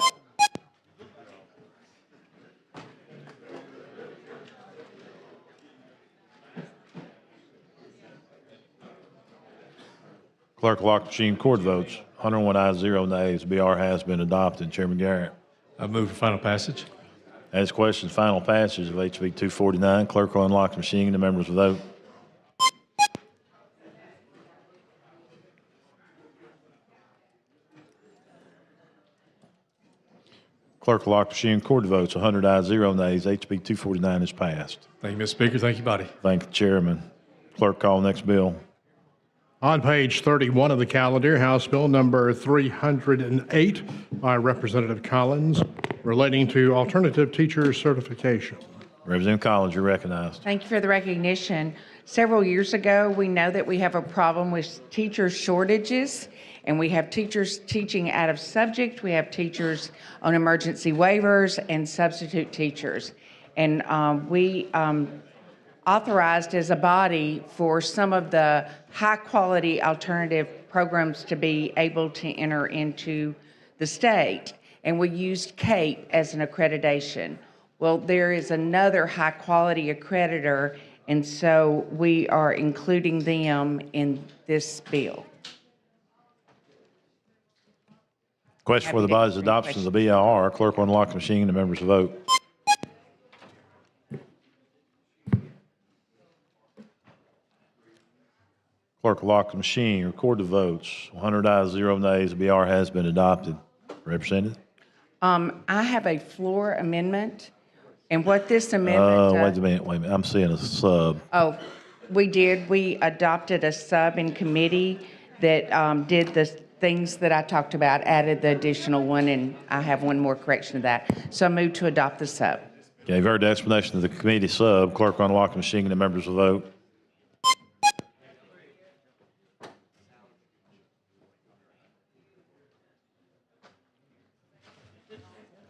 Clerk will lock the machine. Record votes. 101 ayes, 0 nays. BR has been adopted. Chairman Garrett. I move for final passage. As questions, final passage of HB 249. Clerk will unlock the machine and the members will vote. Clerk will lock the machine. Record the votes. 100 ayes, 0 nays. HB 249 is passed. Thank you, Mr. Speaker. Thank you, body. Thank you, Chairman. Clerk, call next bill. On page 31 of the calendar, House Bill number 308 by Representative Collins relating to alternative teacher certification. Representative Collins, you're recognized. Thank you for the recognition. Several years ago, we know that we have a problem with teacher shortages, and we have teachers teaching out of subject. We have teachers on emergency waivers and substitute teachers. And we authorized as a body for some of the high-quality alternative programs to be able to enter into the state. And we used CAPE as an accreditation. Well, there is another high-quality accreditor, and so we are including them in this bill. Question for the body's adoption of the BIR. Clerk will unlock the machine. The members will vote. Clerk will lock the machine. Record the votes. 100 ayes, 0 nays. The BIR has been adopted. Representative? I have a floor amendment, and what this amendment does... Wait a minute. I'm seeing a sub. Oh, we did. We adopted a sub in committee that did the things that I talked about, added the additional one, and I have one more correction to that. So I move to adopt the sub. Okay, you've heard the explanation of the committee sub. Clerk will unlock the machine and the members will vote.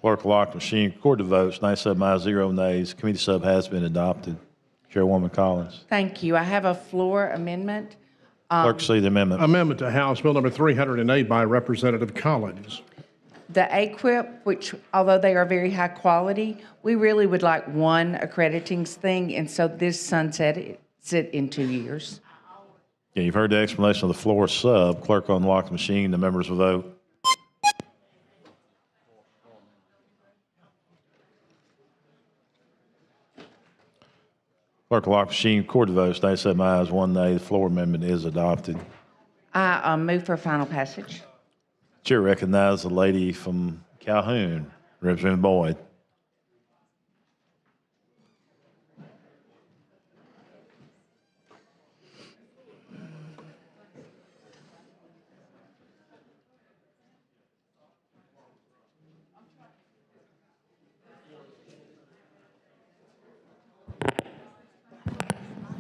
Clerk will lock the machine. Record the votes. 97 ayes, 0 nays. Committee sub has been adopted. Chairwoman Collins. Thank you. I have a floor amendment. Clerk, see the amendment. Amendment to House Bill number 308 by Representative Collins. The AQIP, which although they are very high quality, we really would like one accrediting thing, and so this sunset it in 2 years. Okay, you've heard the explanation of the floor sub. Clerk will unlock the machine. The members will vote. Clerk will lock the machine. Record the votes. 97 ayes, 1 nay. The floor amendment is adopted. I move for final passage. Chair recognizes the lady from Calhoun, Representative Boyd.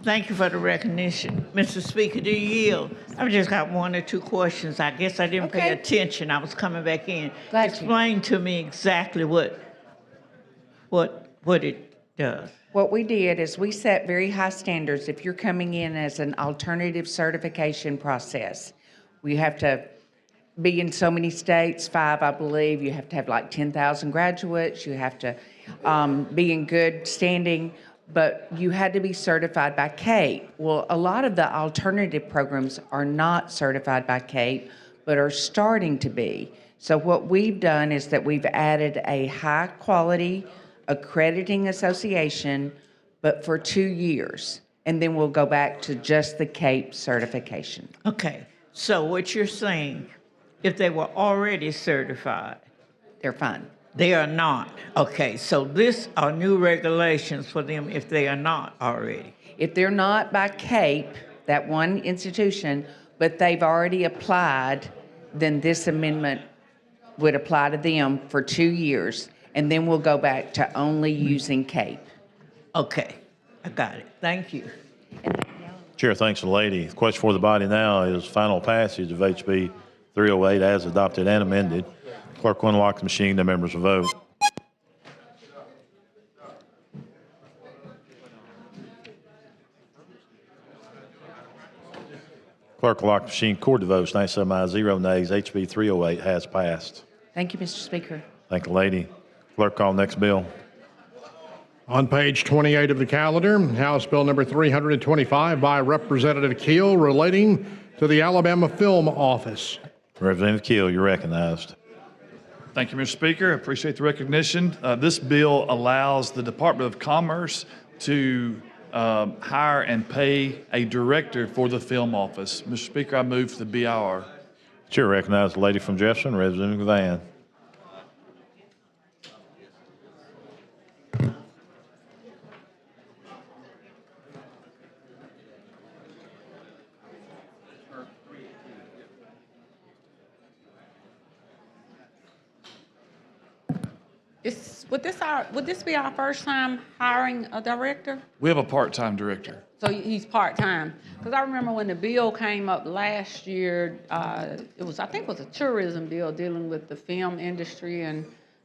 Thank you for the recognition. Mr. Speaker, do you yield? I've just got 1 or 2 questions. I guess I didn't pay attention. I was coming back in. Explain to me exactly what it does. What we did is we set very high standards. If you're coming in as an alternative certification process, we have to be in so many states, 5, I believe. You have to have like 10,000 graduates. You have to be in good standing. But you had to be certified by CAPE. Well, a lot of the alternative programs are not certified by CAPE, but are starting to be. So what we've done is that we've added a high-quality accrediting association, but for 2 years. And then we'll go back to just the CAPE certification. Okay, so what you're saying, if they were already certified, they're fine. They are not. Okay, so this are new regulations for them if they are not already. If they're not by CAPE, that one institution, but they've already applied, then this amendment would apply to them for 2 years, and then we'll go back to only using CAPE. Okay, I got it. Thank you. Chair thanks the lady. The question for the body now is final passage of HB 308 as adopted and amended. Clerk will unlock the machine. The members will vote. Clerk will lock the machine. Record the votes. 97 ayes, 0 nays. HB 308 has passed. Thank you, Mr. Speaker. Thank the lady. Clerk, call next bill. On page 28 of the calendar, House Bill number 325 by Representative Keel relating to the Alabama Film Office. Representative Keel, you're recognized. Thank you, Mr. Speaker. I appreciate the recognition. This bill allows the Department of Commerce to hire and pay a director for the film office. Mr. Speaker, I move for the BIR. Chair recognizes the lady from Jefferson, Representative Van. Would this be our first time hiring a director? We have a part-time director. So he's part-time? Because I remember when the bill came up last year, I think it was a tourism bill dealing with the film industry, and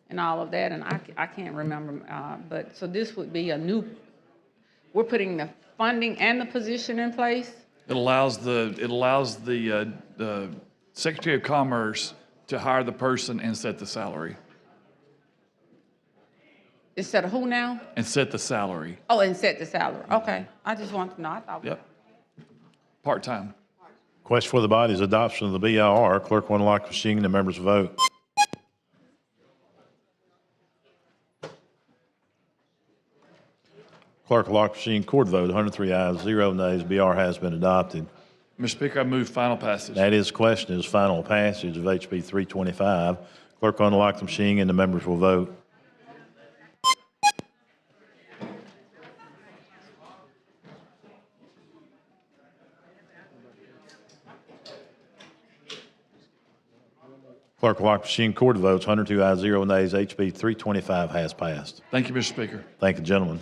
and all of that, and I can't remember. But so this would be a new. We're putting the funding and the position in place. It allows the Secretary of Commerce to hire the person and set the salary. Instead of who now? And set the salary. Oh, and set the salary. Okay. I just want to know. I thought. Yep. Part-time. Question for the body is adoption of the BIR. Clerk will unlock the machine and the members vote. Clerk will lock the machine. Court vote. 103 ayes, 0 nays. BR has been adopted. Mr. Speaker, I move final passage. That is question is final passage of HB 325. Clerk will unlock the machine and the members will vote. Clerk will lock the machine. Court votes. 102 ayes, 0 nays. HB 325 has passed. Thank you, Mr. Speaker. Thank you, gentlemen.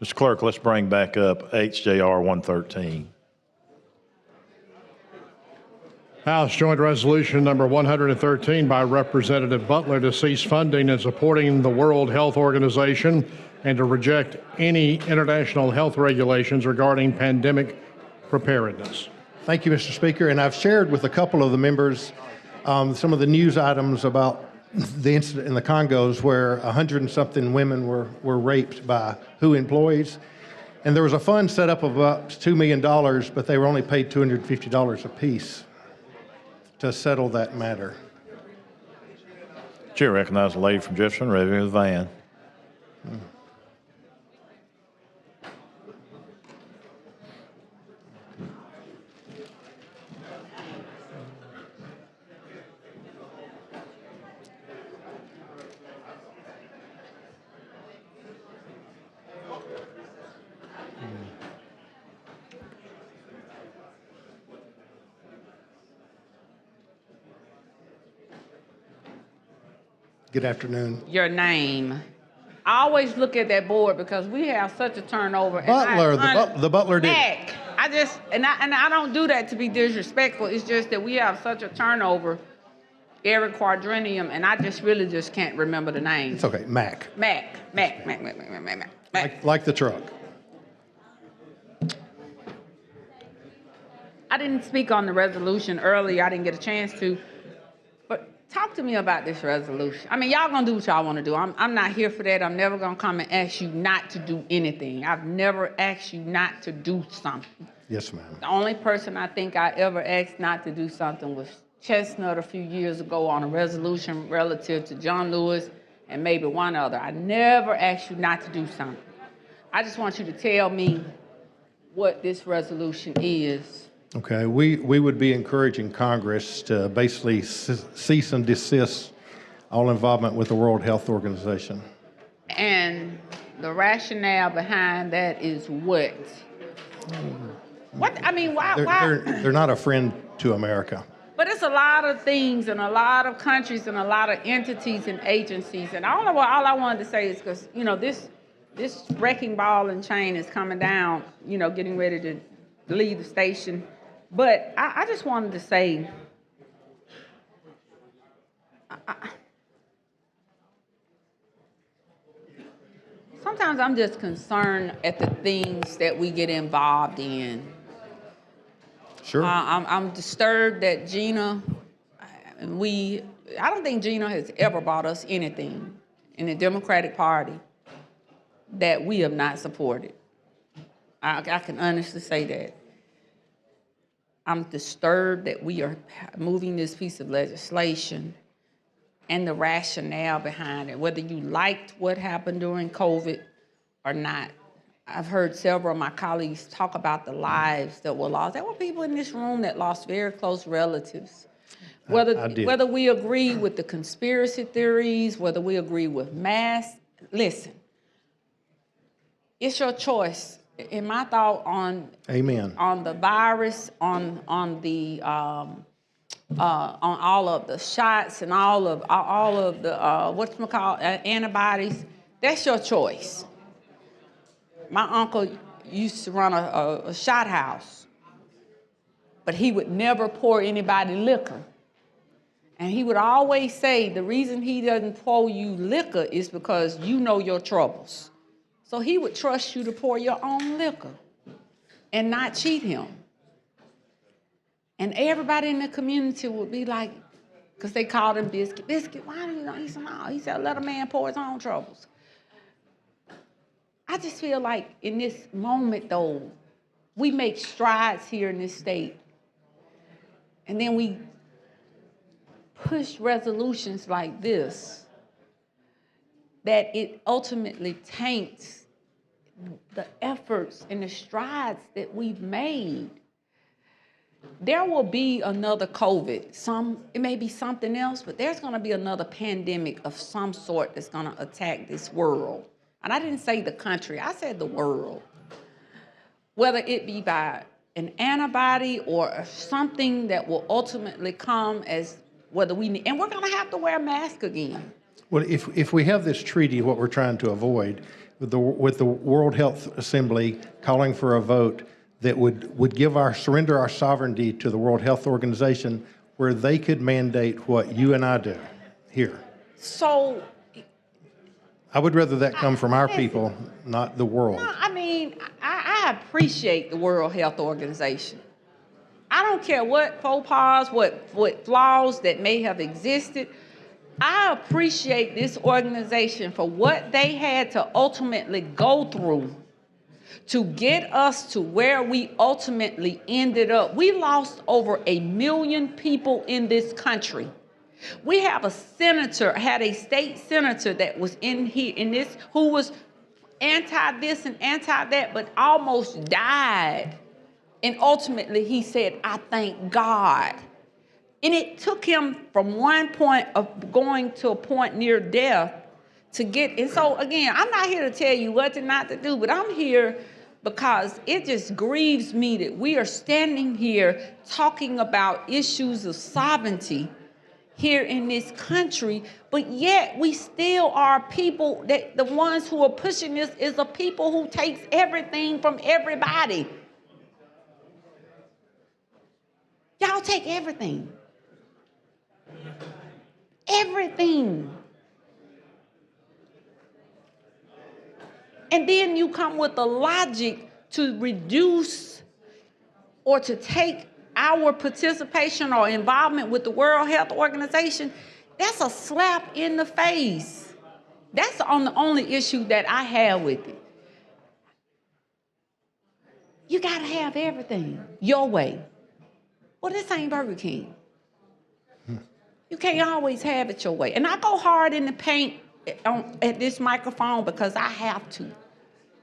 Mr. Clerk, let's bring back up HJR 113. House Joint Resolution number 113 by Representative Butler to cease funding and supporting the World Health Organization and to reject any international health regulations regarding pandemic preparedness. Thank you, Mr. Speaker. And I've shared with a couple of the members some of the news items about the incident in the Congos where 100 and something women were raped by WHO employees. And there was a fund set up of about $2 million, but they were only paid $250 apiece to settle that matter. Chair recognizes the lady from Jefferson, Revenue with Van. Good afternoon. Your name. I always look at that board because we have such a turnover. Butler, the Butler did. Heck, I don't do that to be disrespectful. It's just that we have such a turnover every quadrennium, and I just really just can't remember the name. It's okay, Mac. Mac. Like the truck. I didn't speak on the resolution earlier. I didn't get a chance to. But talk to me about this resolution. I mean, y'all gonna do what y'all wanna do. I'm not here for that. I'm never gonna come and ask you not to do anything. I've never asked you not to do something. Yes, ma'am. The only person I think I ever asked not to do something was Chestnut a few years ago on a resolution relative to John Lewis and maybe one other. I never asked you not to do something. I just want you to tell me what this resolution is. Okay, we would be encouraging Congress to basically cease and desist all involvement with the World Health Organization. And the rationale behind that is what? What, I mean, why? They're not a friend to America. But it's a lot of things and a lot of countries and a lot of entities and agencies. And all I wanted to say is because, you know, this wrecking ball and chain is coming down, you know, getting ready to leave the station. But I just wanted to say, sometimes I'm just concerned at the things that we get involved in. Sure. I'm disturbed that Gina, I don't think Gina has ever bought us anything in the Democratic Party that we have not supported. I can honestly say that. I'm disturbed that we are moving this piece of legislation and the rationale behind it, whether you liked what happened during COVID or not. I've heard several of my colleagues talk about the lives that were lost. There were people in this room that lost very close relatives. Whether we agree with the conspiracy theories, whether we agree with masks, listen, it's your choice. In my thought on the virus, on all of the shots and all of the antibodies, that's your choice. My uncle used to run a shot house. but he would never pour anybody liquor. And he would always say the reason he doesn't pour you liquor is because you know your troubles. So he would trust you to pour your own liquor and not cheat him. And everybody in the community would be like, because they called him Biscuit. Biscuit, why do you know? He said, no. He said, let a man pour his own troubles. I just feel like in this moment, though, we make strides here in this state. And then we push resolutions like this, that it ultimately taints the efforts and the strides that we've made. There will be another COVID. It may be something else, but there's going to be another pandemic of some sort that's going to attack this world. And I didn't say the country, I said the world. Whether it be by an antibody or something that will ultimately come as whether we need, and we're going to have to wear a mask again. Well, if we have this treaty, what we're trying to avoid, with the World Health Assembly calling for a vote that would surrender our sovereignty to the World Health Organization, where they could mandate what you and I do here. So I would rather that come from our people, not the world. no, I mean, I appreciate the World Health Organization. I don't care what faux pas, what flaws that may have existed. I appreciate this organization for what they had to ultimately go through to get us to where we ultimately ended up. We lost over 1 million people in this country. We have a state senator that was in this, who was anti this and anti that, but almost died. And ultimately he said, I thank God. And it took him from one point of going to a point near death to get, and so again, I'm not here to tell you what not to do, but I'm here because it just grieves me that we are standing here talking about issues of sovereignty here in this country, but yet we still are people that the ones who are pushing this is the people who takes everything from everybody. Y'all take everything. Everything. And then you come with the logic to reduce or to take our participation or involvement with the World Health Organization. That's a slap in the face. That's the only issue that I have with it. You gotta have everything your way. Well, this ain't Burger King. You can't always have it your way. And I go hard in the paint at this microphone because I have to.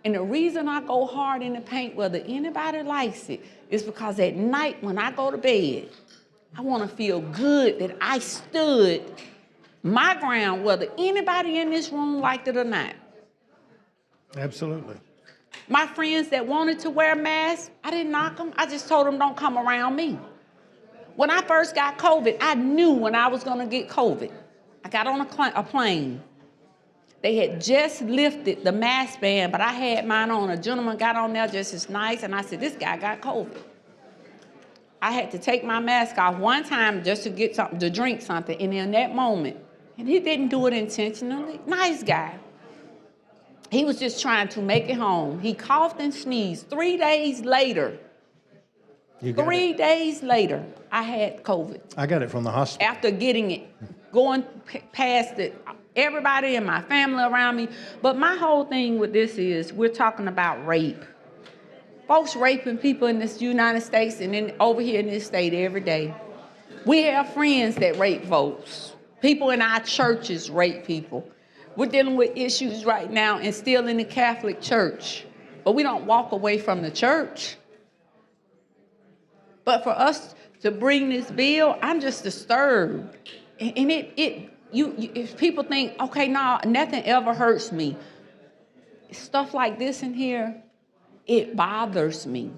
And the reason I go hard in the paint, whether anybody likes it, is because at night when I go to bed, I want to feel good that I stood my ground, whether anybody in this room liked it or not. Absolutely. My friends that wanted to wear masks, I didn't knock them. I just told them don't come around me. When I first got COVID, I knew when I was going to get COVID. I got on a plane. They had just lifted the mask ban, but I had mine on. A gentleman got on there just as nice, and I said, this guy got COVID. I had to take my mask off one time just to get something, to drink something, and in that moment, and he didn't do it intentionally, nice guy. He was just trying to make it home. He coughed and sneezed. 3 days later, 3 days later, I had COVID. I got it from the hospital. After getting it, going past it, everybody in my family around me. But my whole thing with this is we're talking about rape. Folks raping people in this United States and then over here in this state every day. We have friends that rape folks. People in our churches rape people. We're dealing with issues right now and still in the Catholic Church. But we don't walk away from the church. But for us to bring this bill, I'm just disturbed. And if people think, okay, no, nothing ever hurts me. Stuff like this in here, it bothers me.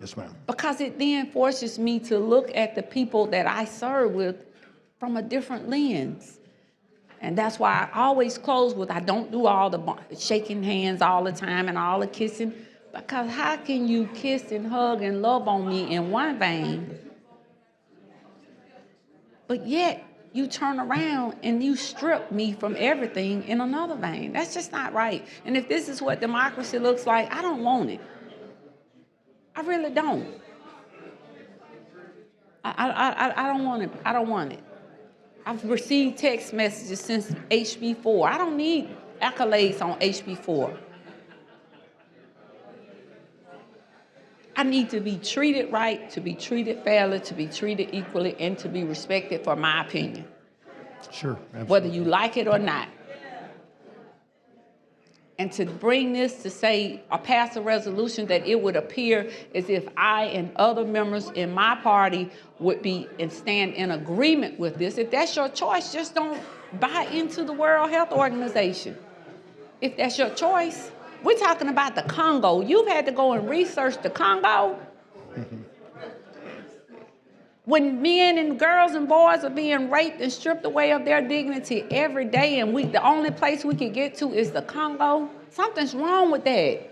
Yes, ma'am. Because it then forces me to look at the people that I serve with from a different lens. And that's why I always close with, I don't do all the shaking hands all the time and all the kissing. Because how can you kiss and hug and love on me in one vein, but yet you turn around and you strip me from everything in another vein? That's just not right. And if this is what democracy looks like, I don't want it. I really don't. I don't want it. I don't want it. I've received text messages since HB4. I don't need accolades on HB4. I need to be treated right, to be treated fairly, to be treated equally, and to be respected for my opinion. Sure, absolutely. Whether you like it or not. And to bring this to say, or pass a resolution that it would appear as if I and other members in my party would be and stand in agreement with this. If that's your choice, just don't buy into the World Health Organization. If that's your choice. We're talking about the Congo. You've had to go and research the Congo. When men and girls and boys are being raped and stripped away of their dignity every day, and the only place we can get to is the Congo, something's wrong with that.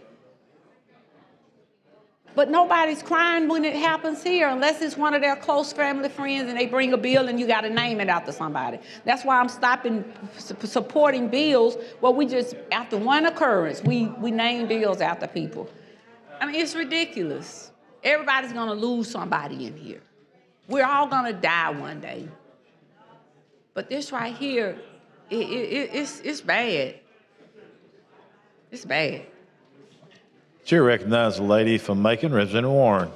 But nobody's crying when it happens here unless it's one of their close family friends and they bring a bill and you got to name it after somebody. That's why I'm stopping supporting bills where we just, after one occurrence, we name bills after people. I mean, it's ridiculous. Everybody's going to lose somebody in here. We're all going to die one day. But this right here, it's bad. It's bad. Chair recognizes the lady from Macon, Representative Warren.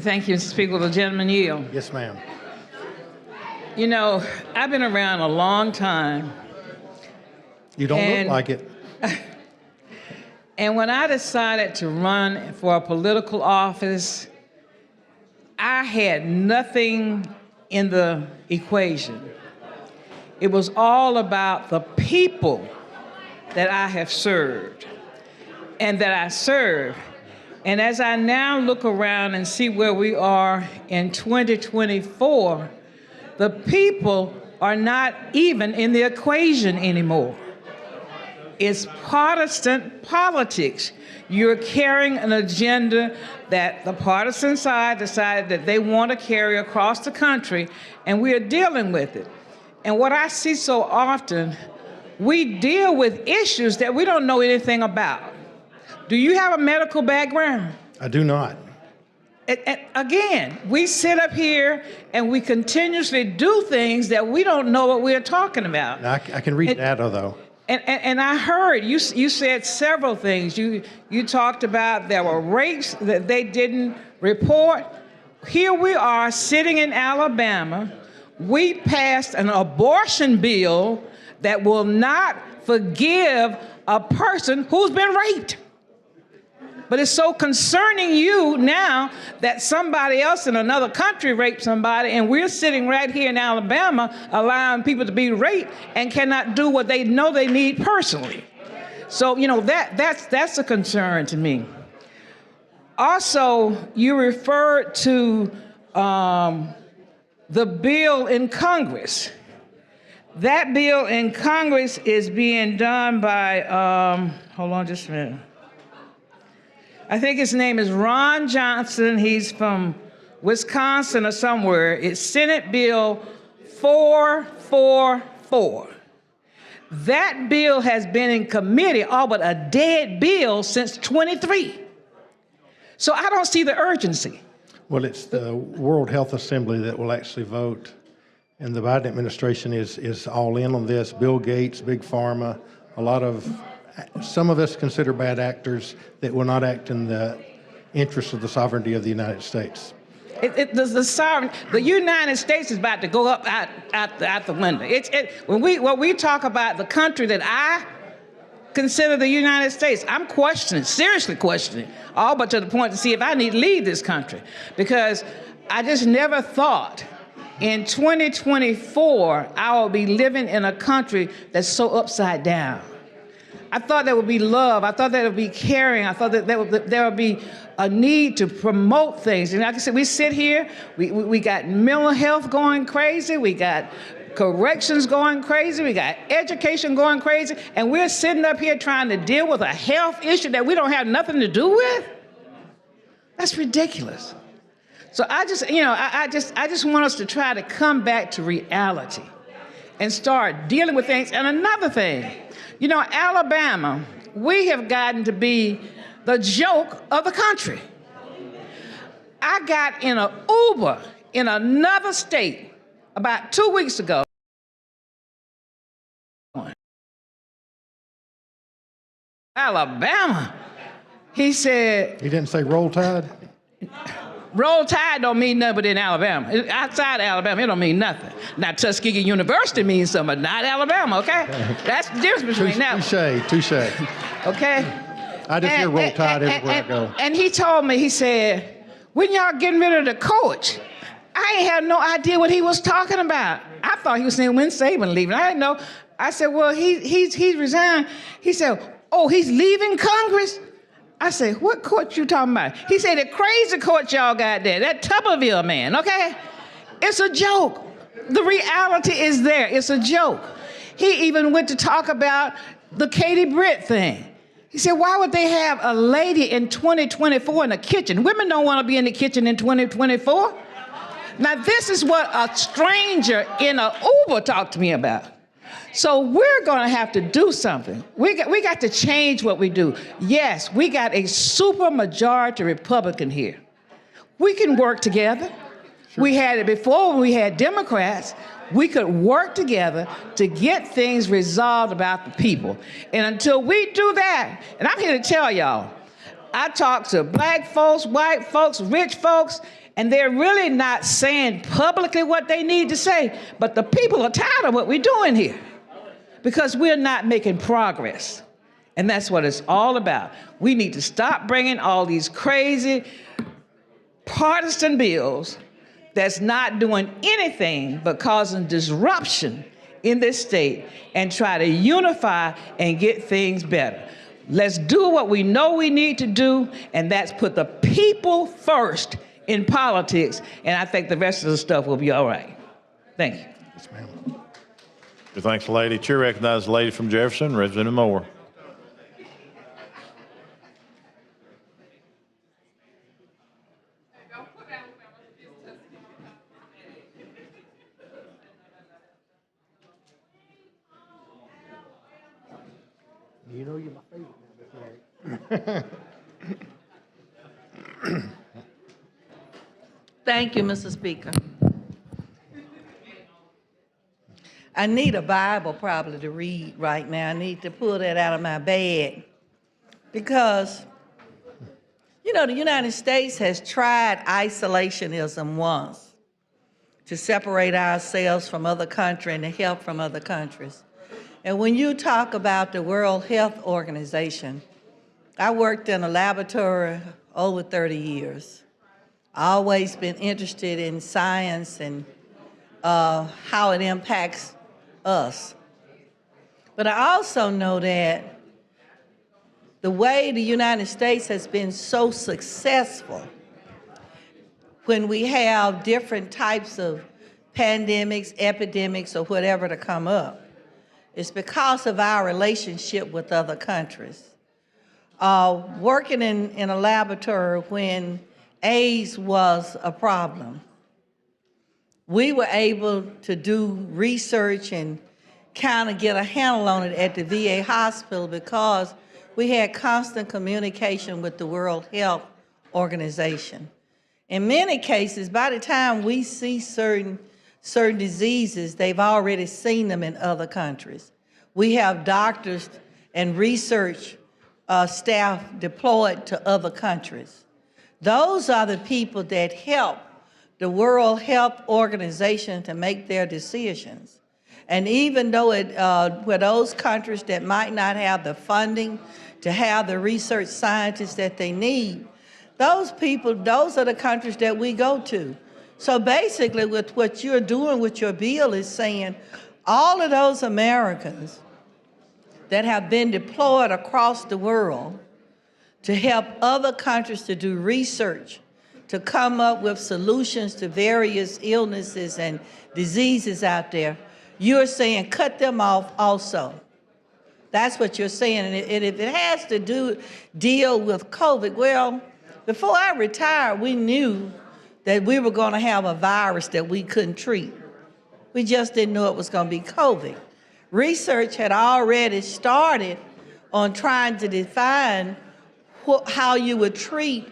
Thank you, Mr. Speaker. Will the gentleman yield? Yes, ma'am. You know, I've been around a long time. You don't look like it. And when I decided to run for a political office, I had nothing in the equation. It was all about the people that I have served and that I serve. And as I now look around and see where we are in 2024, the people are not even in the equation anymore. It's partisan politics. You're carrying an agenda that the partisan side decided that they want to carry across the country, and we are dealing with it. And what I see so often, we deal with issues that we don't know anything about. Do you have a medical background? I do not. Again, we sit up here and we continuously do things that we don't know what we're talking about. I can read data, though. And I heard you said several things. You talked about there were rapes that they didn't report. Here we are sitting in Alabama. We passed an abortion bill that will not forgive a person who's been raped. But it's so concerning you now that somebody else in another country raped somebody, and we're sitting right here in Alabama allowing people to be raped and cannot do what they know they need personally. So, you know, that's a concern to me. Also, you referred to the bill in Congress. That bill in Congress is being done by, hold on just a minute. I think his name is Ron Johnson. He's from Wisconsin or somewhere. It's Senate Bill 444. That bill has been in committee, all but a dead bill, since 23. So I don't see the urgency. Well, it's the World Health Assembly that will actually vote, and the Biden administration is all in on this. Bill Gates, Big Pharma, some of us consider bad actors that will not act in the interest of the sovereignty of the United States. The United States is about to go up out the window. When we talk about the country that I consider the United States, I'm seriously questioning, all but to the point to see if I need to leave this country, because I just never thought in 2024 I will be living in a country that's so upside down. I thought there would be love. I thought there would be caring. I thought that there would be a need to promote things. And like I said, we sit here, we got mental health going crazy, we got corrections going crazy, we got education going crazy, and we're sitting up here trying to deal with a health issue that we don't have nothing to do with? That's ridiculous. So I just want us to try to come back to reality and start dealing with things. And another thing, you know, Alabama, we have gotten to be the joke of the country. I got in an Uber in another state about 2 weeks ago. Alabama. He said. He didn't say Roll Tide? Roll Tide don't mean nothing but in Alabama. Outside Alabama, it don't mean nothing. Now, Tuskegee University means something, but not Alabama, okay? That's the difference between that. Touche. Okay? I just hear Roll Tide everywhere I go. And he told me, he said, when y'all getting rid of the coach? I ain't had no idea what he was talking about. I thought he was saying when Saban leaving. I didn't know. I said, well, he's resigned. He said, oh, he's leaving Congress? I said, what court you talking about? He said, the crazy court y'all got there, that Tuberville man, okay? It's a joke. The reality is there. It's a joke. He even went to talk about the Katie Britt thing. He said, why would they have a lady in 2024 in the kitchen? Women don't want to be in the kitchen in 2024. Now, this is what a stranger in an Uber talked to me about. So we're going to have to do something. We got to change what we do. Yes, we got a super majority Republican here. We can work together. Sure. We had it before when we had Democrats. We could work together to get things resolved about the people. And until we do that, and I'm here to tell y'all, I talk to black folks, white folks, rich folks, and they're really not saying publicly what they need to say, but the people are tired of what we're doing here because we're not making progress. And that's what it's all about. We need to stop bringing all these crazy partisan bills that's not doing anything but causing disruption in this state and try to unify and get things better. Let's do what we know we need to do, and that's put the people first in politics, and I think the rest of the stuff will be all right. Thank you. Yes, ma'am. Good, thanks, lady. Chair recognizes the lady from Jefferson, Representative Moore. You know you're my favorite. Thank you, Mr. Speaker. I need a Bible probably to read right now. I need to pull that out of my bag because, you know, the United States has tried isolationism once to separate ourselves from other countries and to help from other countries. And when you talk about the World Health Organization, I worked in a laboratory over 30 years. Always been interested in science and how it impacts us. But I also know that the way the United States has been so successful when we have different types of pandemics, epidemics, or whatever to come up, is because of our relationship with other countries. Working in a laboratory when AIDS was a problem, we were able to do research and kind of get a handle on it at the VA hospital because we had constant communication with the World Health Organization. In many cases, by the time we see certain diseases, they've already seen them in other countries. We have doctors and research staff deployed to other countries. Those are the people that help the World Health Organization to make their decisions. And even though where those countries that might not have the funding to have the research scientists that they need, those people, those are the countries that we go to. So basically with what you're doing with your bill is saying all of those Americans that have been deployed across the world to help other countries to do research, to come up with solutions to various illnesses and diseases out there, you're saying cut them off also. That's what you're saying. And if it has to deal with COVID, well, before I retired, we knew that we were going to have a virus that we couldn't treat. We just didn't know it was going to be COVID. Research had already started on trying to define how you would treat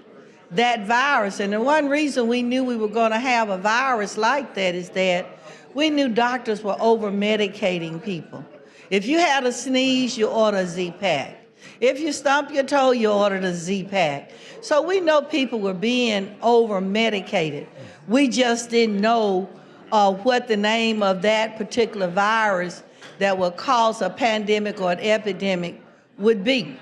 that virus. And the one reason we knew we were going to have a virus like that is that we knew doctors were over-medicating people. If you had a sneeze, you order a Z-Pack. If you stump your toe, you ordered a Z-Pack. So we know people were being over-medicated. We just didn't know what the name of that particular virus that would cause a pandemic or an epidemic would be.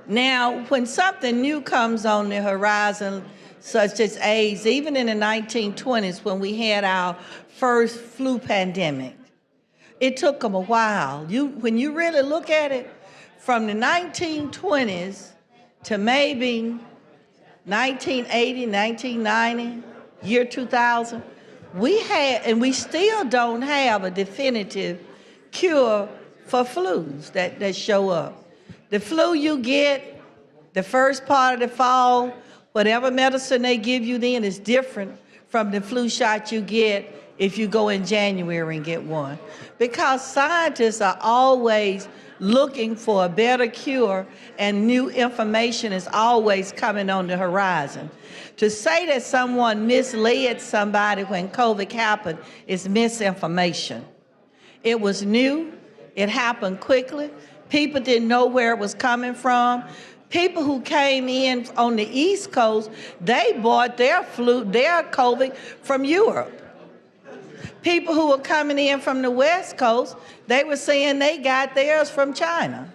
Now, when something new comes on the horizon, such as AIDS, even in the 1920s when we had our first flu pandemic, it took them a while. When you really look at it, from the 1920s to maybe 1980, 1990, year 2000, we had, and we still don't have a definitive cure for flus that show up. The flu you get the first part of the fall, whatever medicine they give you then is different from the flu shot you get if you go in January and get one. Because scientists are always looking for a better cure and new information is always coming on the horizon. To say that someone misled somebody when COVID happened is misinformation. It was new, it happened quickly, people didn't know where it was coming from. People who came in on the East Coast, they bought their COVID from Europe. People who were coming in from the West Coast, they were saying they got theirs from China.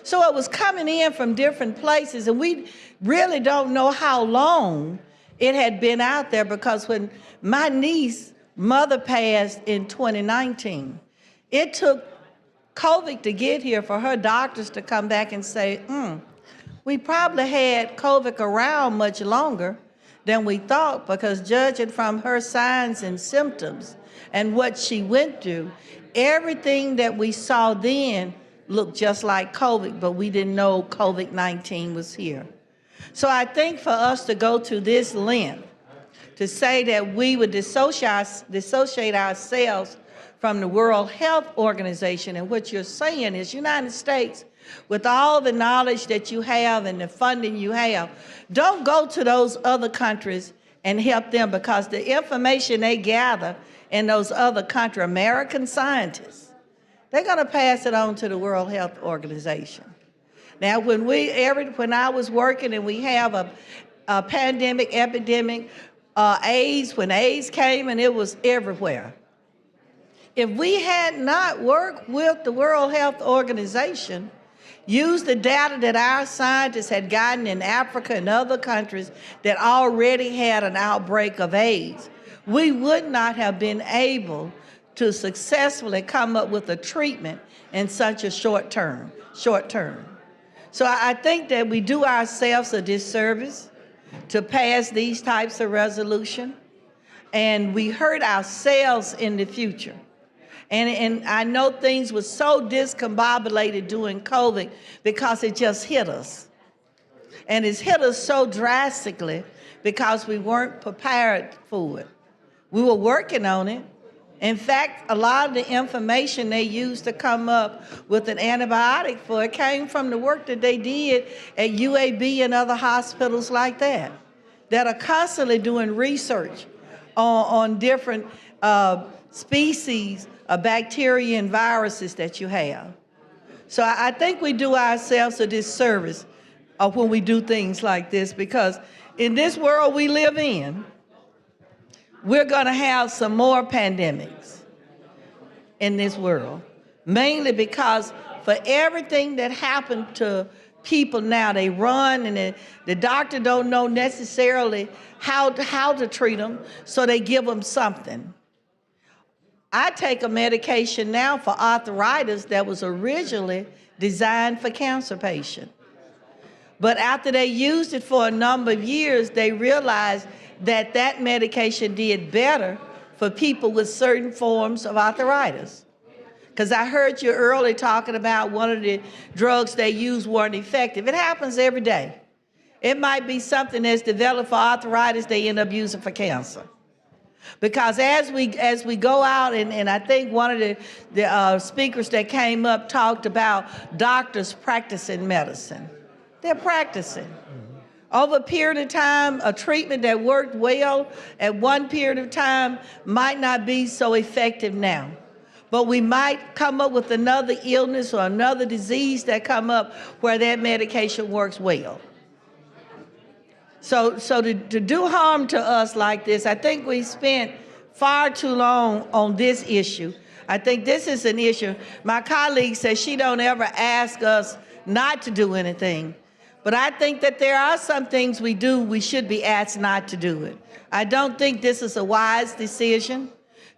So it was coming in from different places, and we really don't know how long it had been out there, because when my niece's mother passed in 2019, it took COVID to get here for her doctors to come back and say, we probably had COVID around much longer than we thought, because judging from her signs and symptoms and what she went through, everything that we saw then looked just like COVID, but we didn't know COVID-19 was here. So I think for us to go to this length, to say that we would dissociate ourselves from the World Health Organization, and what you're saying is United States, with all the knowledge that you have and the funding you have, don't go to those other countries and help them, because the information they gather in those other countries, American scientists, they're going to pass it on to the World Health Organization. Now, when I was working and we have a pandemic, epidemic, AIDS, when AIDS came and it was everywhere. If we had not worked with the World Health Organization, used the data that our scientists had gotten in Africa and other countries that already had an outbreak of AIDS, we would not have been able to successfully come up with a treatment in such a short term. So I think that we do ourselves a disservice to pass these types of resolution, and we hurt ourselves in the future. And I know things were so discombobulated during COVID because it just hit us. And it's hit us so drastically because we weren't prepared for it. We were working on it. In fact, a lot of the information they used to come up with an antibiotic for it came from the work that they did at UAB and other hospitals like that are constantly doing research on different species of bacteria and viruses that you have. So I think we do ourselves a disservice when we do things like this, because in this world we live in, we're going to have some more pandemics in this world, mainly because for everything that happened to people now, they run and the doctor don't know necessarily how to treat them, so they give them something. I take a medication now for arthritis that was originally designed for cancer patients. But after they used it for a number of years, they realized that that medication did better for people with certain forms of arthritis. Because I heard you earlier talking about one of the drugs they used weren't effective. It happens every day. It might be something that's developed for arthritis they end up using for cancer. Because as we go out, and I think one of the speakers that came up talked about doctors practicing medicine. They're practicing. Over a period of time, a treatment that worked well at one period of time might not be so effective now. But we might come up with another illness or another disease that come up where that medication works well. So to do harm to us like this, I think we spent far too long on this issue. I think this is an issue. My colleague says she don't ever ask us not to do anything. But I think that there are some things we should be asked not to do it. I don't think this is a wise decision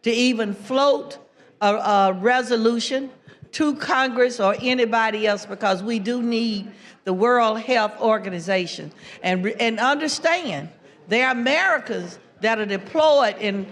to even float a resolution to Congress or anybody else, because we do need the World Health Organization. And understand, there are Americans that are deployed in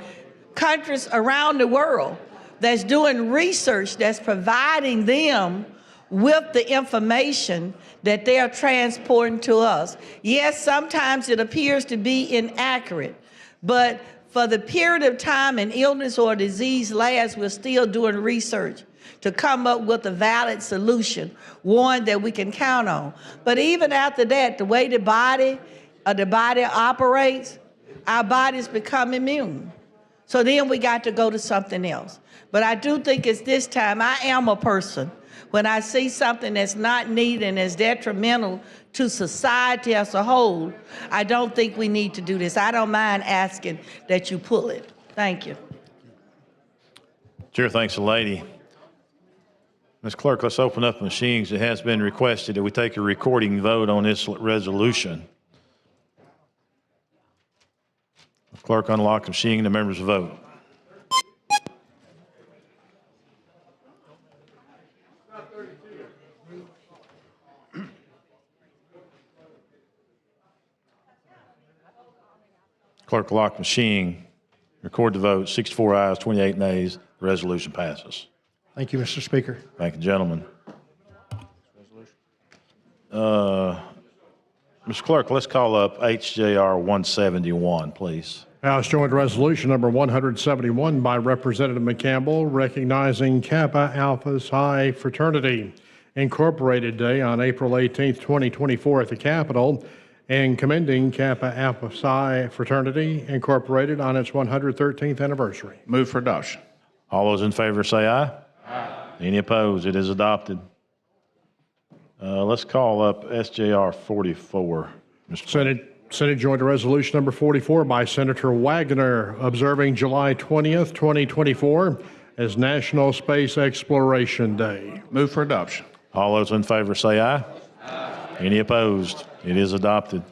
countries around the world that's doing research that's providing them with the information that they are transporting to us. Yes, sometimes it appears to be inaccurate, but for the period of time an illness or disease lasts, we're still doing research to come up with a valid solution, one that we can count on. But even after that, the way the body operates, our bodies become immune. So then we got to go to something else. But I do think it's this time, I am a person. When I see something that's not needed and is detrimental to society as a whole, I don't think we need to do this. I don't mind asking that you pull it. Thank you. Chair thanks the lady. Ms. Clerk, let's open up the machines. It has been requested that we take a recording vote on this resolution. Clerk, unlock the machine and the members vote. Clerk, lock machine. Record the vote. 64 ayes, 28 nays. The resolution passes. Thank you, Mr. Speaker. Thank you, gentlemen. Mr. Clerk, let's call up HJR 171, please. House Joint Resolution number 171 by Representative McCampbell, recognizing Kappa Alpha Psi Fraternity Incorporated Day on April 18, 2024 at the Capitol, and commending Kappa Alpha Psi Fraternity Incorporated on its 113th anniversary. Move for adoption. All those in favor say aye. Aye. Any opposed? It is adopted. Let's call up SJR 44. Senate Joint Resolution number 44 by Senator Wagner, observing July 20th, 2024 as National Space Exploration Day. Move for adoption. All those in favor say aye. Aye. Any opposed? It is adopted.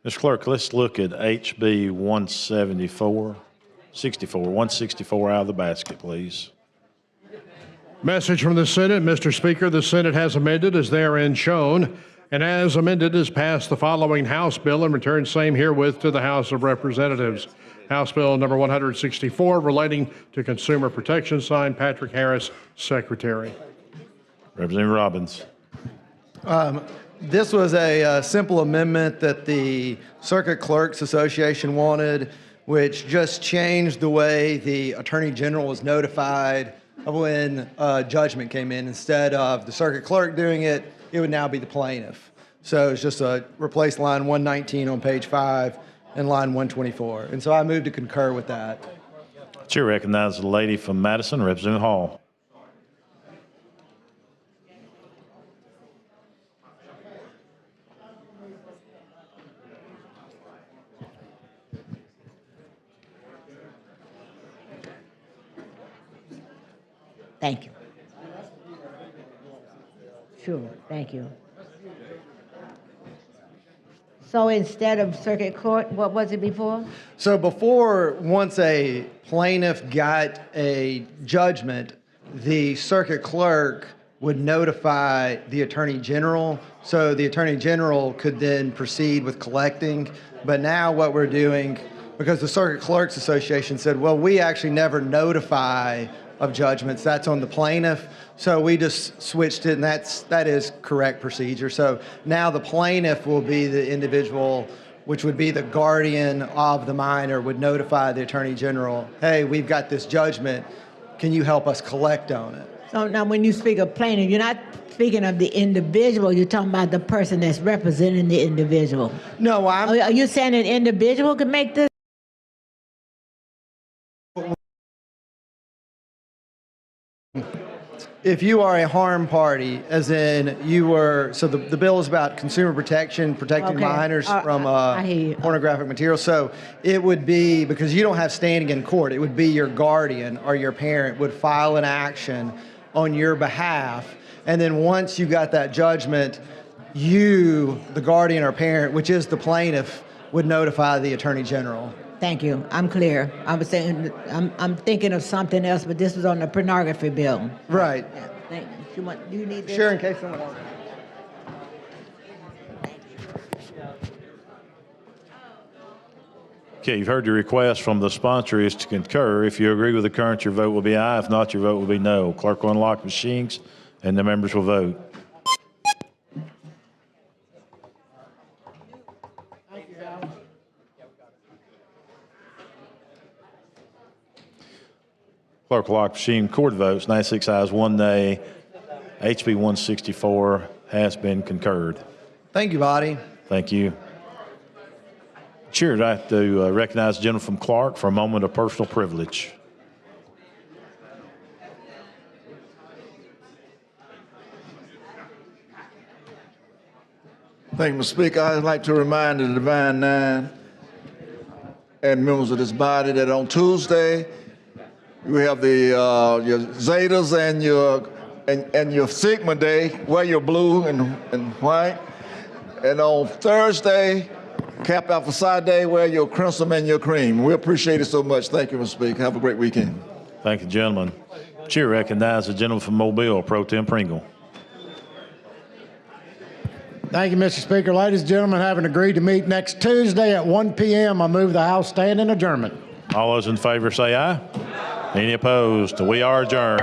Mr. Clerk, let's look at HB 164 out of the basket, please. Message from the Senate. Mr. Speaker, the Senate has amended as therein shown, and as amended has passed the following House bill and returned same herewith to the House of Representatives. House Bill number 164 relating to consumer protection, signed Patrick Harris, Secretary. Representative Robbins. This was a simple amendment that the Circuit Clerks Association wanted, which just changed the way the Attorney General was notified of when judgment came in. Instead of the circuit clerk doing it, it would now be the plaintiff. So it's just replace line 119 on page 5 and line 124. And so I move to concur with that. Chair recognizes the lady from Madison, Representative Hall. Thank you. Sure, thank you. So instead of circuit court, what was it before? So before, once a plaintiff got a judgment, the circuit clerk would notify the attorney general. So the attorney general could then proceed with collecting. But now what we're doing, because the Circuit Clerks Association said, well, we actually never notify of judgments. That's on the plaintiff. So we just switched it, and that is correct procedure. So now the plaintiff will be the individual, which would be the guardian of the minor, would notify the attorney general, hey, we've got this judgment. Can you help us collect on it? So now when you speak of plaintiff, you're not speaking of the individual, you're talking about the person that's representing the individual. No, Are you saying an individual could make this? If you are a harm party, as in you were, so the bill is about consumer protection, protecting Okay. minors from I hear you. pornographic material. So it would be, because you don't have standing in court, it would be your guardian or your parent would file an action on your behalf. And then once you got that judgment, you, the guardian or parent, which is the plaintiff, would notify the attorney general. Thank you. I'm clear. I was saying, I'm thinking of something else, but this was on the pornography bill. Right. Yeah, thank you. Do you need this? Sure, in case someone wants. Okay, you've heard your request from the sponsor is to concur. If you agree with the current, your vote will be aye. If not, your vote will be no. Clerk will unlock machines, and the members will vote. Clerk will lock machine. Court votes 96 ayes, 1 nay. HB 164 has been concurred. Thank you, body. Thank you. Chair, I'd like to recognize the gentleman from Clark for a moment of personal privilege. Thank you, Mr. Speaker. I'd like to remind the Divine Nine and members of this body that on Tuesday, we have the your Zetas and your Sigma Day. Wear your blue and white. And on Thursday, Kappa Alpha Psi Day, wear your crimson and your cream. We appreciate it so much. Thank you, Mr. Speaker. Have a great weekend. Thank you, gentlemen. Chair recognizes the gentleman from Mobile, Pro Tem Pringle. Thank you, Mr. Speaker. Ladies and gentlemen, having agreed to meet next Tuesday at 1 p.m., I move the House stand in adjournment. All those in favor say aye. Any opposed? We are adjourned.